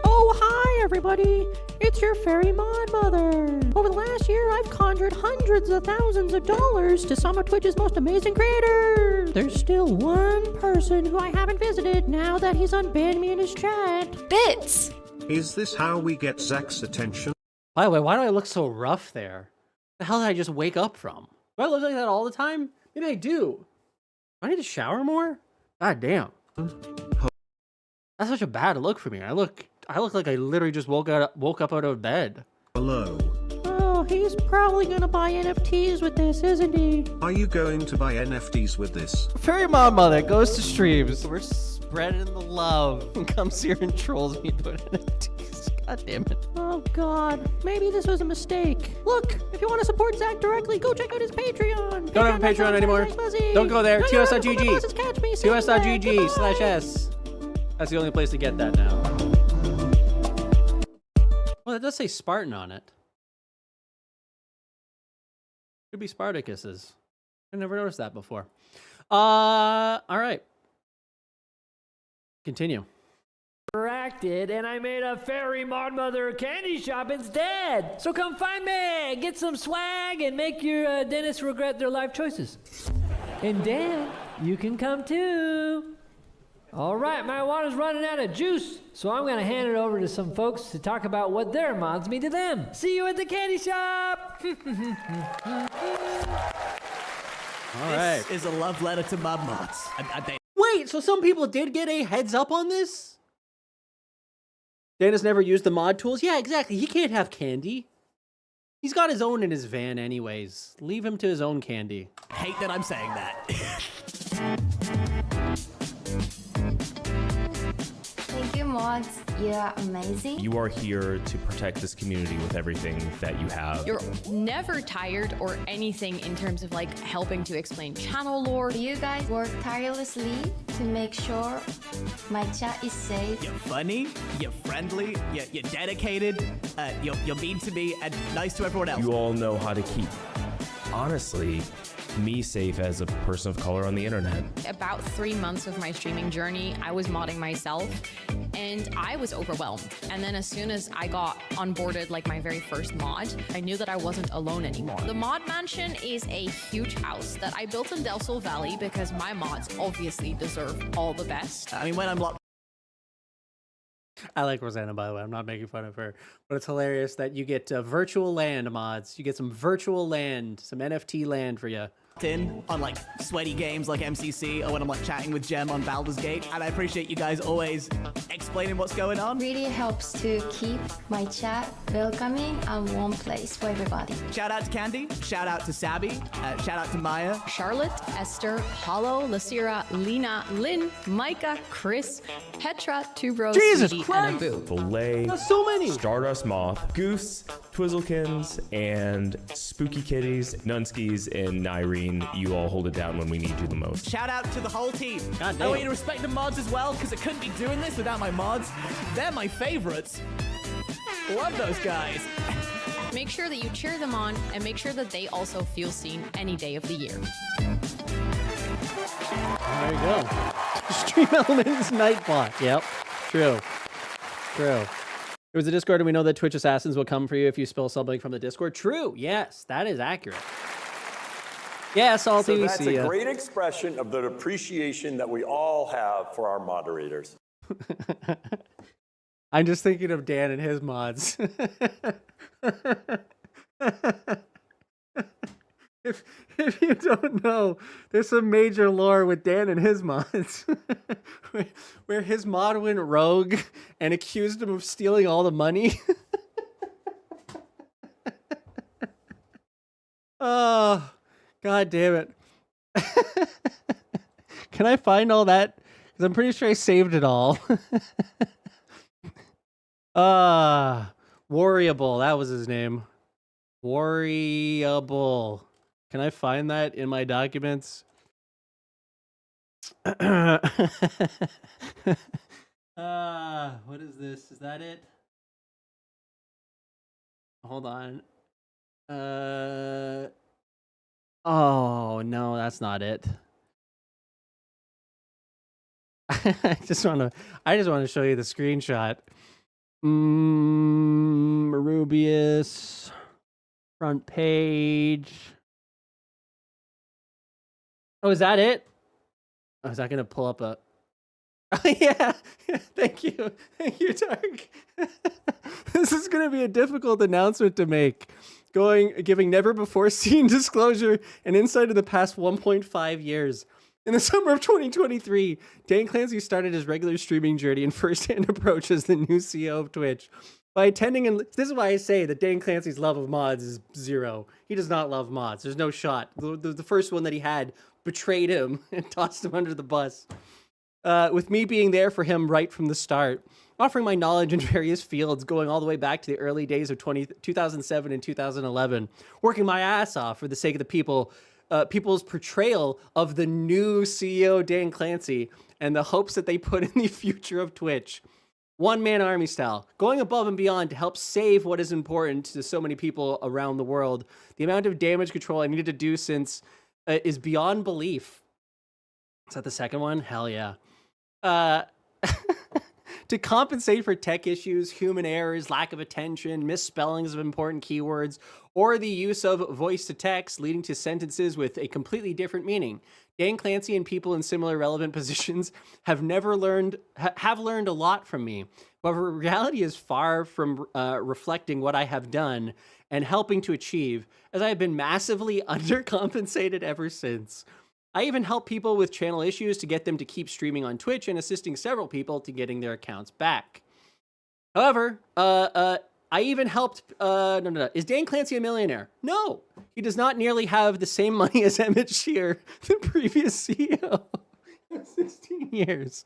Oh, hi, everybody. It's your fairy mod mother. Over the last year, I've conjured hundreds of thousands of dollars to some of Twitch's most amazing creators. There's still one person who I haven't visited now that he's unbanned me in his chat. Bits! Is this how we get Zach's attention? By the way, why do I look so rough there? The hell did I just wake up from? Do I look like that all the time? Maybe I do. Do I need to shower more? God damn. That's such a bad look for me. I look like I literally just woke up out of bed. Hello. Oh, he's probably gonna buy NFTs with this, isn't he? Are you going to buy NFTs with this? Fairy Mama that goes to streams. We're spreading the love and comes here and trolls me about NFTs. God damn it. Oh god, maybe this was a mistake. Look, if you want to support Zach directly, go check out his Patreon. Don't have a Patreon anymore. Don't go there. TOS.GG. TOS.GG/S. That's the only place to get that now. Well, it does say Spartan on it. Could be Spartacus's. I never noticed that before. All right. Continue. Acted, and I made a fairy mod mother candy shop instead. So come find me, get some swag, and make your dentists regret their life choices. And Dan, you can come too. All right, my water's running out of juice, so I'm gonna hand it over to some folks to talk about what their mods mean to them. See you at the candy shop. All right. This is a love letter to mod mods. Wait, so some people did get a heads up on this? Dan has never used the mod tools? Yeah, exactly. He can't have candy. He's got his own in his van anyways. Leave him to his own candy. Hate that I'm saying that. Thank you, mods. You're amazing. You are here to protect this community with everything that you have. You're never tired or anything in terms of like helping to explain channel lore. You guys work tirelessly to make sure my chat is safe. You're funny, you're friendly, you're dedicated, you're mean to me and nice to everyone else. You all know how to keep, honestly, me safe as a person of color on the internet. About 3 months of my streaming journey, I was modding myself and I was overwhelmed. And then as soon as I got onboarded like my very first mod, I knew that I wasn't alone anymore. The mod mansion is a huge house that I built in Del Sol Valley because my mods obviously deserve all the best. I mean, when I'm locked. I like Rosanna, by the way. I'm not making fun of her, but it's hilarious that you get virtual land mods. You get some virtual land, some NFT land for you. In on like sweaty games like MCC or when I'm like chatting with Jem on Baldur's Gate, and I appreciate you guys always explaining what's going on. Really helps to keep my chat welcoming and one place for everybody. Shout out to Candy, shout out to Sabby, shout out to Maya, Charlotte, Esther, Hollow, Lasira, Lena, Lynn, Micah, Chris, Petra, Two Bros, Jesus Sweetie, Christ! and Abu. Filet, That's so many. Stardust Moth, Goose, Twizzlekins, and Spooky Kitties, Nunskis, and Nyrene. You all hold it down when we need you the most. shout out to the whole team. God I damn. want you to respect the mods as well, because I couldn't be doing this without my mods. They're my favorites. Love those guys. Make sure that you cheer them on and make sure that they also feel seen any day of the year. There you go. Stream Elements Nightbot. Yep. True. True. It was a Discord, and we know that Twitch assassins will come for you if you spill something from the Discord. True. Yes, that is accurate. Yeah, Salty. So that's see a ya. great expression of the appreciation that we all have for our moderators. I'm just thinking of Dan and his mods. If you don't know, there's some major lore with Dan and his mods, where his mod went rogue and accused him of stealing all the money. Oh, God damn it. Can I find all that? Because I'm pretty sure I saved it all. Warriable, that was his name. Warriable. Can I find that in my documents? What is this? Is that it? Hold on. Oh, no, that's not it. I just want to show you the screenshot. Rubius. Front page. Oh, is that it? Oh, is that going to pull up a... Oh, yeah. Thank you. Thank you, Tark. This is going to be a difficult announcement to make. Giving never before seen disclosure and insight of the past 1.5 years. In the summer of 2023, Dan Clancy started his regular streaming journey and first-hand approach as the new CEO of Twitch. By attending, and this is why I say that Dan Clancy's love of mods is zero. He does not love mods. There's no shot. The first one that he had betrayed him and tossed him under the bus. With me being there for him right from the start, offering my knowledge in various fields, going all the way back to the early days of 2007 and 2011, working my ass off for the sake of the people, people's portrayal of the new CEO, Dan Clancy, and the hopes that they put in the future of Twitch. One-man army style, going above and beyond to help save what is important to so many people around the world. The amount of damage control I needed to do since is beyond belief. Is that the second one? Hell yeah. To compensate for tech issues, human errors, lack of attention, misspellings of important keywords, or the use of voice-to-text leading to sentences with a completely different meaning. Dan Clancy and people in similar relevant positions have learned a lot from me. However, reality is far from reflecting what I have done and helping to achieve, as I have been massively undercompensated ever since. I even help people with channel issues to get them to keep streaming on Twitch and assisting several people to getting their accounts back. However, I even helped, Is Dan Clancy a millionaire? No, he does not nearly have the same money as Emmett Shear, the previous CEO of 16 years.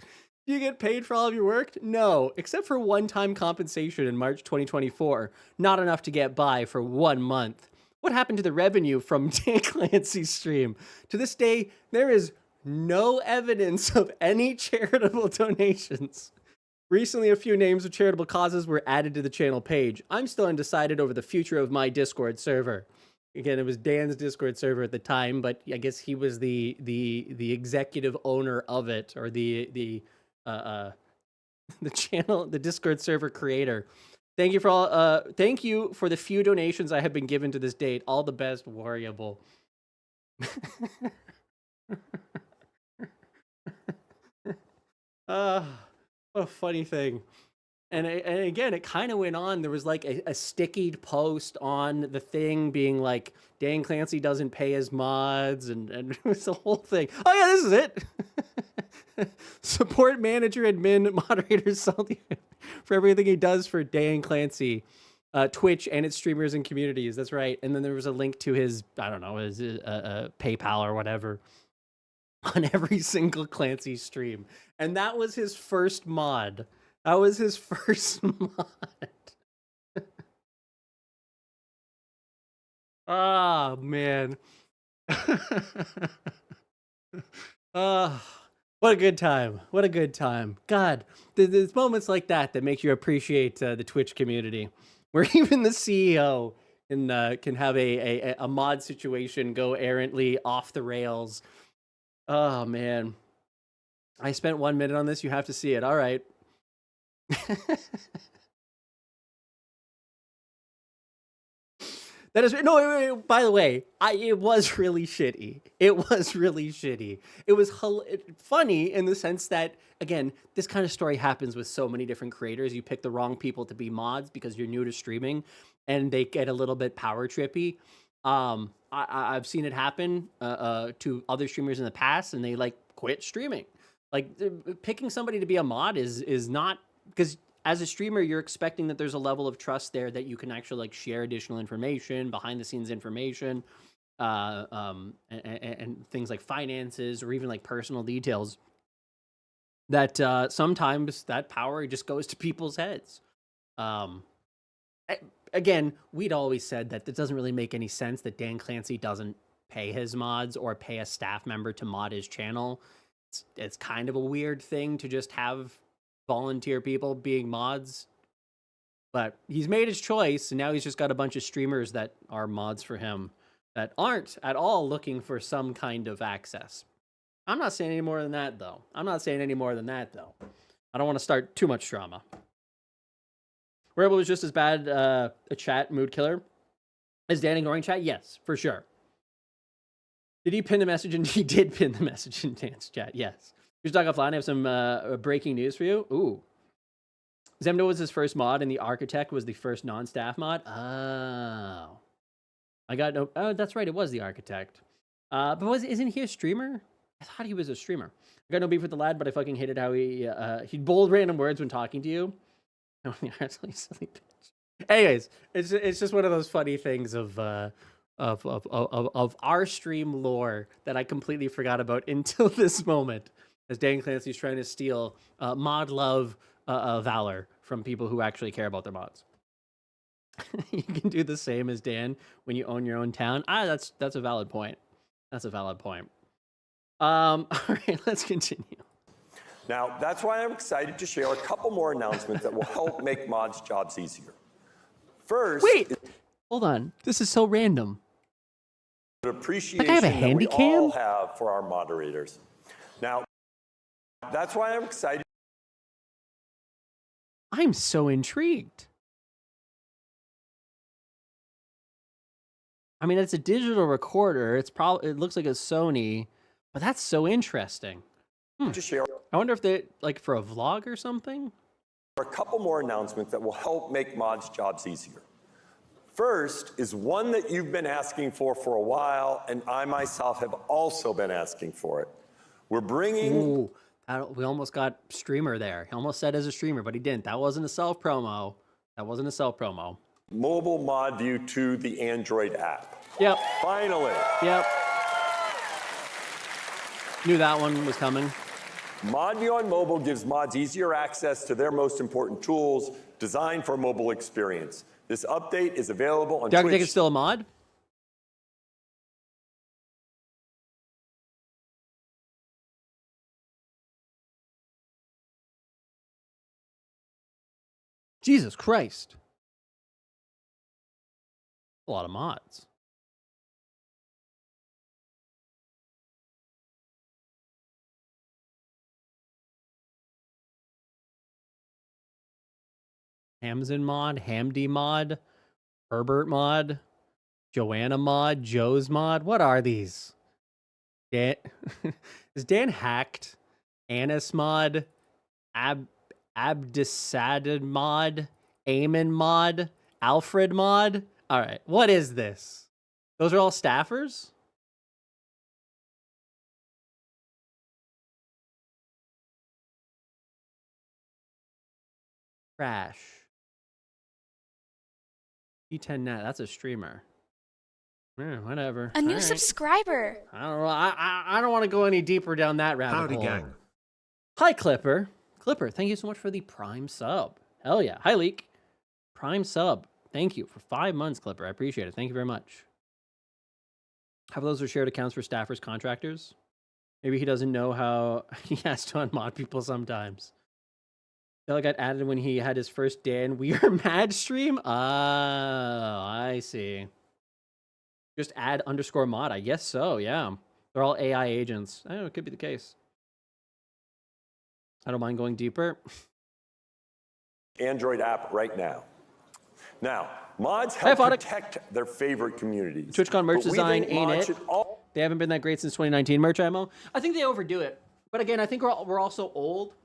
Do you get paid for all of your work? No, except for one-time compensation in March 2024. Not enough to get by for 1 month. What happened to the revenue from Dan Clancy's stream? To this day, there is no evidence of any charitable donations. Recently, a few names of charitable causes were added to the channel page. I'm still undecided over the future of my Discord server. Again, it was Dan's Discord server at the time, but I guess he was the executive owner of it, or the channel, the Discord server creator. Thank you for all. Thank you for the few donations I have been given to this date. All the best, Warriable. What a funny thing. And again, it kind of went on. There was like a stickied post on the thing being like, Dan Clancy doesn't pay his mods, and it was the whole thing. Oh yeah, this is it. Support manager, admin, moderator, salty for everything he does for Dan Clancy, Twitch and its streamers and communities. That's right. And then there was a link to his, I don't know, his PayPal or whatever on every single Clancy stream. And that was his first mod. That was his first mod. Oh, man. What a good time. What a good time. God, there's moments like that that make you appreciate the Twitch community, where even the CEO can have a mod situation go errantly off the rails. Oh, man. I spent 1 minute on this. You have to see it. All right. That is no. By the way, it was really shitty. It was really shitty. It was funny in the sense that, again, this kind of story happens with so many different creators. You pick the wrong people to be mods because you're new to streaming, and they get a little bit power trippy. I've seen it happen to other streamers in the past, and they like quit streaming. Like picking somebody to be a mod is not, because as a streamer, you're expecting that there's a level of trust there that you can actually like share additional information, behind the scenes information, and things like finances or even like personal details. That sometimes that power just goes to people's heads. Again, we'd always said that it doesn't really make any sense that Dan Clancy doesn't pay his mods or pay a staff member to mod his channel. It's kind of a weird thing to just have volunteer people being mods, but he's made his choice, and now he's just got a bunch of streamers that are mods for him that aren't at all looking for some kind of access. I'm not saying any more than that, though. I don't want to start too much drama. Rebel was just as bad a chat mood killer as Dan ignoring chat? Yes, for sure. Did he pin the message? And he did pin the message in Dan's chat, yes. Here's Dog Offline. I have some breaking news for you. Ooh. Zemno was his first mod, and the Architect was the first non-staff mod. Oh. I got no... Oh, that's right. It was the Architect. But isn't he a streamer? I thought he was a streamer. I got no beef with the lad, but I fucking hated how he bold random words when talking to you. Anyways, it's just one of those funny things of our stream lore that I completely forgot about until this moment, as Dan Clancy's trying to steal mod love valor from people who actually care about their mods. You can do the same as Dan when you own your own town. That's a valid point. That's a valid point. All right, let's continue. Now, that's why I'm excited to share a couple more announcements that will help make mods' jobs easier. First, wait, hold on. This is so random. Appreciation like I have a that we handycam? all have for our moderators. Now, that's why I'm excited. I'm so intrigued. I mean, it's a digital recorder. It looks like a Sony, but that's so interesting. To share. I wonder if they like for a vlog or something. A couple more announcements that will help make mods' jobs easier. First is one that you've been asking for a while, and I myself have also been asking for it. We're bringing... Ooh, we almost got streamer there. He almost said as a streamer, but he didn't. That wasn't a self-promo. Mobile mod view to the Android app. Yep. Finally. Yep. Knew that one was coming. Mod Beyond Mobile gives mods easier access to their most important tools designed for mobile experience. This update is available on Do you Twitch. think it's still a mod? Jesus Christ. A lot of mods. Hamzin mod, Hamdi mod, Herbert mod, Joanna mod, Joe's mod. What are these? Dan is Dan hacked? Anis mod, Abdisadid mod, Eamon mod, Alfred mod. All right, what is this? Those are all staffers? Crash. E10 Net, that's a streamer. Whatever. A new subscriber. I don't know. I don't want to go any deeper down that rabbit Howdy, hole. gang. Hi, Clipper. Clipper, thank you so much for the Prime sub. Hell yeah. Hi, Leak. Prime sub. Thank you for 5 months, Clipper. I appreciate it. Thank you very much. Have those are shared accounts for staffers, contractors? Maybe he doesn't know how he has to unmod people sometimes. That got added when he had his first Dan We Are Mad stream? Oh, I see. Just add _mod. I guess so, yeah. They're all AI agents. I don't know, it could be the case. I don't mind going deeper. Android app right now. Now, mods help protect their favorite communities. TwitchCon merch design ain't mods it? should all- They haven't been that great since 2019 merch ammo. I think they overdo it. But again, I think we're also old.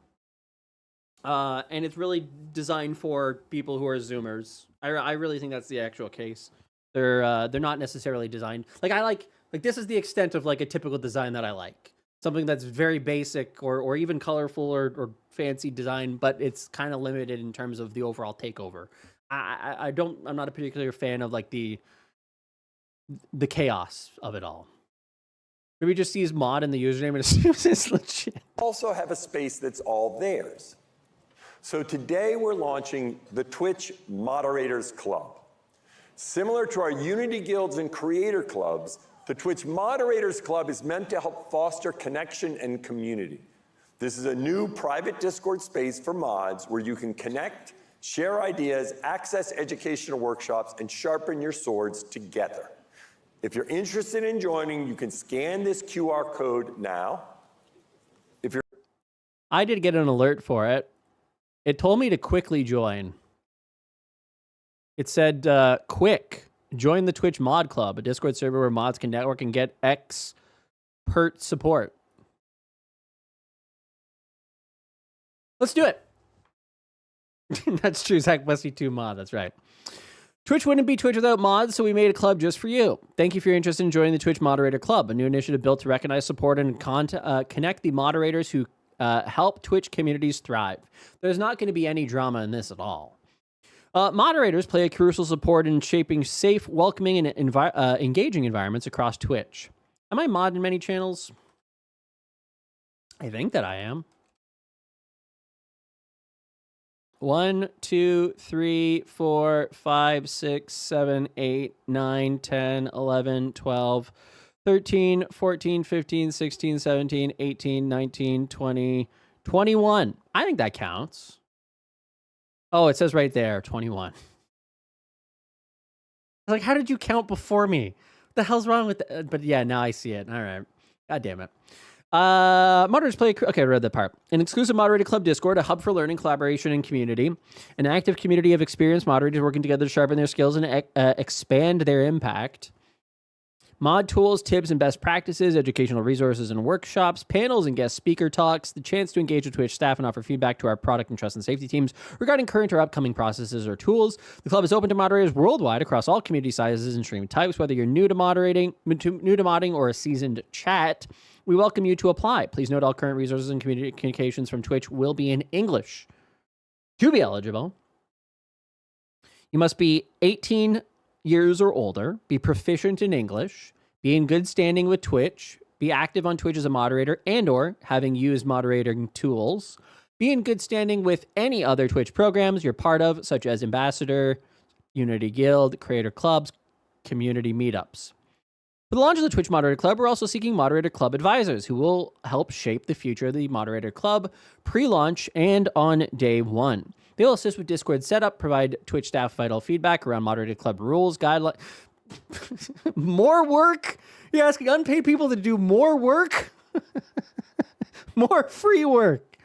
And it's really designed for people who are Zoomers. I really think that's the actual case. They're not necessarily designed like this is the extent of like a typical design that I like. Something that's very basic or even colorful or fancy design, but it's kind of limited in terms of the overall takeover. I'm not a particular fan of like the chaos of it all. Maybe just sees mod in the username and assumes it's legit. Also have a space that's all theirs. So today we're launching the Twitch Moderators Club. Similar to our Unity Guilds and Creator Clubs, the Twitch Moderators Club is meant to help foster connection and community. This is a new private Discord space for mods where you can connect, share ideas, access educational workshops, and sharpen your swords together. If you're interested in joining, you can scan this QR code now. I did get an alert for it. It told me to quickly join. It said, quick, join the Twitch Mod Club, a Discord server where mods can network and get expert support. Let's do it. That's true, Zach Bussey 2 mod, that's right. Twitch wouldn't be Twitch without mods, so we made a club just for you. Thank you for your interest in joining the Twitch Moderator Club, a new initiative built to recognize, support, and connect the moderators who help Twitch communities thrive. There's not going to be any drama in this at all. Moderators play a crucial support in shaping safe, welcoming, and engaging environments across Twitch. Am I mod in many channels? I think that I am. 1, 2, 3, 4, 5, 6, 7, 8, 9, 10, 11, 12, 13, 14, 15, 16, 17, 18, 19, 20, 21. I think that counts. Oh, it says right there, 21. I was like, how did you count before me? What the hell's wrong with that? But yeah, now I see it. All right. God damn it. Moderators play... Okay, I read that part. An exclusive moderator club Discord, a hub for learning, collaboration, and community. An active community of experienced moderators working together to sharpen their skills and expand their impact. Mod tools, tips, and best practices, educational resources and workshops, panels and guest speaker talks, the chance to engage with Twitch staff and offer feedback to our product and trust and safety teams regarding current or upcoming processes or tools. The club is open to moderators worldwide across all community sizes and stream types. Whether you're new to modding or a seasoned chat, we welcome you to apply. Please note all current resources and communications from Twitch will be in English. To be eligible, you must be 18 years or older, be proficient in English, be in good standing with Twitch, Be active on Twitch as a moderator and or having used moderating tools. Be in good standing with any other Twitch programs you're part of, such as Ambassador, Unity Guild, Creator Clubs, community meetups. For the launch of the Twitch Moderator Club, we're also seeking Moderator Club advisors who will help shape the future of the Moderator Club pre-launch and on day one. They will assist with Discord setup, provide Twitch staff vital feedback around Moderator Club rules, guidelines. More work? You're asking unpaid people to do more work? More free work.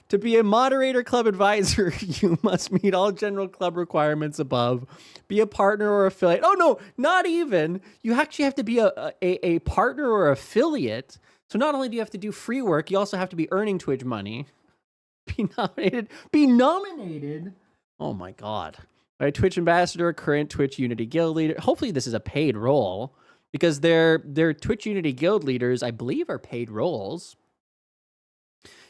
To be a Moderator Club advisor, you must meet all general club requirements above. Be a partner or affiliate. Oh, no, not even. You actually have to be a partner or affiliate. So not only do you have to do free work, you also have to be earning Twitch money. Be nominated. Be nominated? Oh, my God. By Twitch Ambassador, current Twitch Unity Guild leader. Hopefully this is a paid role because their Twitch Unity Guild leaders, I believe, are paid roles.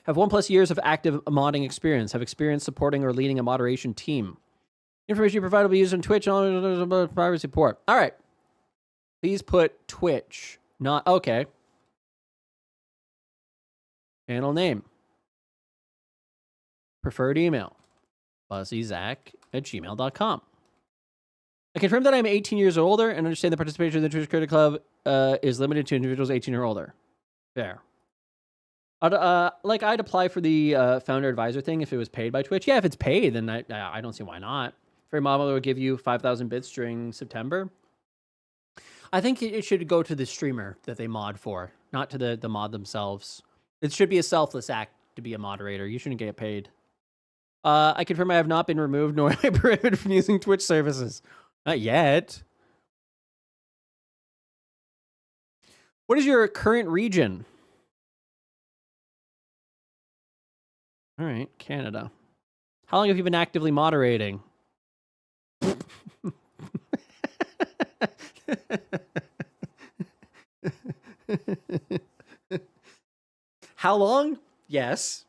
Have 1+ years of active modding experience. Have experience supporting or leading a moderation team. Information you provide will be used on Twitch on privacy support. All right. Please put Twitch. Not okay. Channel name. Preferred email. BusseyZach@gmail.com. I confirm that I'm 18 years or older and understand the participation in the Twitch Creator Club is limited to individuals 18 or older. Fair. I'd apply for the founder advisor thing if it was paid by Twitch. Yeah, if it's paid, then I don't see why not. Free model will give you 5,000 bits during September. I think it should go to the streamer that they mod for, not to the mod themselves. It should be a selfless act to be a moderator. You shouldn't get paid. I confirm I have not been removed nor am I prohibited from using Twitch services. Not yet. What is your current region? All right, Canada. How long have you been actively moderating? How long? Yes.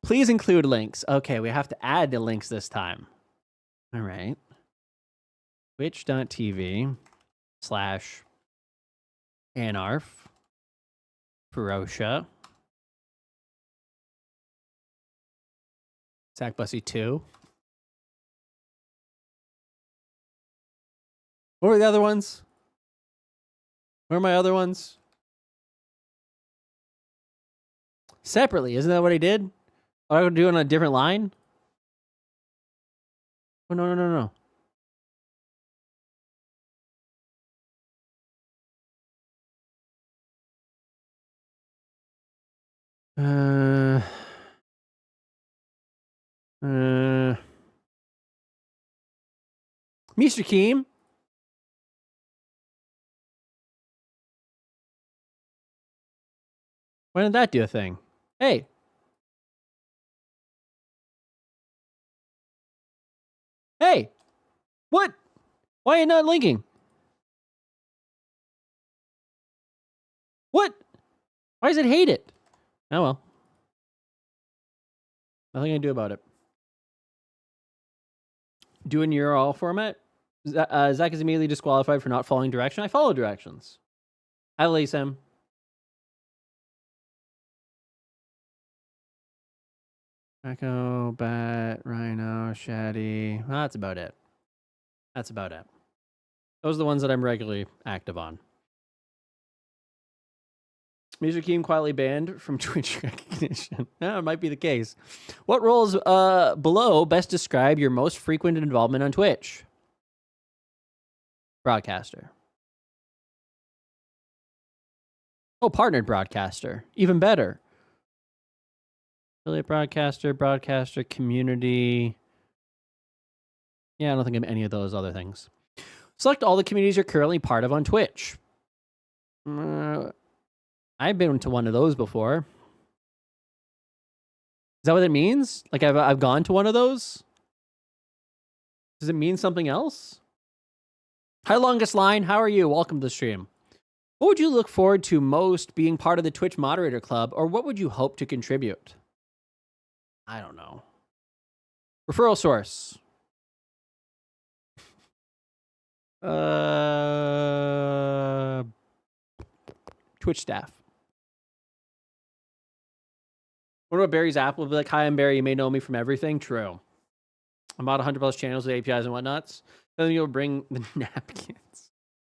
Please include links. Okay, we have to add the links this time. All right. Twitch.tv/Anarf Ferocia Zach Bussey 2. What were the other ones? Where are my other ones? Separately, isn't that what I did? What I would do on a different line? Oh, no. Mr. Keem. Why didn't that do a thing? Hey. Hey. What? Why are you not linking? What? Why does it hate it? Oh, well. Nothing I can do about it. Do in URL format. Zach is immediately disqualified for not following direction. I follow directions. Hi, Lasem. Echo, Bat, Rhino, Shaddy. Well, that's about it. Those are the ones that I'm regularly active on. Mr. Keem quietly banned from Twitch recognition. Yeah, it might be the case. What roles below best describe your most frequent involvement on Twitch? Broadcaster. Oh, partnered broadcaster. Even better. Affiliate broadcaster, community. Yeah, I don't think of any of those other things. Select all the communities you're currently part of on Twitch. I've been to one of those before. Is that what it means? Like I've gone to one of those? Does it mean something else? Hi, Longest Line. How are you? Welcome to the stream. What would you look forward to most being part of the Twitch Moderator Club, or what would you hope to contribute? I don't know. Referral source. Twitch staff. What about Barry's app? Will be like, hi, I'm Barry. You may know me from everything. True. I'm about 100 plus channels with APIs and whatnots. Then you'll bring the napkins.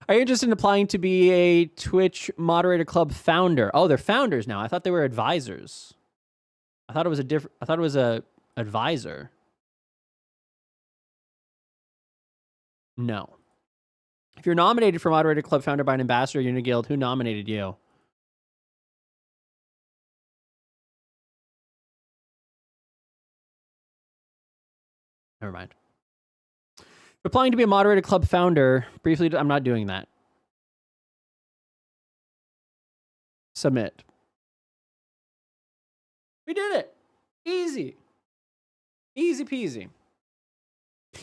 Are you interested in applying to be a Twitch Moderator Club founder? Oh, they're founders now. I thought they were advisors. I thought it was a advisor. No. If you're nominated for Moderator Club founder by an ambassador or unit guild, who nominated you? Never mind. Applying to be a Moderator Club founder, briefly, I'm not doing that. Submit. We did it. Easy. Easy peasy.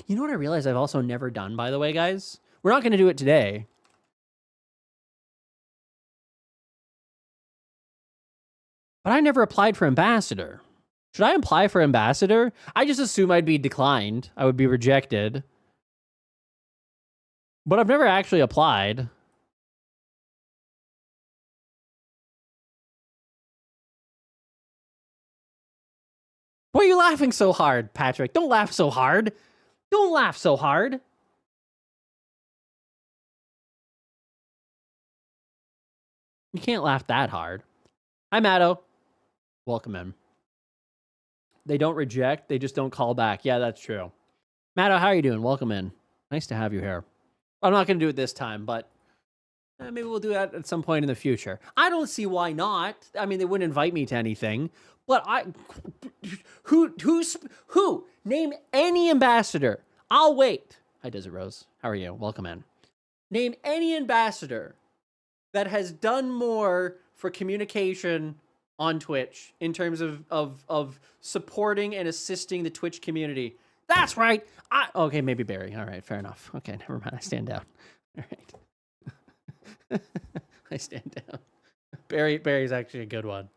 You know what I realized I've also never done, by the way, guys? We're not going to do it today. But I never applied for ambassador. Should I apply for ambassador? I just assume I'd be declined. I would be rejected. But I've never actually applied. Why are you laughing so hard, Patrick? Don't laugh so hard. Don't laugh so hard. You can't laugh that hard. Hi, Matto. Welcome in. They don't reject. They just don't call back. Yeah, that's true. Matto, how are you doing? Welcome in. Nice to have you here. I'm not going to do it this time, but maybe we'll do that at some point in the future. I don't see why not. I mean, they wouldn't invite me to anything, but who? Name any ambassador. I'll wait. Hi, Desert Rose. How are you? Welcome in. Name any ambassador that has done more for communication on Twitch in terms of supporting and assisting the Twitch community. That's right. Okay, maybe Barry. All right, fair enough. Okay, never mind. I stand down. All right. I stand down. Barry's actually a good one.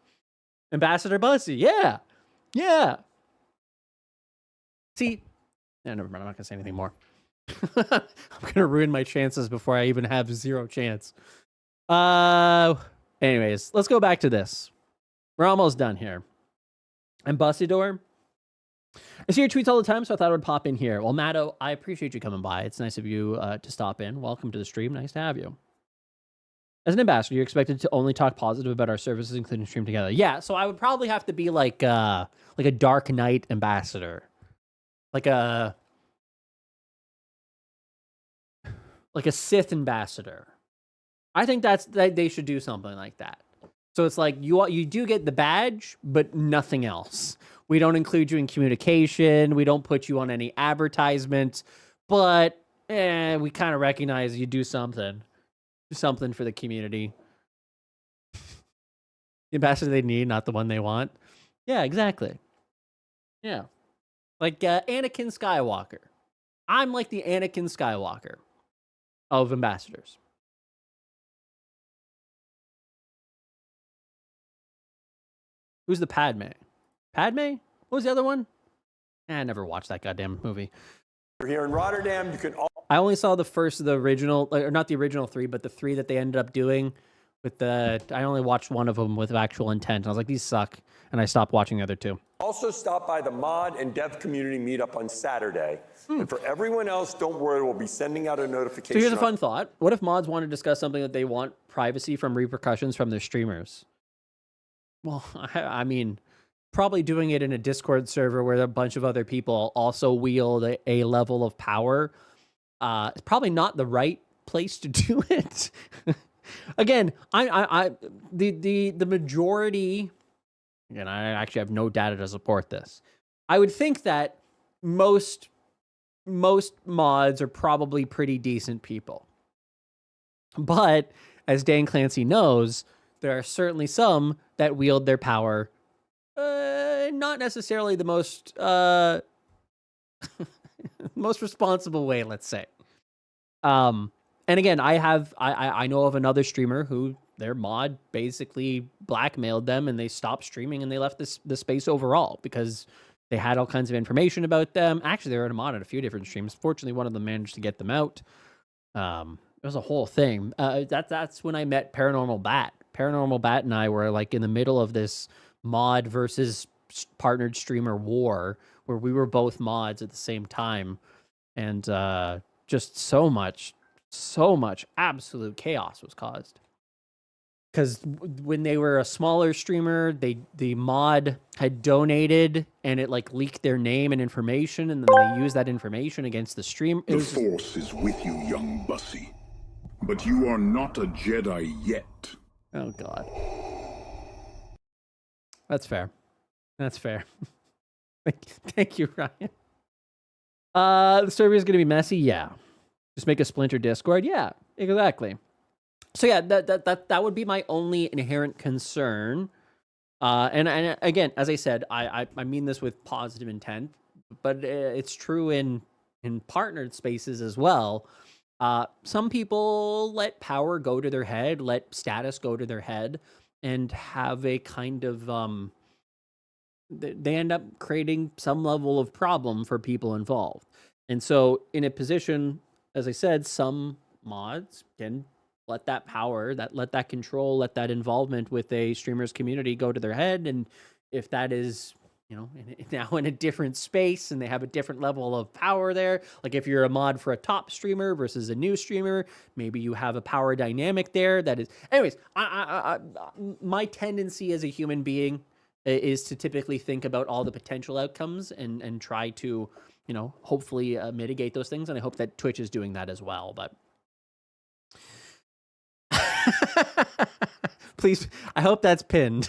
Ambassador Bussey. Yeah. Yeah. See, never mind. I'm not going to say anything more. I'm going to ruin my chances before I even have zero chance. Anyways, let's go back to this. We're almost done here. Ambassador. I see your tweets all the time, so I thought I would pop in here. Well, Matto, I appreciate you coming by. It's nice of you to stop in. Welcome to the stream. Nice to have you. As an ambassador, you're expected to only talk positive about our services, including stream together. Yeah, so I would probably have to be like a Dark Knight ambassador. Like a Sith ambassador. I think that they should do something like that. So it's like you do get the badge, but nothing else. We don't include you in communication. We don't put you on any advertisements, but we kind of recognize you do something. Do something for the community. The ambassador they need, not the one they want. Yeah, exactly. Yeah. Like Anakin Skywalker. I'm like the Anakin Skywalker of ambassadors. Who's the Padme? Padme? What was the other one? I never watched that goddamn movie. We're here in Rotterdam. You can. I only saw the first of the original, or not the original three, but the three that they ended up doing with the. I only watched one of them with actual intent. And I was like, these suck, and I stopped watching the other two. Also, stop by the mod and dev community meetup on Saturday. And for everyone else, don't worry, we'll be sending out a notification. So here's a fun thought: what if mods want to discuss something that they want privacy from repercussions from their streamers? Well, I mean, probably doing it in a Discord server where a bunch of other people also wield a level of power is probably not the right place to do it. Again, the majority, again, I actually have no data to support this. I would think that most mods are probably pretty decent people. But as Dan Clancy knows, there are certainly some that wield their power not necessarily the most most responsible way, let's say. And again, I know of another streamer who their mod basically blackmailed them and they stopped streaming and they left the space overall because they had all kinds of information about them. Actually, they were in a mod at a few different streams. Fortunately, one of them managed to get them out. It was a whole thing. That's when I met Paranormal Bat. Paranormal Bat and I were like in the middle of this mod versus partnered streamer war where we were both mods at the same time, and just so much absolute chaos was caused. Because when they were a smaller streamer, the mod had donated and it like leaked their name and information, and then they used that information against the stream. The Force is with you, young Bussey, but you are not a Jedi yet. Oh God, that's fair. That's fair. Thank you, Ryan. The server is going to be messy. Yeah, just make a splinter Discord. Yeah, exactly. So yeah, that would be my only inherent concern. And again, as I said, I mean this with positive intent, but it's true in partnered spaces as well. Some people let power go to their head, let status go to their head, and have a kind of they end up creating some level of problem for people involved. And so in a position, as I said, some mods can let that power, let that control, let that involvement with a streamer's community go to their head. And if that is, now in a different space and they have a different level of power there, like if you're a mod for a top streamer versus a new streamer, maybe you have a power dynamic there that is, anyways, my tendency as a human being is to typically think about all the potential outcomes and try to, hopefully mitigate those things. And I hope that Twitch is doing that as well, but please, I hope that's pinned.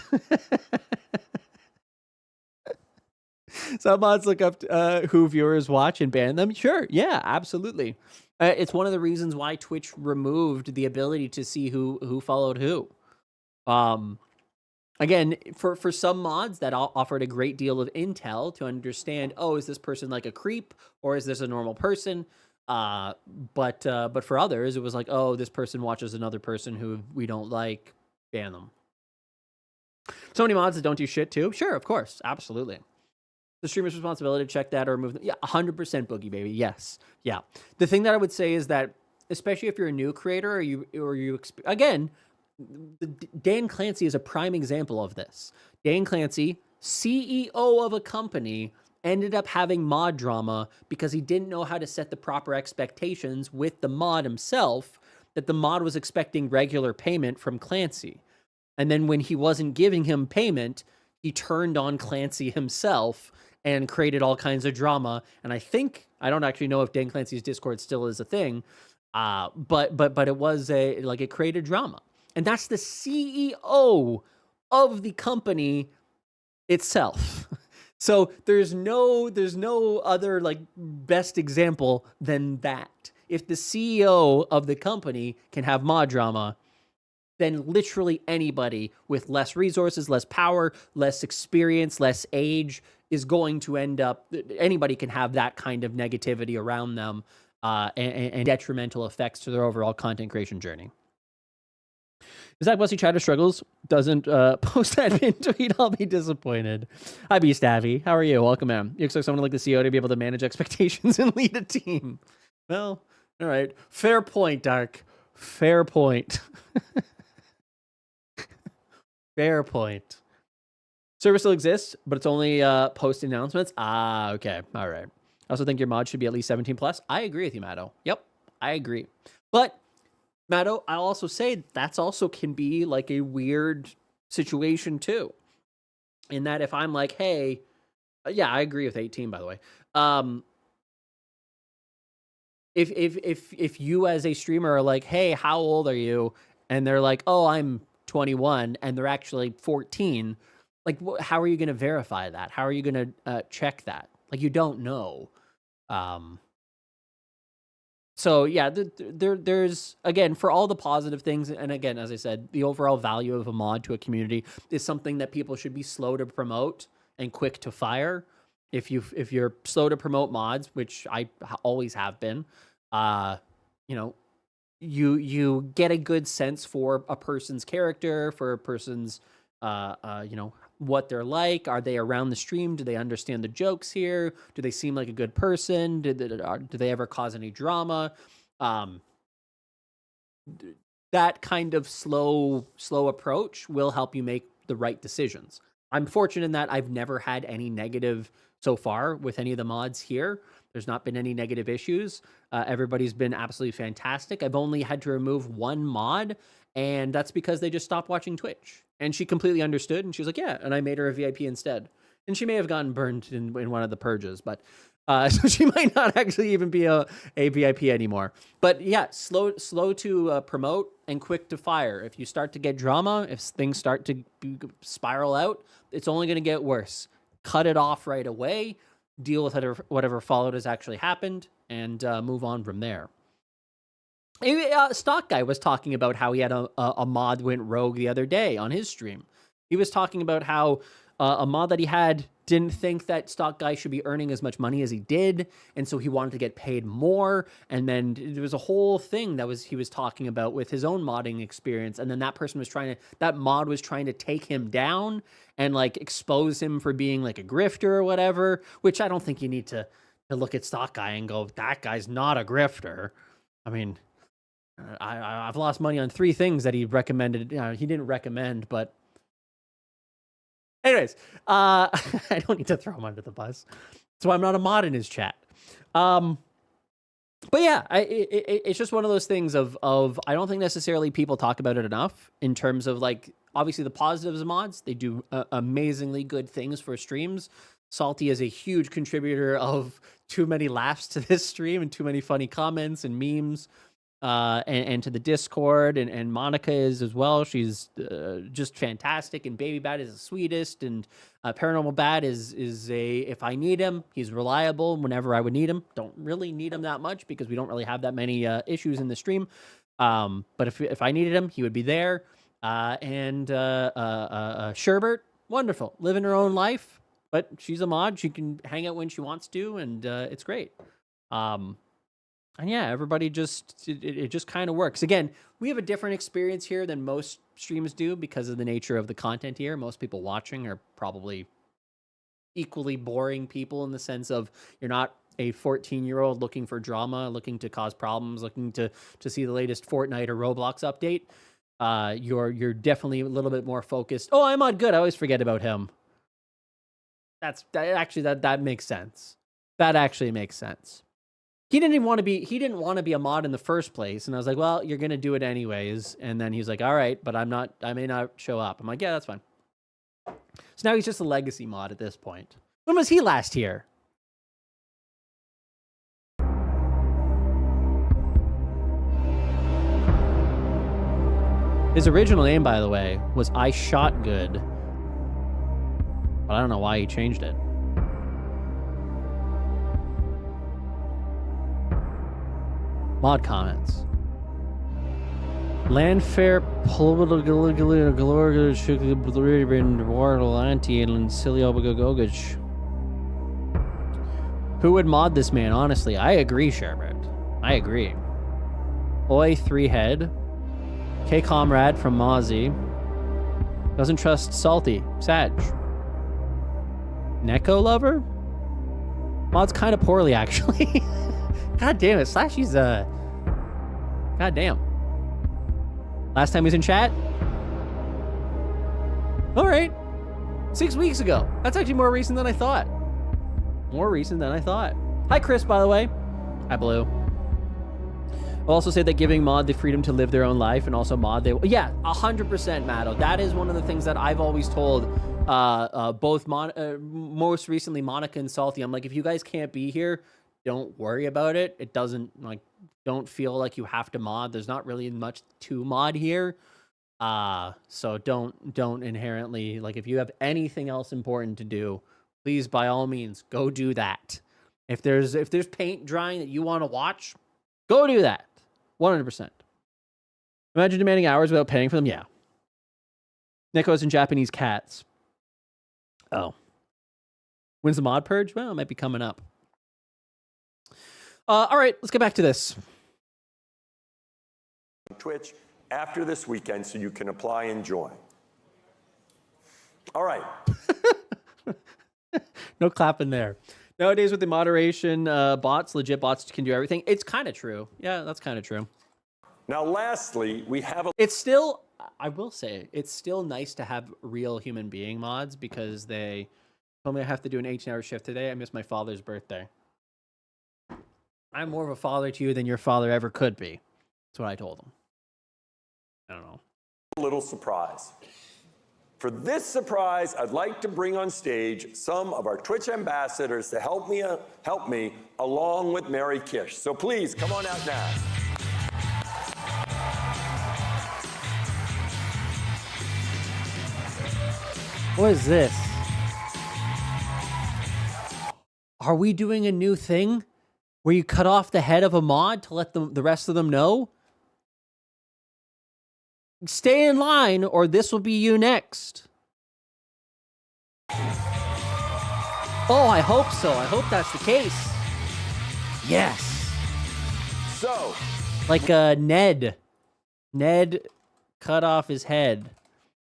Some mods look up who viewers watch and ban them. Sure, yeah, absolutely. It's one of the reasons why Twitch removed the ability to see who followed who. Again, for some mods that offered a great deal of intel to understand, oh, is this person like a creep or is this a normal person? But for others, it was like, oh, this person watches another person who we don't like, ban them. So many mods that don't do shit too. Sure, of course, absolutely. The streamer's responsibility to check that or remove them. Yeah, 100% Boogie Baby. Yes, yeah. The thing that I would say is that, especially if you're a new creator or you again, Dan Clancy is a prime example of this. Dan Clancy, CEO of a company, ended up having mod drama because he didn't know how to set the proper expectations with the mod himself, that the mod was expecting regular payment from Clancy. And then when he wasn't giving him payment, he turned on Clancy himself and created all kinds of drama. And I don't actually know if Dan Clancy's Discord still is a thing, but it was it created drama. And that's the CEO of the company itself. So there's no other best example than that. If the CEO of the company can have mod drama, then literally anybody with less resources, less power, less experience, less age is going to end up, anybody can have that kind of negativity around them and detrimental effects to their overall content creation journey. Is that Bussey Chatter struggles? Doesn't post that pin tweet, I'll be disappointed. Hi, B Staffy. How are you? Welcome, man. You expect someone like the CEO to be able to manage expectations and lead a team? Well, all right. Fair point, Dark. Fair point. Fair point. Service still exists, but it's only post announcements. Ah, okay. All right. I also think your mod should be at least 17 plus. I agree with you, Matto. Yep, I agree. But Matto, I'll also say that's also can be like a weird situation too. In that if I'm like, hey, yeah, I agree with 18, by the way. If you as a streamer are like, hey, how old are you? And they're like, oh, I'm 21, and they're actually 14. Like, how are you going to verify that? How are you going to check that? Like, you don't know. So yeah, there's, again, for all the positive things, and again, as I said, the overall value of a mod to a community is something that people should be slow to promote and quick to fire. If you're slow to promote mods, which I always have been, you get a good sense for a person's character, for a person's, what they're like. Are they around the stream? Do they understand the jokes here? Do they seem like a good person? Do they ever cause any drama? that kind of slow approach will help you make the right decisions. I'm fortunate in that I've never had any negative so far with any of the mods here. There's not been any negative issues. Everybody's been absolutely fantastic. I've only had to remove one mod, and that's because they just stopped watching Twitch. And she completely understood, and she was like, yeah, and I made her a VIP instead. And she may have gotten burned in one of the purges, but so she might not actually even be a VIP anymore. But yeah, slow to promote and quick to fire. If you start to get drama, if things start to spiral out, it's only going to get worse. Cut it off right away, deal with whatever followed has actually happened, and move on from there. Stock Guy was talking about how he had a mod went rogue the other day on his stream. He was talking about how a mod that he had didn't think that Stock Guy should be earning as much money as he did, and so he wanted to get paid more. And then there was a whole thing he was talking about with his own modding experience, and then that mod was trying to take him down and like expose him for being like a grifter or whatever. Which I don't think you need to look at Stock Guy and go, that guy's not a grifter. I mean, I've lost money on 3 things that he recommended. He didn't recommend, but. Anyways, I don't need to throw him under the bus. So I'm not a mod in his chat. But yeah, it's just one of those things of I don't think necessarily people talk about it enough in terms of like, obviously the positives of mods. They do amazingly good things for streams. Salty is a huge contributor of too many laughs to this stream and too many funny comments and memes. And to the Discord, and Monica is as well. She's just fantastic, and Baby Bat is the sweetest, and Paranormal Bat is if I need him, he's reliable whenever I would need him. Don't really need him that much because we don't really have that many issues in the stream. But if I needed him, he would be there. And Sherbert, wonderful, living her own life, but she's a mod. She can hang out when she wants to, and it's great. And yeah, everybody it just kind of works. Again, we have a different experience here than most streams do because of the nature of the content here. Most people watching are probably equally boring people in the sense of you're not a 14-year-old looking for drama, looking to cause problems, looking to see the latest Fortnite or Roblox update. You're definitely a little bit more focused. Oh, I'm on good. I always forget about him. That makes sense. That actually makes sense. He didn't want to be a mod in the first place. And I was like, well, you're going to do it anyways. And then he's like, all right, but I may not show up. I'm like, yeah, that's fine. So now he's just a legacy mod at this point. When was he last here? His original name, by the way, was I Shot Good. But I don't know why he changed it. Mod comments. Landfair Who would mod this man? Honestly, I agree, Sherbert. I agree. Oi, 3 head. K Comrade from Mozzie. Doesn't trust Salty. Sag. Neko Lover? Mods kind of poorly, actually. God damn it. Slashy's, God damn. Last time he was in chat? All right. 6 weeks ago. That's actually more recent than I thought. Hi, Chris, by the way. Hi, Blue. I'll also say that giving mod the freedom to live their own life and also mod yeah, 100%, Matto. That is one of the things that I've always told both most recently Monica and Salty. I'm like, if you guys can't be here, don't worry about it. It doesn't don't feel like you have to mod. There's not really much to mod here. So don't inherently, like, if you have anything else important to do, please by all means go do that. If there's paint drying that you want to watch, go do that. 100%. Imagine demanding hours without paying for them. Yeah. Nikos and Japanese cats. Oh. When's the mod purge? Well, it might be coming up. All right, let's get back to this. Twitch after this weekend so you can apply and join. All right. No clapping there. Nowadays with the moderation bots, legit bots can do everything. It's kind of true. Yeah, that's kind of true. Now, lastly, we have a... It's still, I will say, it's still nice to have real human being mods because they told me I have to do an 18-hour shift today. I missed my father's birthday. I'm more of a father to you than your father ever could be. That's what I told him. I don't know. A little surprise. For this surprise, I'd like to bring on stage some of our Twitch ambassadors to help me along with Mary Kish. So please, come on out now. What is this? Are we doing a new thing where you cut off the head of a mod to let the rest of them know? Stay in line or this will be you next. Oh, I hope so. I hope that's the case. Yes. So, like Ned. Ned cut off his head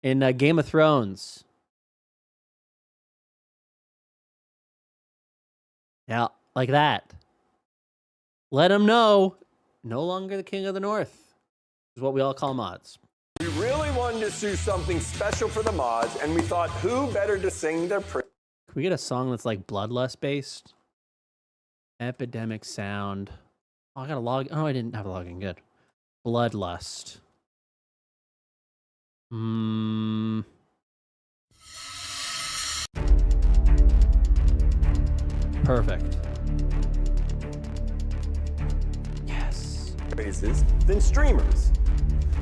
in Game of Thrones. Yeah, like that. Let him know. No longer the King of the North is what we all call mods. We really wanted to do something special for the mods, and we thought, who better to sing their praise? Can we get a song that's like Bloodlust based? Epidemic Sound. Oh, I got a log. Oh, I didn't have a login. Good. Bloodlust. Perfect. Yes. Praises than streamers.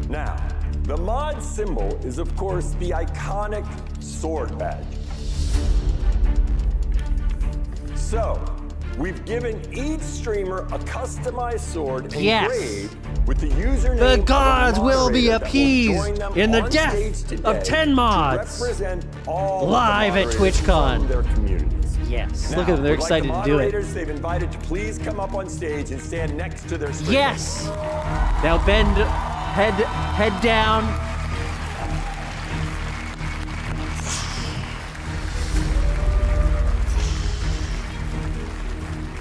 Now, the mod symbol is, of course, the iconic sword badge. So, we've given each streamer a customized sword engraved with the username. The gods of the will be moderator appeased that will in the on death stage today of 10 mods. to represent all Live the at moderators TwitchCon. from their communities. Yes. Now, Look at them. They're we'd like excited the to do it. moderators they've invited to please come up on stage and stand next to their streamers. Yes. Now bend head down.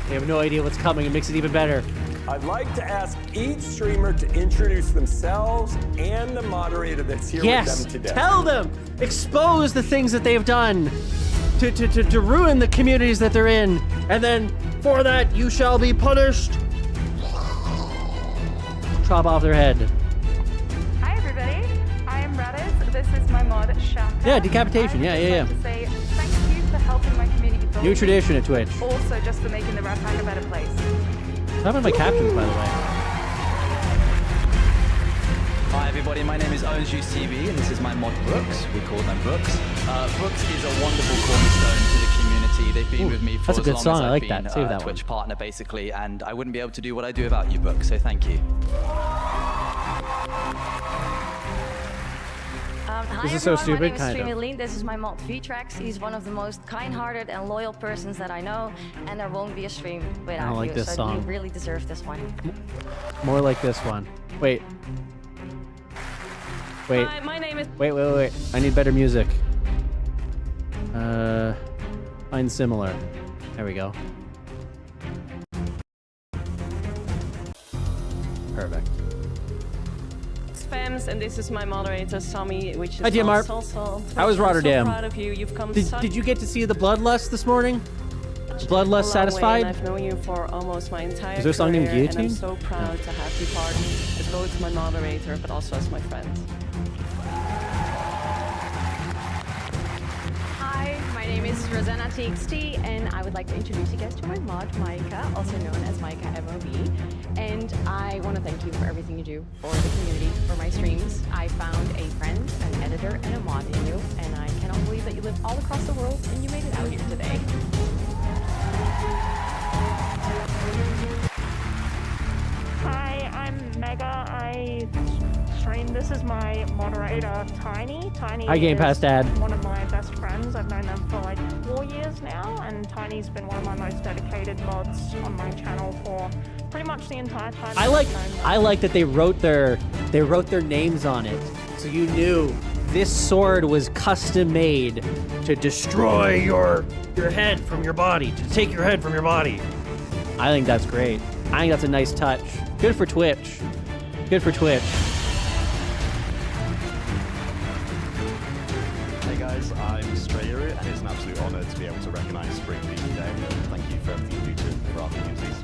They have no idea what's coming. It makes it even better. I'd like to ask each streamer to introduce themselves and the moderator that's here with them today. Tell them. Expose the things that they've done to ruin the communities that they're in. And then for that, you shall be punished. Chop off their head. Hi, everybody. I am Radis. This is my mod, Shaka. Yeah, decapitation. Yeah. I'd like to say thank you for helping my community build. New tradition at Twitch. Also, just for making the Rat Pack a better place. What happened to my captions, by the way? Hi everybody, my name is OwensJuiceTV and this is my mod Brooks. We call them Brooks. Brooks is a wonderful cornerstone to the community. They've been with me for that's a as good long song. as I I've like been that. Save that Twitch one. partner basically, and I wouldn't be able to do what I do without you, Brooks, so thank you. Hi This is so everyone, stupid, my name is kind of. Streamer Lean. This is my mod V-Trax. He's one of the most kind-hearted and loyal persons that I know, and there won't be a stream without I don't like you. this so song. you really deserve this one. More like this one. Wait. Hi, my name is... Wait. I need better music. Find similar. There we go. Perfect. Spams, and this is my moderator, Sammy, which is Hi, Diamar. also... How was Rotterdam? I'm so proud of you. You've come Did you get to see the Bloodlust this morning? Bloodlust satisfied? I've known you for almost my entire Is there a song named career, and I'm Guillotine? so proud to have you part as both my moderator, but also as my friend. Hi, my name is Rosanna TXT, and I would like to introduce you guys to my mod, Micah, also known as Micah MOB. And I want to thank you for everything you do for the community, for my streams. I found a friend, an editor, and a mod in you, and I cannot believe that you live all across the world and you made it out here today. Hi, I'm Mega. I stream. This is my moderator, Tiny. Tiny Hi, Game Pass Dad. One of my best friends. I've known them for like 4 years now, and Tiny's been one of my most dedicated mods on my channel for pretty much the entire time. I like that they wrote their names on it, so you knew this sword was custom made to destroy your head from your body, to take your head from your body. I think that's great. I think that's a nice touch. Good for Twitch. Good for Twitch. Hey guys, I'm Strayer, and it's an absolute honor to be able to recognize Spring League today. Thank you for everything you do for our communities.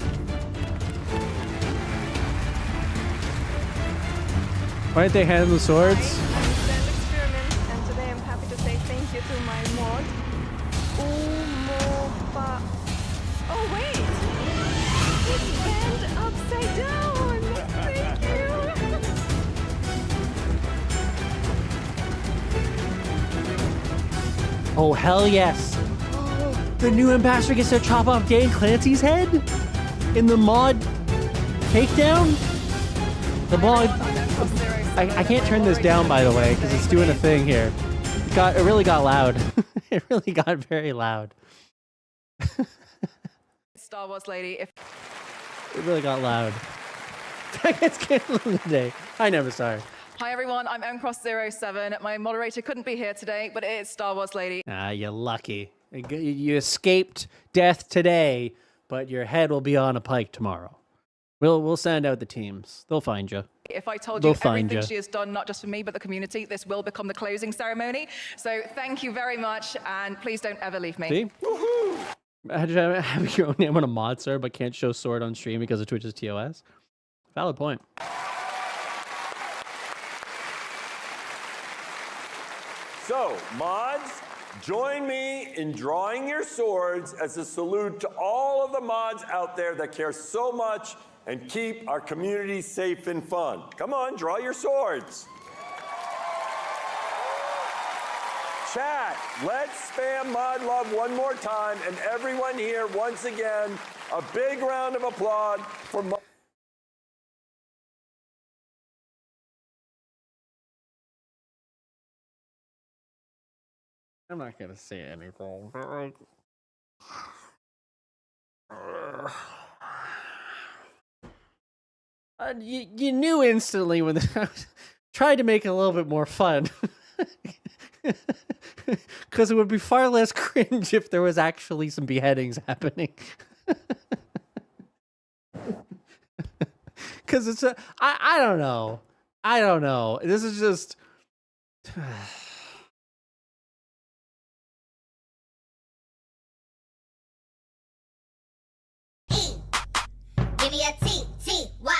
Why didn't they hand the swords? I'm Stand Experiment, and today I'm happy to say thank you to my mod. Oh wait! It's bent upside down! Thank you! Oh, hell yes. The new ambassador gets to chop off Dan Clancy's head in the mod takedown. The mod... I can't turn this down, by the way, because it's doing a thing here. It really got loud. It really got very loud. Star Wars lady. It really got loud. It's canceled today. I never saw her. Hi everyone, I'm mcross07. My moderator couldn't be here today, but it is Star Wars lady. Ah, you're lucky. You escaped death today, but your head will be on a pike tomorrow. We'll send out the teams. They'll find you. If I told you everything ya. she has done, not just for me, but the community, this will become the closing ceremony. So thank you very much, and please don't ever leave me. See? Woohoo! Having your own name on a mod server, but can't show sword on stream because of Twitch's TOS. Valid point. So, mods, join me in drawing your swords as a salute to all of the mods out there that care so much and keep our community safe and fun. Come on, draw your swords. Chat, let's spam mod love one more time, and everyone here, once again, a big round of applause for mod. I'm not gonna say anything. You knew instantly when I tried to make it a little bit more fun. Because it would be far less cringe if there was actually some beheadings happening. Because it's I don't know. I don't know. This is just... Give me a T, T, Y.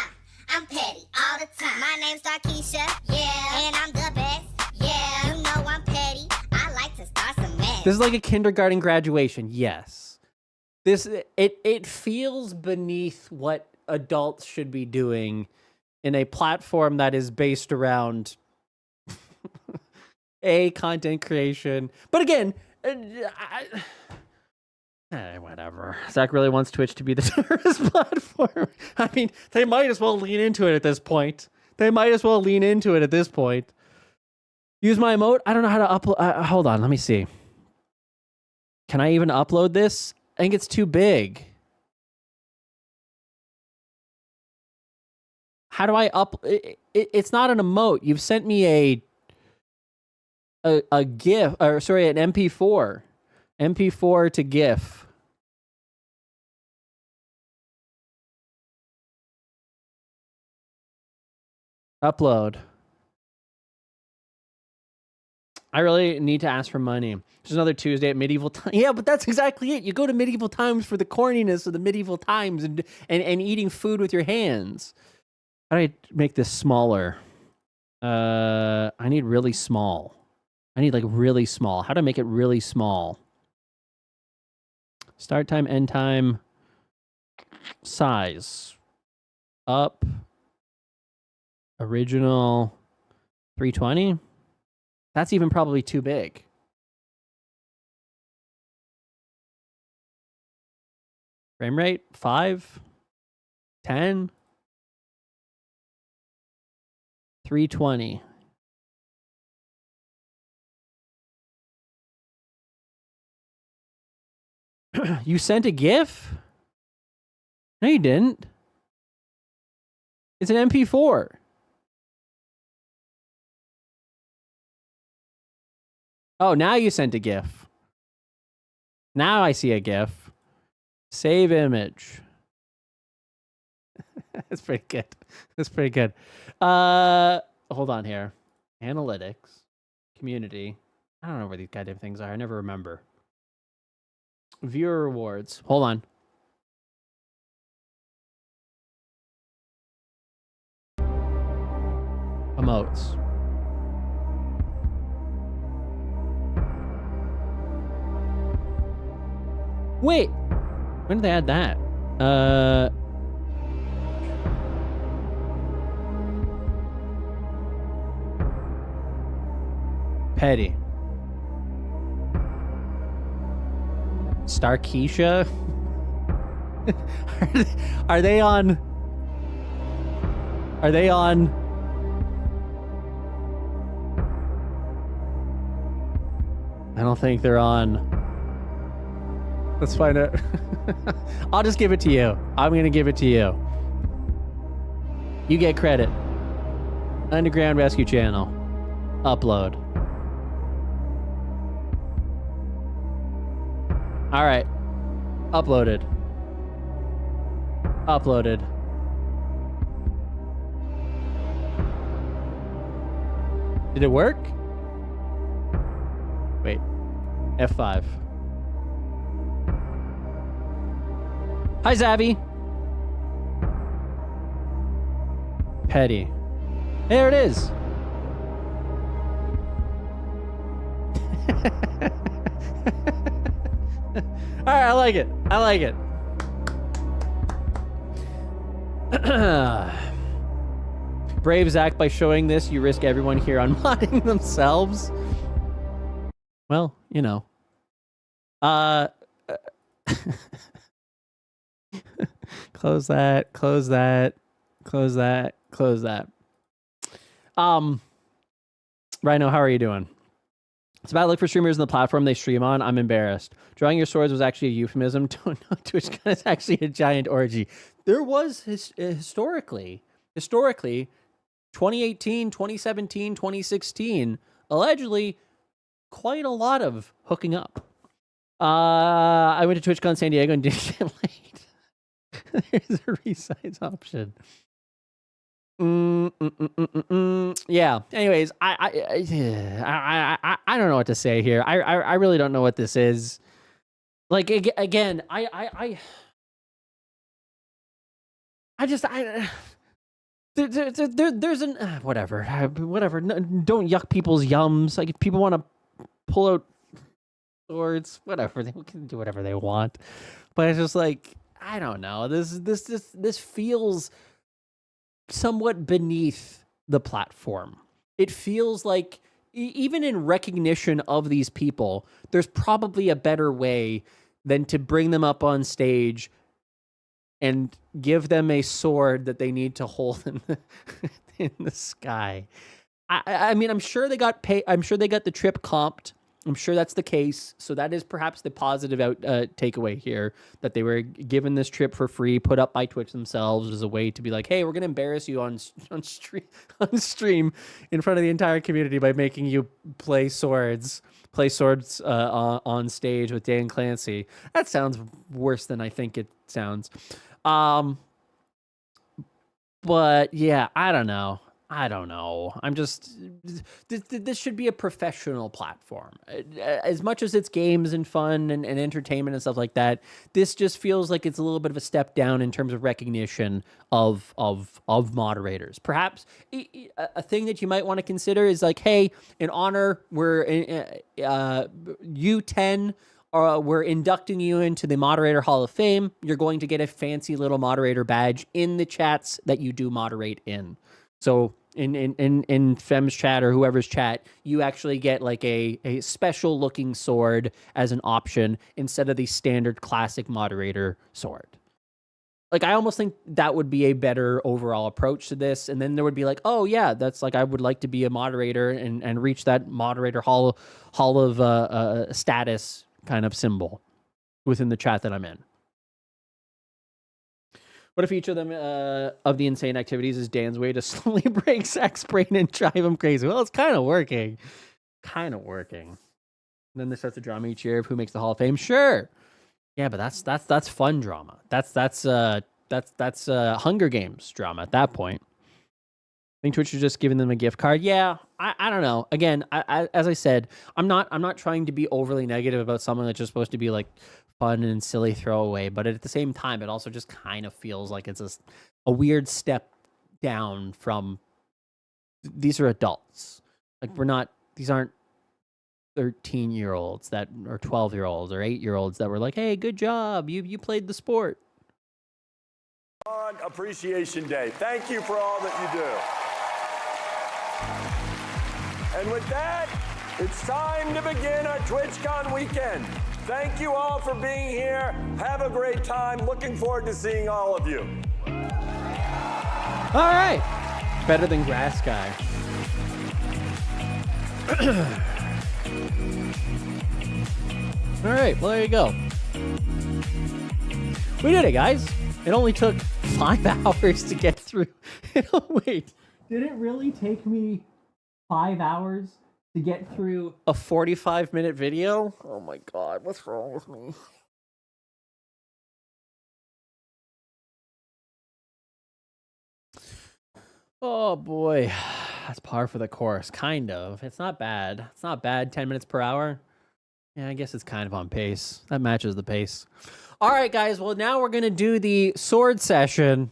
I'm petty all the time. My name's Darkeisha, yeah, and I'm the best, yeah. You know I'm petty. I like to start some mess. This is like a kindergarten graduation, yes. It feels beneath what adults should be doing in a platform that is based around content creation. But again, whatever. Zach really wants Twitch to be the terrorist platform. I mean, they might as well lean into it at this point. Use my emote? I don't know how to upload. Hold on, let me see. Can I even upload this? I think it's too big. How do I it's not an emote. You've sent me a GIF, or sorry, an MP4. MP4 to GIF. Upload. I really need to ask for money. There's another Tuesday at medieval time. Yeah, but that's exactly it. You go to medieval times for the corniness of the medieval times and eating food with your hands. How do I make this smaller? I need really small. I need like really small. How do I make it really small? Start time, end time, size, up, original, 320. That's even probably too big. Frame rate, 5, 10, 320. You sent a GIF? No, you didn't. It's an MP4. Oh, now you sent a GIF. Now I see a GIF. Save image. That's pretty good. That's pretty good. Hold on here. Analytics, community. I don't know where these goddamn things are. I never remember. Viewer rewards. Hold on. Emotes. Wait. When did they add that? Petty. Starkeisha? Are they on? Are they on? I don't think they're on. Let's find out. I'll just give it to you. I'm going to give it to you. You get credit. Underground Rescue Channel. Upload. All right. Uploaded. Uploaded. Did it work? Wait. F5. Hi, Zabby. Petty. There it is. All right, I like it. I like it. Brave Zach, by showing this, you risk everyone here unmodding themselves. Well, you know. Close that, close that, close that, close that. Rhino, how are you doing? It's about look for streamers on the platform they stream on. I'm embarrassed. Drawing your swords was actually a euphemism. Don't know TwitchCon is actually a giant orgy. There was historically, 2018, 2017, 2016, allegedly quite a lot of hooking up. I went to TwitchCon San Diego and didn't get laid. There's a resize option. Yeah. Anyways, I don't know what to say here. I really don't know what this is. Like again, there's an whatever. Don't yuck people's yums. Like if people want to pull out swords, whatever, they can do whatever they want. But it's just like I don't know. This feels somewhat beneath the platform. It feels like even in recognition of these people, there's probably a better way than to bring them up on stage and give them a sword that they need to hold in the sky. I mean, I'm sure they got paid. I'm sure they got the trip comped. I'm sure that's the case. So that is perhaps the positive takeaway here, that they were given this trip for free, put up by Twitch themselves as a way to be like, hey, we're going to embarrass you on stream in front of the entire community by making you play swords on stage with Dan Clancy. That sounds worse than I think it sounds. But yeah, I don't know. I'm just, this should be a professional platform. As much as it's games and fun and entertainment and stuff like that, this just feels like it's a little bit of a step down in terms of recognition of moderators. Perhaps a thing that you might want to consider is like, hey, in honor, U10, we're inducting you into the Moderator Hall of Fame. You're going to get a fancy little moderator badge in the chats that you do moderate in. So in Fem's chat or whoever's chat, you actually get like a special looking sword as an option instead of the standard classic moderator sword. Like, I almost think that would be a better overall approach to this. And then there would be like, oh yeah, that's like, I would like to be a moderator and reach that moderator hall of status kind of symbol within the chat that I'm in. What if each of them of the insane activities is Dan's way to slowly break Zach's brain and drive him crazy? Well, it's kind of working. And then they start the drama each year of who makes the Hall of Fame. Sure. Yeah, but that's fun drama. That's that's Hunger Games drama at that point. I think Twitch is just giving them a gift card. Yeah, I don't know. Again, as I said, I'm not trying to be overly negative about something that's just supposed to be like fun and silly throwaway, but at the same time, it also just kind of feels like it's a weird step down from. These are adults. Like these aren't 13-year-olds that or 12-year-olds or 8-year-olds that were like, hey, good job, you played the sport. On Appreciation Day. Thank you for all that you do. And with that, it's time to begin our TwitchCon weekend. Thank you all for being here. Have a great time. Looking forward to seeing all of you. All right. Better than Grass Guy. All right, well, there you go. We did it, guys. It only took 5 hours to get through. Wait, did it really take me 5 hours to get through a 45-minute video? Oh my God, what's wrong with me? Oh boy, that's par for the course, kind of. It's not bad. It's not bad. 10 minutes per hour. Yeah, I guess it's kind of on pace. That matches the pace. All right, guys. Well, now we're going to do the sword session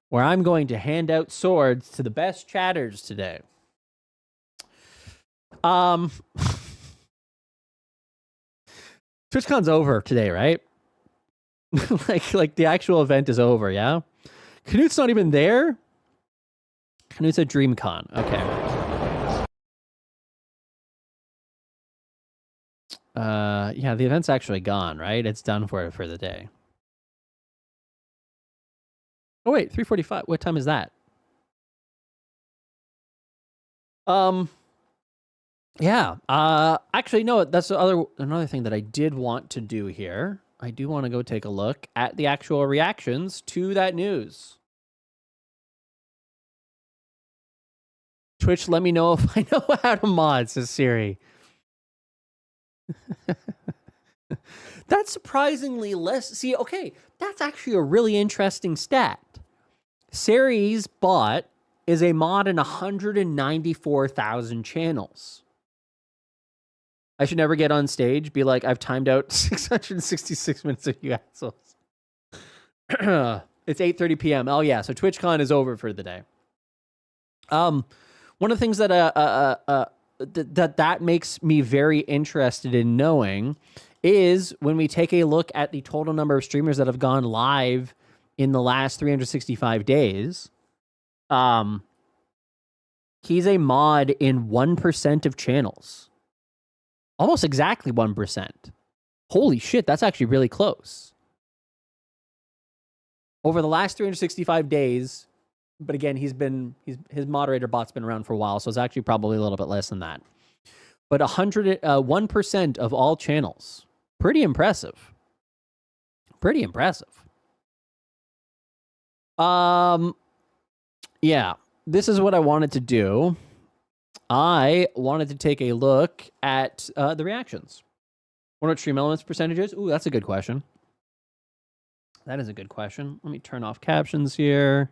where I'm going to hand out swords to the best chatters today. TwitchCon's over today, right? like the actual event is over, yeah? Knut's not even there? Knut's at DreamCon. Okay. Yeah, the event's actually gone, right? It's done for the day. Oh wait, 3:45. What time is that? Yeah. Actually, no. That's another thing that I did want to do here. I do want to go take a look at the actual reactions to that news. Twitch, let me know if I know how to mod, says Siri. That's surprisingly less. See, okay, that's actually a really interesting stat. Siri's bot is a mod in 194,000 channels. I should never get on stage, be like, I've timed out 666 minutes of you assholes. It's 8:30 p.m. Oh, yeah, so TwitchCon is over for the day. One of the things that that makes me very interested in knowing is when we take a look at the total number of streamers that have gone live in the last 365 days. He's a mod in 1% of channels. Almost exactly 1%. Holy shit, that's actually really close. Over the last 365 days, but again, his moderator bot's been around for a while, so it's actually probably a little bit less than that. But 1% of all channels. Pretty impressive. Pretty impressive. Yeah, this is what I wanted to do. I wanted to take a look at the reactions. Wonder what stream elements percentage is? Ooh, that's a good question. That is a good question. Let me turn off captions here.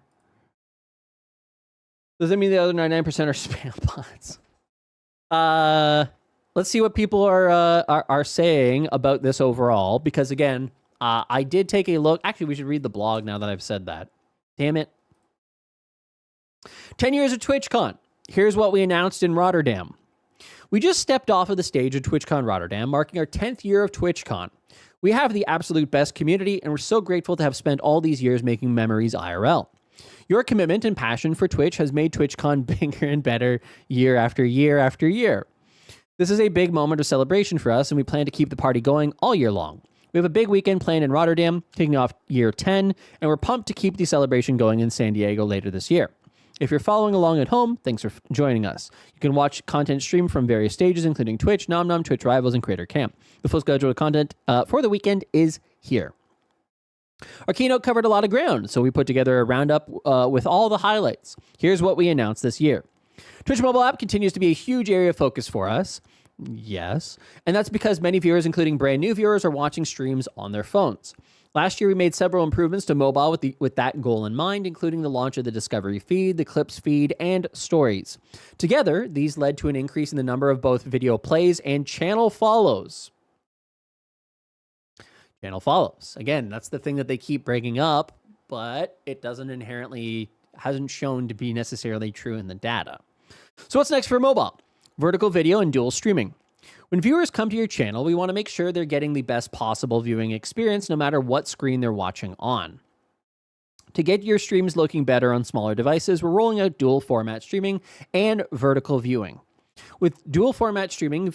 Does that mean the other 99% are spam bots? Let's see what people are saying about this overall. Because again, I did take a look. Actually, we should read the blog now that I've said that. Damn it. 10 years of TwitchCon. Here's what we announced in Rotterdam. We just stepped off of the stage at TwitchCon Rotterdam, marking our 10th year of TwitchCon. We have the absolute best community, and we're so grateful to have spent all these years making memories IRL. Your commitment and passion for Twitch has made TwitchCon bigger and better year after year after year. This is a big moment of celebration for us, and we plan to keep the party going all year long. We have a big weekend planned in Rotterdam, kicking off year 10, and we're pumped to keep the celebration going in San Diego later this year. If you're following along at home, thanks for joining us. You can watch content stream from various stages, including Twitch, NomNom, Twitch Rivals, and Creator Camp. The full schedule of content for the weekend is here. Our keynote covered a lot of ground, so we put together a roundup with all the highlights. Here's what we announced this year. Twitch mobile app continues to be a huge area of focus for us. Yes. And that's because many viewers, including brand new viewers, are watching streams on their phones. Last year, we made several improvements to mobile with that goal in mind, including the launch of the Discovery feed, the Clips feed, and Stories. Together, these led to an increase in the number of both video plays and channel follows. Channel follows. Again, that's the thing that they keep bringing up, but it hasn't shown to be necessarily true in the data. So what's next for mobile? Vertical video and dual streaming. When viewers come to your channel, we want to make sure they're getting the best possible viewing experience no matter what screen they're watching on. To get your streams looking better on smaller devices, we're rolling out dual format streaming and vertical viewing. With dual format streaming,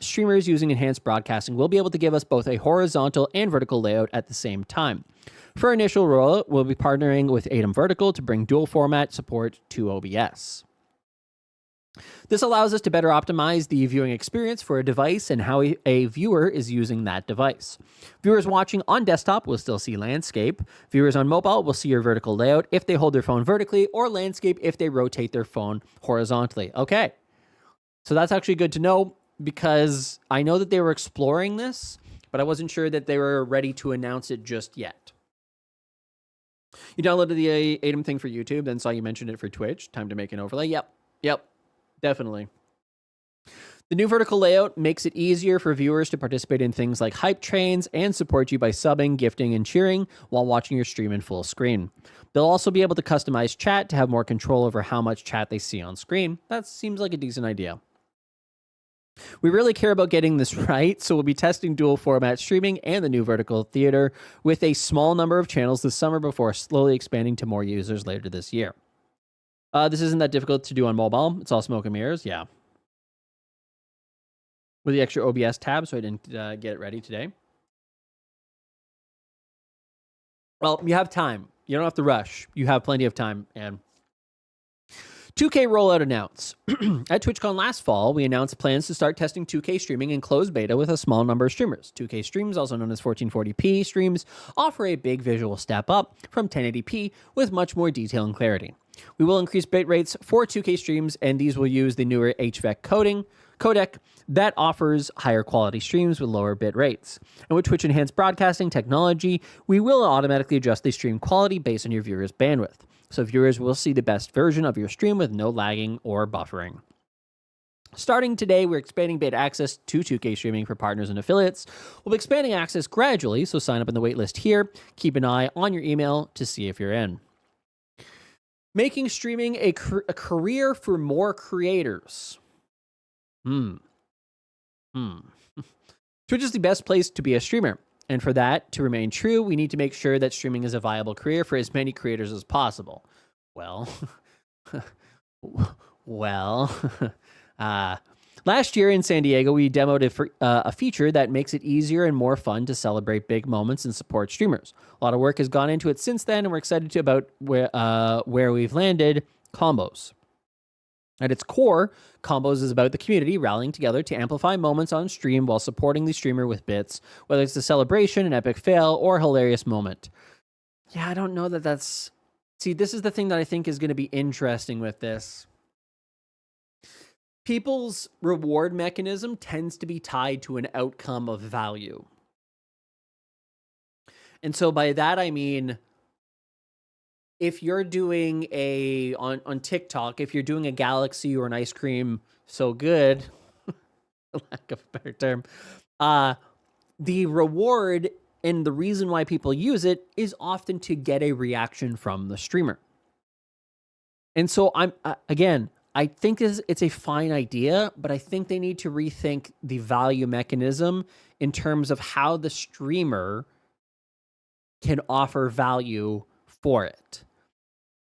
streamers using enhanced broadcasting will be able to give us both a horizontal and vertical layout at the same time. For our initial rollout, we'll be partnering with Atom Vertical to bring dual format support to OBS. This allows us to better optimize the viewing experience for a device and how a viewer is using that device. Viewers watching on desktop will still see landscape. Viewers on mobile will see your vertical layout if they hold their phone vertically, or landscape if they rotate their phone horizontally. Okay, so that's actually good to know, because I know that they were exploring this, but I wasn't sure that they were ready to announce it just yet. You downloaded the Atom thing for YouTube, then saw you mentioned it for Twitch. Time to make an overlay. Yep. Definitely. The new vertical layout makes it easier for viewers to participate in things like hype trains and support you by subbing, gifting, and cheering while watching your stream in full screen. They'll also be able to customize chat to have more control over how much chat they see on screen. That seems like a decent idea. We really care about getting this right, so we'll be testing dual format streaming and the new vertical theater with a small number of channels this summer before slowly expanding to more users later this year. This isn't that difficult to do on mobile. It's all smoke and mirrors. Yeah. With the extra OBS tab, so I didn't get it ready today. Well, you have time. You don't have to rush. You have plenty of time. And 2K rollout announce. At TwitchCon last fall, we announced plans to start testing 2K streaming in closed beta with a small number of streamers. 2K streams, also known as 1440p streams, offer a big visual step up from 1080p with much more detail and clarity. We will increase bit rates for 2K streams, and these will use the newer HVEC codec that offers higher quality streams with lower bit rates. And with Twitch Enhanced Broadcasting technology, we will automatically adjust the stream quality based on your viewers' bandwidth. So viewers will see the best version of your stream with no lagging or buffering. Starting today, we're expanding beta access to 2K streaming for partners and affiliates. We'll be expanding access gradually, so sign up in the waitlist here. Keep an eye on your email to see if you're in. Making streaming a career for more creators. Twitch is the best place to be a streamer. And for that to remain true, we need to make sure that streaming is a viable career for as many creators as possible. Well, last year in San Diego, we demoed a feature that makes it easier and more fun to celebrate big moments and support streamers. A lot of work has gone into it since then, and we're excited about where we've landed. Combos. At its core, Combos is about the community rallying together to amplify moments on stream while supporting the streamer with bits, whether it's a celebration, an epic fail, or a hilarious moment. Yeah, I don't know that that's... See, this is the thing that I think is going to be interesting with this. People's reward mechanism tends to be tied to an outcome of value. And so by that, I mean, if you're doing on TikTok, if you're doing a galaxy or an ice cream so good, lack of a better term, the reward and the reason why people use it is often to get a reaction from the streamer. And so I think it's a fine idea, but I think they need to rethink the value mechanism in terms of how the streamer can offer value for it.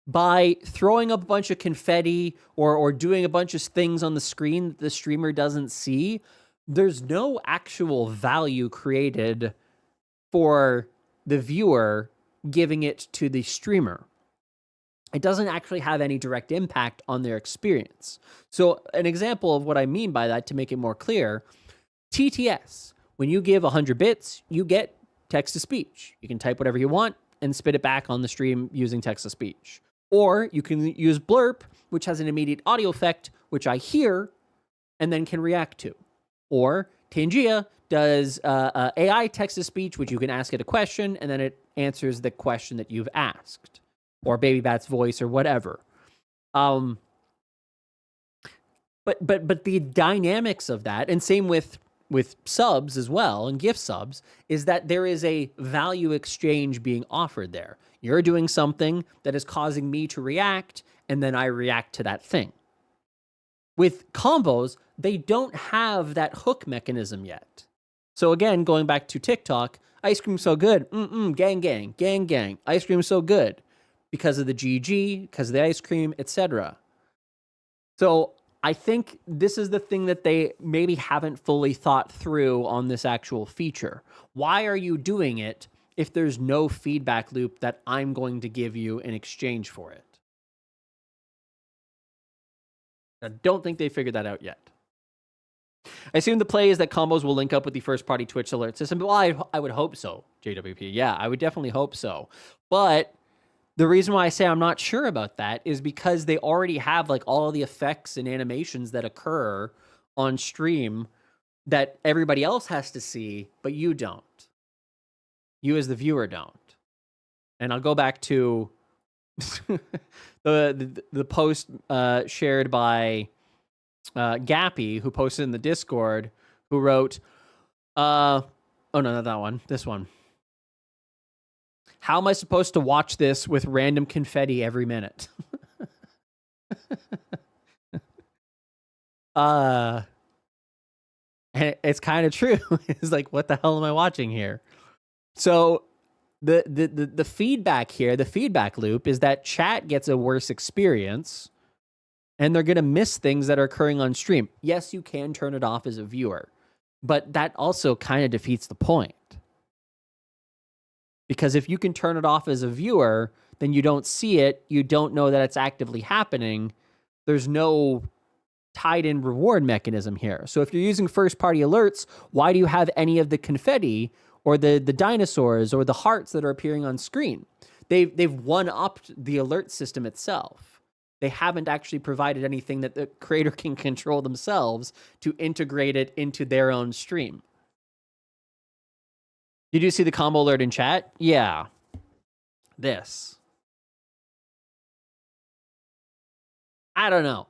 By throwing up a bunch of confetti or doing a bunch of things on the screen that the streamer doesn't see, there's no actual value created for the viewer giving it to the streamer. It doesn't actually have any direct impact on their experience. So an example of what I mean by that, to make it more clear, TTS, when you give 100 bits, you get text-to-speech. You can type whatever you want and spit it back on the stream using text-to-speech. Or you can use Blurp, which has an immediate audio effect, which I hear and then can react to. Or Tangia does AI text-to-speech, which you can ask it a question, and then it answers the question that you've asked, or Baby Bat's voice, or whatever. But the dynamics of that, and same with subs as well, and gift subs, is that there is a value exchange being offered there. You're doing something that is causing me to react, and then I react to that thing. With combos, they don't have that hook mechanism yet. So again, going back to TikTok, ice cream so good, gang, gang, gang, gang. Ice cream so good because of the GG, because of the ice cream, etc. So I think this is the thing that they maybe haven't fully thought through on this actual feature. Why are you doing it if there's no feedback loop that I'm going to give you in exchange for it? I don't think they figured that out yet. I assume the play is that combos will link up with the first-party Twitch alert system. Well, I would hope so, JWP. Yeah, I would definitely hope so. But the reason why I say I'm not sure about that is because they already have like all the effects and animations that occur on stream that everybody else has to see, but you don't. You as the viewer don't. And I'll go back to the post shared by Gappy, who posted in the Discord, who wrote, oh no, not that one, this one. How am I supposed to watch this with random confetti every minute? And it's kind of true. It's like, what the hell am I watching here? So the feedback here, the feedback loop, is that chat gets a worse experience, and they're going to miss things that are occurring on stream. Yes, you can turn it off as a viewer, but that also kind of defeats the point. Because if you can turn it off as a viewer, then you don't see it, you don't know that it's actively happening, there's no tied-in reward mechanism here. So if you're using first-party alerts, why do you have any of the confetti or the dinosaurs or the hearts that are appearing on screen? They've one-upped the alert system itself. They haven't actually provided anything that the creator can control themselves to integrate it into their own stream. Did you see the combo alert in chat? Yeah. This. I don't know.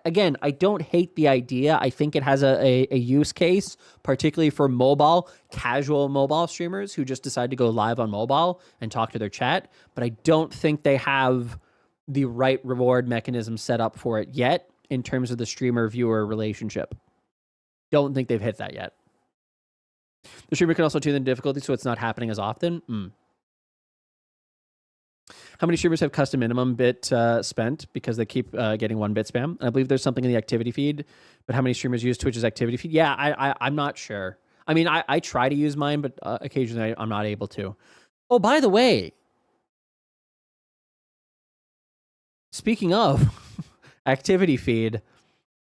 Again, I don't hate the idea. I think it has a use case, particularly for mobile, casual mobile streamers who just decide to go live on mobile and talk to their chat. But I don't think they have the right reward mechanism set up for it yet in terms of the streamer-viewer relationship. Don't think they've hit that yet. The streamer can also tune the difficulty so it's not happening as often. How many streamers have custom minimum bit spent because they keep getting 1-bit spam? I believe there's something in the activity feed, but how many streamers use Twitch's activity feed? Yeah, I'm not sure. I mean, I try to use mine, but occasionally I'm not able to. Oh, by the way, speaking of activity feed,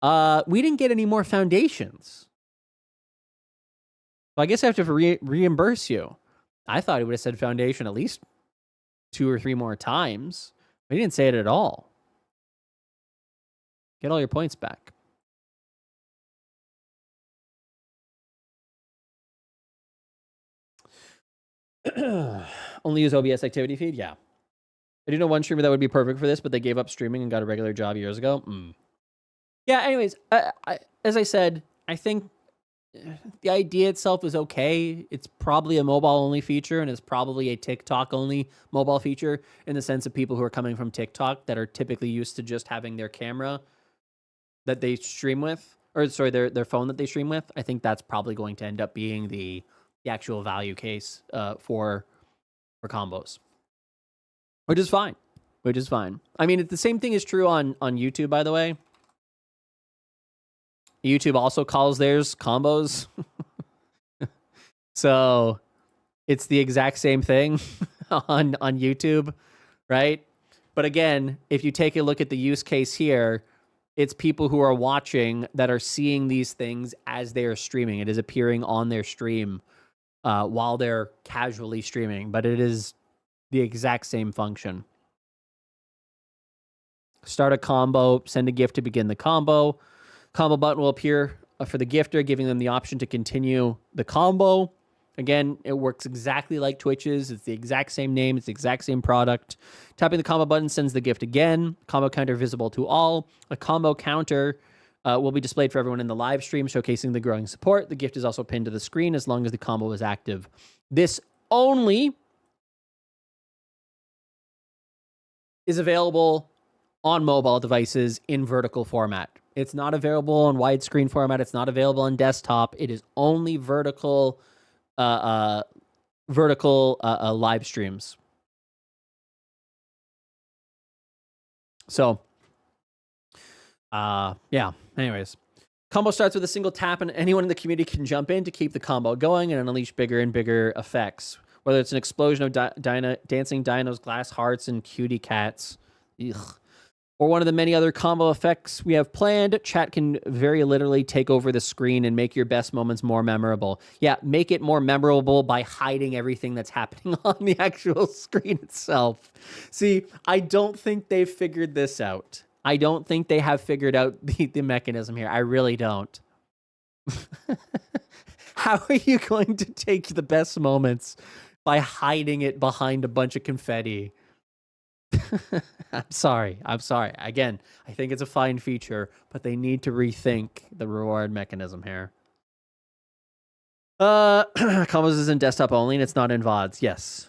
we didn't get any more foundations. Well, I guess I have to reimburse you. I thought it would have said foundation at least 2 or 3 more times. But he didn't say it at all. Get all your points back. Only use OBS activity feed? Yeah. I do know one streamer that would be perfect for this, but they gave up streaming and got a regular job years ago. Yeah, anyways, as I said, I think the idea itself is okay. It's probably a mobile-only feature, and it's probably a TikTok-only mobile feature in the sense of people who are coming from TikTok that are typically used to just having their camera that they stream with, or sorry, their phone that they stream with. I think that's probably going to end up being the actual value case for combos, which is fine. Which is fine. I mean, the same thing is true on YouTube, by the way. YouTube also calls theirs combos. So it's the exact same thing on YouTube, right? But again, if you take a look at the use case here, it's people who are watching that are seeing these things as they are streaming. It is appearing on their stream while they're casually streaming, but it is the exact same function. Start a combo, send a gift to begin the combo. Combo button will appear for the gifter, giving them the option to continue the combo. Again, it works exactly like Twitch's. It's the exact same name. It's the exact same product. Tapping the combo button sends the gift again. Combo counter visible to all. A combo counter will be displayed for everyone in the live stream, showcasing the growing support. The gift is also pinned to the screen as long as the combo is active. This only is available on mobile devices in vertical format. It's not available on widescreen format. It's not available on desktop. It is only vertical live streams. So, yeah. Anyways, combo starts with a single tap, and anyone in the community can jump in to keep the combo going and unleash bigger and bigger effects. Whether it's an explosion of dancing dinos, glass hearts, and cutie cats, or one of the many other combo effects we have planned, chat can very literally take over the screen and make your best moments more memorable. Yeah, make it more memorable by hiding everything that's happening on the actual screen itself. See, I don't think they've figured this out. I don't think they have figured out the mechanism here. I really don't. How are you going to take the best moments by hiding it behind a bunch of confetti? I'm sorry. Again, I think it's a fine feature, but they need to rethink the reward mechanism here. Combos is in desktop only, and it's not in VODs. Yes.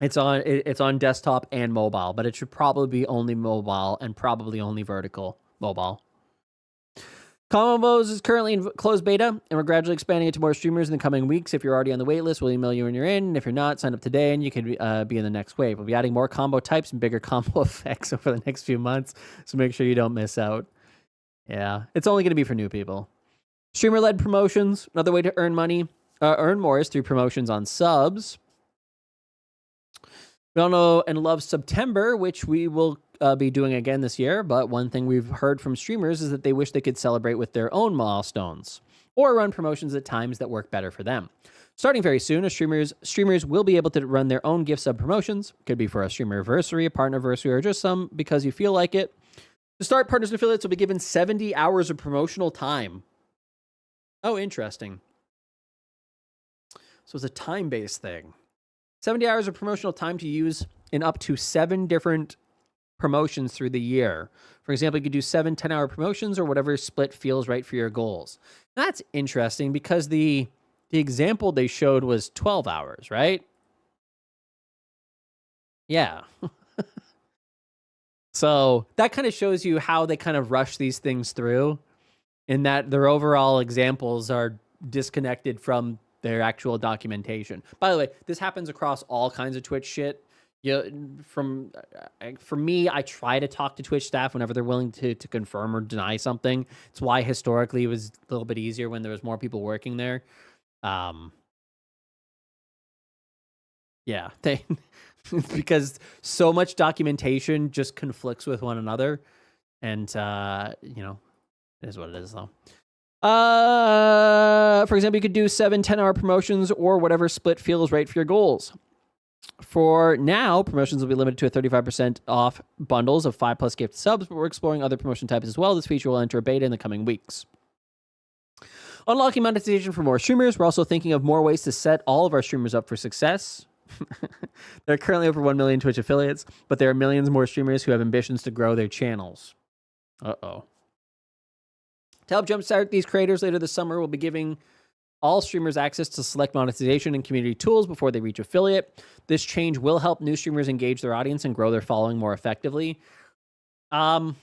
It's on desktop and mobile, but it should probably be only mobile and probably only vertical mobile. Combos is currently in closed beta, and we're gradually expanding it to more streamers in the coming weeks. If you're already on the waitlist, we'll email you when you're in. And if you're not, sign up today, and you can be in the next wave. We'll be adding more combo types and bigger combo effects over the next few months, so make sure you don't miss out. Yeah, it's only going to be for new people. Streamer-led promotions, another way to earn money, earn more is through promotions on subs. We all know and love September, which we will be doing again this year, but one thing we've heard from streamers is that they wish they could celebrate with their own milestones or run promotions at times that work better for them. Starting very soon, streamers will be able to run their own gift sub promotions. Could be for a streamer anniversary, a partner anniversary, or just some because you feel like it. To start, partners and affiliates will be given 70 hours of promotional time. Oh, interesting. So it's a time-based thing. 70 hours of promotional time to use in up to 7 different promotions through the year. For example, you could do 7 10-hour promotions or whatever split feels right for your goals. That's interesting because the example they showed was 12 hours, right? Yeah. So that kind of shows you how they kind of rush these things through, in that their overall examples are disconnected from their actual documentation. By the way, this happens across all kinds of Twitch shit. For me, I try to talk to Twitch staff whenever they're willing to confirm or deny something. It's why historically it was a little bit easier when there was more people working there. Yeah, because so much documentation just conflicts with one another, and it is what it is, though. For example, you could do 7 10-hour promotions or whatever split feels right for your goals. For now, promotions will be limited to a 35% off bundles of 5+ gift subs, but we're exploring other promotion types as well. This feature will enter a beta in the coming weeks. Unlocking monetization for more streamers. We're also thinking of more ways to set all of our streamers up for success. There are currently over 1 million Twitch affiliates, but there are millions more streamers who have ambitions to grow their channels. Uh-oh. To help jumpstart these creators later this summer, we'll be giving all streamers access to select monetization and community tools before they reach affiliate. This change will help new streamers engage their audience and grow their following more effectively. The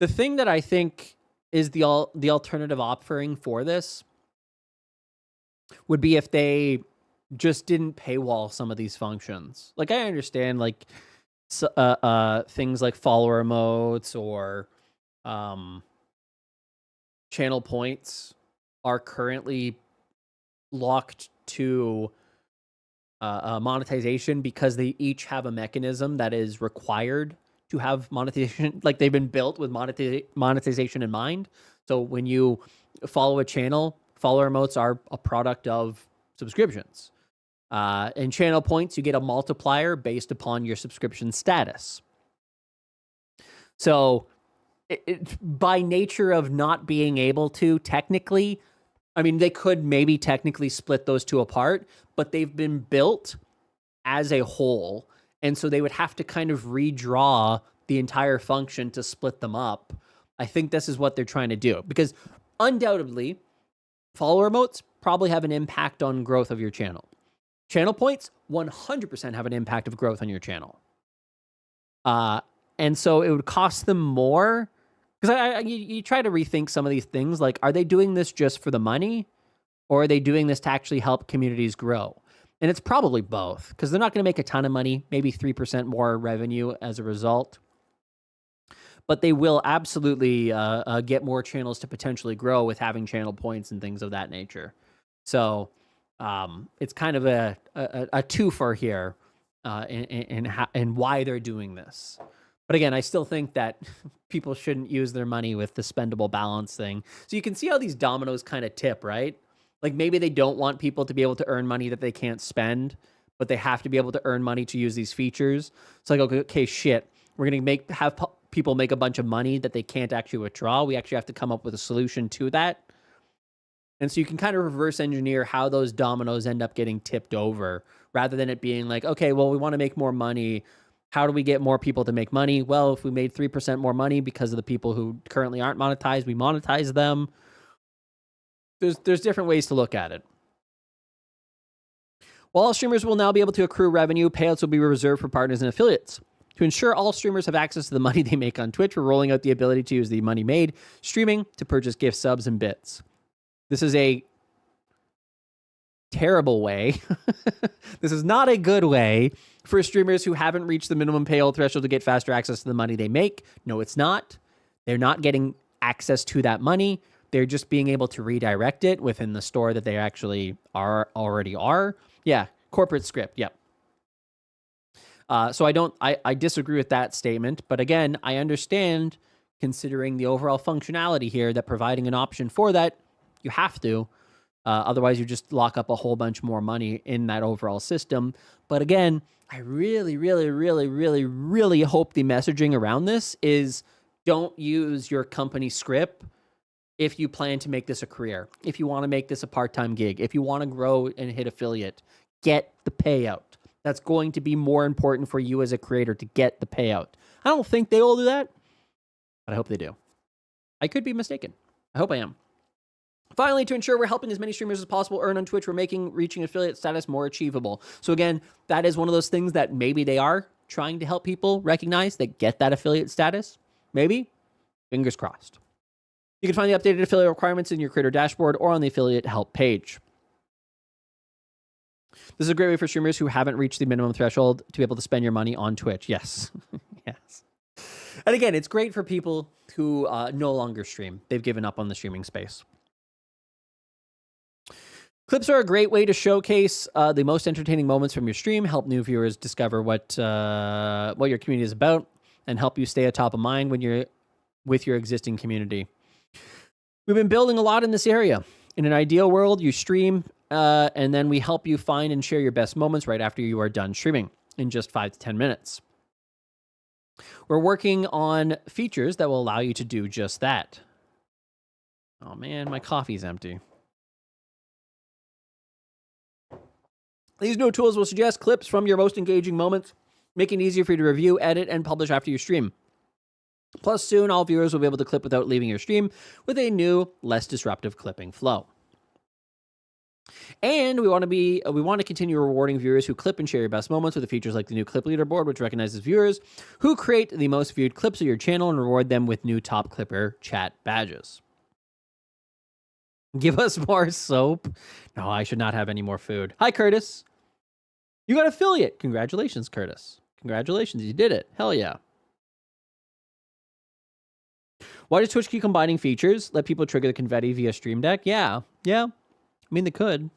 thing that I think is the alternative offering for this would be if they just didn't paywall some of these functions. Like, I understand, like, things like follower emotes or channel points are currently locked to monetization because they each have a mechanism that is required to have monetization. Like, they've been built with monetization in mind. So when you follow a channel, follower emotes are a product of subscriptions. In channel points, you get a multiplier based upon your subscription status. So by nature of not being able to technically, I mean, they could maybe technically split those two apart, but they've been built as a whole. And so they would have to kind of redraw the entire function to split them up. I think this is what they're trying to do, because undoubtedly follower emotes probably have an impact on growth of your channel. Channel points 100% have an impact of growth on your channel. And so it would cost them more, because you try to rethink some of these things. Like, are they doing this just for the money, or are they doing this to actually help communities grow? And it's probably both, because they're not going to make a ton of money, maybe 3% more revenue as a result. But they will absolutely get more channels to potentially grow with having channel points and things of that nature. So it's kind of a twofer here in why they're doing this. But again, I still think that people shouldn't use their money with the spendable balance thing. So you can see how these dominoes kind of tip, right? Like, maybe they don't want people to be able to earn money that they can't spend, but they have to be able to earn money to use these features. It's like, okay, shit, we're going to have people make a bunch of money that they can't actually withdraw. We actually have to come up with a solution to that. And so you can kind of reverse engineer how those dominoes end up getting tipped over, rather than it being like, okay, well, we want to make more money. How do we get more people to make money? Well, if we made 3% more money because of the people who currently aren't monetized, we monetize them. There's different ways to look at it. While all streamers will now be able to accrue revenue, payouts will be reserved for partners and affiliates. To ensure all streamers have access to the money they make on Twitch, we're rolling out the ability to use the money made streaming to purchase gift subs and bits. This is a terrible way. This is not a good way for streamers who haven't reached the minimum payout threshold to get faster access to the money they make. No, it's not. They're not getting access to that money. They're just being able to redirect it within the store that they actually already are. Yeah, corporate script. Yep. So I disagree with that statement. But again, I understand, considering the overall functionality here, that providing an option for that, you have to. Otherwise, you just lock up a whole bunch more money in that overall system. But again, I really, really, really, really, really hope the messaging around this is, don't use your company script if you plan to make this a career, if you want to make this a part-time gig, if you want to grow and hit affiliate, get the payout. That's going to be more important for you as a creator, to get the payout. I don't think they all do that, but I hope they do. I could be mistaken. I hope I am. Finally, to ensure we're helping as many streamers as possible earn on Twitch, we're making reaching affiliate status more achievable. So again, that is one of those things that maybe they are trying to help people recognize that get that affiliate status. Maybe. Fingers crossed. You can find the updated affiliate requirements in your creator dashboard or on the affiliate help page. This is a great way for streamers who haven't reached the minimum threshold to be able to spend your money on Twitch. Yes. Yes. And again, it's great for people who no longer stream. They've given up on the streaming space. Clips are a great way to showcase the most entertaining moments from your stream, help new viewers discover what your community is about, and help you stay atop of mind when you're with your existing community. We've been building a lot in this area. In an ideal world, you stream, and then we help you find and share your best moments right after you are done streaming in just 5 to 10 minutes. We're working on features that will allow you to do just that. Oh man, my coffee's empty. These new tools will suggest clips from your most engaging moments, making it easier for you to review, edit, and publish after you stream. Plus, soon, all viewers will be able to clip without leaving your stream with a new, less disruptive clipping flow. And we want to continue rewarding viewers who clip and share your best moments with the features like the new clip leaderboard, which recognizes viewers who create the most viewed clips of your channel and reward them with new top clipper chat badges. Give us more soap. No, I should not have any more food. Hi, Curtis. You got affiliate. Congratulations, Curtis. Congratulations, you did it. Hell yeah. Why does Twitch keep combining features? Let people trigger the confetti via Stream Deck? Yeah. I mean, they could.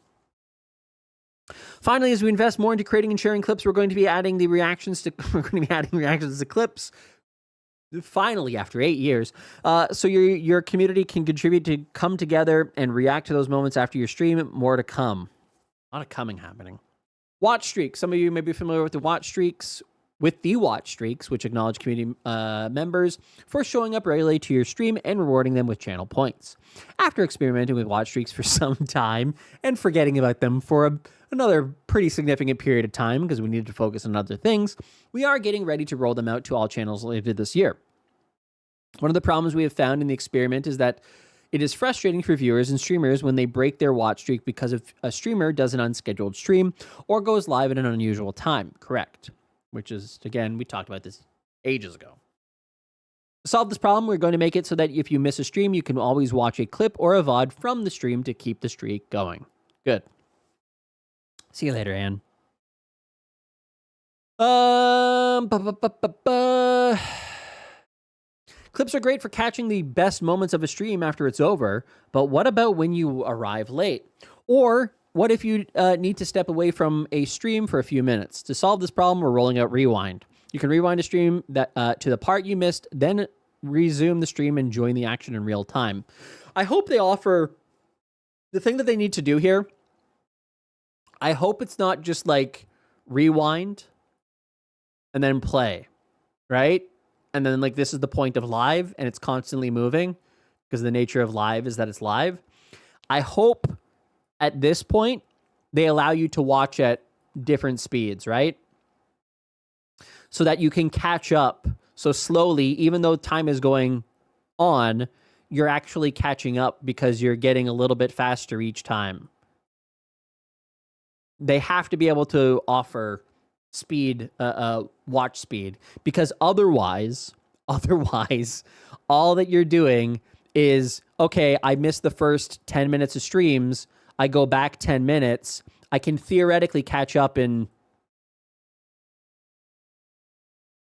Finally, as we invest more into creating and sharing clips, we're going to be adding reactions to clips. Finally, after 8 years. So your community can contribute to come together and react to those moments after your stream. More to come. A lot of coming happening. Watch streaks. Some of you may be familiar with the watch streaks. with the watch streaks, which acknowledge community members for showing up regularly to your stream and rewarding them with channel points. After experimenting with watch streaks for some time and forgetting about them for another pretty significant period of time because we needed to focus on other things, we are getting ready to roll them out to all channels later this year. One of the problems we have found in the experiment is that it is frustrating for viewers and streamers when they break their watch streak because if a streamer does an unscheduled stream or goes live at an unusual time. Correct. Which is, again, we talked about this ages ago. To solve this problem, we're going to make it so that if you miss a stream, you can always watch a clip or a VOD from the stream to keep the streak going. Good. See you later, Anne. Clips are great for catching the best moments of a stream after it's over, but what about when you arrive late? Or what if you need to step away from a stream for a few minutes? To solve this problem, we're rolling out Rewind. You can rewind a stream that to the part you missed, then resume the stream and join the action in real time. I hope they offer the thing that they need to do here. I hope it's not just like rewind and then play, right? And then like this is the point of live and it's constantly moving because the nature of live is that it's live. I hope at this point they allow you to watch at different speeds, right? So that you can catch up. So slowly, even though time is going on, you're actually catching up because you're getting a little bit faster each time. They have to be able to offer speed, watch speed, because otherwise, all that you're doing is, okay, I missed the first 10 minutes of streams. I go back 10 minutes. I can theoretically catch up in,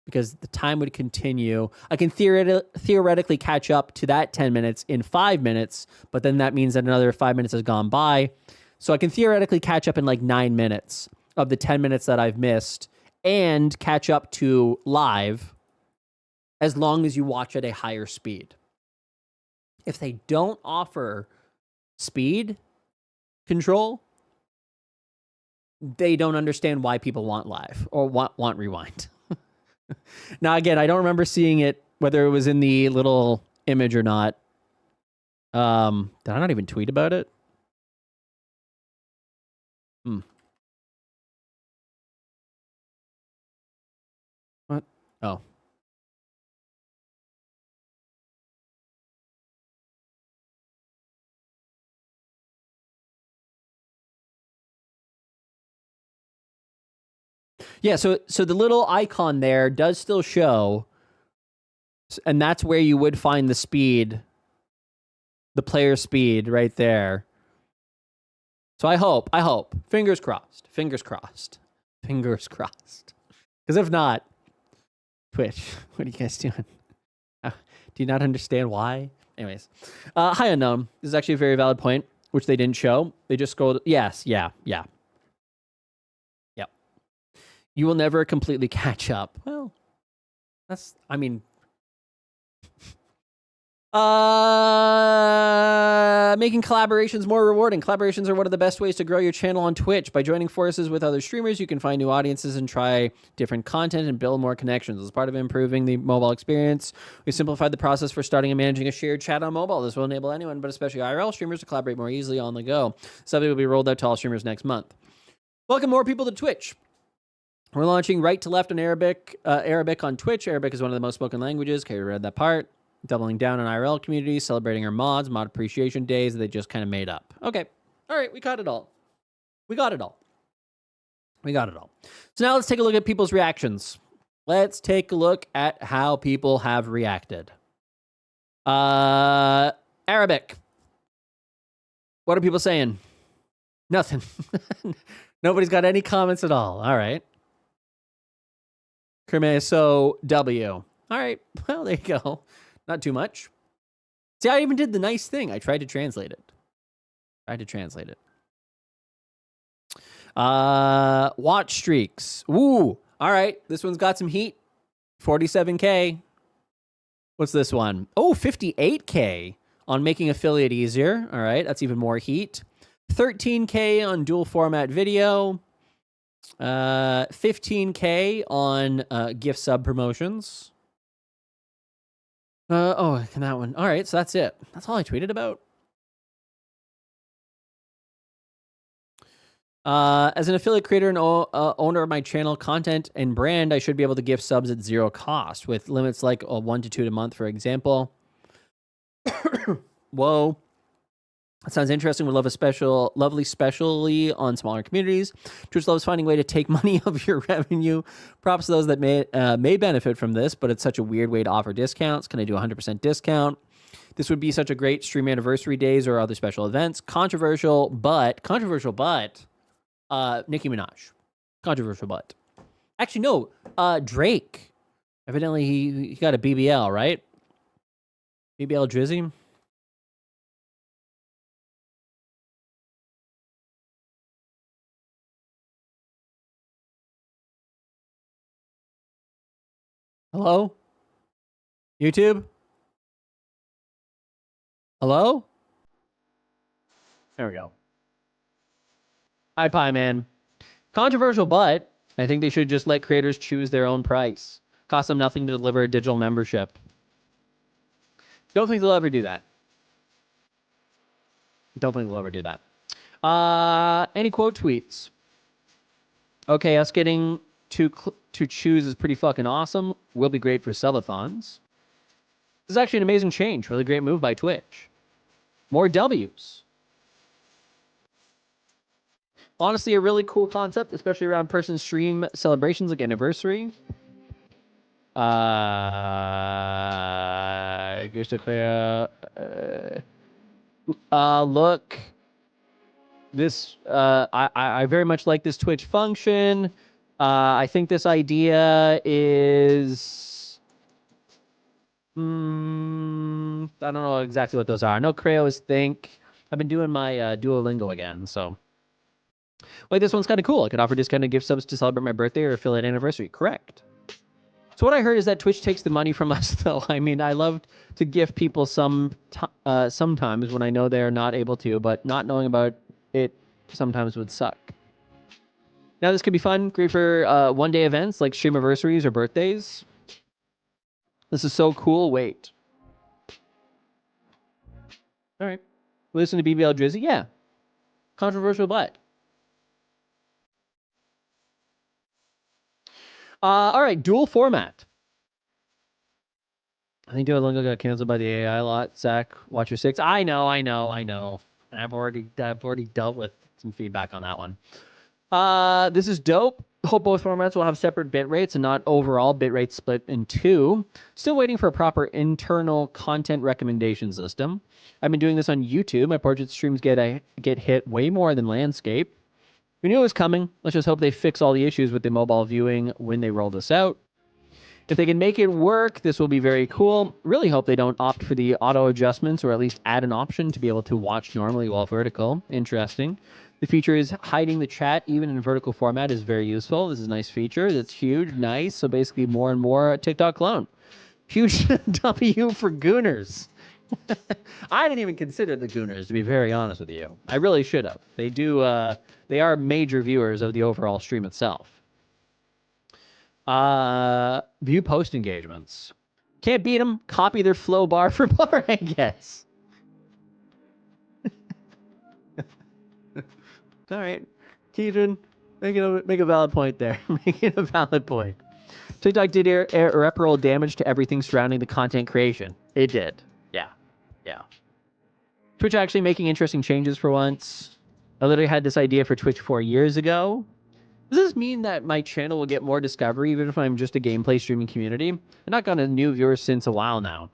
because the time would continue. I can theoretically catch up to that 10 minutes in 5 minutes, but then that means that another 5 minutes has gone by. So I can theoretically catch up in like 9 minutes of the 10 minutes that I've missed and catch up to live as long as you watch at a higher speed. If they don't offer speed control, they don't understand why people want live or want rewind. Now, again, I don't remember seeing it, whether it was in the little image or not. Did I not even tweet about it? What? Oh. Yeah, so the little icon there does still show, and that's where you would find the speed, the player speed right there. So I hope, fingers crossed. Because if not, Twitch, what are you guys doing? Do you not understand why? Anyways, hi Unknown. This is actually a very valid point, which they didn't show. They just scrolled. Yes, yeah. You will never completely catch up. Well, that's, I mean, making collaborations more rewarding. Collaborations are one of the best ways to grow your channel on Twitch. By joining forces with other streamers, you can find new audiences and try different content and build more connections. As part of improving the mobile experience, we simplified the process for starting and managing a shared chat on mobile. This will enable anyone, but especially IRL streamers, to collaborate more easily on the go. Something will be rolled out to all streamers next month. Welcome more people to Twitch. We're launching right to left in Arabic on Twitch. Arabic is one of the most spoken languages. Okay, we read that part. Doubling down on IRL communities, celebrating our mods, mod appreciation days that they just kind of made up. Okay. All right, we got it all. So now let's take a look at people's reactions. Let's take a look at how people have reacted. Arabic. What are people saying? Nothing. Nobody's got any comments at all. All right. So W. All right. Well, there you go. Not too much. See, I even did the nice thing. I tried to translate it. Watch streaks. Ooh. All right. This one's got some heat. 47K. What's this one? Oh, 58K on making affiliate easier. All right. That's even more heat. 13K on dual format video. $15K on gift sub promotions. Oh, can that one? All right, so that's it. That's all I tweeted about. As an affiliate creator and owner of my channel content and brand, I should be able to gift subs at zero cost with limits like 1 to 2 a month, for example. Whoa. That sounds interesting. Would love a lovely specially on smaller communities. Twitch loves finding a way to take money of your revenue. Props to those that may benefit from this, but it's such a weird way to offer discounts. Can I do a 100% discount? This would be such a great stream anniversary days or other special events. Controversial, but Nicki Minaj. Controversial, but actually no. Drake. Evidently he got a BBL, right? BBL Drizzy. Hello? YouTube? Hello? There we go. Hi, Pie Man. Controversial, but I think they should just let creators choose their own price. Cost them nothing to deliver a digital membership. Don't think they'll ever do that. Don't think they'll ever do that. Any quote tweets? Okay, us getting to choose is pretty fucking awesome. Will be great for subathons. This is actually an amazing change. Really great move by Twitch. More W's. Honestly, a really cool concept, especially around person stream celebrations like anniversary. Just to clear. Look. This I very much like this Twitch function. I think this idea is I don't know exactly what those are. I know Creo is think. I've been doing my Duolingo again, so like this one's kind of cool. I could offer discounted gift subs to celebrate my birthday or affiliate anniversary. Correct. So what I heard is that Twitch takes the money from us, though. I mean, I love to gift people sometimes when I know they're not able to, but not knowing about it sometimes would suck. Now, this could be fun. Great for one-day events like stream anniversaries or birthdays. This is so cool. Wait. All right. Listen to BBL Drizzy? Yeah. Controversial, but. All right. Dual format. I think Duolingo got canceled by the AI a lot. Zach, Watcher 6. I know. I've already dealt with some feedback on that one. This is dope. Hope both formats will have separate bit rates and not overall bit rate split in two. Still waiting for a proper internal content recommendation system. I've been doing this on YouTube. My portrait streams get hit way more than landscape. We knew it was coming. Let's just hope they fix all the issues with the mobile viewing when they roll this out. If they can make it work, this will be very cool. Really hope they don't opt for the auto adjustments or at least add an option to be able to watch normally while vertical. Interesting. The feature is hiding the chat even in vertical format is very useful. This is a nice feature. That's huge. Nice. So basically more and more TikTok clone. Huge W for Gooners. I didn't even consider the Gooners, to be very honest with you. I really should have. They do. They are major viewers of the overall stream itself. View post engagements. Can't beat them. Copy their flow bar for bar, I guess. All right. Keaton, make a valid point there. Making a valid point. TikTok did irreparable damage to everything surrounding the content creation. It did. Yeah. Twitch actually making interesting changes for once. I literally had this idea for Twitch 4 years ago. Does this mean that my channel will get more discovery even if I'm just a gameplay streaming community? I've not gotten a new viewer since a while now.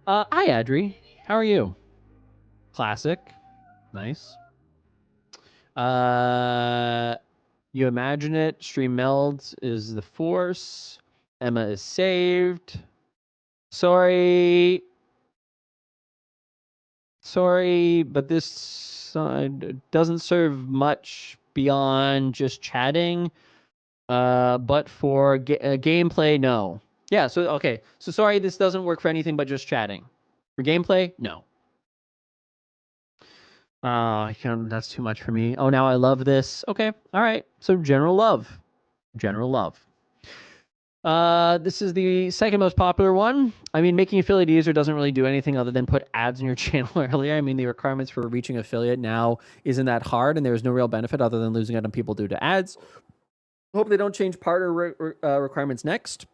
Hi, Adri. How are you? Classic. Nice. You imagine it. Stream melds is the force. Emma is saved. Sorry, but this doesn't serve much beyond just chatting. But for gameplay, no. Yeah, so, okay. So, sorry, this doesn't work for anything but just chatting. For gameplay, no. I can't, that's too much for me. Oh, now I love this. Okay, all right. So general love. General love. This is the second most popular one. I mean, making affiliate easier doesn't really do anything other than put ads in your channel earlier. I mean, the requirements for reaching affiliate now isn't that hard, and there's no real benefit other than losing out on people due to ads. Hope they don't change partner requirements next.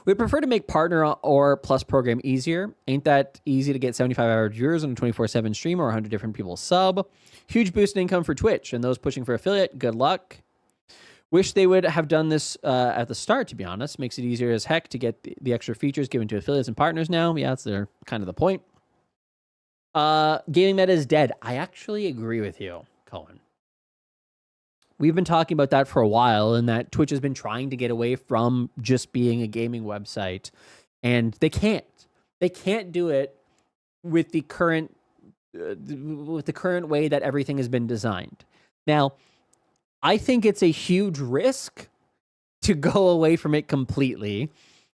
We prefer to make partner or plus program easier. Ain't that easy to get 75 average viewers on a 24/7 stream or 100 different people sub? Huge boost in income for Twitch, and those pushing for affiliate, good luck. Wish they would have done this at the start, to be honest. Makes it easier as heck to get the extra features given to affiliates and partners now. Yeah, that's kind of the point. Gaming meta is dead. I actually agree with you, Cohen. We've been talking about that for a while, and that Twitch has been trying to get away from just being a gaming website, and they can't. They can't do it with the current way that everything has been designed. Now, I think it's a huge risk to go away from it completely,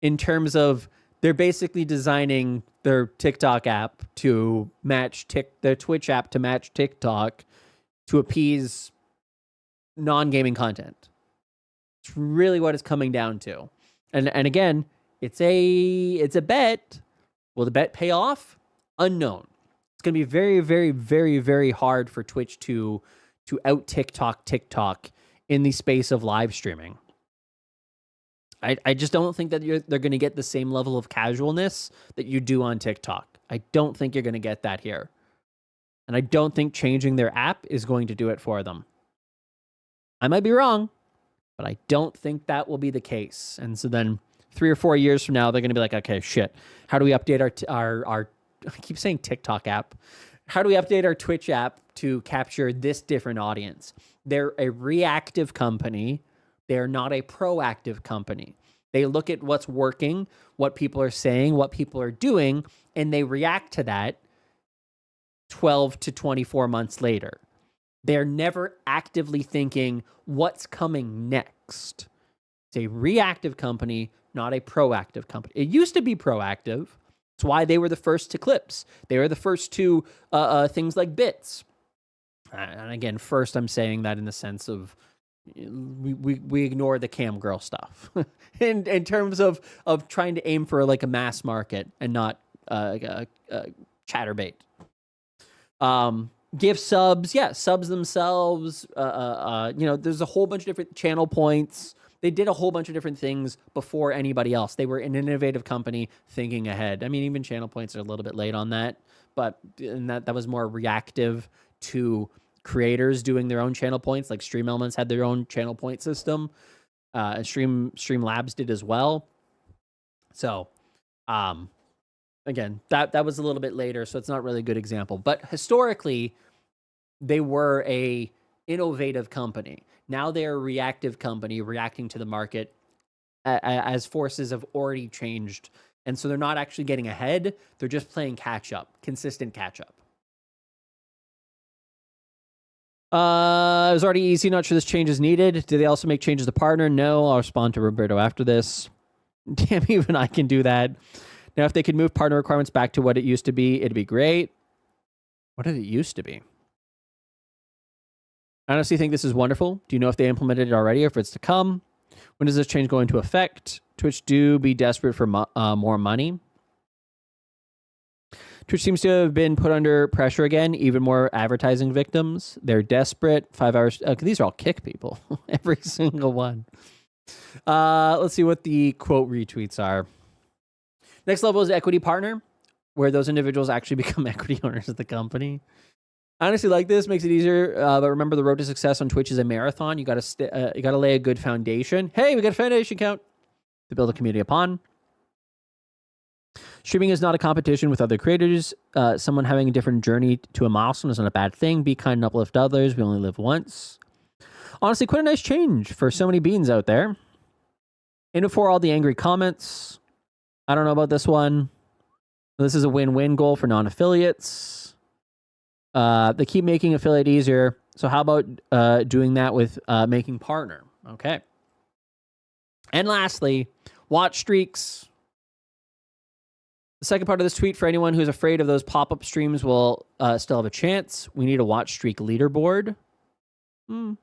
in terms of they're basically designing their TikTok app to match their Twitch app to match TikTok to appease non-gaming content. It's really what it's coming down to. And again, it's a bet. Will the bet pay off? Unknown. It's going to be very, very, very, very hard for Twitch to out TikTok in the space of live streaming. I just don't think that they're going to get the same level of casualness that you do on TikTok. I don't think you're going to get that here. And I don't think changing their app is going to do it for them. I might be wrong, but I don't think that will be the case. And so then 3 or 4 years from now, they're going to be like, okay, shit, how do we update our I keep saying TikTok app. How do we update our Twitch app to capture this different audience? They're a reactive company. They're not a proactive company. They look at what's working, what people are saying, what people are doing, and they react to that 12 to 24 months later. They're never actively thinking what's coming next. It's a reactive company, not a proactive company. It used to be proactive. It's why they were the first to clips. They were the first to things like bits. And again, first I'm saying that in the sense of we ignore the cam girl stuff in terms of trying to aim for like a mass market and not chatterbait. Give subs, subs themselves. There's a whole bunch of different channel points. They did a whole bunch of different things before anybody else. They were an innovative company thinking ahead. I mean, even channel points are a little bit late on that, but that was more reactive to creators doing their own channel points. Like Stream Elements had their own channel point system. Stream Labs did as well. So, again, that was a little bit later, so it's not really a good example. But historically, they were a innovative company. Now they're a reactive company, reacting to the market as forces have already changed. And so they're not actually getting ahead. They're just playing catch up, consistent catch up. It was already easy. Not sure this change is needed. Do they also make changes to partner? No. I'll respond to Roberto after this. Damn, even I can do that. Now, if they could move partner requirements back to what it used to be, it'd be great. What did it used to be? I honestly think this is wonderful. Do you know if they implemented it already or if it's to come? When does this change go into effect? Twitch do be desperate for more money. Twitch seems to have been put under pressure again, even more advertising victims. They're desperate. 5 hours. These are all kick people. Every single one. Let's see what the quote retweets are. Next level is equity partner, where those individuals actually become equity owners of the company. I honestly like this. Makes it easier. But remember, the road to success on Twitch is a marathon. You got to lay a good foundation. Hey, we got a foundation count to build a community upon. Streaming is not a competition with other creators. Someone having a different journey to a milestone is not a bad thing. Be kind and uplift others. We only live once. Honestly, quite a nice change for so many beans out there. And before all the angry comments, I don't know about this one. This is a win-win goal for non-affiliates. They keep making affiliate easier. So how about doing that with making partner? Okay. And lastly, watch streaks. The second part of this tweet, for anyone who's afraid of those pop-up streams will still have a chance. We need a watch streak leaderboard. Not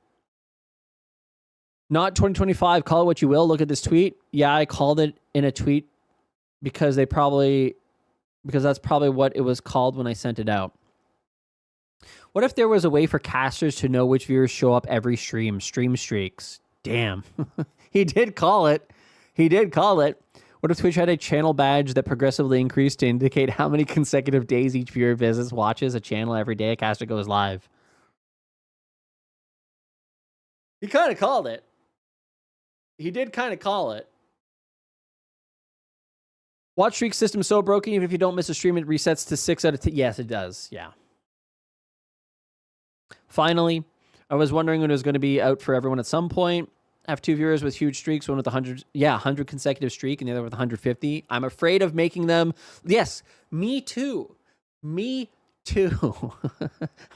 2025. Call it what you will. Look at this tweet. Yeah, I called it in a tweet because that's probably what it was called when I sent it out. What if there was a way for casters to know which viewers show up every stream? Stream streaks. Damn. He did call it. What if Twitch had a channel badge that progressively increased to indicate how many consecutive days each viewer visits, watches a channel every day a caster goes live? He kind of called it. He did kind of call it. Watch streak system so broken, even if you don't miss a stream, it resets to 6 out of 10. Yes, it does. Yeah. Finally, I was wondering when it was going to be out for everyone at some point. I have 2 viewers with huge streaks, one with 100 consecutive streak, and the other with 150. I'm afraid of making them. Yes, me too. Me too.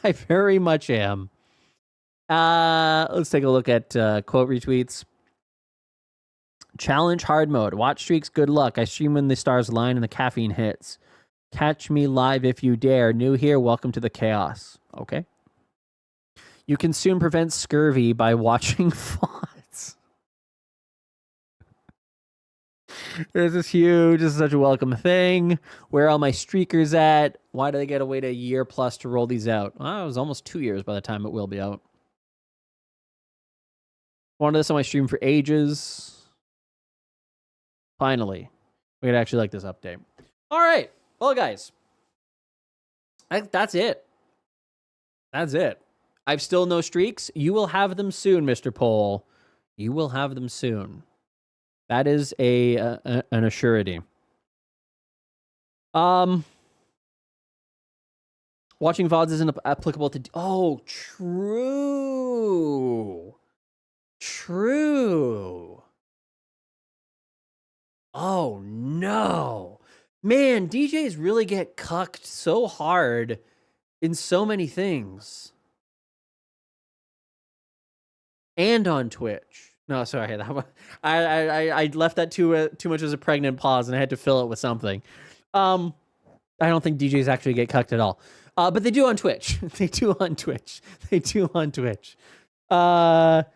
I very much am. Let's take a look at quote retweets. Challenge hard mode. Watch streaks, good luck. I stream when the stars align and the caffeine hits. Catch me live if you dare. New here, welcome to the chaos. Okay. You can soon prevent scurvy by watching VODs. This is huge. This is such a welcome thing. Where are all my streakers at? Why do they get to wait a year plus to roll these out? Well, it was almost 2 years by the time it will be out. Wanted this on my stream for ages. Finally, we could actually like this update. All right. Well, guys, that's it. That's it. I've still no streaks. You will have them soon, Mr. Poll. You will have them soon. That is an assurity. Watching VODs isn't applicable to... Oh, true. True. Oh, no. Man, DJs really get cucked so hard in so many things. And on Twitch. No, sorry. I left that too much as a pregnant pause, and I had to fill it with something. I don't think DJs actually get cucked at all. But they do on Twitch. They do on Twitch. They do on Twitch. But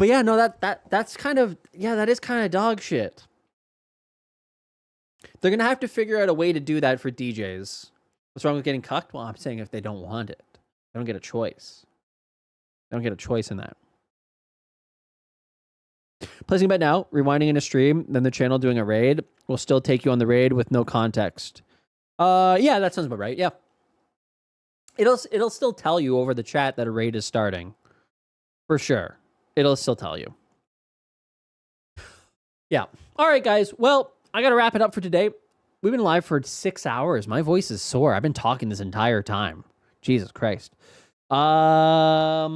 yeah, no, that's kind of, yeah, that is kind of dog shit. They're going to have to figure out a way to do that for DJs. What's wrong with getting cucked? Well, I'm saying if they don't want it. They don't get a choice. They don't get a choice in that. Placing a bet now, rewinding in a stream, then the channel doing a raid will still take you on the raid with no context. Yeah, that sounds about right. Yeah. It'll still tell you over the chat that a raid is starting. For sure. It'll still tell you. Yeah. All right, guys. Well, I got to wrap it up for today. We've been live for 6 hours. My voice is sore. I've been talking this entire time. Jesus Christ. But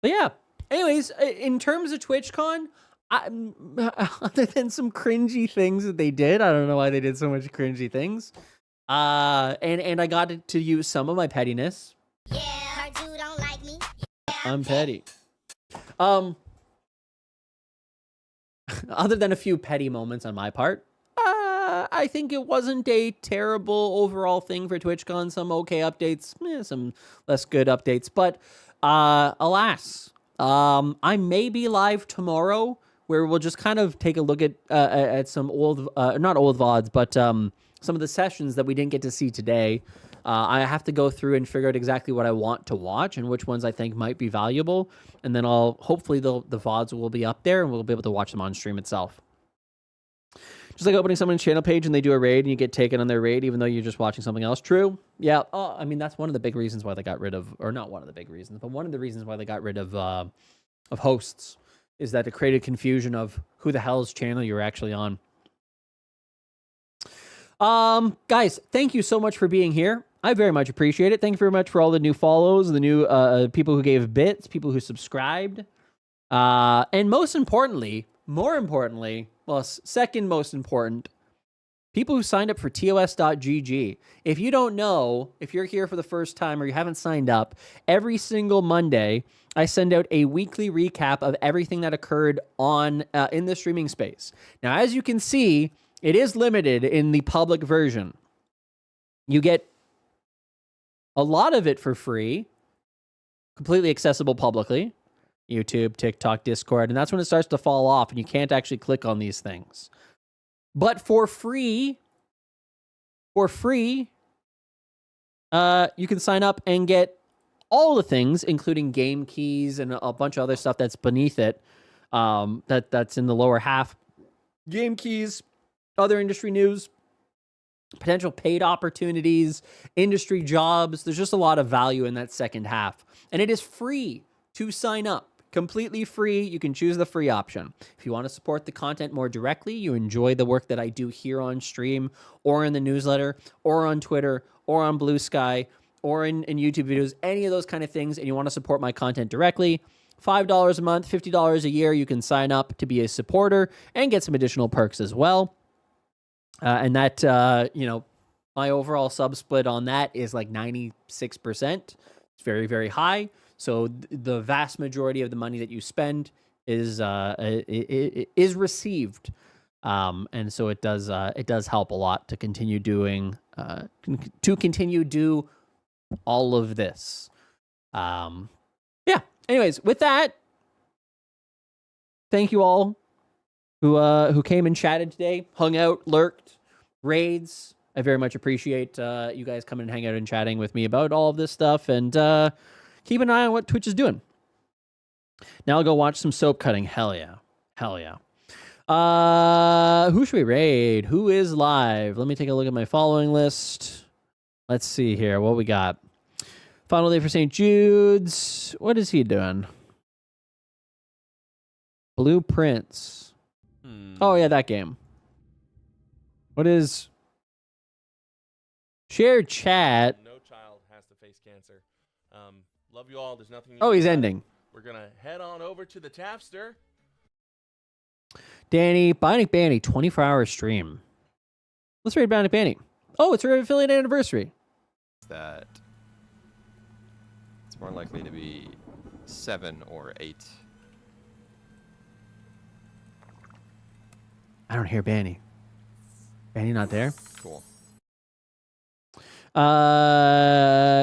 yeah. Anyways, in terms of TwitchCon, other than some cringy things that they did, I don't know why they did so much cringy things. And I got to use some of my pettiness. Yeah, heard you don't like me. Yeah, I'm petty. Other than a few petty moments on my part, I think it wasn't a terrible overall thing for TwitchCon. Some okay updates, some less good updates, but alas, I may be live tomorrow where we'll just kind of take a look at some old, not old VODs, but some of the sessions that we didn't get to see today. I have to go through and figure out exactly what I want to watch and which ones I think might be valuable. And then hopefully the VODs will be up there and we'll be able to watch them on stream itself. Just like opening someone's channel page and they do a raid and you get taken on their raid even though you're just watching something else. True. Yeah. Oh, I mean, that's one of the big reasons why they got rid of, or not one of the big reasons, but one of the reasons why they got rid of hosts is that it created confusion of who the hell's channel you're actually on. Guys, thank you so much for being here. I very much appreciate it. Thank you very much for all the new follows, the new people who gave bits, people who subscribed. And more importantly, well, second most important, People who signed up for TOS.GG. If you don't know, if you're here for the first time or you haven't signed up, every single Monday, I send out a weekly recap of everything that occurred on in the streaming space. Now, as you can see, it is limited in the public version. You get a lot of it for free, completely accessible publicly. YouTube, TikTok, Discord, and that's when it starts to fall off and you can't actually click on these things. But for free, you can sign up and get all the things, including game keys and a bunch of other stuff that's beneath it, that's in the lower half. Game keys, other industry news, potential paid opportunities, industry jobs. There's just a lot of value in that second half. And it is free to sign up. Completely free. You can choose the free option. If you want to support the content more directly, you enjoy the work that I do here on stream or in the newsletter or on Twitter or on Blue Sky or in YouTube videos, any of those kind of things, and you want to support my content directly, $5 a month, $50 a year, you can sign up to be a supporter and get some additional perks as well. And that, my overall sub split on that is like 96%. It's very, very high. So the vast majority of the money that you spend is received, and so it does help a lot to continue do all of this. Anyways, with that, thank you all who came and chatted today, hung out, lurked, raids. I very much appreciate you guys coming and hang out and chatting with me about all of this stuff, and keep an eye on what Twitch is doing. Now I'll go watch some soap cutting. Hell yeah. Who should we raid? Who is live? Let me take a look at my following list. Let's see here. What we got? Final day for St. Jude's. What is he doing? Blueprints. Oh, yeah, that game. What is... Shared chat. No child has to face cancer. Love you all. There's nothing. Oh, he's ending. We're gonna head on over to the Tapster. Danny, Bionic Banny, 24-hour stream. Let's raid Bionic Banny. Oh, it's her affiliate anniversary. That it's more likely to be 7 or 8. I don't hear Banny. Banny not there? Cool.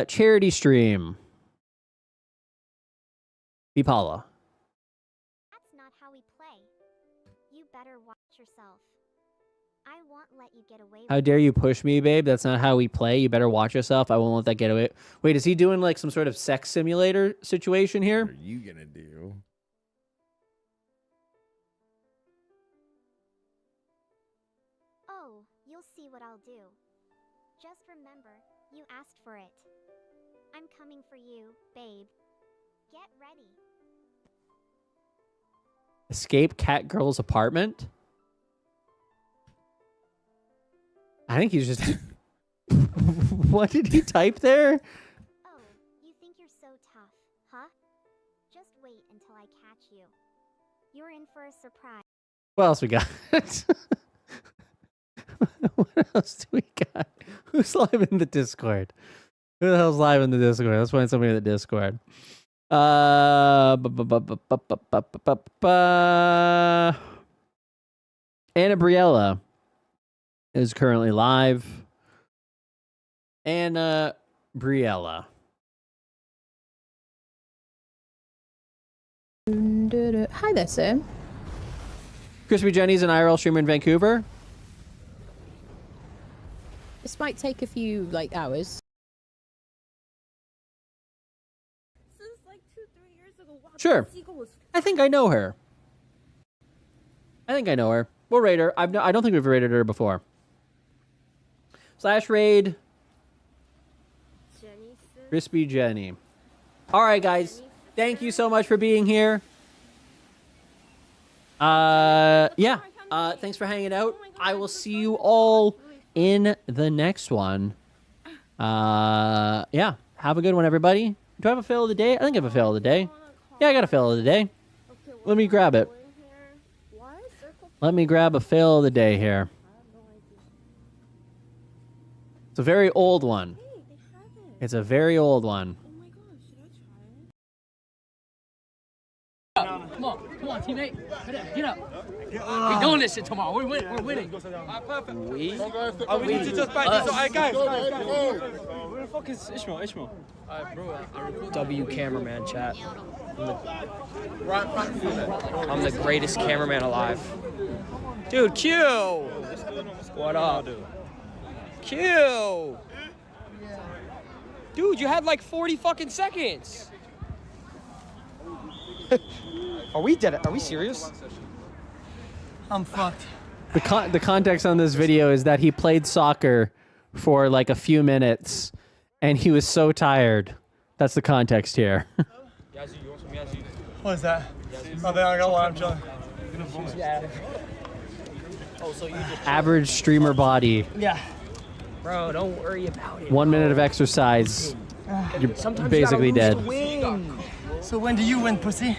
Charity stream. Be Paula. That's not how we play. You better watch yourself. I won't let you get away with How dare you push me, babe? That's not how we play. You better watch yourself. I won't let that get away. Wait, is he doing like some sort of sex simulator situation here? What are you gonna do? Oh, you'll see what I'll do. Just remember, you asked for it. I'm coming for you, babe. Get ready. Escape Cat Girl's apartment? I think he's just... What did he type there? Oh, you think you're so tough, huh? Just wait until I catch you. You're in for a surprise. What else we got? What else do we got? Who's live in the Discord? Who the hell's live in the Discord? Let's find somebody in the Discord. Anna Briella is currently live. Anna Briella. Hi there, sir. Crispy Jenny's an IRL streamer in Vancouver. This might take a few hours. Sure. I think I know her. We'll raid her. I don't think we've raided her before. /raid. Crispy Jenny. All right, guys. Thank you so much for being here. Thanks for hanging out. I will see you all in the next one. Have a good one, everybody. Do I have a fail of the day? I think I have a fail of the day. Yeah, I got a fail of the day. Let me grab it. Let me grab a fail of the day here. a very old one. It's a very old one. Come on, teammate. Get up. We're doing this shit tomorrow. We're winning. Perfect. We need to just practice. All right, guys. Where the fuck is Ishmael? W cameraman chat. I'm the greatest cameraman alive. Dude, Q! What up? Q! Dude, you had like 40 fucking seconds. Are we dead? Are we serious? I'm fucked. The context on this video is that he played soccer for like a few minutes, and he was so tired. That's the context here. What is that? Oh, there I got one. I'm chilling. Oh, so you just Average streamer body. Yeah. Bro, don't worry about it. 1 minute of exercise. You're basically dead. So when do you win, pussy?